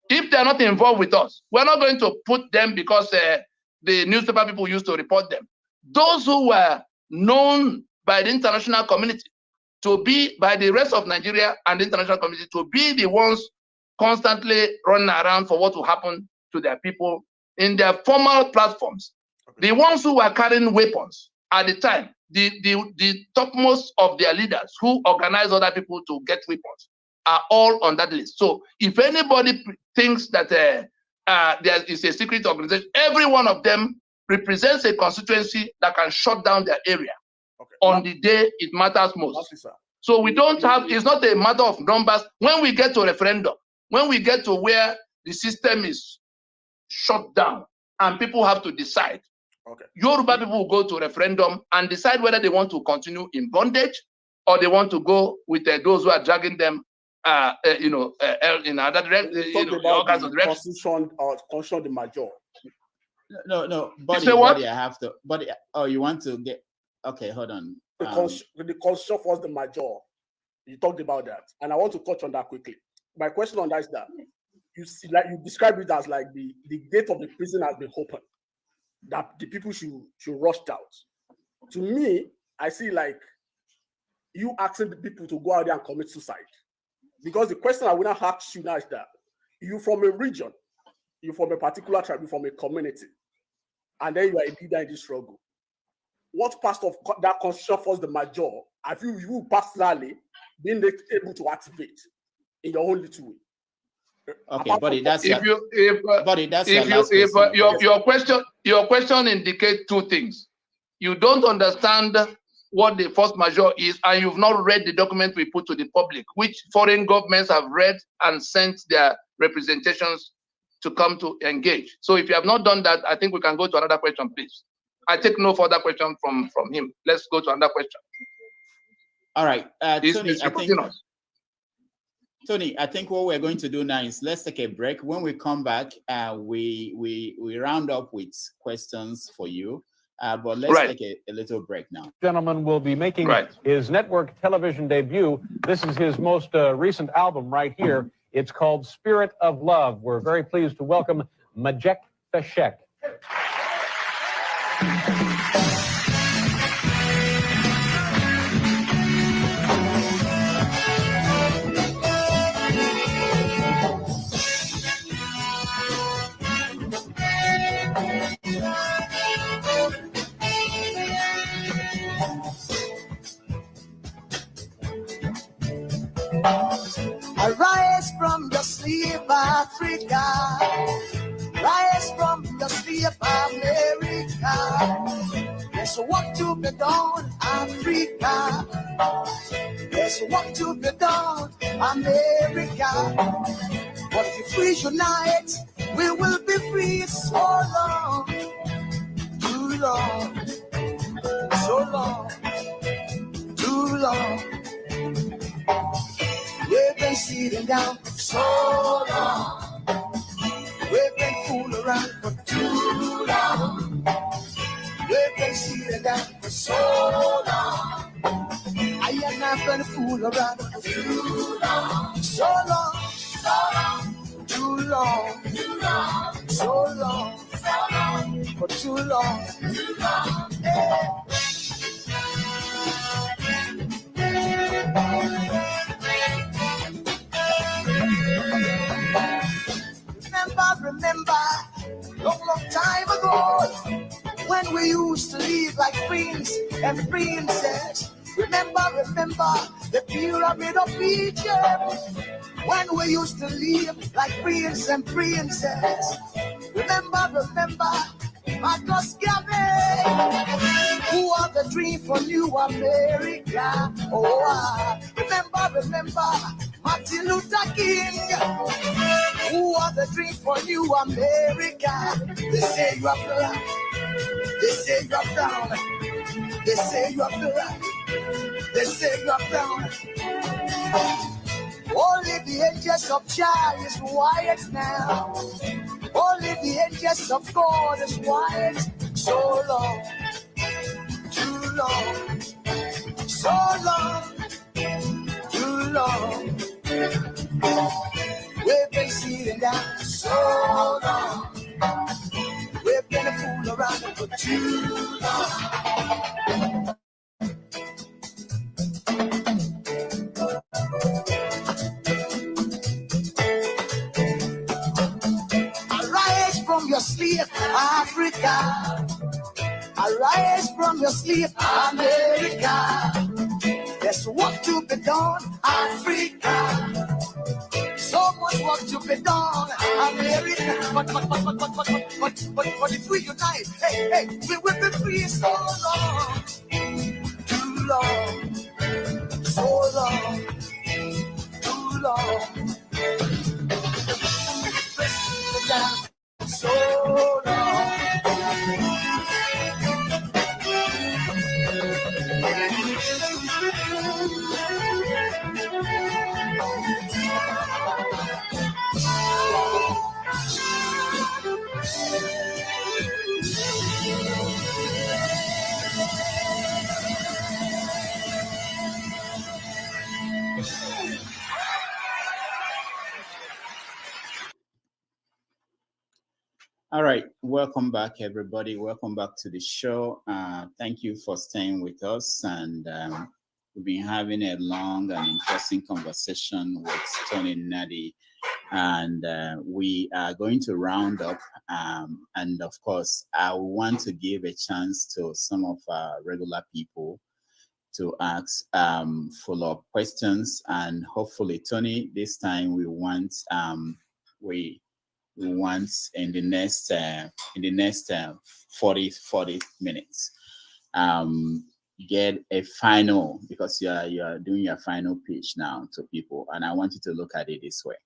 if they're not involved with us, we're not going to put them because the newspaper people used to report them. Those who were known by the international community to be, by the rest of Nigeria and the international community, to be the ones constantly running around for what will happen to their people in their formal platforms. Okay. The ones who were carrying weapons at the time, the topmost of their leaders who organize other people to get weapons are all on that list. So if anybody thinks that there is a secret organization, every one of them represents a constituency that can shut down their area on the day it matters most. So we don't have, it's not a matter of numbers. When we get to referendum, when we get to where the system is shut down and people have to decide, Yoruba people will go to referendum and decide whether they want to continue in bondage or they want to go with those who are dragging them, in other directions, all kinds of directions. Constitution the major. No, buddy, I have to. Buddy, oh, you want to get? Okay, hold on. The constitution was the major. You talked about that, and I want to touch on that quickly. My question on that is that you see, like you describe it as like the gate of the prison has been opened, that the people should rush out. To me, I see like you asking the people to go out there and commit suicide. Because the question I want to ask you now is that you from a region, you from a particular tribe, you from a community, and then you are a leader in this struggle. What part of that constitution force the major have you personally been able to activate in your own little way? Okay, buddy, that's your question indicates two things. You don't understand what the force majeure is, and you've not read the document we put to the public, which foreign governments have read and sent their representations to come to engage. So if you have not done that, I think we can go to another question, please. I take no further question from him. Let's go to another question. All right, Tony, I think what we're going to do now is let's take a break. When we come back, we round up with questions for you. But let's take a little break now. Gentleman will be making his network television debut. This is his most recent album right here. It's called Spirit of Love. We're very pleased to welcome Majek Feshek. be done, Africa. There's work to be done, America. But if we unite, we will be free. So long, too long, so long, too long. We've been sitting down for so long. We've been fooling around for too long. We've been sitting down for so long. I am not gonna fool around for too long. So long, so long, too long, too long, so long, for too long, too long. Remember, long time ago, when we used to live like queens and princess. Remember the pyramid of Egypt, when we used to live like prince and princess. Remember, Marcus Garvey, who are the dream for New America. Oh, remember, Martin Luther King, who are the dream for New America. They say you are black, they say you are brown, they say you are black, they say you are brown. Only the angels of Jah is white now. Only the angels of God is white. So long, too long, so long, too long. We've been sitting down so long. We've been a fool around for too long. Arise from your sleep, Africa. Arise from your sleep, America. There's work to be done, Africa. So much work to be done, America. But if we unite, hey, we will be free. So long, too long, so long, too long. So long. All right, welcome back, everybody. Welcome back to the show. Thank you for staying with us. And we've been having a long and interesting conversation with Tony Nadi. And we are going to round up. And of course, I want to give a chance to some of our regular people to ask follow-up questions. And hopefully, Tony, this time we want we want in the next 40 minutes get a final, because you are doing your final pitch now to people, and I want you to look at it this way.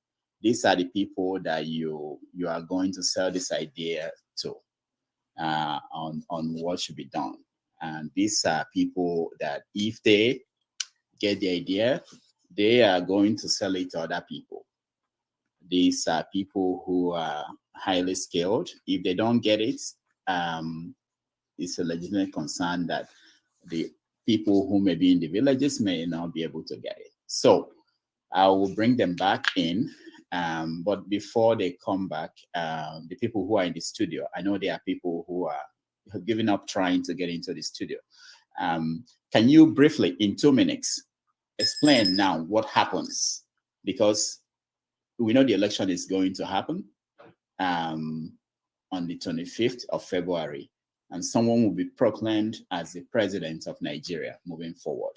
These are the people that you are going to sell this idea to on what should be done. And these are people that if they get the idea, they are going to sell it to other people. These are people who are highly skilled. If they don't get it, it's a legitimate concern that the people who may be in the villages may not be able to get it. So I will bring them back in. But before they come back, the people who are in the studio, I know there are people who have given up trying to get into the studio. Can you briefly, in 2 minutes, explain now what happens? Because we know the election is going to happen on the 25th of February, and someone will be proclaimed as the president of Nigeria moving forward.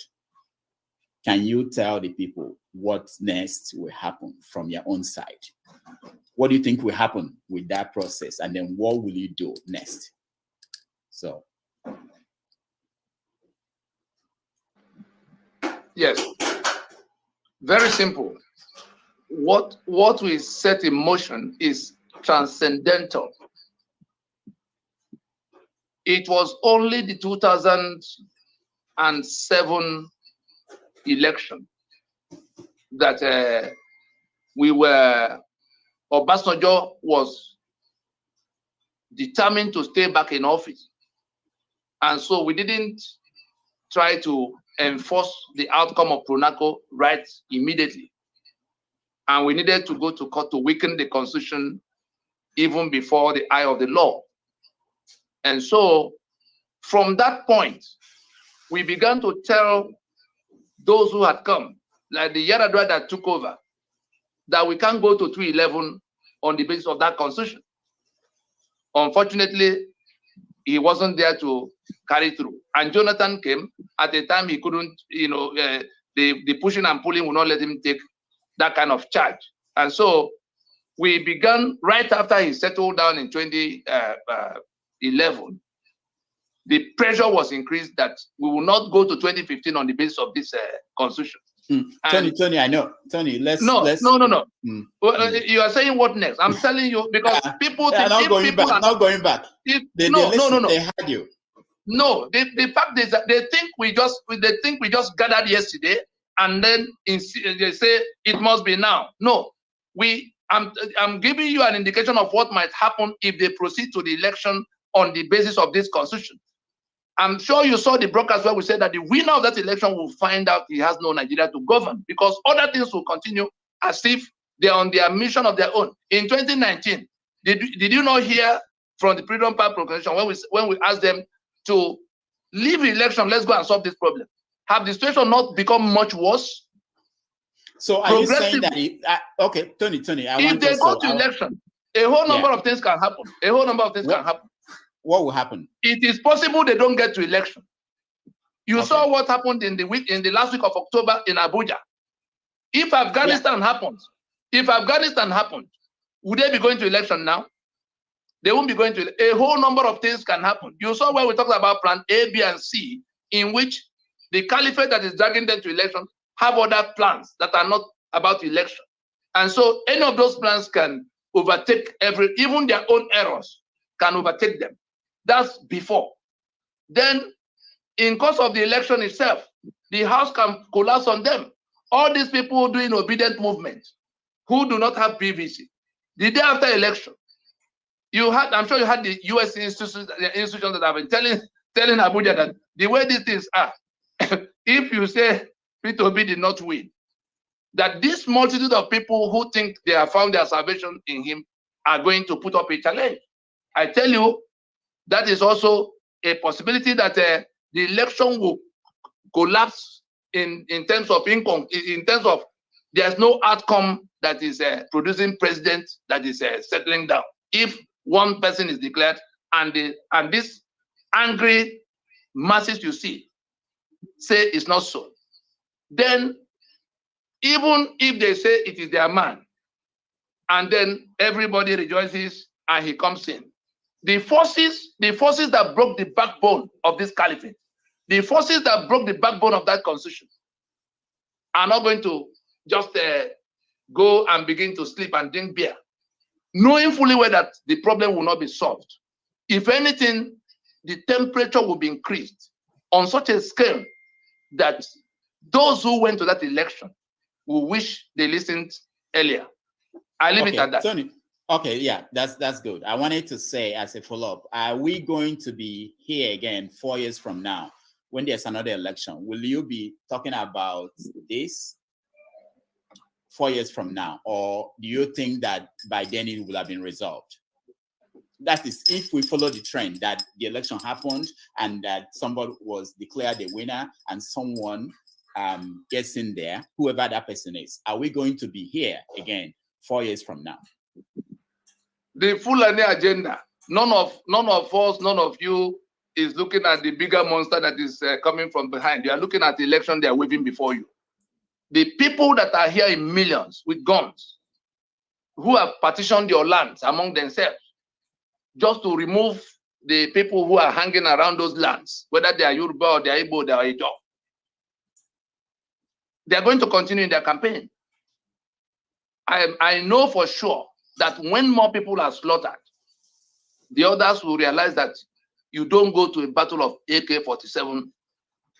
Can you tell the people what next will happen from your own side? What do you think will happen with that process? And then what will you do next? So. Yes. Very simple. What we set in motion is transcendental. It was only the 2007 election that Obasanjo was determined to stay back in office. And so we didn't try to enforce the outcome of Pronaco right immediately. And we needed to go to court to weaken the constitution even before the eye of the law. And so from that point, we began to tell those who had come, like the Yaradua that took over, that we can't go to 211 on the basis of that constitution. Unfortunately, he wasn't there to carry through. And Jonathan came at a time he couldn't, the pushing and pulling would not let him take that kind of charge. And so we began right after he settled down in 2011. The pressure was increased that we will not go to 2015 on the basis of this constitution. Tony, I know. Tony, let's. No. Well, you are saying what next? I'm telling you because people think not going back. Not going back. They had you. No, the fact is that they think we just gathered yesterday and then they say it must be now. No, I'm giving you an indication of what might happen if they proceed to the election on the basis of this constitution. I'm sure you saw the broadcast where we said that the winner of that election will find out he has no Nigeria to govern because other things will continue as if they're on their mission of their own. In 2019, did you not hear from the Freedom Park Proclamation when we asked them to leave the election, let's go and solve this problem? Have the situation not become much worse? So are you saying that okay, Tony, if they go to election, a whole number of things can happen. A whole number of things can happen. What will happen? It is possible they don't get to election. You saw what happened in the last week of October in Abuja. If Afghanistan happens, would they be going to election now? They won't be going to. A whole number of things can happen. You saw where we talked about plan A, B, and C, in which the caliphate that is dragging them to election have other plans that are not about election. And so any of those plans can overtake even their own errors can overtake them. That's before. Then, in course of the election itself, the house can collapse on them. All these people doing obedient movement who do not have PVC. The day after election, I'm sure you had the US institutions that have been telling Abuja that the way these things are, if you say Peter Obi did not win, that this multitude of people who think they have found their salvation in him are going to put up a challenge. I tell you, that is also a possibility that the election will collapse in terms of income, in terms of there's no outcome that is producing president that is settling down. If one person is declared and this angry masses you see say it's not so, then even if they say it is their man, and then everybody rejoices and he comes in, the forces that broke the backbone of this caliphate, the forces that broke the backbone of that constitution, are not going to just go and begin to sleep and drink beer, knowing fully well that the problem will not be solved. If anything, the temperature will be increased on such a scale that those who went to that election will wish they listened earlier. I leave it at that. Tony. Okay, yeah, that's good. I wanted to say as a follow-up, are we going to be here again 4 years from now when there's another election? Will you be talking about this 4 years from now? Or do you think that by then it will have been resolved? That is, if we follow the trend that the election happened and that somebody was declared a winner and someone gets in there, whoever that person is, are we going to be here again 4 years from now? The Fulani agenda, none of us, none of you is looking at the bigger monster that is coming from behind. You are looking at the election they are waving before you. The people that are here in millions with guns, who have partitioned your lands among themselves, just to remove the people who are hanging around those lands, whether they are Yoruba or they are Igbo, they are Ijaw. They are going to continue in their campaign. I know for sure that when more people are slaughtered, the others will realize that you don't go to a battle of AK-47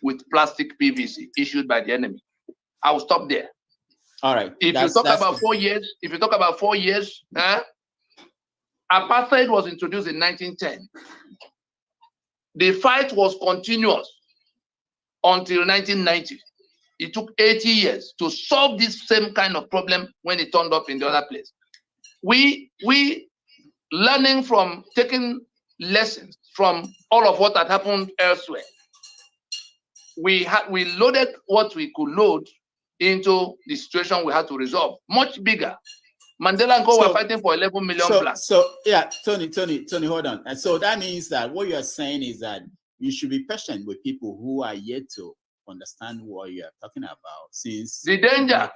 with plastic PVC issued by the enemy. I will stop there. All right. If you talk about 4 years, apartheid was introduced in 1910. The fight was continuous until 1990. It took 80 years to solve this same kind of problem when it turned up in the other place. We learning from taking lessons from all of what had happened elsewhere. We loaded what we could load into the situation we had to resolve, much bigger. Mandela and Co were fighting for 11 million plus. So yeah, Tony, hold on. And so that means that what you are saying is that you should be patient with people who are yet to understand what you are talking about. Since the danger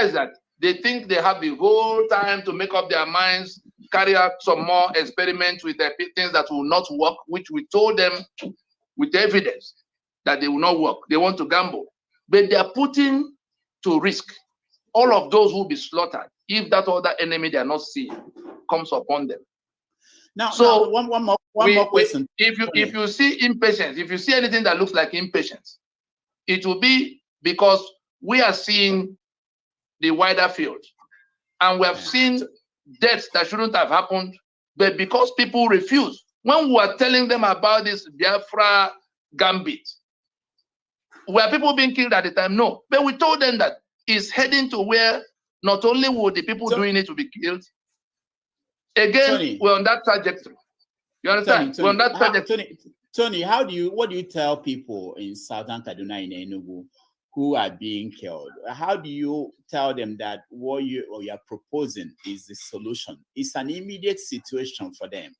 is that they think they have the whole time to make up their minds, carry out some more experiments with the things that will not work, which we told them with evidence that they will not work. They want to gamble, but they are putting to risk all of those who will be slaughtered if that other enemy they are not seeing comes upon them. Now, so one more question. If you see impatience, if you see anything that looks like impatience, it will be because we are seeing the wider field, and we have seen deaths that shouldn't have happened, but because people refuse. When we were telling them about this Biafra gambit, were people being killed at the time? No, but we told them that it's heading to where not only will the people doing it to be killed, again, Tony, we're on that trajectory. You understand? Tony, we're on that trajectory. Tony, what do you tell people in Southern Kaduna, in Enugu, who are being killed? How do you tell them that what you are proposing is the solution? It's an immediate situation for them.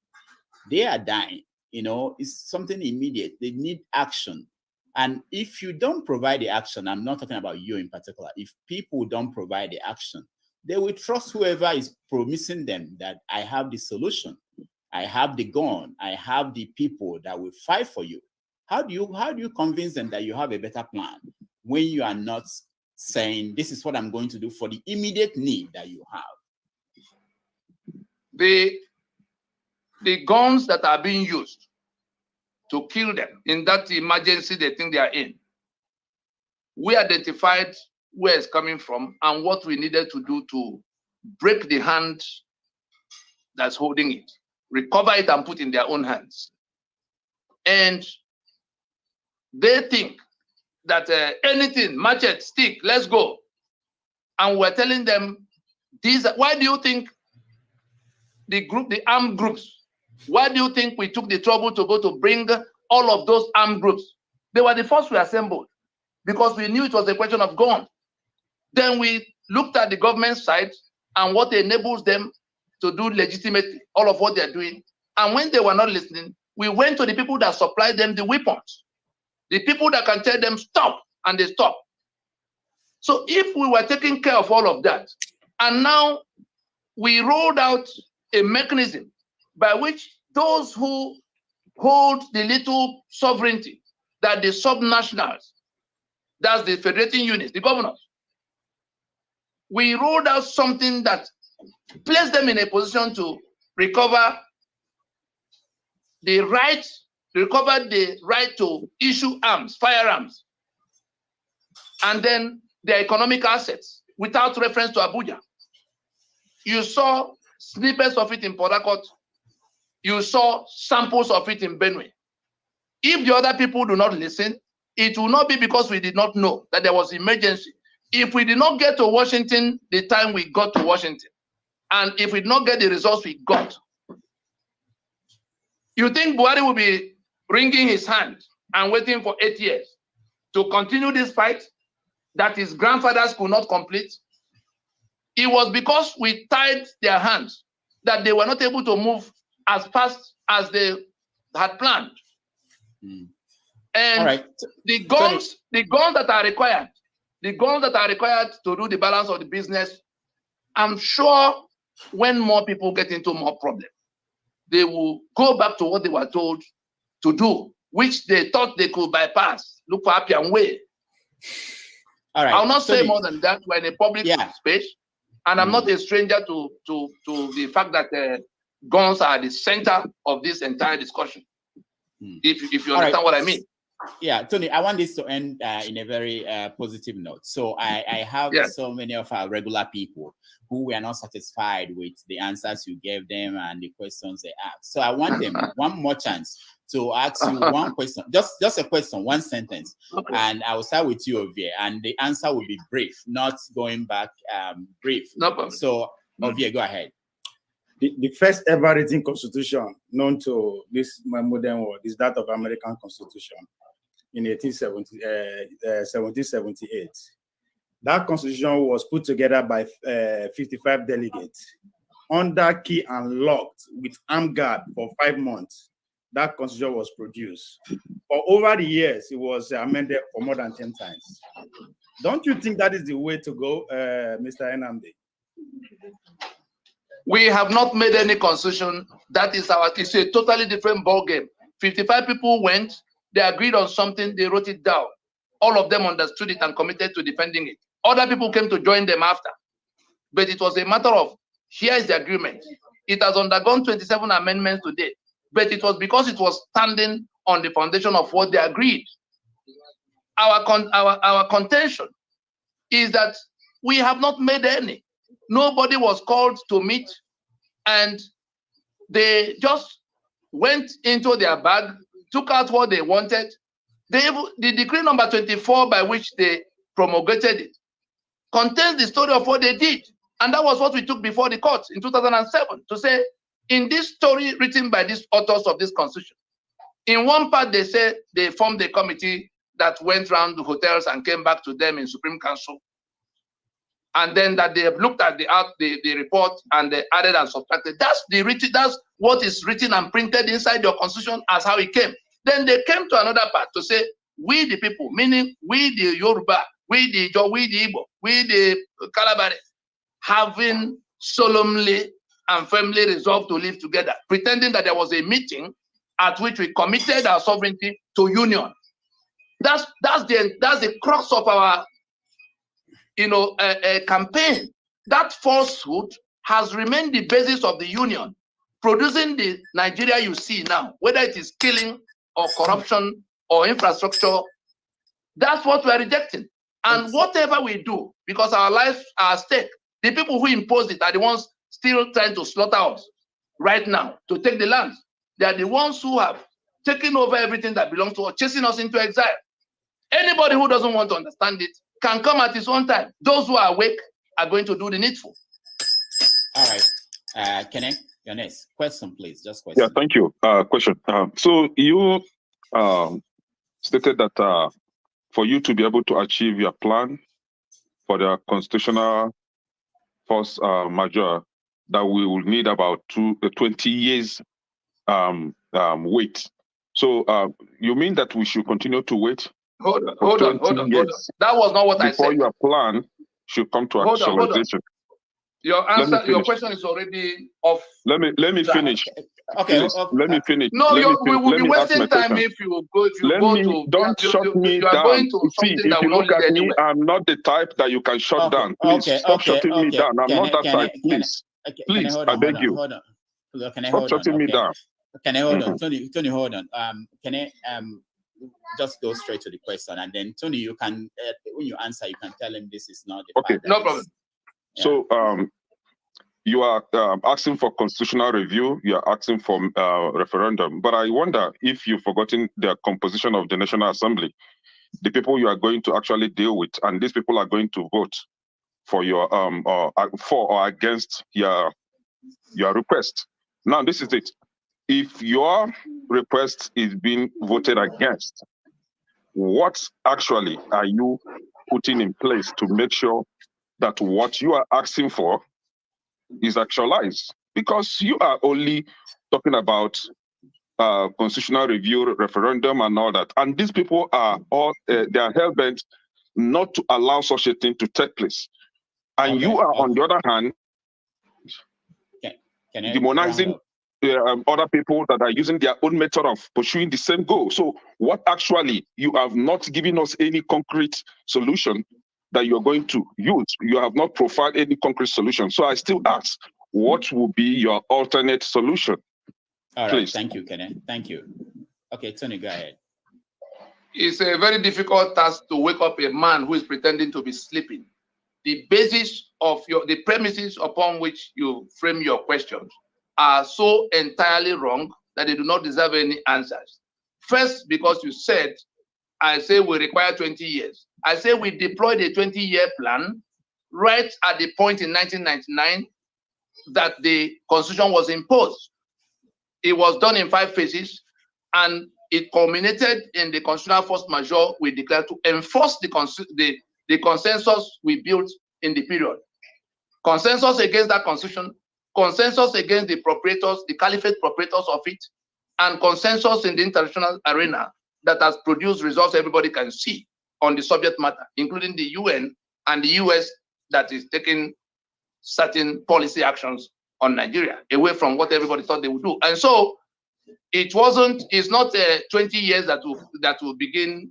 They are dying, it's something immediate. They need action. And if you don't provide the action, I'm not talking about you in particular, if people don't provide the action, they will trust whoever is promising them that I have the solution, I have the gun, I have the people that will fight for you. How do you convince them that you have a better plan when you are not saying this is what I'm going to do for the immediate need that you have? The guns that are being used to kill them in that emergency they think they are in, we identified where it's coming from and what we needed to do to break the hand that's holding it, recover it and put in their own hands. And they think that anything, machete, stick, let's go. And we're telling them, why do you think the armed groups, why do you think we took the trouble to go to bring all of those armed groups? They were the first we assembled because we knew it was a question of guns. Then we looked at the government side and what enables them to do legitimately all of what they're doing. And when they were not listening, we went to the people that supplied them the weapons, the people that can tell them stop, and they stop. So if we were taking care of all of that, and now we rolled out a mechanism by which those who hold the little sovereignty, that the subnationals, that's the federating units, the governors, we rolled out something that placed them in a position to recover the right to issue arms, firearms, and then their economic assets without reference to Abuja. You saw snippets of it in Port Harcourt. You saw samples of it in Benue. If the other people do not listen, it will not be because we did not know that there was emergency. If we did not get to Washington the time we got to Washington, and if we did not get the results we got, you think Buhari will be wringing his hand and waiting for 8 years to continue this fight that his grandfathers could not complete? It was because we tied their hands that they were not able to move as fast as they had planned. And the guns that are required, to do the balance of the business, I'm sure when more people get into more problems, they will go back to what they were told to do which they thought they could bypass. Look for Appian Way. All right. I'll not say Tony. more than that. We're in a public space, and I'm not a stranger to the fact that guns are the center of this entire discussion. If you understand what I mean. Yeah, Tony, I want this to end in a very positive note. So I have so many of our regular people who were not satisfied with the answers you gave them and the questions they asked. So I want them one more chance to ask you one question, just a question, one sentence. Okay. And I will start with you, Ovie, and the answer will be brief, not going back, brief. No problem. So, Ovie, go ahead. The first ever written constitution known to this modern world is that of American Constitution in 1778. That constitution was put together by 55 delegates under key and locked with armed guard for 5 months. That constitution was produced. For over the years, it was amended for more than 10 times. Don't you think that is the way to go, Mr. Enamdi? We have not made any constitution. That is it's a totally different ballgame. 55 people went, they agreed on something, they wrote it down. All of them understood it and committed to defending it. Other people came to join them after. But it was a matter of, here is the agreement. It has undergone 27 amendments today. But it was because it was standing on the foundation of what they agreed. Our contention is that we have not made any. Nobody was called to meet, and they just went into their bag, took out what they wanted. The decree number 24 by which they promulgated it contains the story of what they did. And that was what we took before the court in 2007 to say, in this story written by these authors of this constitution, in one part they say they formed a committee that went around the hotels and came back to them in Supreme Council. And then that they have looked at the report and they added and subtracted. That's what is written and printed inside your constitution as how it came. Then they came to another part to say, we the people, meaning we the Yoruba, we the Igbo, we the Kalabari, having solemnly and firmly resolved to live together, pretending that there was a meeting at which we committed our sovereignty to union. That's the crux of our campaign. That falsehood has remained the basis of the union, producing the Nigeria you see now, whether it is killing or corruption or infrastructure. That's what we are rejecting. And whatever we do, because our lives are at stake, the people who imposed it are the ones still trying to slaughter us right now to take the land. They are the ones who have taken over everything that belongs to us, chasing us into exile. Anybody who doesn't want to understand it can come at his own time. Those who are awake are going to do the needful. All right. Kenneth, your next question, please. Just question. Yeah, thank you. Question. So you stated that for you to be able to achieve your plan for the constitutional force majeure, that we will need about 20 years wait. So you mean that we should continue to wait? Hold on. That was not what I said. Before your plan should come to actualization. Your answer, your question is already off. Let me finish. Okay. Please, let me finish. No, we will be wasting time if you go. Don't shut me down. See, if you look at me, I'm not the type that you can shut down. Please stop shutting me down. I'm not that type. Please, I beg you. Stop shutting me down. Can I hold on, Tony? Hold on. Can I just go straight to the question, and then Tony, you can when you answer, you can tell him this is not the okay. No problem. Yeah. So you are asking for constitutional review. You are asking for referendum. But I wonder if you've forgotten the composition of the National Assembly, the people you are going to actually deal with, and these people are going to vote for your for or against your request. Now, this is it. If your request is being voted against, what actually are you putting in place to make sure that what you are asking for is actualized? Because you are only talking about constitutional review, referendum, and all that. And these people are all they are hell-bent not to allow such a thing to take place. And you are, on the other hand, demonizing other people that are using their own method of pursuing the same goal. So what actually, you have not given us any concrete solution that you're going to use. You have not provided any concrete solution. So I still ask, what will be your alternate solution? All Please. right, thank you, Kenneth. Thank you. Okay, Tony, go ahead. It's a very difficult task to wake up a man who is pretending to be sleeping. The basis of the premises upon which you frame your questions are so entirely wrong that they do not deserve any answers. First, because you said, I say we require 20 years. I say we deployed a 20-year plan right at the point in 1999 that the Constitution was imposed. It was done in 5 phases, and it culminated in the constitutional force majeure we declared to enforce the consensus we built in the period. Consensus against that constitution, consensus against the proprietors, the caliphate proprietors of it, and consensus in the international arena that has produced results everybody can see on the subject matter, including the UN and the US that is taking certain policy actions on Nigeria, away from what everybody thought they would do. And so it's not 20 years that will begin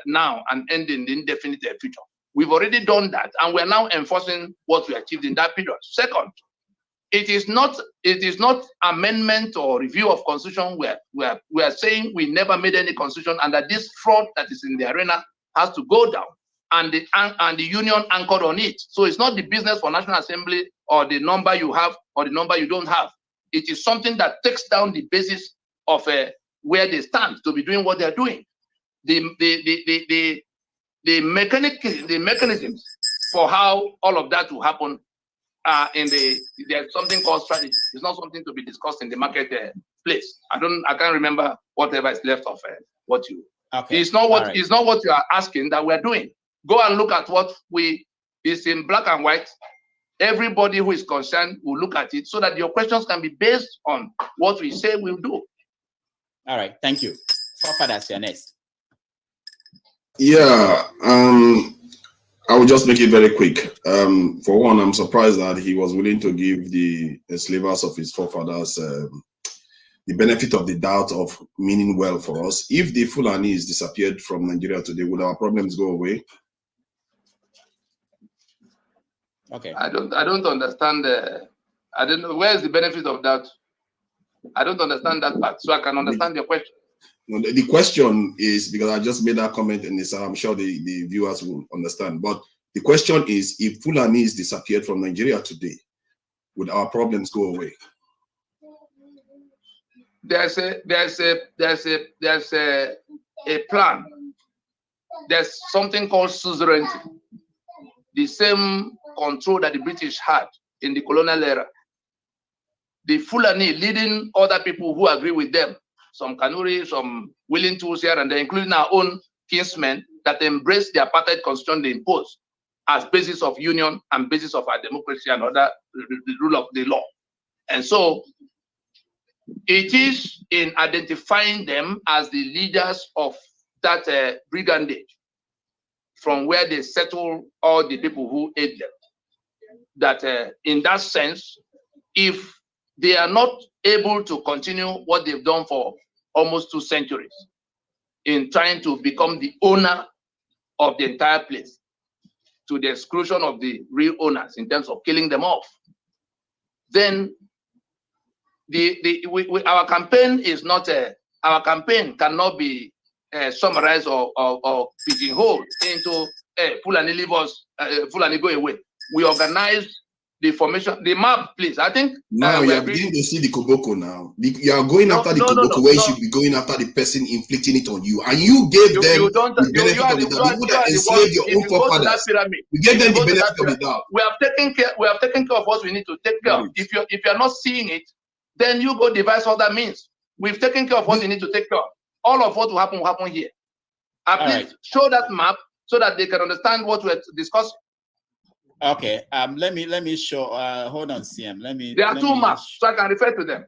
now and end in the indefinite future. We've already done that, and we're now enforcing what we achieved in that period. Second, it is not amendment or review of constitution where we are saying we never made any constitution, and that this fraud that is in the arena has to go down, and the union anchored on it. So it's not the business for National Assembly or the number you have or the number you don't have. It is something that takes down the basis of where they stand to be doing what they're doing. The mechanisms for how all of that will happen there's something called strategy. It's not something to be discussed in the market place. I can't remember whatever is left of what you. Okay. It's not what It's not what you are asking that we're doing. Go and look at what is in black and white. Everybody who is concerned will look at it so that your questions can be based on what we say we'll do. All right, thank you. Forefathers, you're next. Yeah, I will just make it very quick. For one, I'm surprised that he was willing to give the enslavers of his forefathers the benefit of the doubt of meaning well for us. If the Fulanis disappeared from Nigeria today, would our problems go away? Okay. I don't understand. I don't know where is the benefit of that. I don't understand that part, so I can understand your question. No, the question is, because I just made that comment in this, I'm sure the viewers will understand. But the question is, if Fulanis disappeared from Nigeria today, would our problems go away? There's a plan. There's something called suzerainty. The same control that the British had in the colonial era. The Fulani leading other people who agree with them, some Kanuri, some willing tools here and there, including our own kinsmen that embrace the apartheid constitution they impose as basis of union and basis of our democracy and other the rule of the law. And so it is in identifying them as the leaders of that brigandage from where they settle all the people who aid them. That in that sense, if they are not able to continue what they've done for almost 2 centuries in trying to become the owner of the entire place to the exclusion of the real owners in terms of killing them off, then our campaign is not our campaign cannot be summarized or pigeonholed into Fulani leave us, Fulani go away. We organize the formation, the map, please. I think now you are beginning to see the Koboko now. You are going after the Koboko where you should be going after the person inflicting it on you. And you gave them the benefit of the doubt. People that enslaved your own forefathers. You gave them the benefit of the doubt. We have taken care of what we need to take care of. If you're not seeing it, then you go devise other means. We've taken care of what we need to take care of. All of what will happen here. Please show that map so that they can understand what we're discussing. Okay, let me show. Hold on, CM. There are 2 maps, so I can refer to them.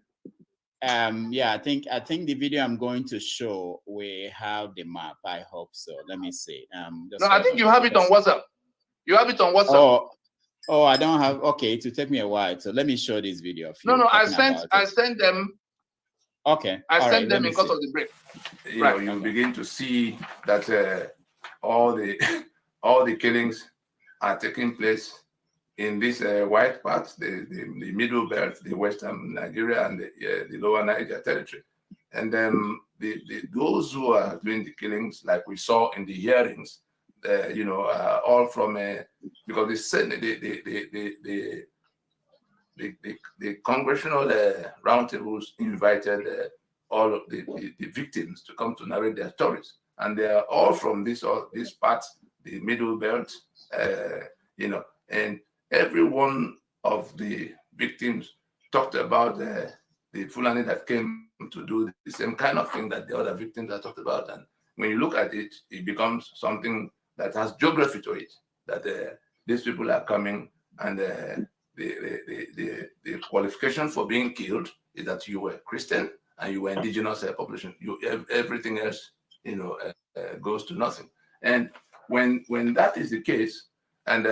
Yeah, I think the video I'm going to show we have the map. I hope so. Let me see. No, I think you have it on WhatsApp. You have it on WhatsApp. Oh, I don't have. Okay, it will take me a while. So let me show this video. No, I sent them Okay. I sent them in course of the break. You know, you begin to see that all the killings are taking place in this white part, the middle belt, the western Nigeria, and the lower Niger territory. And those who are doing the killings, like we saw in the hearings, you know, all from because the congressional roundtables invited all of the victims to come to narrate their stories, and they are all from this parts, the middle belt, you know, and every one of the victims talked about the Fulani that came to do the same kind of thing that the other victims are talked about. And when you look at it, it becomes something that has geography to it, that these people are coming, and the qualification for being killed is that you were Christian and you were indigenous population. Everything else, you know, goes to nothing. And when that is the case, and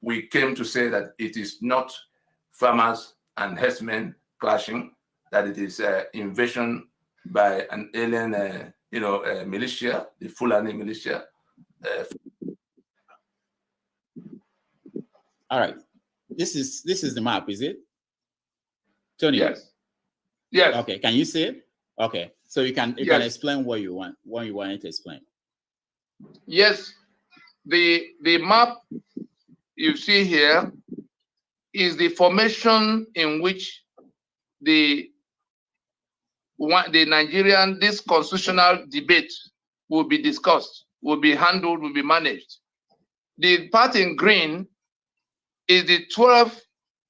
we came to say that it is not farmers and herdsmen clashing, that it is invasion by an alien, you know, militia, the Fulani militia. All right, this is the map, is it, Tony? Yes. Yes. Okay, can you see it? Okay, so you can explain what you wanted to explain. Yes, the map you see here is the formation in which the Nigerian, this constitutional debate will be discussed, will be handled, will be managed. The part in green is the 12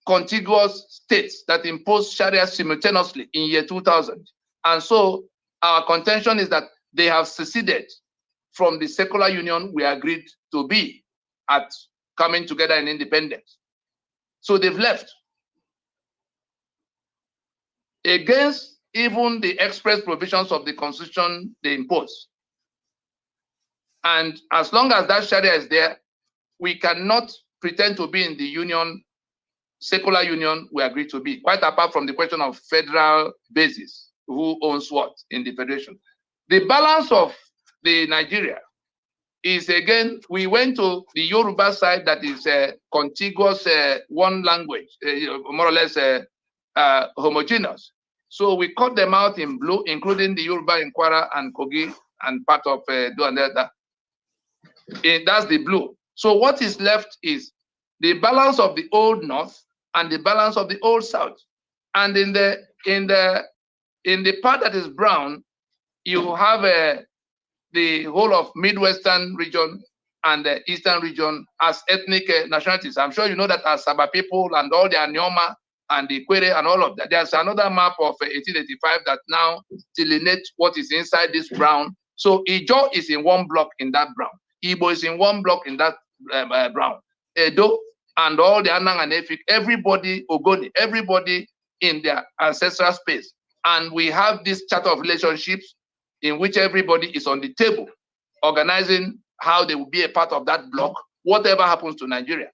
contiguous states that imposed Sharia simultaneously in year 2000. And so our contention is that they have seceded from the secular union we agreed to be at coming together in independence. So they've left. Against even the express provisions of the constitution they impose. And as long as that Sharia is there, we cannot pretend to be in the union, secular union we agreed to be, quite apart from the question of federal basis, who owns what in the federation. The balance of the Nigeria is, again, we went to the Yoruba side that is contiguous, one language, more or less homogeneous. So we cut them out in blue, including the Yoruba in Kwara and Kogi and part of Do and Delta. That's the blue. So what is left is the balance of the old north and the balance of the old south. And in the part that is brown, you have the whole of Midwestern region and the Eastern region as ethnic nationalities. I'm sure you know that as Saba people and all the Anyoma and the Kwere and all of that. There's another map of 1885 that now delineates what is inside this brown. So Ijo is in one block in that brown. Igbo is in one block in that brown. Edo and all the Anang and Efik, everybody, Ogoni, everybody in their ancestral space. And we have this charter of relationships in which everybody is on the table, organizing how they will be a part of that block, whatever happens to Nigeria.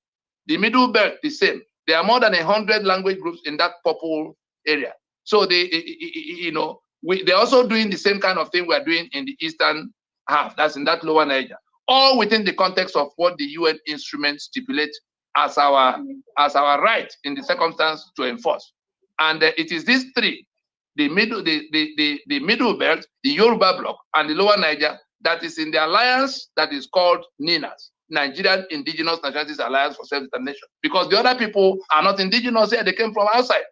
The Middle Belt, the same. There are more than 100 language groups in that purple area. So they, you know, they're also doing the same kind of thing we're doing in the eastern half, that's in that lower Niger, all within the context of what the UN instruments stipulate as our right in the circumstance to enforce. And it is these three, the middle belt, the Yoruba bloc, and the lower Niger, that is in the alliance that is called NINAS, Nigerian Indigenous Nationalities Alliance for Self-Determination. Because the other people are not indigenous here, they came from outside.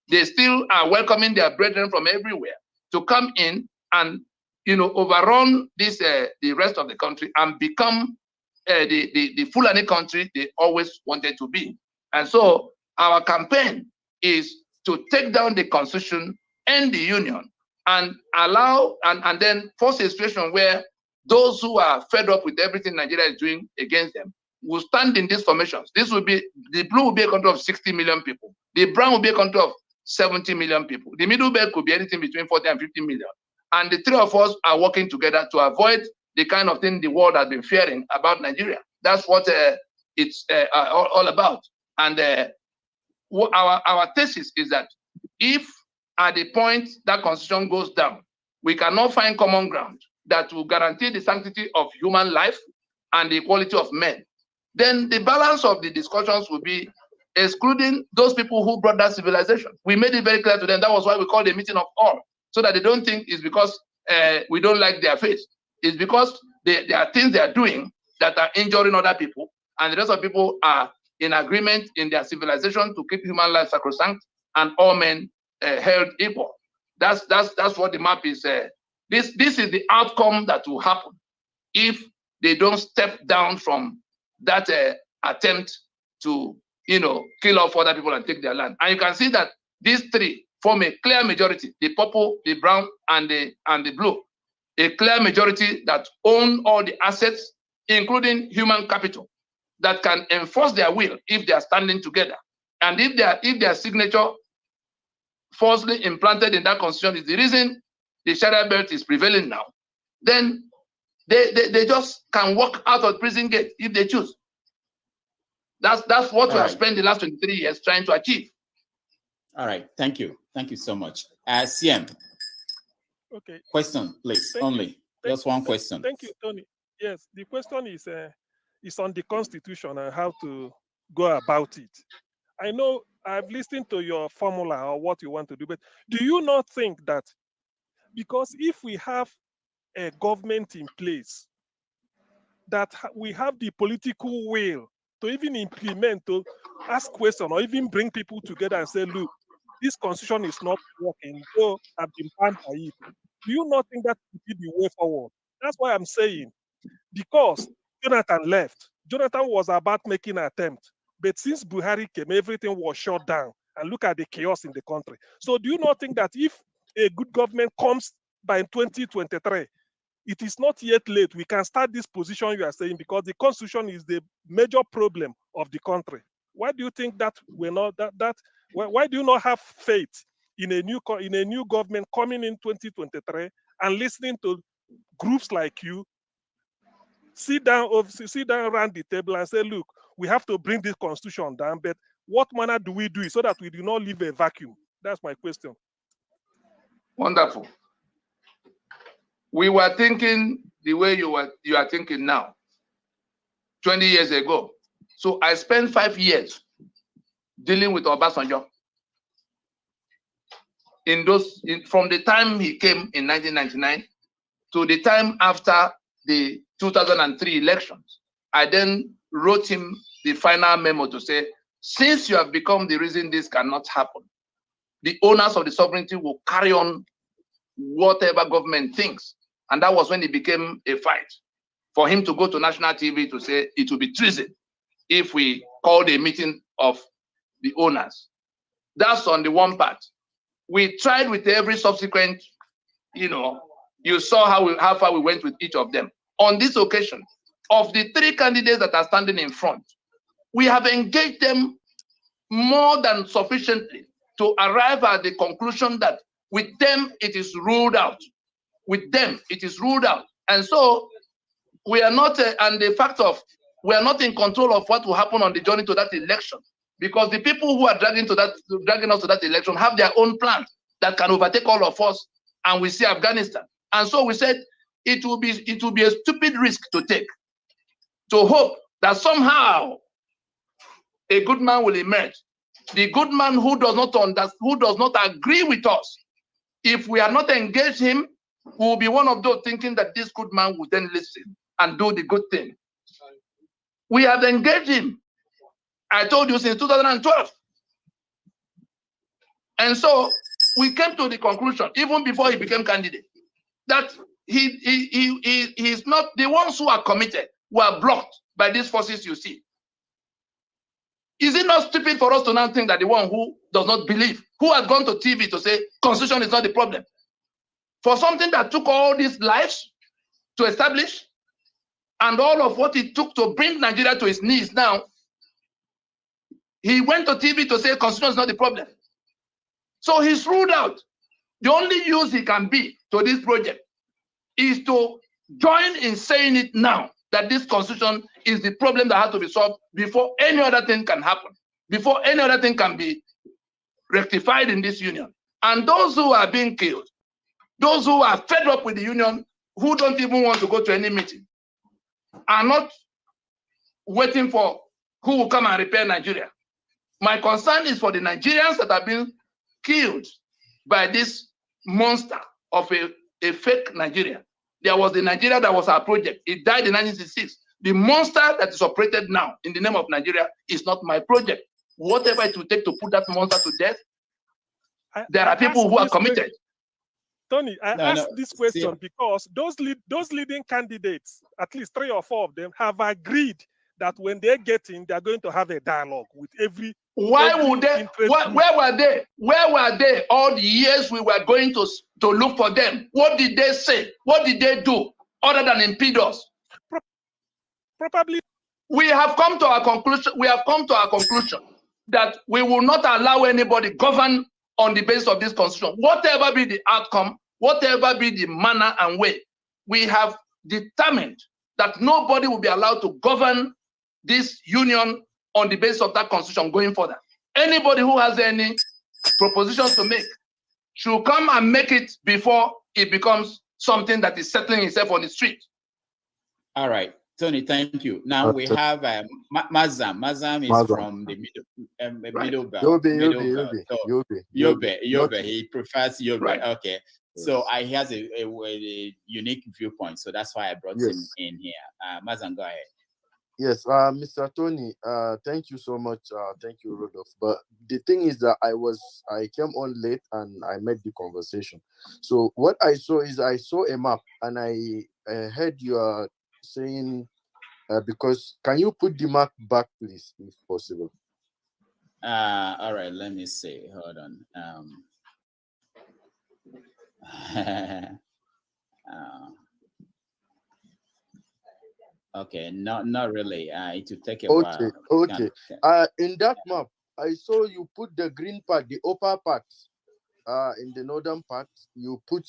They still are welcoming their brethren from everywhere to come in and, you know, overrun this the rest of the country and become the Fulani country they always wanted to be. And so our campaign is to take down the constitution and the union and allow and then force a situation where those who are fed up with everything Nigeria is doing against them will stand in these formations. This will be, the blue will be a country of 60 million people. The brown will be a country of 70 million people. The middle belt could be anything between 40 and 50 million. And the three of us are working together to avoid the kind of thing the world has been fearing about Nigeria. That's what it's all about. And our thesis is that if at the point that constitution goes down, we cannot find common ground that will guarantee the sanctity of human life and the equality of men, then the balance of the discussions will be excluding those people who brought that civilization. We made it very clear to them. That was why we called a meeting of all, so that they don't think it's because we don't like their faith. It's because there are things they are doing that are injuring other people, and the rest of people are in agreement in their civilization to keep human life sacrosanct and all men held equal. That's what the map is. This is the outcome that will happen if they don't step down from that attempt to, kill off other people and take their land. And you can see that these three form a clear majority: the purple, the brown, and the blue. A clear majority that own all the assets, including human capital, that can enforce their will if they are standing together. And if their signature falsely implanted in that constitution is the reason the Sharia belt is prevailing now, then they just can walk out of prison gate if they choose. That's what we have spent the last 23 years trying to achieve. All right, thank you so much. CM. Okay. Question, please. Just one question. Thank you, Tony. Yes, the question is on the Constitution and how to go about it. I know I've listened to your formula or what you want to do, but do you not think that because if we have a government in place, that we have the political will to even implement, to ask questions or even bring people together and say, look, this constitution is not working, so I've been banned by it. Do you not think that would be the way forward? That's why I'm saying, because Jonathan left, Jonathan was about making an attempt, but since Buhari came, everything was shut down. And look at the chaos in the country. So do you not think that if a good government comes by 2023, it is not yet late? We can start this position you are saying, because the constitution is the major problem of the country. Why do you think that we're not why do you not have faith in a new government coming in 2023 and listening to groups like you sit down around the table and say, look, we have to bring this constitution down, but what manner do we do it so that we do not leave a vacuum? That's my question. Wonderful. We were thinking the way you are thinking now, 20 years ago. So I spent 5 years dealing with Obasanjo. From the time he came in 1999 to the time after the 2003 elections, I then wrote him the final memo to say, since you have become the reason this cannot happen, the owners of the sovereignty will carry on whatever government thinks. And that was when it became a fight for him to go to national TV to say it will be treason if we called a meeting of the owners. That's on the one part. We tried with every subsequent, you saw how far we went with each of them. On this occasion, of the 3 candidates that are standing in front, we have engaged them more than sufficiently to arrive at the conclusion that with them it is ruled out. With them it is ruled out. And so we are not, and the fact of we are not in control of what will happen on the journey to that election, because the people who are dragging us to that election have their own plans that can overtake all of us, and we see Afghanistan. And so we said it will be a stupid risk to take, to hope that somehow a good man will emerge. The good man who does not agree with us, if we are not engaged him, we will be one of those thinking that this good man will then listen and do the good thing. We have engaged him. I told you since 2012. And so we came to the conclusion, even before he became candidate, that he is not the ones who are committed, who are blocked by these forces you see. Is it not stupid for us to now think that the one who does not believe, who has gone to TV to say constitution is not the problem, for something that took all these lives to establish and all of what it took to bring Nigeria to its knees now, he went to TV to say constitution is not the problem. So he's ruled out. The only use he can be to this project is to join in saying it now, that this constitution is the problem that has to be solved before any other thing can happen, before any other thing can be rectified in this union. And those who are being killed, those who are fed up with the union, who don't even want to go to any meeting, are not waiting for who will come and repair Nigeria. My concern is for the Nigerians that have been killed by this monster of a fake Nigeria. There was the Nigeria that was our project. It died in 1966. The monster that is operated now in the name of Nigeria is not my project. Whatever it will take to put that monster to death, there are people who are committed. Tony, I asked this question because those leading candidates, at least 3 or 4 of them, have agreed that when they get in, they're going to have a dialogue with every. Why would they? Where were they? Where were they all the years we were going to look for them? What did they say? What did they do other than impede us? Probably. We have come to our conclusion. We have come to our conclusion that we will not allow anybody govern on the basis of this constitution. Whatever be the outcome, whatever be the manner and way, we have determined that nobody will be allowed to govern this union on the basis of that constitution going further. Anybody who has any propositions to make should come and make it before it becomes something that is settling itself on the street. All right, Tony, thank you. Now we have Mazam. Mazam is from the middle belt. Yobe. He prefers Yobe. Right. Okay. So he has a unique viewpoint. So that's why I brought him in here. Mazam, go ahead. Yes, Mr. Tony, thank you so much. Thank you, Rudolph. But the thing is that I came on late and I met the conversation. So what I saw is I saw a map and I heard you are saying, because can you put the map back, please, if possible? All right, let me see. Hold on. Okay, not really. It will take a while. Okay. In that map, I saw you put the green part, the upper part. In the northern part, you put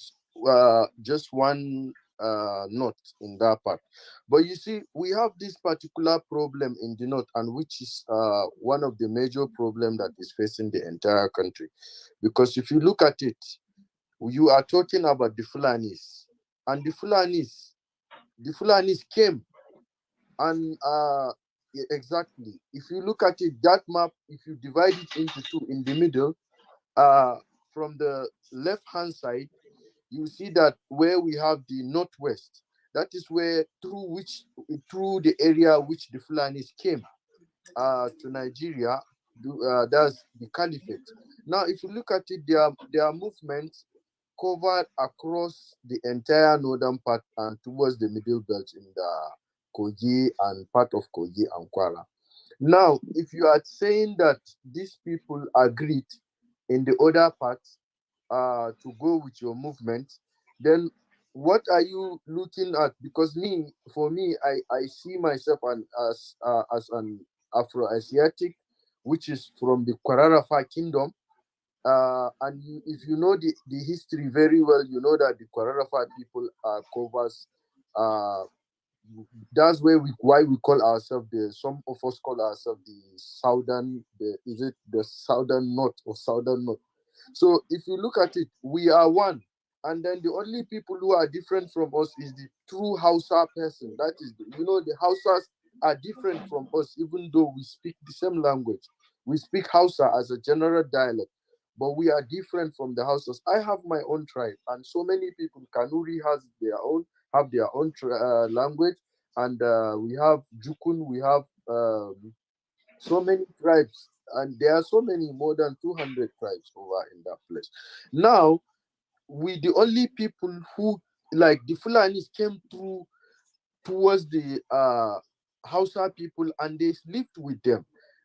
just one north in that part. But you see, we have this particular problem in the north, and which is one of the major problems that is facing the entire country. Because if you look at it, you are talking about the Fulanis, and the Fulanis came, and exactly, if you look at it, that map, if you divide it into 2 in the middle, from the left-hand side, you see that where we have the northwest, that is where through the area which the Fulanis came to Nigeria, that's the caliphate. Now, if you look at it, their movements covered across the entire northern part and towards the middle belt in the Kogi and part of Kogi and Kwara. Now, if you are saying that these people agreed in the other parts to go with your movement, then what are you looking at? Because for me, I see myself as an Afro-Asiatic, which is from the Kwararafa kingdom. And if you know the history very well, you know that the Kwararafa people covers. That's why we call ourselves some of us call ourselves the southern. Is it the southern north or southern north? So if you look at it, we are one, and then the only people who are different from us is the true Hausa person. That is, the Hausas are different from us, even though we speak the same language. We speak Hausa as a general dialect, but we are different from the Hausas. I have my own tribe, and so many people. Kanuri have their own language, and we have Jukun, we have so many tribes, and there are so many, more than 200 tribes over in that place. Now, we the only people who, like the Fulanis, came through towards the Hausa people, and they lived with them,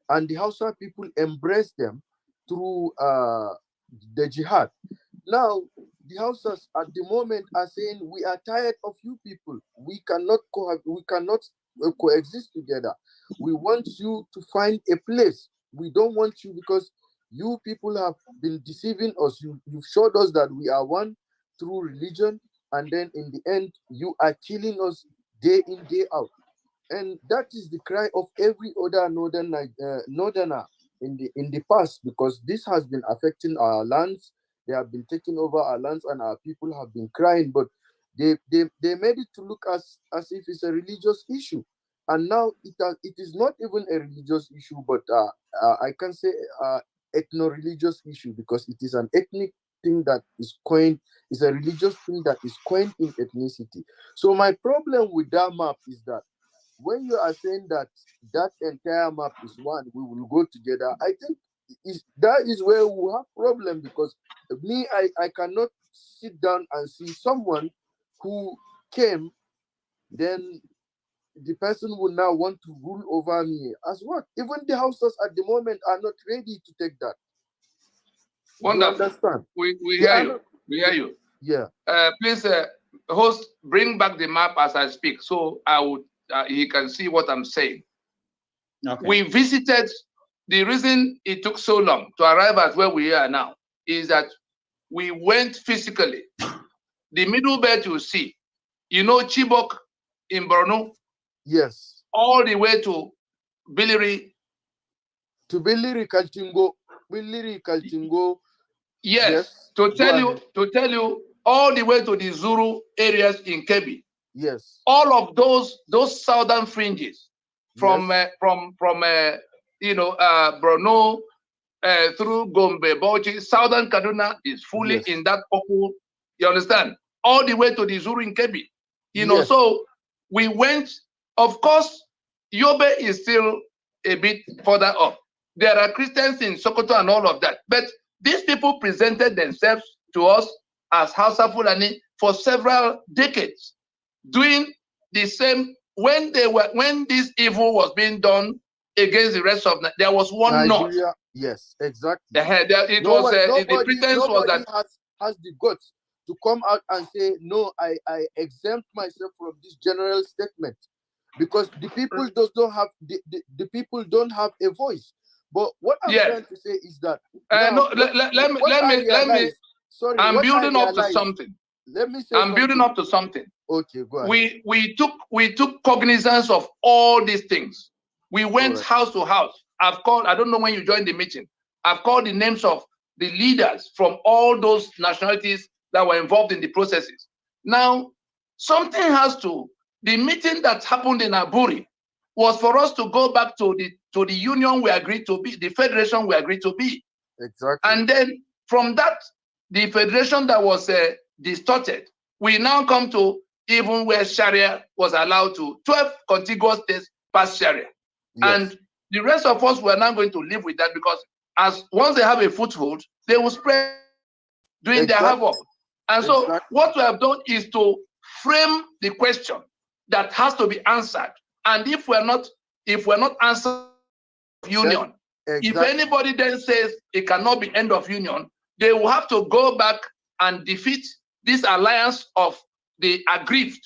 and the Hausa people embraced them through the jihad. Now, the Hausas at the moment are saying, we are tired of you people. We cannot coexist together. We want you to find a place. We don't want you because you people have been deceiving us. You've showed us that we are one through religion, and then in the end, you are killing us day in, day out. And that is the cry of every other northerner in the past, because this has been affecting our lands. They have been taking over our lands, and our people have been crying. But they made it to look as if it's a religious issue, and now it is not even a religious issue, but I can say ethno-religious issue, because it is an ethnic thing that is coined. It's a religious thing that is coined in ethnicity. So my problem with that map is that when you are saying that that entire map is one, we will go together, I think that is where we have problem, because me, I cannot sit down and see someone who came, then the person will now want to rule over me as what? Even the houses at the moment are not ready to take that. Wonderful. You understand? We hear you. We hear you. Yeah. Please, host, bring back the map as I speak, so I would he can see what I'm saying. Okay. We visited. The reason it took so long to arrive at where we are now is that we went physically. The middle belt you see, you know Chibok in Borno? Yes. All the way to Biliri. To Biliri Kaltingo. Biliri Kaltingo. Yes. To tell you, all the way to the Zuru areas in Kebbi. Yes. All of those southern fringes from Borno through Gombe, Bauchi, southern Kaduna is fully in that purple. You understand? All the way to the Zuru in Kebbi. You know, so we went. Of course, Yobe is still a bit further up. There are Christians in Sokoto and all of that, but these people presented themselves to us as Hausa Fulani for several decades, doing the same. When this evil was being done against the rest of there was one Nigeria, north. yes, exactly. The pretense was that has the guts to come out and say, no, I exempt myself from this general statement, because the people don't have the people don't have a voice. But what I'm trying to say is that let me. Sorry, I'm building up to something. Let me say I'm building up to something. Okay, go ahead. We took cognizance of all these things. We went house to house. I've called, I don't know when you joined the meeting, I've called the names of the leaders from all those nationalities that were involved in the processes. Now, something has to, the meeting that happened in Aburi was for us to go back to the union we agreed to be, the federation we agreed to be. Exactly. And then from that, the federation that was distorted, we now come to even where Sharia was allowed to, 12 contiguous states pass Sharia. Yes. And the rest of us were now going to live with that, because once they have a foothold, they will spread doing their havoc. And so what we have done is to frame the question that has to be answered. And if we're not answering union, if anybody then says it cannot be end of union, they will have to go back and defeat this alliance of the aggrieved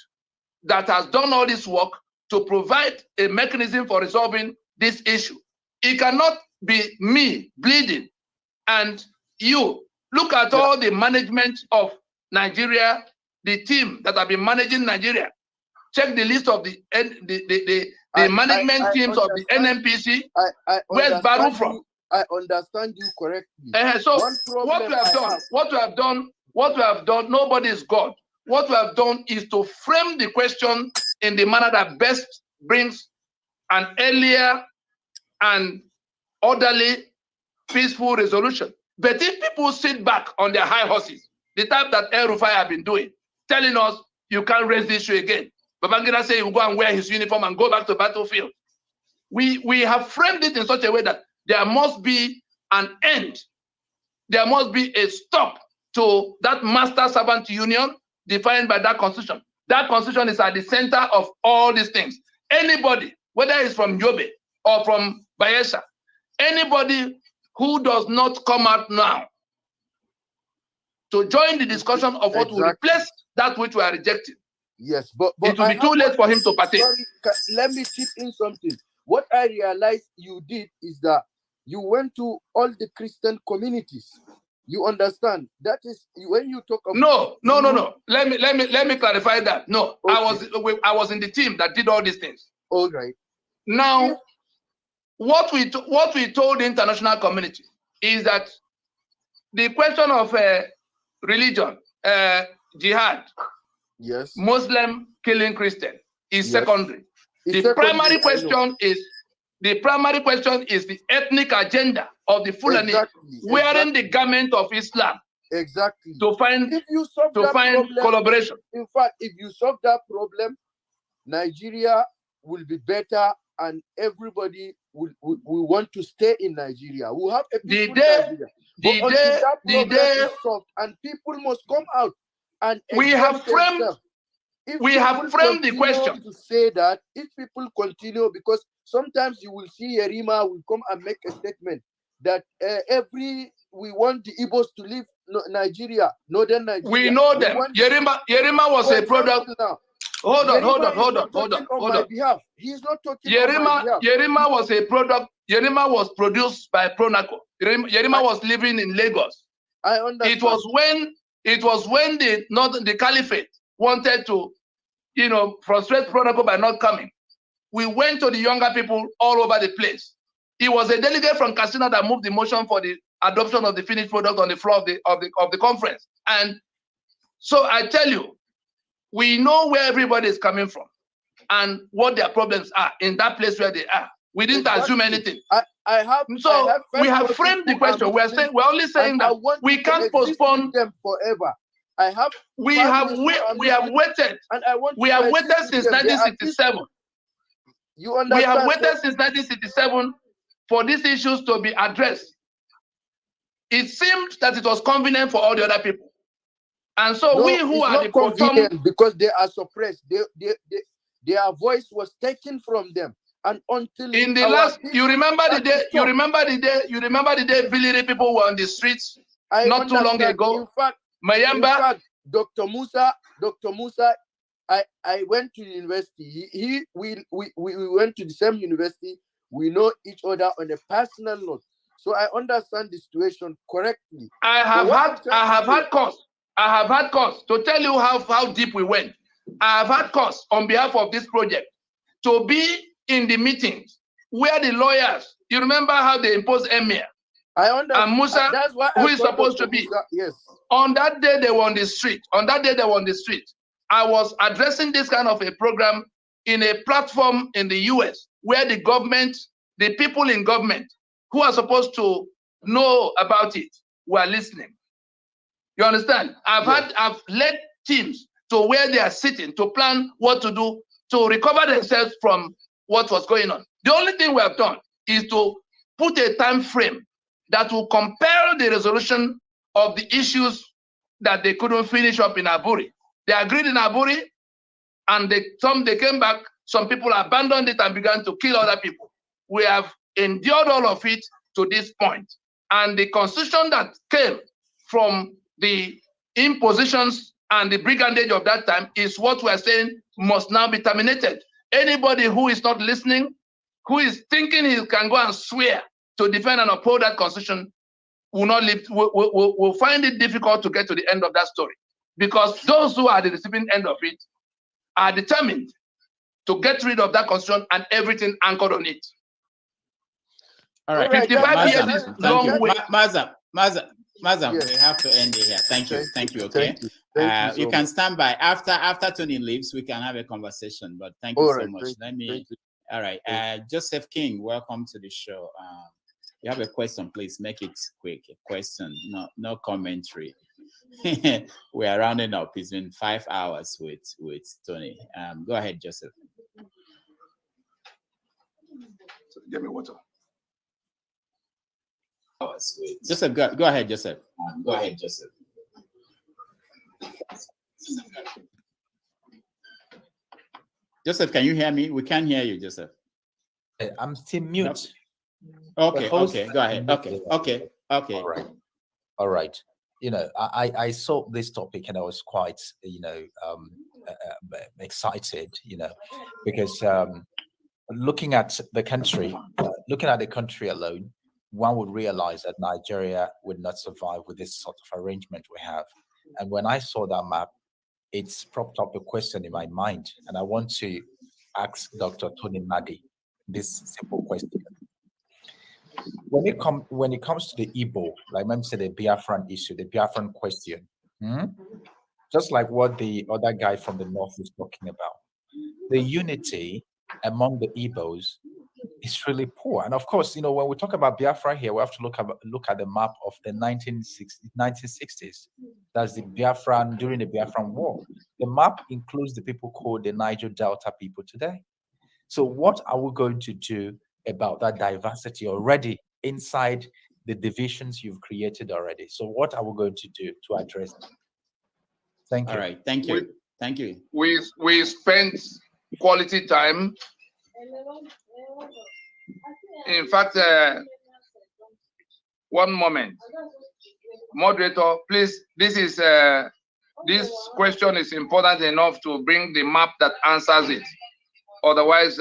that has done all this work to provide a mechanism for resolving this issue. It cannot be me bleeding and you. Look at all the management of Nigeria, the team that have been managing Nigeria. Check the list of the management teams of the NMPC. Where's Baru from? I understand you correctly. So what we have done, nobody is God. What we have done is to frame the question in the manner that best brings an earlier and orderly, peaceful resolution. But if people sit back on their high horses, the type that El Rufai have been doing, telling us you can't raise this issue again, Babangida say he will go and wear his uniform and go back to the battlefield. We have framed it in such a way that there must be an end. There must be a stop to that master-servant union defined by that constitution. That constitution is at the center of all these things. Anybody, whether it's from Yobe or from Bayelsa, anybody who does not come out now to join the discussion of what will replace that which we are rejecting. Yes, but it will be too late for him to partake. Sorry, let me chip in something. What I realized you did is that you went to all the Christian communities. You understand? That is when you talk about no. Let me clarify that. No, okay. I was in the team that did all these things. All right. Now, what we told the international community is that the question of religion, jihad, yes, Muslim killing Christian is yes. secondary. It's The secondary, primary question is the ethnic agenda of the Fulani wearing the garment of Islam. Exactly. To find collaboration. In fact, if you solve that problem, Nigeria will be better, and everybody will want to stay in Nigeria. We'll have a peaceful Nigeria. But until that problem is solved, and people must come out and we have framed the question to say that if people continue, because sometimes you will see Yerima will come and make a statement that we want the Igbos to leave Nigeria, northern Nigeria. We know them. Yerima was a product. Hold on. On my behalf. He's not talking on my behalf. Yerima was a product. Yerima was produced by Pronaco. Yerima was living in Lagos. I understand. It was when the Caliphate wanted to, frustrate Pronaco by not coming. We went to the younger people all over the place. It was a delegate from Katsina that moved the motion for the adoption of the finished product on the floor of the conference. And so I tell you, we know where everybody is coming from and what their problems are in that place where they are. We didn't assume anything. We have framed the question. We're only saying that we can't postpone them forever. We have waited. And I want we have waited since 1967. You understand? We have waited since 1967 for these issues to be addressed. It seemed that it was convenient for all the other people. And so we who are the convenient because they are suppressed. Their voice was taken from them. And until in the last, you remember the day Billy people were on the streets not too long ago. In fact, Dr. Musa, I went to university. We went to the same university. We know each other on a personal note. So I understand the situation correctly. I have had cause to tell you how deep we went. I have had cause on behalf of this project to be in the meetings where the lawyers, you remember how they imposed Emir? I understand. And Musa, that's why who is supposed to be. Musa, yes. On that day they were on the street. I was addressing this kind of a program in a platform in the US where the government, the people in government who are supposed to know about it were listening. You understand? I've led teams to where they are sitting to plan what to do to recover themselves from what was going on. The only thing we have done is to put a time frame that will compel the resolution of the issues that they couldn't finish up in Aburi. They agreed in Aburi, and they came back. Some people abandoned it and began to kill other people. We have endured all of it to this point. And the constitution that came from the impositions and the brigandage of that time is what we are saying must now be terminated. Anybody who is not listening, who is thinking he can go and swear to defend and uphold that constitution, will not live, will find it difficult to get to the end of that story. Because those who are the receiving end of it are determined to get rid of that constitution and everything anchored on it. All right. 55 years is long way. Mazam, we have to end it here. Thank you. Okay. Thank you you can stand by. After Tony leaves, we can have a conversation. But thank you so much. All right. Joseph King, welcome to the show. You have a question, please make it quick. A question, no commentary. We are rounding up. It's been 5 hours with Tony. Go ahead, Joseph. Give me water. Joseph, go ahead, Joseph. Joseph, can you hear me? We can't hear you, Joseph. I'm still mute. Okay, go ahead. Okay. All right. I saw this topic and I was quite, excited, because looking at the country alone, one would realize that Nigeria would not survive with this sort of arrangement we have. And when I saw that map, it's propped up a question in my mind. And I want to ask Dr. Tony Madi this simple question. when it comes to the Igbo, like let me say the Biafran issue, the Biafran question, just like what the other guy from the north is talking about, the unity among the Igbos is really poor. And of course, you know, when we talk about Biafra here, we have to look at the map of the 1960s. That's the Biafran, during the Biafran War. The map includes the people called the Niger Delta people today. So what are we going to do about that diversity already inside the divisions you've created already? So what are we going to do to address that? Thank you. All right, thank you. Thank you. We spent quality time. In fact, one moment. Moderator, please, this question is important enough to bring the map that answers it. Otherwise,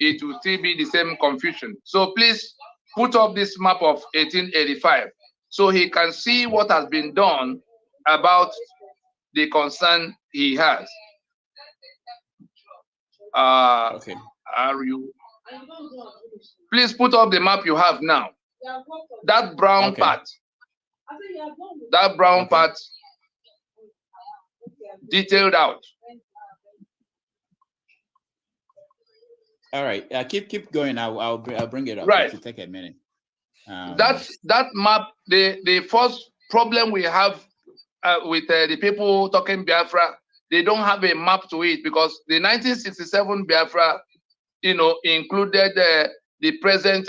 it will still be the same confusion. So please put up this map of 1885 so he can see what has been done about the concern he has. Okay. Please put up the map you have now. That brown part. That brown part detailed out. All right. Keep going. I'll bring it up. Right. It will take a minute. That map. The first problem we have with the people talking Biafra, they don't have a map to it because the 1967 Biafra, you know, included the present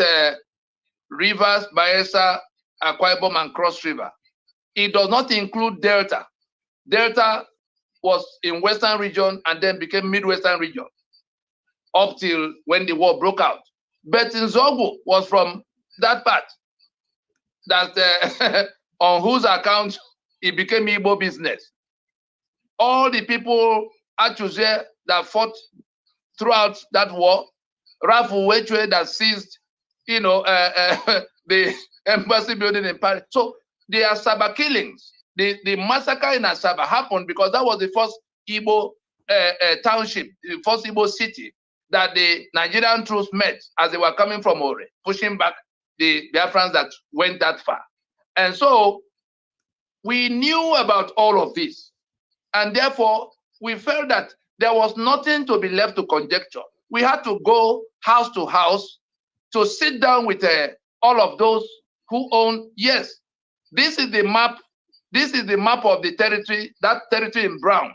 rivers, Bayelsa, Akwa Ibom, and Cross River. It does not include Delta. Delta was in Western region and then became Midwestern region up till when the war broke out. But Nzogu was from that part, that on whose account it became Igbo business. All the people actually that fought throughout that war, Rafu Wechwe that seized, you know, the embassy building in Paris. So the Asaba killings, the massacre in Asaba happened because that was the first Igbo township, the first Igbo city that the Nigerian troops met as they were coming from Ore, pushing back the Biafrans that went that far. And so we knew about all of this. And therefore, we felt that there was nothing to be left to conjecture. We had to go house to house to sit down with all of those who own. Yes, this is the map. This is the map of the territory, that territory in brown.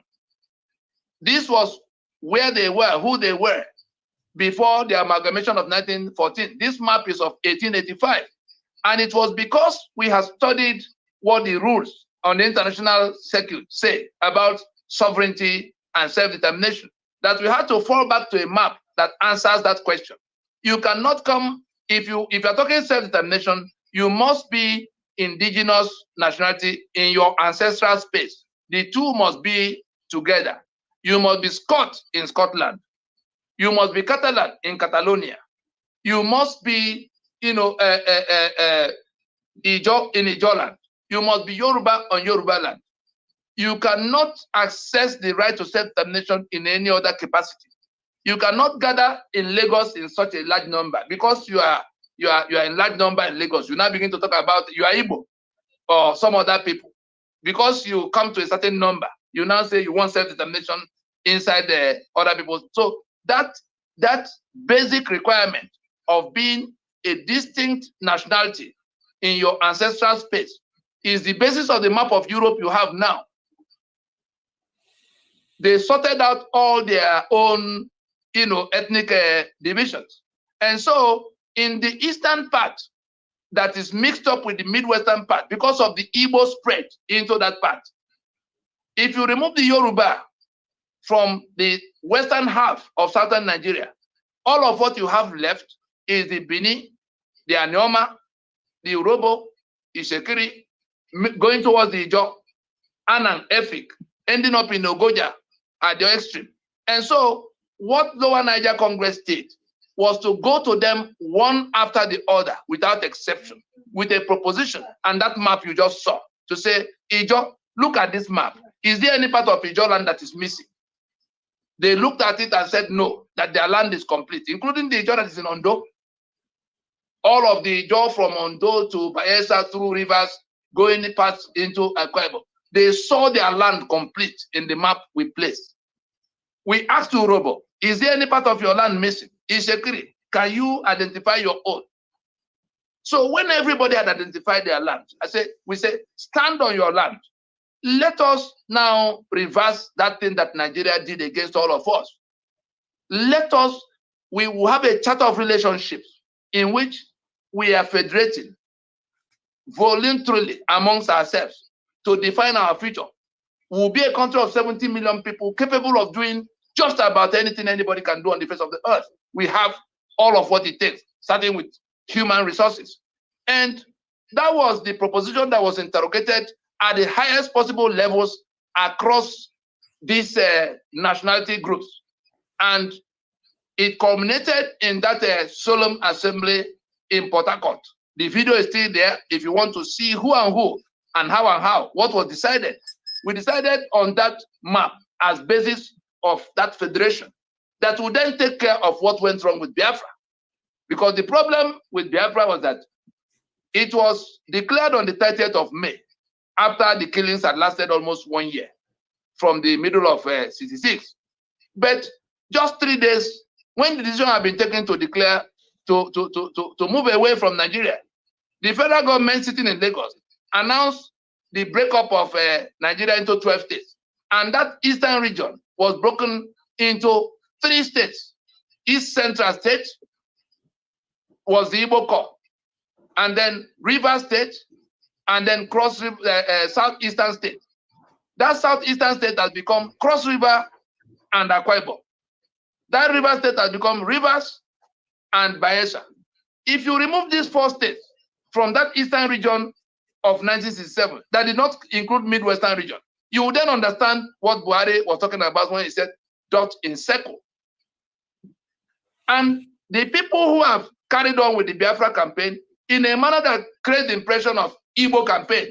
This was where they were, who they were before the amalgamation of 1914. This map is of 1885. And it was because we had studied what the rules on the international circuit say about sovereignty and self-determination that we had to fall back to a map that answers that question. You cannot come, if you're talking self-determination, you must be indigenous nationality in your ancestral space. The two must be together. You must be Scot in Scotland. You must be Catalan in Catalonia. You must be, you know, Ijo in Ijoland. You must be Yoruba on Yoruba land. You cannot access the right to self-determination in any other capacity. You cannot gather in Lagos in such a large number because you are in large number in Lagos. You now begin to talk about you are Igbo or some other people. Because you come to a certain number, you now say you want self-determination inside the other people. So that basic requirement of being a distinct nationality in your ancestral space is the basis of the map of Europe you have now. They sorted out all their own, you know, ethnic divisions. And so in the eastern part that is mixed up with the Midwestern part because of the Igbo spread into that part, if you remove the Yoruba from the western half of southern Nigeria, all of what you have left is the Bini, the Anioma, the Urobo, the Shekiri, going towards the Ijo, Anang, Efik, ending up in Ogoja at the extreme. And so what Lower Niger Congress did was to go to them one after the other without exception with a proposition and that map you just saw to say, Ijo, look at this map. Is there any part of Ijo land that is missing? They looked at it and said no, that their land is complete, including the Ijo that is in Ondo. all of the Joe from Ondo to Bayelsa through rivers going past into Akwa Ibom. They saw their land complete in the map we placed. We asked you, Robo, is there any part of your land missing? Insecurity, can you identify your own? So when everybody had identified their land, we say, stand on your land. Let us now reverse that thing that Nigeria did against all of us. We will have a charter of relationships in which we are federating voluntarily amongst ourselves to define our future. We'll be a country of 70 million people capable of doing just about anything anybody can do on the face of the earth. We have all of what it takes, starting with human resources. And that was the proposition that was interrogated at the highest possible levels across these nationality groups. And it culminated in that solemn assembly in Port Harcourt. The video is still there if you want to see who and how, what was decided. We decided on that map as basis of that federation that would then take care of what went wrong with Biafra. Because the problem with Biafra was that it was declared on the 30th of May after the killings had lasted almost 1 year from the middle of 66. But just 3 days, when the decision had been taken to declare, to move away from Nigeria, the federal government sitting in Lagos announced the breakup of Nigeria into 12 states. And that eastern region was broken into 3 states. East Central State was the Igbo core, and then River State, and then Southeastern State. That Southeastern State has become Cross River and Akwa Ibom. That River State has become Rivers and Bayelsa. If you remove these 4 states from that eastern region of 1967, that did not include Midwestern region, you will then understand what Buhari was talking about when he said, dot in circle. And the people who have carried on with the Biafra campaign in a manner that creates the impression of Igbo campaign,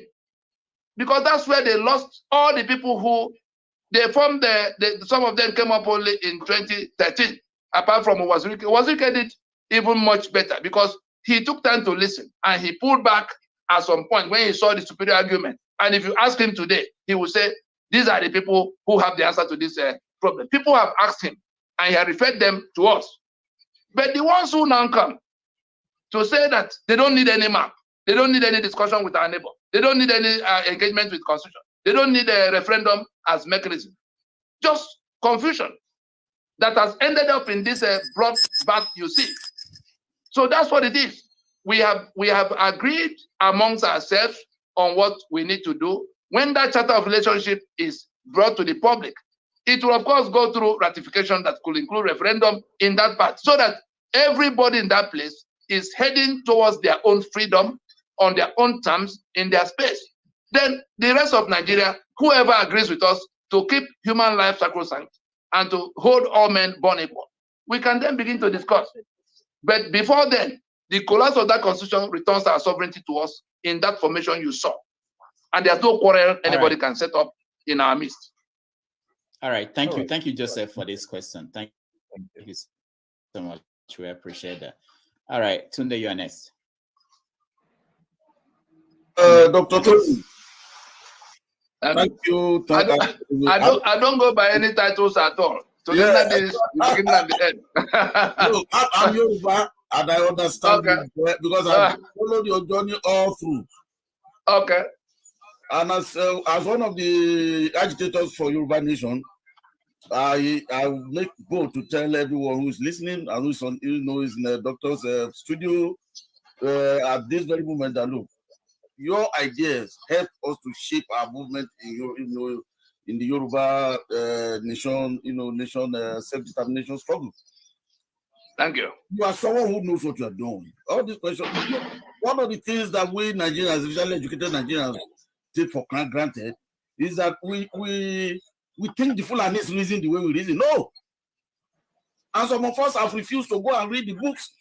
because that's where they lost all the people who they formed. Some of them came up only in 2013, apart from Wazirike. Wazirike did even much better because he took time to listen and he pulled back at some point when he saw the superior argument. And if you ask him today, he will say, these are the people who have the answer to this problem. People have asked him and he has referred them to us. But the ones who now come to say that they don't need any map, they don't need any discussion with our neighbor, they don't need any engagement with constitution, they don't need a referendum as mechanism. Just confusion that has ended up in this bloodbath you see. So that's what it is. We have agreed amongst ourselves on what we need to do. When that charter of relationship is brought to the public, it will of course go through ratification that could include referendum in that part, so that everybody in that place is heading towards their own freedom on their own terms in their space. Then the rest of Nigeria, whoever agrees with us to keep human life sacrosanct and to hold all men born equal, we can then begin to discuss. But before then, the collapse of that constitution returns our sovereignty to us in that formation you saw. And there's no quarrel anybody can set up in our midst. All right. Thank you. Thank you, Joseph, for this question. Thank you so much. We appreciate that. All right. Tunde, you are next. Dr. Tony. Thank you. I don't go by any titles at all. So yeah. This is the beginning and the end. No, I'm Yoruba and I understand you because I've followed your journey all through. Okay. And as one of the agitators for Yoruba Nation, I make bold to tell everyone who's listening and who's on, is in the doctor's studio at this very moment that look, your ideas help us to shape our movement in the Yoruba nation, self-determination struggle. Thank you. You are someone who knows what you are doing. All these questions. One of the things that we Nigerians, especially educated Nigerians, take for granted is that we think the Fulanis reason the way we reason. No. And some of us have refused to go and read the books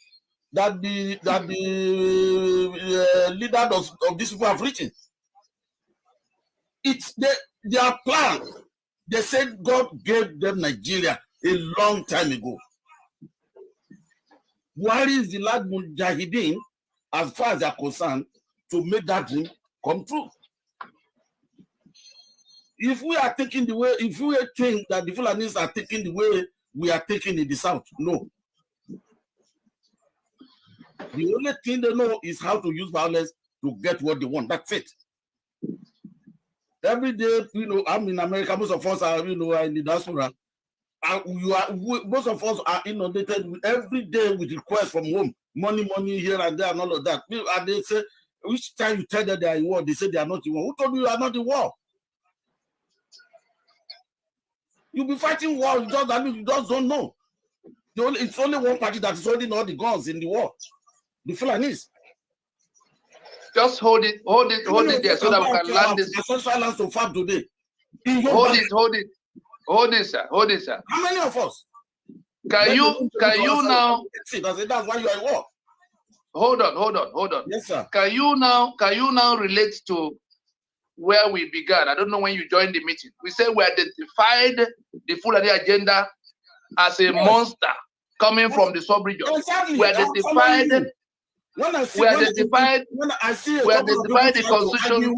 that the leaders of these people have written. It's their plan. They said God gave them Nigeria a long time ago. Buhari is the last Mujahideen as far as they are concerned, to make that dream come true. If we are taking the way, if we think that the Fulanis are taking the way we are taking in the South, no. The only thing they know is how to use violence to get what they want. That's it. Every day, I'm in America. Most of us are, are in the diaspora. Most of us are inundated every day with requests from home, money here and there, and all of that. And they say, each time you tell them they are in war, they say they are not in war. Who told you are not in war? You'll be fighting war, you just don't know. It's only one party that is holding all the guns in the war. The Fulanis. Just hold it there so that we can land this. Silence to farm today. Hold it, sir. How many of us? Can you now? That's why you are at war. Hold on. Yes, sir. Can you now relate to where we began? I don't know when you joined the meeting. We said we identified the Fulani agenda as a monster coming from the sub-region. Exactly. We identified. We identified the constitution.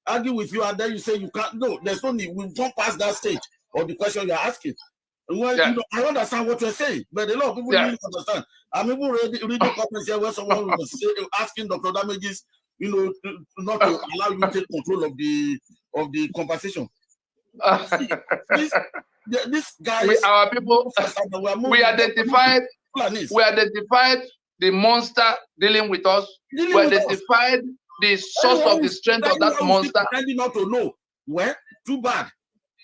Argue with you, and then you say you can't. No, there's no need. We've gone past that stage of the question you're asking. Well, I understand what you're saying, but a lot of people didn't understand. I'm even reading comments here where someone was asking Dr. Damages, not to allow you to take control of the conversation. This guy, our people, we identified the monster dealing with us. We identified the source of the strength of that monster. Pretending not to know. Well, too bad.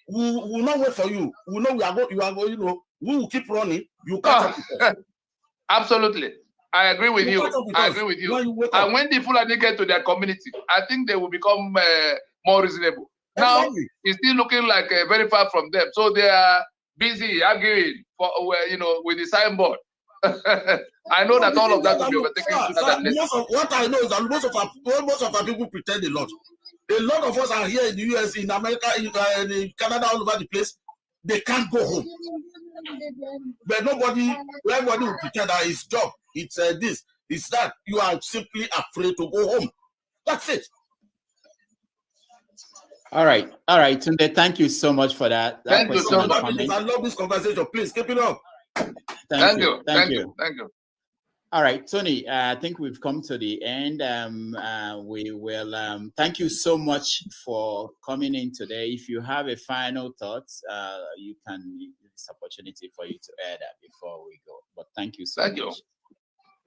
We will not wait for you. We know you are going. We will keep running. You catch up. Absolutely, I agree with you. And when the Fulani get to their community, I think they will become more reasonable. Now it's still looking like very far from them, so they are busy arguing for with the signboard. I know that all of that will be overtaken sooner than later. What I know is that most of our people pretend a lot. A lot of us are here in the US, in America, in Canada, all over the place. They can't go home. But everybody will pretend that it's job. It's this, it's that. You are simply afraid to go home. That's it. All right. Tunde, thank you so much for that. Thank you so much. I love this conversation. Please keep it up. Thank you. All right, Tony, I think we've come to the end. We will thank you so much for coming in today. If you have a final thought, you can use this opportunity for you to add that before we go. But thank you so much.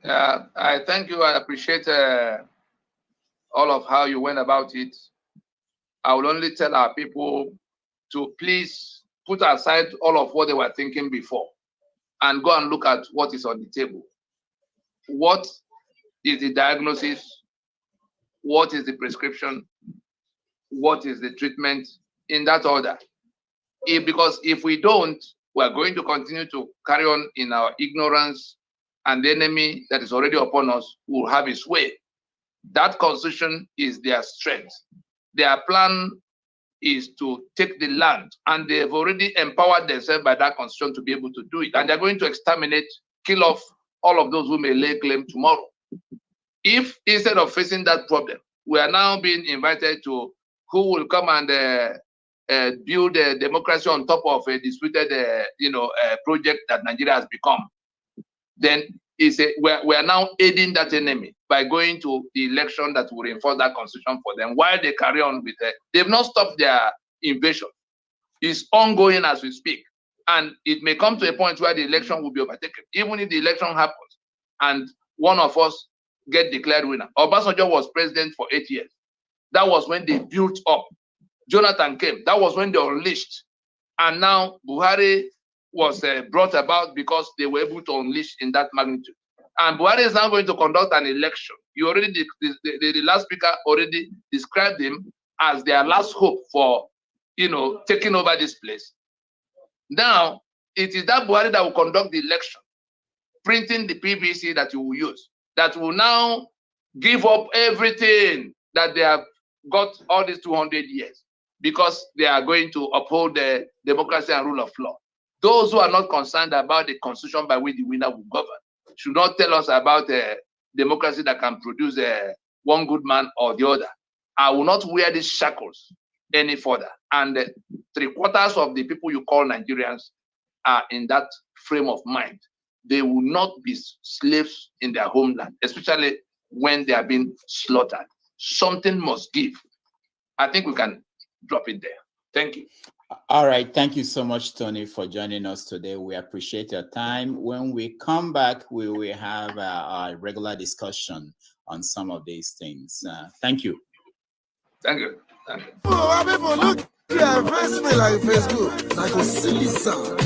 I thank you. I appreciate all of how you went about it. I will only tell our people to please put aside all of what they were thinking before and go and look at what is on the table. What is the diagnosis? What is the prescription? What is the treatment? In that order. Because if we don't, we're going to continue to carry on in our ignorance, and the enemy that is already upon us will have his way. That constitution is their strength. Their plan is to take the land, and they've already empowered themselves by that constitution to be able to do it. And they're going to exterminate, kill off all of those who may lay claim tomorrow. If instead of facing that problem, we are now being invited to who will come and build a democracy on top of a disputed project that Nigeria has become, then we are now aiding that enemy by going to the election that will reinforce that constitution for them while they carry on with it. They've not stopped their invasion. It's ongoing as we speak. And it may come to a point where the election will be overtaken. Even if the election happens and one of us get declared winner. Obasanjo was president for 8 years. That was when they built up. Jonathan came. That was when they unleashed. And now Buhari was brought about because they were able to unleash in that magnitude. And Buhari is now going to conduct an election. You already, the last speaker already described him as their last hope for, taking over this place. Now, it is that Buhari that will conduct the election, printing the PVC that you will use, that will now give up everything that they have got all these 200 years, because they are going to uphold the democracy and rule of law. Those who are not concerned about the constitution by which the winner will govern should not tell us about democracy that can produce one good man or the other. I will not wear these shackles any further. And 3/4 of the people you call Nigerians are in that frame of mind. They will not be slaves in their homeland, especially when they are being slaughtered. Something must give. I think we can drop it there. Thank you. All right. Thank you so much, Tony, for joining us today. We appreciate your time. When we come back, we will have a regular discussion on some of these things. Thank you. Thank you. Thank you. Oh, people look here, face me like Facebook. I go see this sound.